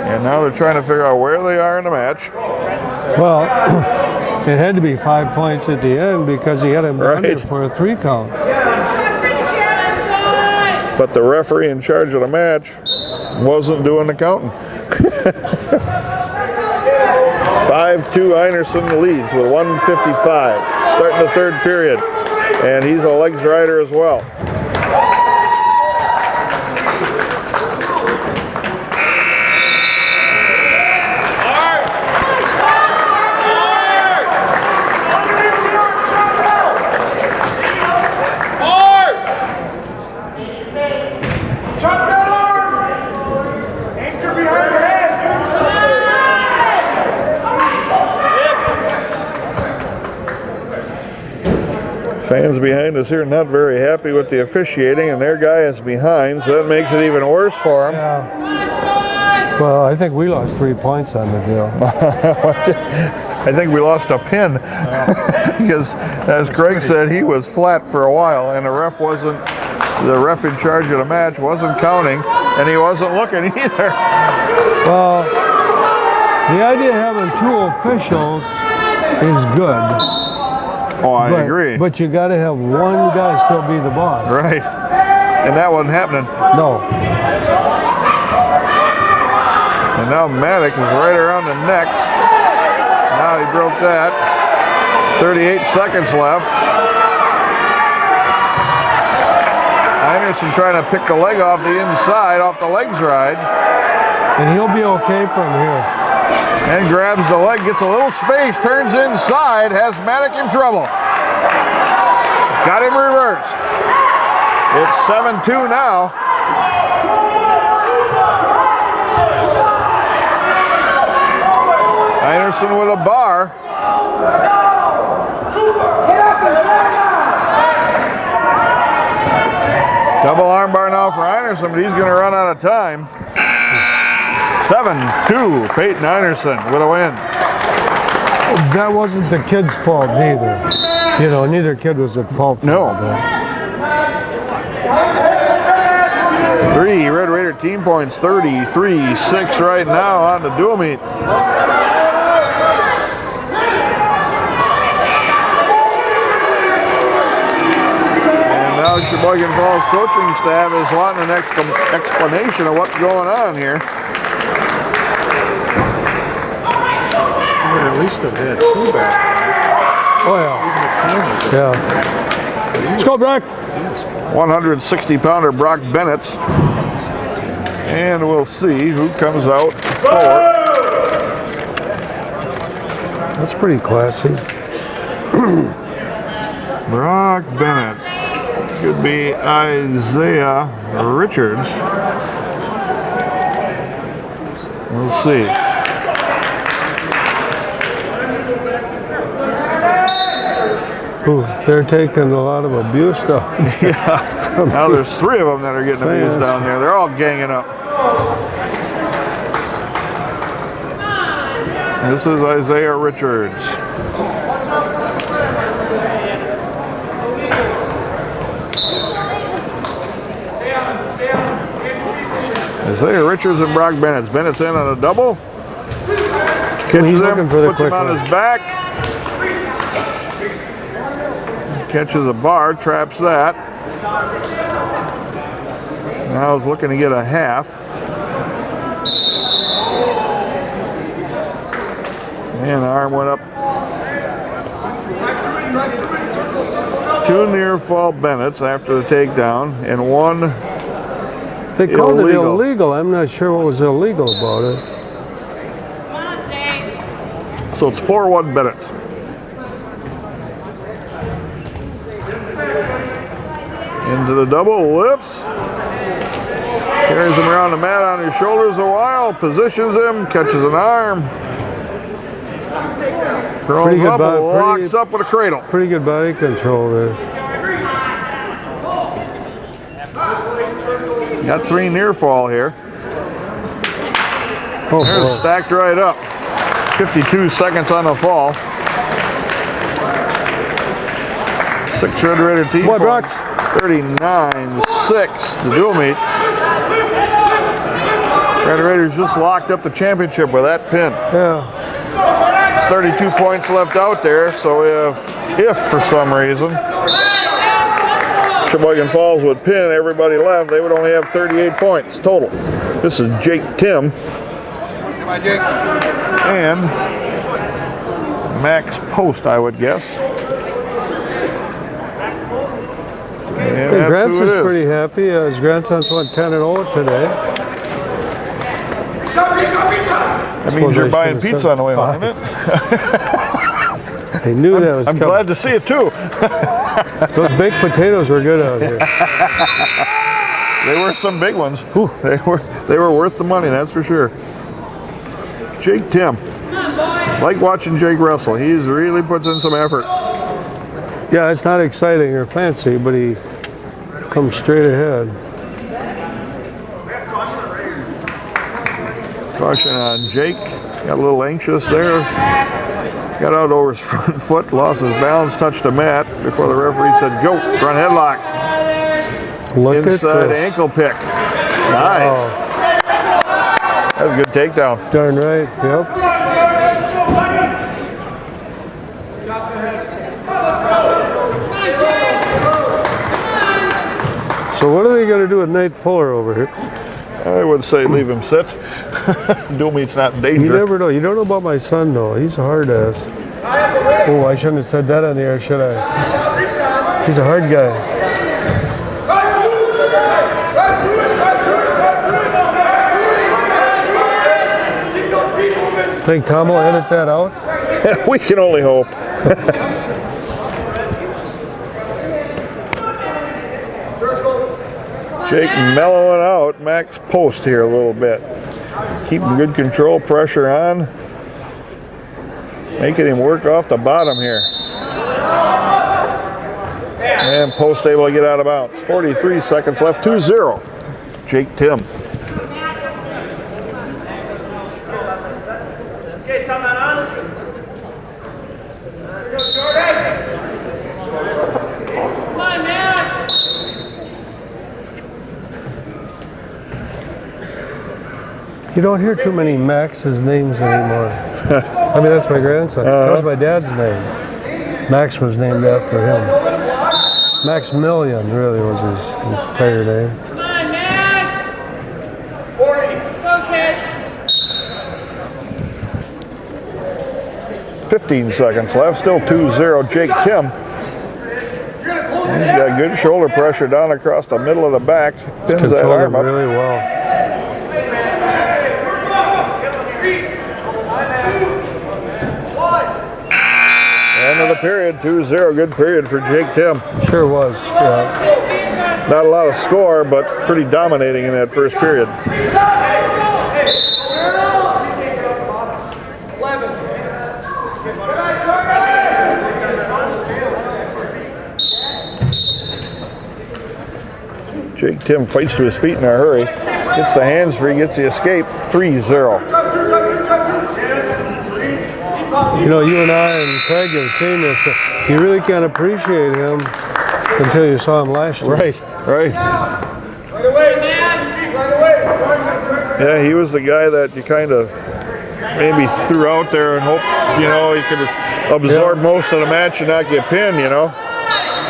And now they're trying to figure out where they are in the match. Well, it had to be 5 points at the end because he had him under for a 3 count. But the referee in charge of the match wasn't doing the counting. 5-2 Einerson leads with 1:55. Starting the third period. And he's a legs rider as well. Fans behind us here not very happy with the officiating, and their guy is behind, so that makes it even worse for him. Yeah. Well, I think we lost 3 points on the deal. I think we lost a pin because, as Craig said, he was flat for a while, and the ref in charge of the match wasn't counting, and he wasn't looking either. Well, the idea of having 2 officials is good. Oh, I agree. But you got to have one guy still be the boss. Right. And that wasn't happening. No. And now Maddock is right around the neck. Now he broke that. 38 seconds left. Einerson trying to pick the leg off the inside, off the legs ride. And he'll be okay from here. And grabs the leg, gets a little space, turns inside, has Maddock in trouble. Got him reversed. It's 7-2 now. Einerson with a bar. Double arm bar now for Einerson, but he's going to run out of time. 7-2, Peyton Einerson with a win. That wasn't the kid's fault neither. You know, neither kid was at fault for that. 3 Red Raider team points, 33-6 right now on the dual meet. And now Sheboygan Falls coaching staff is wanting an explanation of what's going on here. At least have had 2 back. Oh, yeah. Let's go, Brock. 160-pounder Brock Benitz. And we'll see who comes out forward. That's pretty classy. Brock Benitz. Could be Isaiah Richards. We'll see. Ooh, they're taking a lot of abuse down. Yeah. Now there's 3 of them that are getting abused down there. They're all ganging up. This is Isaiah Richards. Isaiah Richards and Brock Benitz. Benitz in on a double. Catches him, looking for the puts him quick on one. his back. Catches a bar, traps that. Now he's looking to get a half. And the arm went up. Two near fall Benitz after the takedown, and one They called it illegal. illegal. I'm not sure what was illegal about it. So it's 4-1 Benitz. Into the double, lifts. Carries him around the mat on his shoulders a while, positions him, catches an arm. Curls Pretty good up, body- locks pretty- up with a cradle. Pretty good body control there. Got 3 near fall here. Oh, There's boy. stacked right up. 52 seconds on the fall. 6 Red Raider team Boy, Brock. points. 39-6 the dual meet. Red Raiders just locked up the championship with that pin. Yeah. 32 points left out there, so if for some reason Sheboygan Falls would pin everybody left, they would only have 38 points total. This is Jake Tim and Max Post, I would guess. And Hey, that's Grant's who is it is. pretty happy. His grandson's went 10-0 today. That means you're I buying should've pizza said on the way home, isn't it? I knew that was I'm coming. glad to see it too. Those baked potatoes were good out here. They were some big ones. They were worth the money, that's for sure. Jake Tim. Like watching Jake wrestle. He's really puts in some effort. Yeah, it's not exciting or fancy, but he comes straight ahead. Caution on Jake. Got a little anxious there. Got out over his front foot, lost his balance, touched the mat before the referee said, go, front headlock. Look at Inside this. ankle pick. Nice. Oh, That was a good takedown. darn right. Yep. So what are they going to do with Nate Fuller over here? I would say leave him sit. Dual meet's not in You danger. never know. You don't know about my son, though. He's a hard ass. Oh, I shouldn't have said that on the air, should I? He's a hard guy. Think Tom will edit that out? We can only hope. Jake mellowing out Max Post here a little bit. Keeping good control, pressure on. Making him work off the bottom here. And Post able to get out of bounds. 43 seconds left, 2-0. Jake Tim. Okay, turn that on. Here we go, Jordan. Come on, man. You don't hear too many Max's names anymore. I mean, that's my grandson. That was my dad's name. Max was named after him. Maximilian really was his entire name. Come on, Max. 40. Okay. 15 seconds left, still 2-0. Jake Tim. He's got good shoulder pressure down across the middle of the back. Pins that Controlled arm him up. really well. End of the period, 2-0. Good period for Jake Tim. Sure was. Yeah. Not a lot of score, but pretty dominating in that first period. 11. Jake Tim fights to his feet in a hurry. Gets the hands free, gets the escape. 3-0. You know, you and I and Craig have seen this. You really can't appreciate him until you saw him last year. Right. Right away, man. Right away. Yeah, he was the guy that you kind of maybe threw out there and hoped, you know, he could absorb most of the match and not get pinned, you know.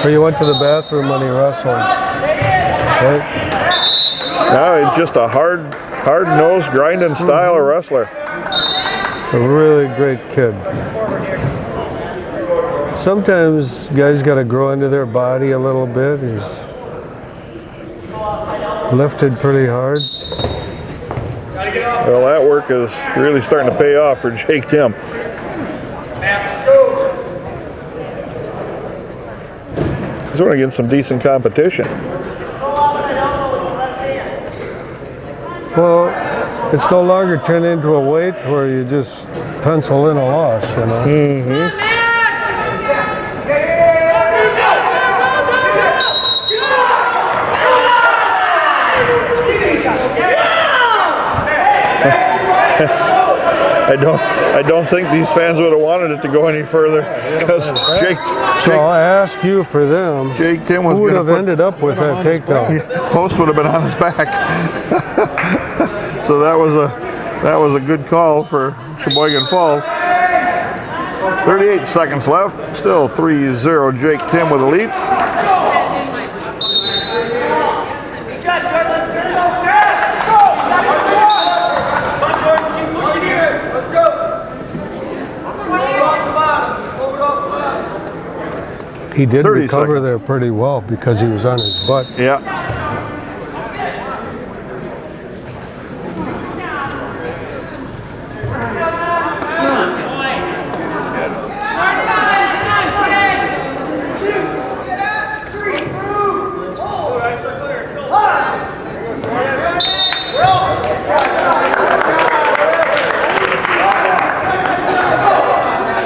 Or you went to the bathroom when he wrestled. Right? No, he's just a hard-nosed, grinding style of wrestler. A really great kid. Sometimes guys got to grow into their body a little bit. He's lifted pretty hard. Well, that work is really starting to pay off for Jake Tim. He's going to get some decent competition. Well, it's no longer turned into a weight where you just pencil in a loss, you know. Mm-hmm. I don't think these fans would have wanted it to go any further because So I'll ask you for them. Jake Tim was who would going have to ended up with that takedown? Post would have been on his back. So that was a good call for Sheboygan Falls. 38 seconds left. Still 3-0 Jake Tim with a lead. He did 30 recover seconds. there pretty well because he was on his butt. Yeah.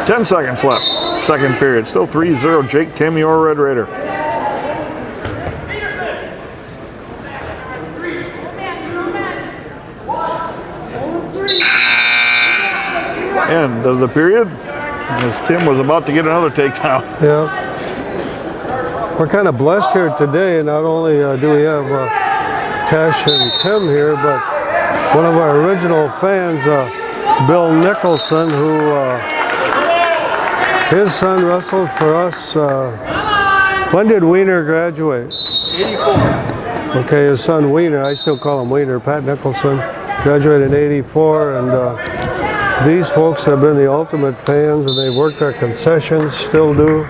Ten seconds left. Second period. Still 3-0 Jake Tim, your Red Raider. End of the period as Tim was about to get another takedown. Yeah. We're kind of blessed here today. Not only do we have Tesch and Tim here, but one of our original fans, Bill Nicholson, who his son wrestled for us. When did Wiener graduate? 84. Okay, his son Wiener, I still call him Wiener, Pat Nicholson, graduated in 84, and these folks have been the ultimate fans, and they worked our concessions, still do.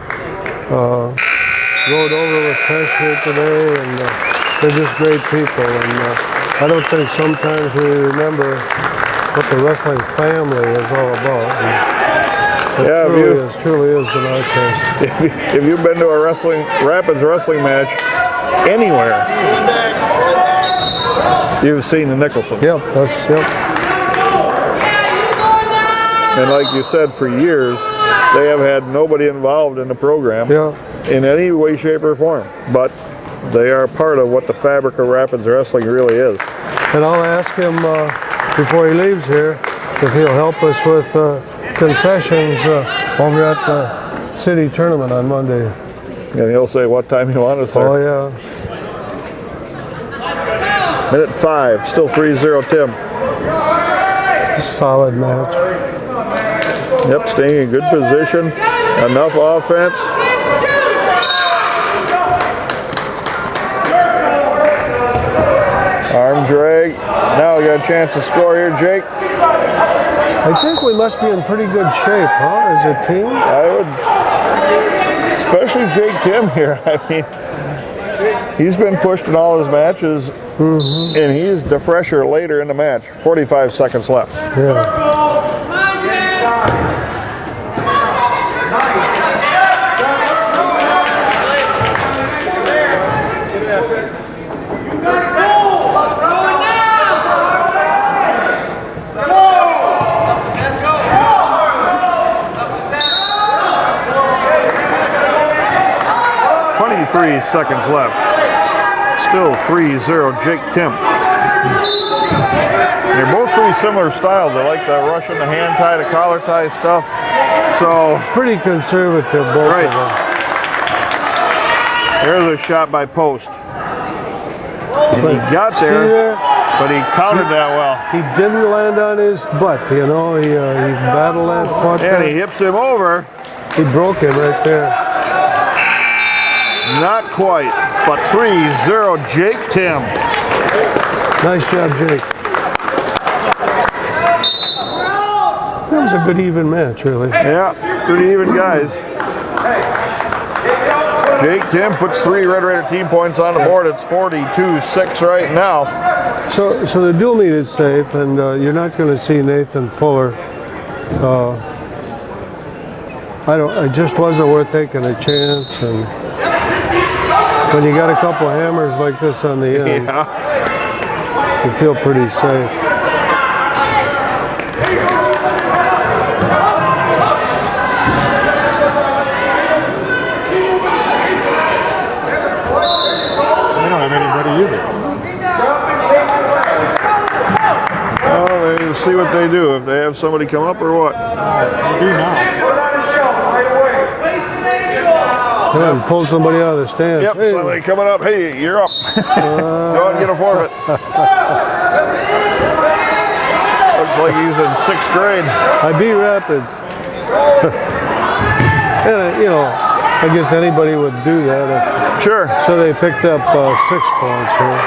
Rode over with Tesch here today, and they're just great people, and I don't think sometimes we remember what the wrestling family is all about. And it truly is in our case. If you've been to a Rapids wrestling match anywhere, you've seen the Nicholson. Yep. And like you said, for years, they have had nobody involved in the program in any way, shape, or form. But they are part of what the fabric of Rapids wrestling really is. And I'll ask him before he leaves here if he'll help us with concessions over at the city tournament on Monday. And he'll say what time you want us there. Oh, yeah. Minute 5, still 3-0 Tim. Solid match. Yep, staying in good position. Enough offense. Arm drag. Now we got a chance to score here, Jake. I think we must be in pretty good shape, huh, as a team? I would, especially Jake Tim here. I mean, he's been pushed in all his matches, and he's the fresher later in the match. 45 seconds left. Yeah. Three seconds left. Still 3-0 Jake Tim. They're both pretty similar styles. They like the Russian, the hand tie, the collar tie stuff. So Pretty conservative, both Right. of them. there's a shot by Post. And he got See there, there? but he countered that well. He didn't land on his butt, you know. He battled that, fought And he that. hips him over. He broke him right there. Not quite, but 3-0 Jake Tim. Nice job, Jake. That was a good even match, really. Yeah, pretty even guys. Jake Tim puts 3 Red Raider team points on the board. It's 42-6 right now. So the dual meet is safe, and you're not going to see Nathan Fuller. It just wasn't worth taking a chance, and when you got a couple hammers like this on the end, Yeah. you feel pretty safe. We don't have anybody either. Well, they see what they do. If they have somebody come up or what. We do now. Come on, pull somebody out of the stands. Yep, Hey. somebody coming up. Hey, you're up. Go ahead and get a forfeit. Looks like he's in 6th grade. I beat Rapids. And, you know, I guess anybody would do that. Sure. So they picked up 6 points here.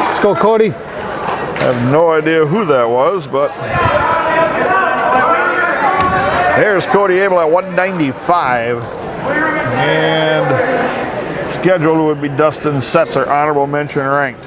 Let's go, Cody. I have no idea who that was, but there's Cody Abel at 195. And scheduled would be Dustin Setzer, honorable mention ranked.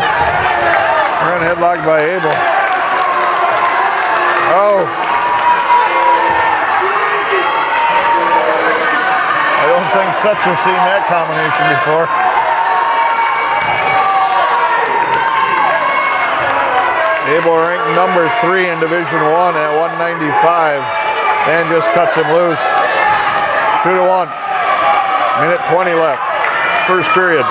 Front headlock by Abel. Oh. I don't think Setzer's seen that combination before. Abel ranked number 3 in Division I at 195 and just cuts him loose. 2-1. Minute 20 left. First period.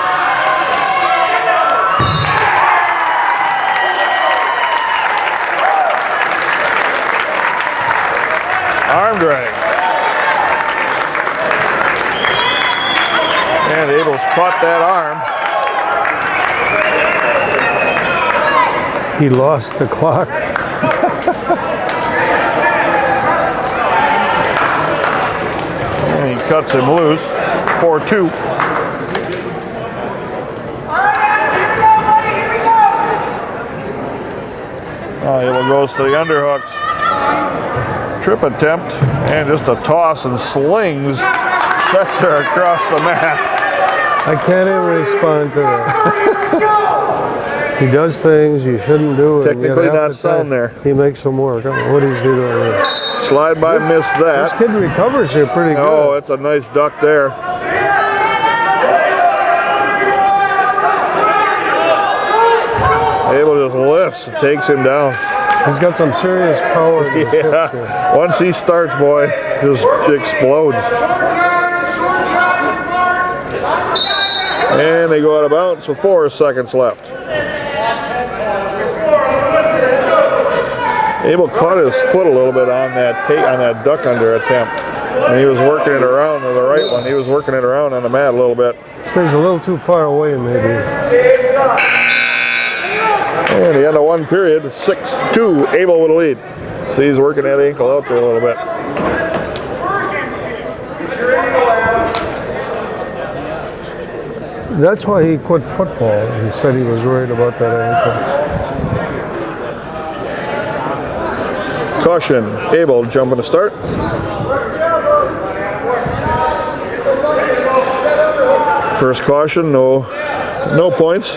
Arm drag. And Abel's caught that arm. He lost the clock. And he cuts him loose. 4-2. Abel goes to the underhooks. Trip attempt and just a toss and slings Setzer across the mat. I can't even respond to that. He does things you shouldn't do. And Technically yet half not the time sound there. He makes them work. I don't know what he's doing here. Slide by, missed This that. kid recovers here pretty good. Oh, it's a nice duck there. Abel just lifts and takes him down. He's got some serious power in his hips here. Yeah. Once he starts, boy, just explodes. And they go out of bounds with 4 seconds left. Abel caught his foot a little bit on that duck under attempt. And he was working it around to the right one. He was working it around on the mat a little bit. Stays a little too far away, maybe. And the end of one period, 6-2, Abel with a lead. See, he's working that ankle out there a little bit. That's why he quit football. He said he was worried about that ankle. Caution, Abel jumping to start. First caution, no points.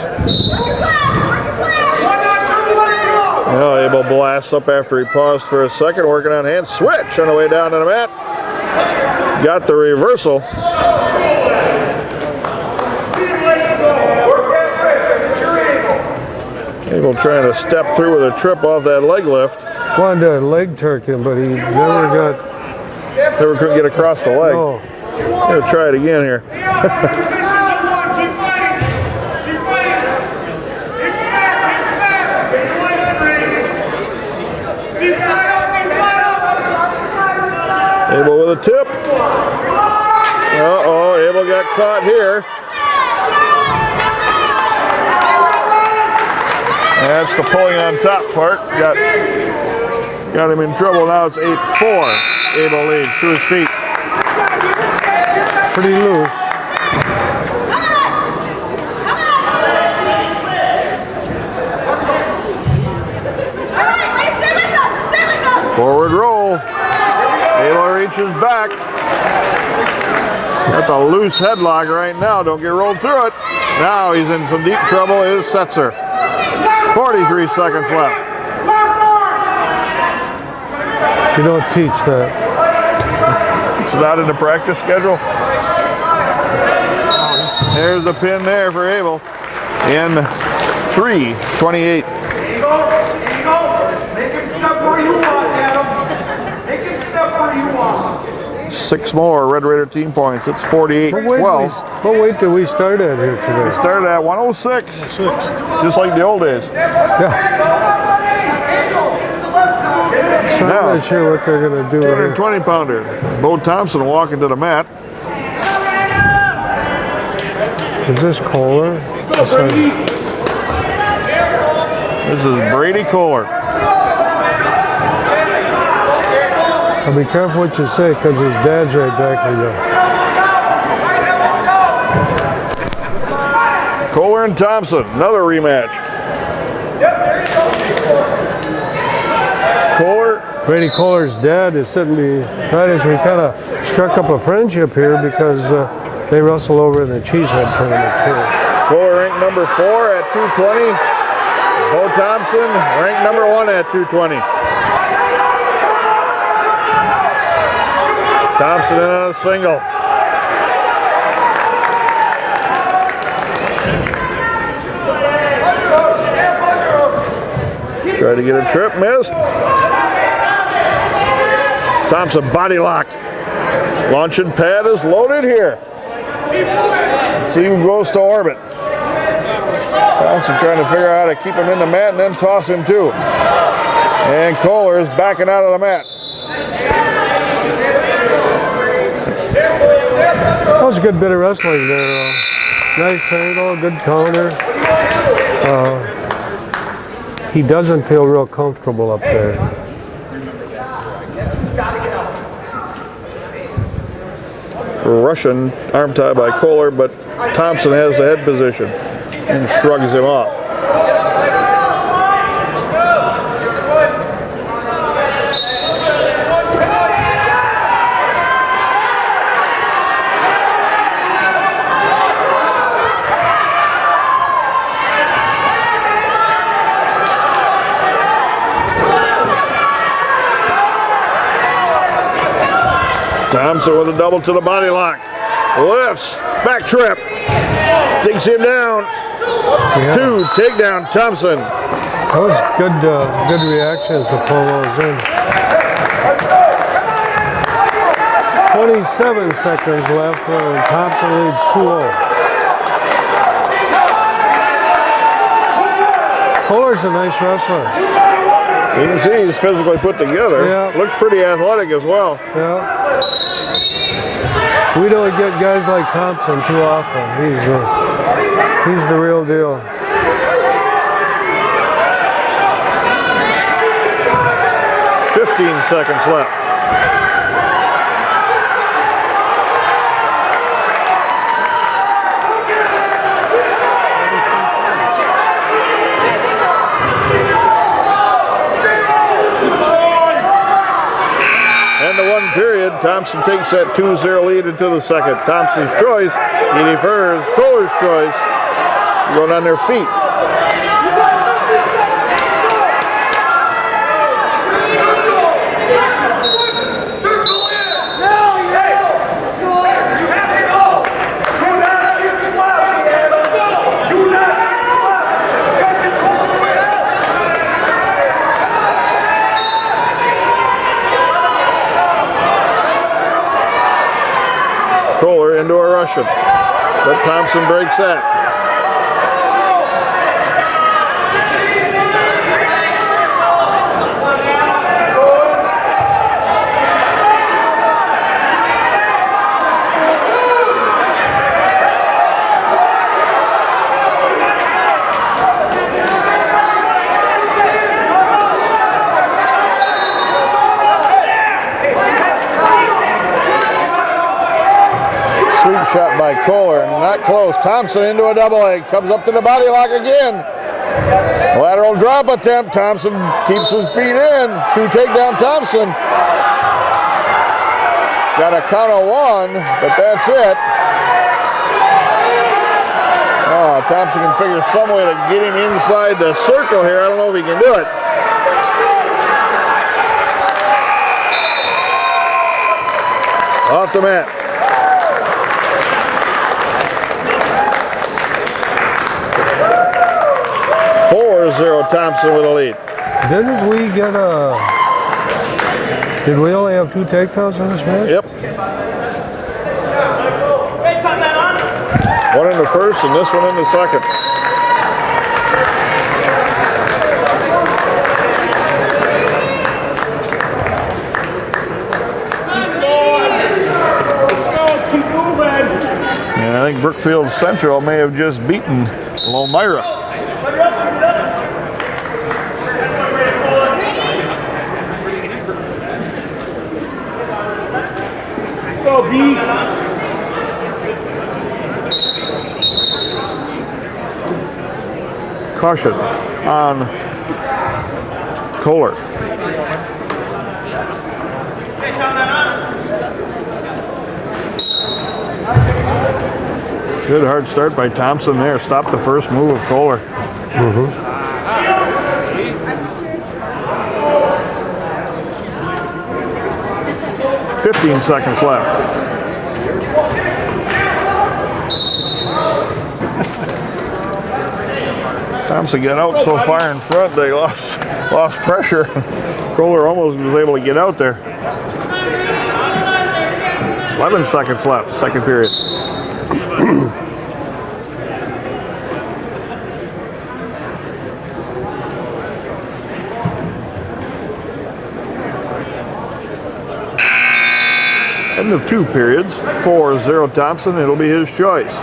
Well, Abel blasts up after he paused for a second, working on hand. Switch on the way down to the mat. Got the reversal. Abel trying to step through with a trip off that leg lift. Wanted to leg turk him, but he never Couldn't get across the leg. No. Gonna try it again here. Abel with a tip. Uh-oh, Abel got caught here. That's the pulling on top part. Got him in trouble. Now it's 8-4. Abel leads to his feet. pretty loose. Forward roll. Abel reaches back. Got the loose headlock right now. Don't get rolled through it. Now he's in some deep trouble. Is Setzer. 43 seconds left. You don't teach that. It's not in the practice schedule. There's the pin there for Abel. In 3:28. There you go. Make him step where you want, Adam. Make him step where you want. 6 more Red Raider team points. It's 48-12. What weight did we start at here today? We started at 106. Just like the old days. Yeah. So I'm Now, not sure what they're going to do here. 220 pounder. Bo Thompson walking to the mat. Is this Kohler? This is Brady Kohler. Now be careful what you say because his dad's right back with you. Kohler and Thompson, another rematch. Kohler, Brady Kohler's dad is sitting beside us. We kind of struck up a friendship here because they wrestled over in the Cheesehead tournament too. Kohler ranked number 4 at 220. Bo Thompson ranked number 1 at 220. Thompson in on a single. Try to get a trip, missed. Thompson body lock. Launching pad is loaded here. See who goes to orbit. Thompson trying to figure out how to keep him in the mat and then toss him too. And Kohler is backing out of the mat. That was a good bit of wrestling there. Nice angle, good counter. He doesn't feel real comfortable up there. Russian arm tie by Kohler, but Thompson has the head position and shrugs him off. Thompson with a double to the body lock. Lifts, back trip. Takes him down. Yeah. 2 takedown, Thompson. That was good reactions to pull those in. 27 seconds left and Thompson leads 2-0. Kohler's a nice wrestler. You can see he's physically put together. Yeah. Looks pretty athletic as well. Yeah. We don't get guys like Thompson too often. He's the real deal. .15 seconds left. Period. Thompson takes that 2-0 lead into the second. Thompson's choice. He defers. Kohler's choice. Going on their feet. Kohler into a Russian. But Thompson breaks that. Sweep shot by Kohler, not close. Thompson into a double leg, comes up to the body lock again. Lateral drop attempt. Thompson keeps his feet in. 2 takedown Thompson. Got a count of 1, but that's it. Oh, Thompson can figure some way to get him inside the circle here. I don't know if he can do it. Off the mat. 4-0 Thompson with a lead. Didn't we get a... Did we only have 2 takedowns in this match? Yep. One in the first and this one in the second. And I think Brookfield Central may have just beaten Lomira. Caution on Kohler. Good hard start by Thompson there. Stopped the first move of Kohler. 15 seconds left. Thompson got out so far in front they lost pressure. Kohler almost was able to get out there. 11 seconds left, second period. End of 2 periods, 4-0 Thompson. It'll be his choice.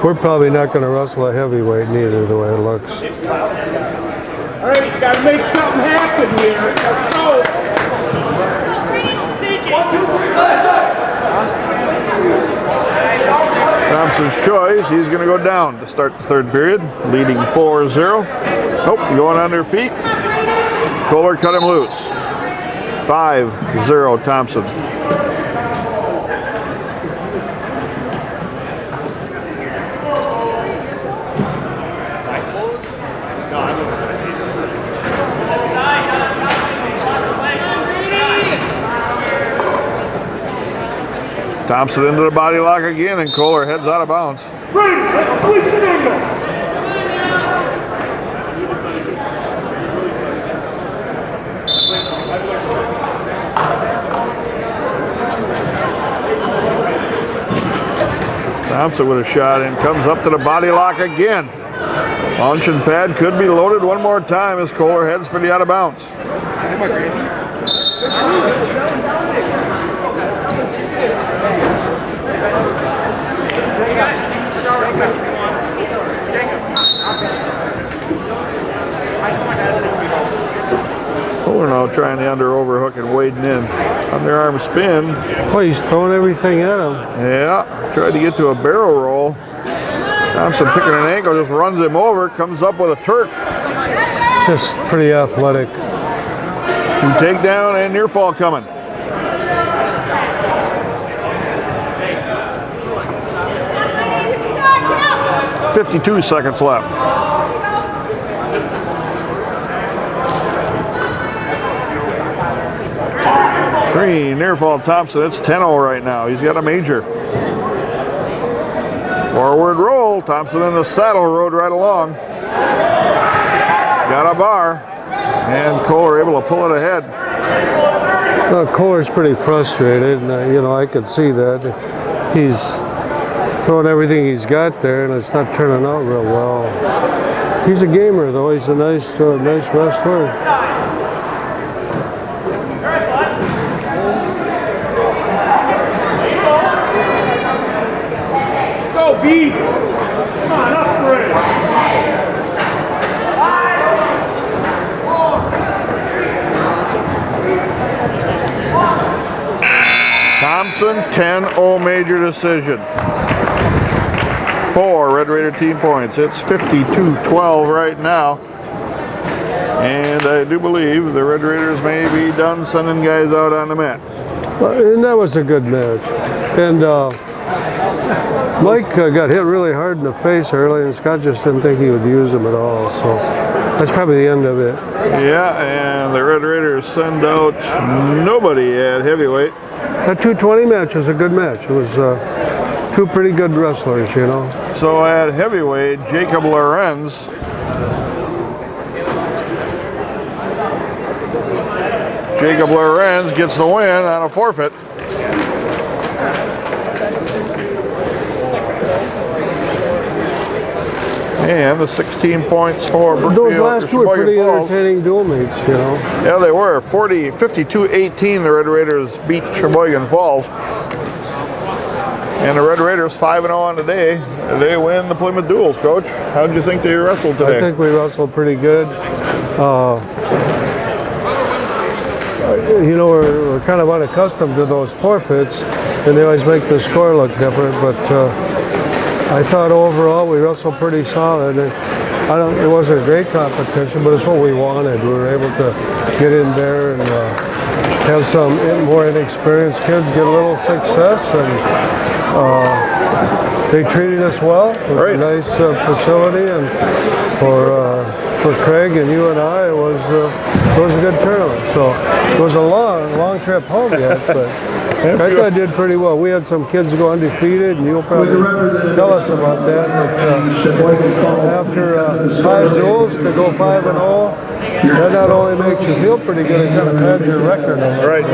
We're probably not going to wrestle a heavyweight neither, the way it looks. All right, you gotta make something happen here. Let's go. 1, 2, 3, Thompson's choice. He's going to go down to start the third period, leading 4-0. Nope, going on their feet. Kohler cut him loose. 5-0 Thompson. Thompson into the body lock again, and Kohler heads out of bounds. Thompson with a shot and comes up to the body lock again. Launching pad could be loaded one more time as Kohler heads for the out of bounds. Kohler now trying the under overhook and wading in. Underarm spin. Well, he's throwing everything at him. Yeah, tried to get to a barrel roll. Thompson picking an ankle, just runs him over, comes up with a Turk. Just pretty athletic. 2 takedown and near fall coming. .52 seconds left. Three near fall Thompson. It's 10-0 right now. He's got a major. Forward roll. Thompson in the saddle, rode right along. Got a bar. And Kohler able to pull it ahead. Well, Kohler's pretty frustrated, and you know, I could see that. He's throwing everything he's got there, and it's not turning out real well. He's a gamer, though. He's a nice wrestler. Go, B! Come on, upgrade! Thompson, 10-0 major decision. 4 Red Raider team points. It's 52-12 right now. And I do believe the Red Raiders may be done sending guys out on the mat. And that was a good match. And Mike got hit really hard in the face early, and Scott just didn't think he would use him at all. So that's probably the end of it. Yeah, and the Red Raiders send out nobody at heavyweight. That 220 match was a good match. It was two pretty good wrestlers, you know. So at heavyweight, Jacob Lorenz gets the win on a forfeit. And the 16 points for Brookfield. Those last two were pretty entertaining dual meets, you know. Yeah, they were. 52-18, the Red Raiders beat Sheboygan Falls. And the Red Raiders 5-0 on the day. They win the Plymouth Duels, Coach. How did you think they wrestled today? I think we wrestled pretty good. You know, we're kind of unaccustomed to those forfeits, and they always make the score look different, but I thought overall we wrestled pretty solid. And it wasn't a great competition, but it's what we wanted. We were able to get in there and have some more inexperienced kids get a little success, and they treated us well. It was a nice facility, and for Craig and you and I, it was a good tournament. So it was a long trip home yet, but I think I did pretty well. We had some kids go undefeated, and you'll probably tell us about that. But after 5 duels to go 5-0, that not only makes you feel pretty good, it kind of pads your record on that. Right.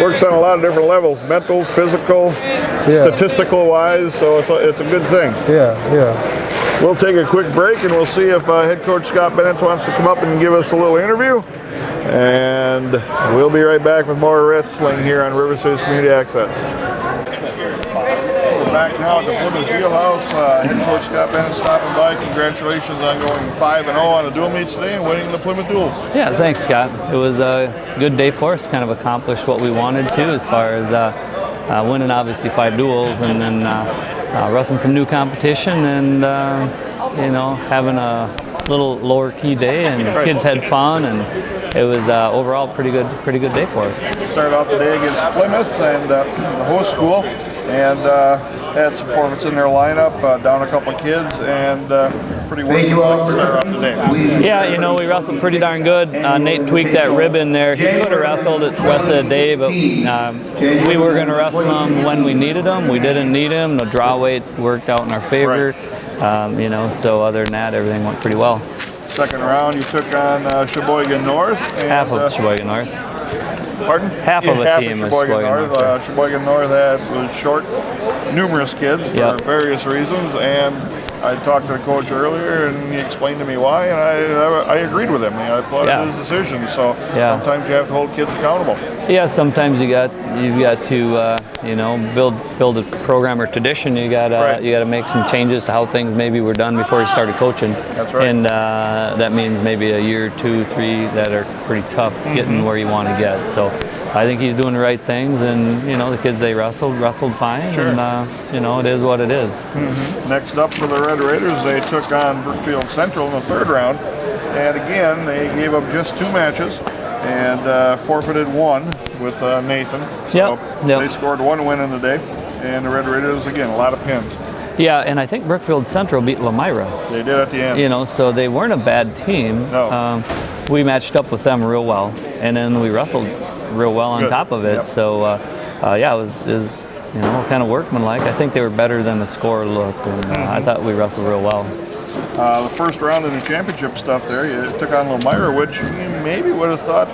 Works on a lot of different levels, mental, physical, statistical wise, so it's a good thing. Yeah. We'll take a quick break, and we'll see if head coach Scott Benitz wants to come up and give us a little interview. And we'll be right back with more wrestling here on River Cities Community Access. We're back now at the Plymouth Wheelhouse. Head coach Scott Benitz stopping by. Congratulations on going 5-0 on the dual meets today and winning the Plymouth Duels. Yeah, thanks, Scott. It was a good day for us. Kind of accomplished what we wanted to, as far as winning obviously 5 duels, and then wrestling some new competition, and you know, having a little lower key day, and kids had fun, and it was overall pretty good day for us. Started off the day against Plymouth and the host school, and had some forwards in their lineup, down a couple of kids, and pretty worthy to start off the day. Yeah, you know, we wrestled pretty darn good. Nate tweaked that rib in there. He could have wrestled it the rest of the day, but we were going to wrestle him when we needed him. We didn't need him. The draw weights worked out in our favor. You know, so other than that, everything went pretty well. Second round, you took on Sheboygan North. And, half of Sheboygan North. Pardon? Half of a team was Sheboygan North. Sheboygan North was short numerous kids for various reasons, and I talked to the coach earlier, and he explained to me why, and I agreed with him. I applauded his decision. So sometimes you have to hold kids accountable. Yeah, sometimes you've got to you know, build a program or tradition. You got to make some changes to how things maybe were done before you started coaching. That's right. And that means maybe a year, 2, 3 that are pretty tough getting where you want to get. So I think he's doing the right things, and you know, the kids they wrestled fine, and you know, it is what it is. Next up for the Red Raiders, they took on Brookfield Central in the 3rd round, and again they gave up just 2 matches and forfeited 1 with Nathan. So they scored 1 win in the day, and the Red Raiders again a lot of pins. Yeah, and I think Brookfield Central beat Lamira. They did at the end. You know, so they weren't a bad team. No. We matched up with them real well, and then we wrestled real well on top of it. So yeah, it was you know, kind of workmanlike. I think they were better than the score looked, and I thought we wrestled real well. the first round of the championship stuff there. You took on Elmira, which you maybe would have thought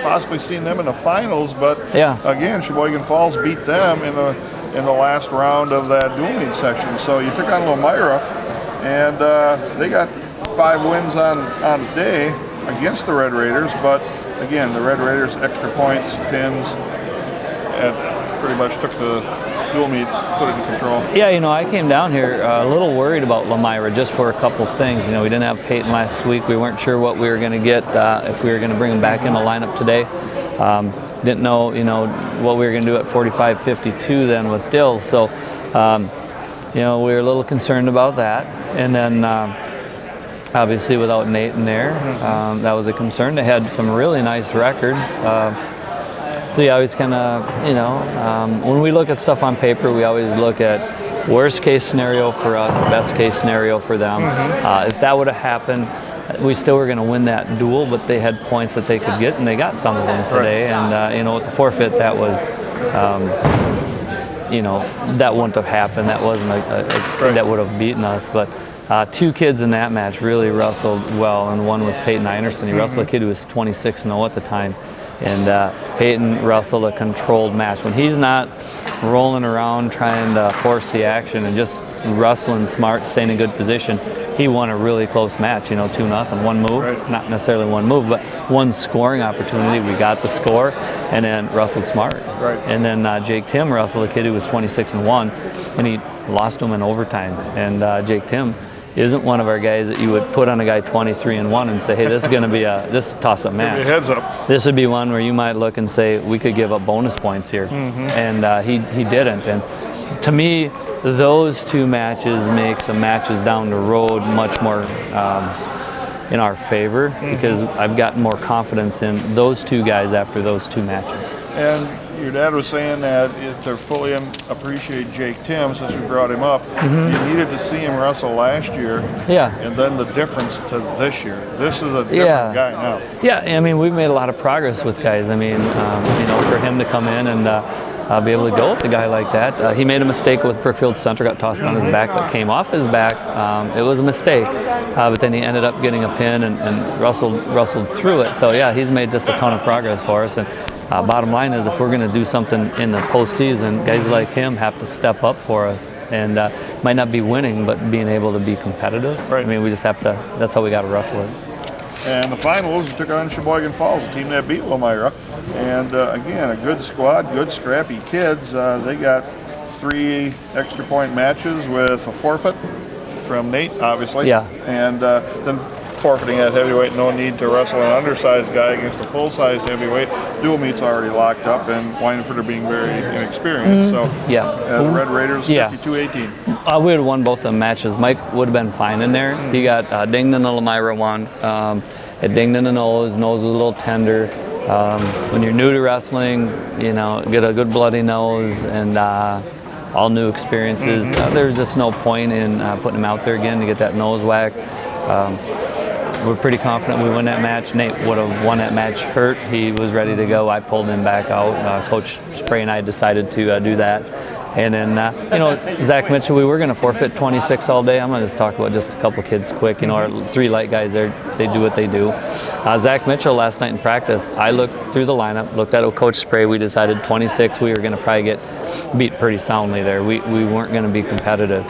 possibly seen them in the finals, but again, Sheboygan Falls beat them in the last round of that dual meet section. So you took on Elmira, and they got 5 wins on the day against the Red Raiders, but again, the Red Raiders extra points, pins, and pretty much took the dual meet, put it in control. Yeah, you know, I came down here a little worried about Elmira just for a couple things. You know, we didn't have Peyton last week. We weren't sure what we were going to get, if we were going to bring him back in the lineup today. Didn't know, you know, what we were going to do at 45-52 then with Dill. So, you know, we were a little concerned about that. And then, obviously, without Nate in there, that was a concern. They had some really nice records. So you always kind of, you know, when we look at stuff on paper, we always look at worst case scenario for us, best case scenario for them. If that would have happened, we still were going to win that duel, but they had points that they could get, and they got some of them today. And, you know, with the forfeit, that was, you know, that wouldn't have happened. That wasn't a thing that would have beaten us. But 2 kids in that match really wrestled well, and one was Peyton Einerson. He wrestled a kid who was 26-0 at the time. And Peyton wrestled a controlled match. When he's not rolling around trying to force the action and just wrestling smart, staying in good position, he won a really close match, you know, 2-0, 1 move, not necessarily 1 move, but 1 scoring opportunity. We got the score and then wrestled smart. And then Jake Tim wrestled a kid who was 26-1, and he lost him in overtime. And Jake Tim isn't one of our guys that you would put on a guy 23-1 and say, hey, this is going to be this toss-up match. Heads up. This would be one where you might look and say, we could give up bonus points here. And he didn't. And to me, those 2 matches make some matches down the road much more in our favor, because I've gotten more confidence in those 2 guys after those 2 matches. And your dad was saying that to fully appreciate Jake Tim, since we brought him up, you needed to see him wrestle last year. And then the difference to this year. This is a different guy now. I mean, we've made a lot of progress with guys. I mean, you know, for him to come in and be able to go with a guy like that. He made a mistake with Brookfield Center, got tossed on his back, but came off his back. It was a mistake, but then he ended up getting a pin and wrestled through it. So yeah, he's made just a ton of progress for us. And bottom line is, if we're going to do something in the postseason, guys like him have to step up for us, and might not be winning, but being able to be competitive. I mean, we just have to. That's how we got to wrestle it. And the finals, we took on Sheboygan Falls, a team that beat Elmira. And again, a good squad, good scrappy kids. They got 3 extra point matches with a forfeit from Nate, obviously. And then forfeiting at heavyweight, no need to wrestle an undersized guy against a full-size heavyweight. Dual meet's already locked up, and Wynford are being very inexperienced. So the Red Raiders 52-18. We would have won both the matches. Mike would have been fine in there. He got dinged in the Elmira one. It dinged in the nose. Nose was a little tender. When you're new to wrestling, you know, get a good bloody nose and all new experiences. There's just no point in putting him out there again to get that nose whack. We're pretty confident we win that match. Nate would have won that match hurt. He was ready to go. I pulled him back out. Coach Spray and I decided to do that. And then, you know, Zach Mitchell, we were going to forfeit 26 all day. I'm going to just talk about just a couple kids quick. You know, our 3 light guys there, they do what they do. Zach Mitchell last night in practice, I looked through the lineup, looked at Coach Spray. We decided 26, we were going to probably get beat pretty soundly there. We weren't going to be competitive.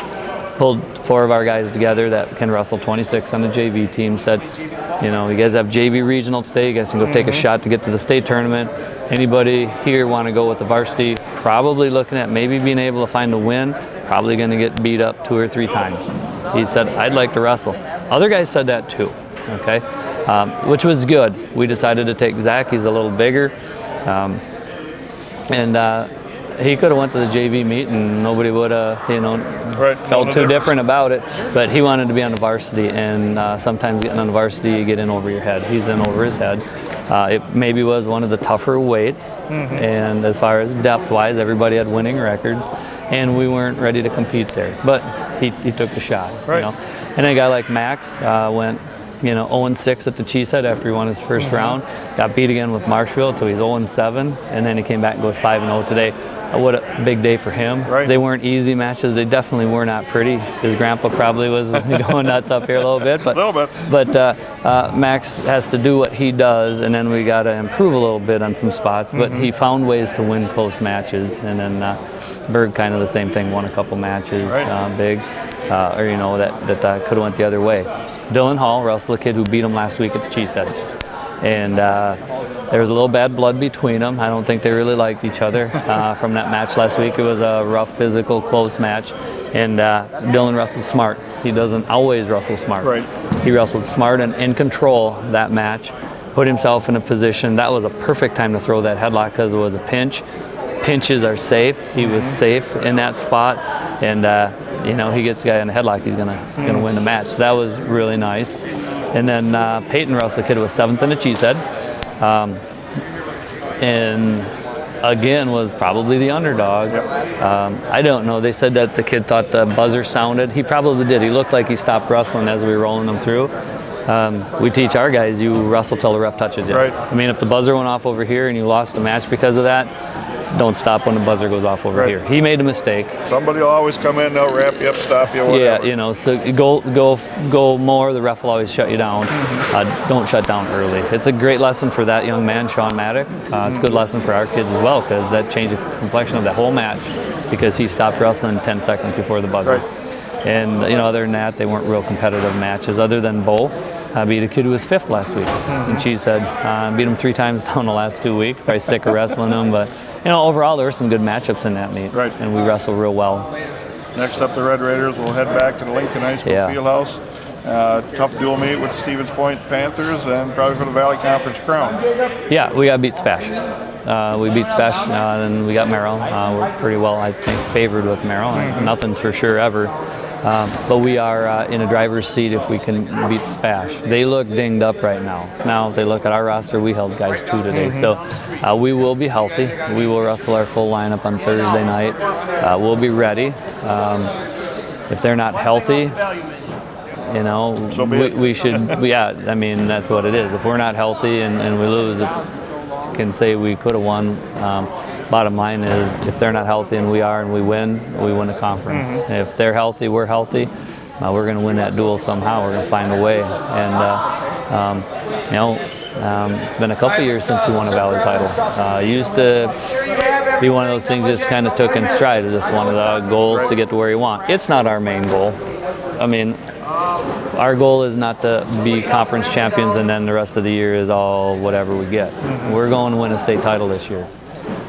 Pulled 4 of our guys together that can wrestle 26 on the JV team, said, you know, you guys have JV regional today, you guys can go take a shot to get to the state tournament. Anybody here want to go with the varsity? Probably looking at maybe being able to find a win, probably going to get beat up 2 or 3 times. He said, I'd like to wrestle. Other guys said that too, okay, which was good. We decided to take Zach, he's a little bigger, and he could have went to the JV meet and nobody would have, you know, felt too different about it. But he wanted to be on the varsity, and sometimes getting on the varsity, you get in over your head. He's in over his head. It maybe was one of the tougher weights, and as far as depth-wise, everybody had winning records, and we weren't ready to compete there. But he took the shot, you know. And a guy like Max went you know, 0-6 at the Cheesehead after he won his first round. Got beat again with Marshfield, so he's 0-7, and then he came back and goes 5-0 today. What a big day for him. Right. They weren't easy matches. They definitely were not pretty. His grandpa probably was going nuts up here a little bit. But, Max has to do what he does, and then we got to improve a little bit on some spots. But he found ways to win close matches. And then Berg, kind of the same thing, won a couple matches big. Or, you know, that could have went the other way. Dylan Hall, Russell, a kid who beat him last week at the Cheesehead. And there was a little bad blood between them. I don't think they really liked each other from that match last week. It was a rough, physical, close match. And Dylan wrestled smart. He doesn't always wrestle smart. Right. He wrestled smart and in control that match, put himself in a position. That was a perfect time to throw that headlock because it was a pinch. Pinches are safe. He was safe in that spot. And, you know, he gets the guy in a headlock, he's gonna win the match. So that was really nice. And then Peyton Russell, kid, was 7th in the Cheesehead. And again was probably the underdog. I don't know. They said that the kid thought the buzzer sounded. He probably did. He looked like he stopped wrestling as we were rolling them through. We teach our guys, you wrestle till the ref touches you. Right. I mean, if the buzzer went off over here and you lost a match because of that, don't stop when the buzzer goes off over here. He made a mistake. Somebody will always come in, they'll wrap you up, stop you, whatever. Yeah, you know, so go more. The ref will always shut you down. Don't shut down early. It's a great lesson for that young man, Sean Maddock. It's a good lesson for our kids as well because that changed the complexion of the whole match because he stopped wrestling 10 seconds before the buzzer. Right. And, you know, other than that, they weren't real competitive matches other than Bo. Beat a kid who was 5th last week. And she said, beat him 3 times down the last 2 weeks. Probably sick of wrestling him, but you know, overall there were some good matchups in that meet. Right. And we wrestled real well. Next up, the Red Raiders will head back to the Lincoln High School Fieldhouse. Tough dual meet with the Stevens Point Panthers and probably for the Valley Conference crown. Yeah, we got beat Spash. We beat Spash and we got Merrill. We're pretty well, I think, favored with Merrill. Nothing's for sure ever. But we are in a driver's seat if we can beat Spash. They look dinged up right now. Now, if they look at our roster, we held guys 2 today. So we will be healthy. We will wrestle our full lineup on Thursday night. We'll be ready. If they're not healthy, you know, we should, yeah, I mean, that's what it is. If we're not healthy and we lose, you can say we could have won. Bottom line is, if they're not healthy and we are and we win the conference. If they're healthy, we're healthy. We're going to win that duel somehow. We're going to find a way. And, you know, it's been a couple years since we won a Valley title. Used to be one of those things just kind of took in stride. It's just one of the goals to get to where you want. It's not our main goal. I mean, our goal is not to be conference champions and then the rest of the year is all whatever we get. We're going to win a state title this year.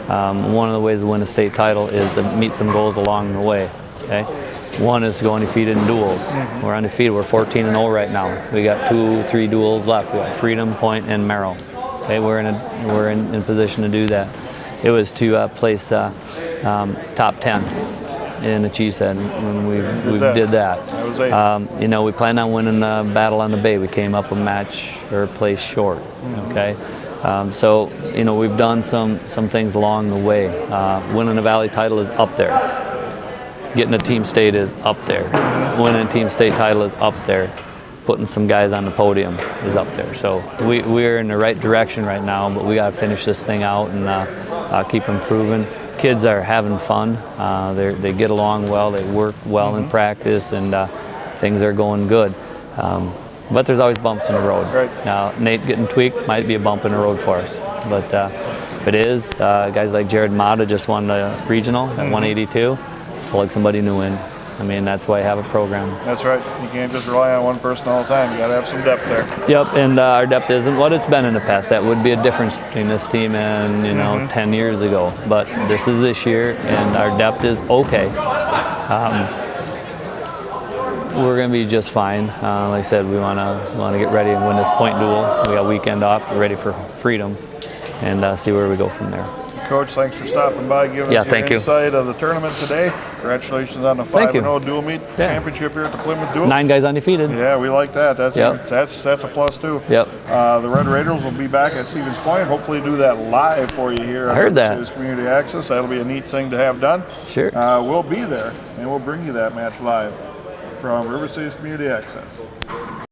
One of the ways to win a state title is to meet some goals along the way. Okay, one is to go undefeated in duels. We're undefeated. We're 14-0 right now. We got 2-3 duels left. We got Freedom, Point, and Merrill. Okay, we're in position to do that. It was to place top 10 in the Cheesehead, and we did that. That was ace. You know, we planned on winning the Battle on the Bay. We came up a match or a place short. Okay. So, you know, we've done some things along the way. Winning a Valley title is up there. Getting a team state is up there. Winning a team state title is up there. Putting some guys on the podium is up there. So we're in the right direction right now, but we got to finish this thing out and keep improving. Kids are having fun. They get along well. They work well in practice, and things are going good. But there's always bumps in the road. Right. Now, Nate getting tweaked might be a bump in the road for us. But if it is, guys like Jared Mata just won the regional at 182. Plug somebody new in. I mean, that's why I have a program. That's right. You can't just rely on one person all the time. You got to have some depth there. Yep, and our depth isn't what it's been in the past. That would be a difference between this team and, you know, 10 years ago. But this is this year, and our depth is okay. We're going to be just fine. Like I said, we want to get ready and win this point duel. We got weekend off. We're ready for Freedom, and see where we go from there. Coach, thanks for stopping by, giving us your insight of the tournament today. Congratulations on the 5-0 dual meet championship here at the Plymouth Duel. 9 guys undefeated. Yeah, we like that. That's a plus too. Yep. The Red Raiders will be back at Stevens Point. Hopefully do that live for you here. I heard that. Community Access. That'll be a neat thing to have done. Sure. We'll be there, and we'll bring you that match live from River Cities Community Access.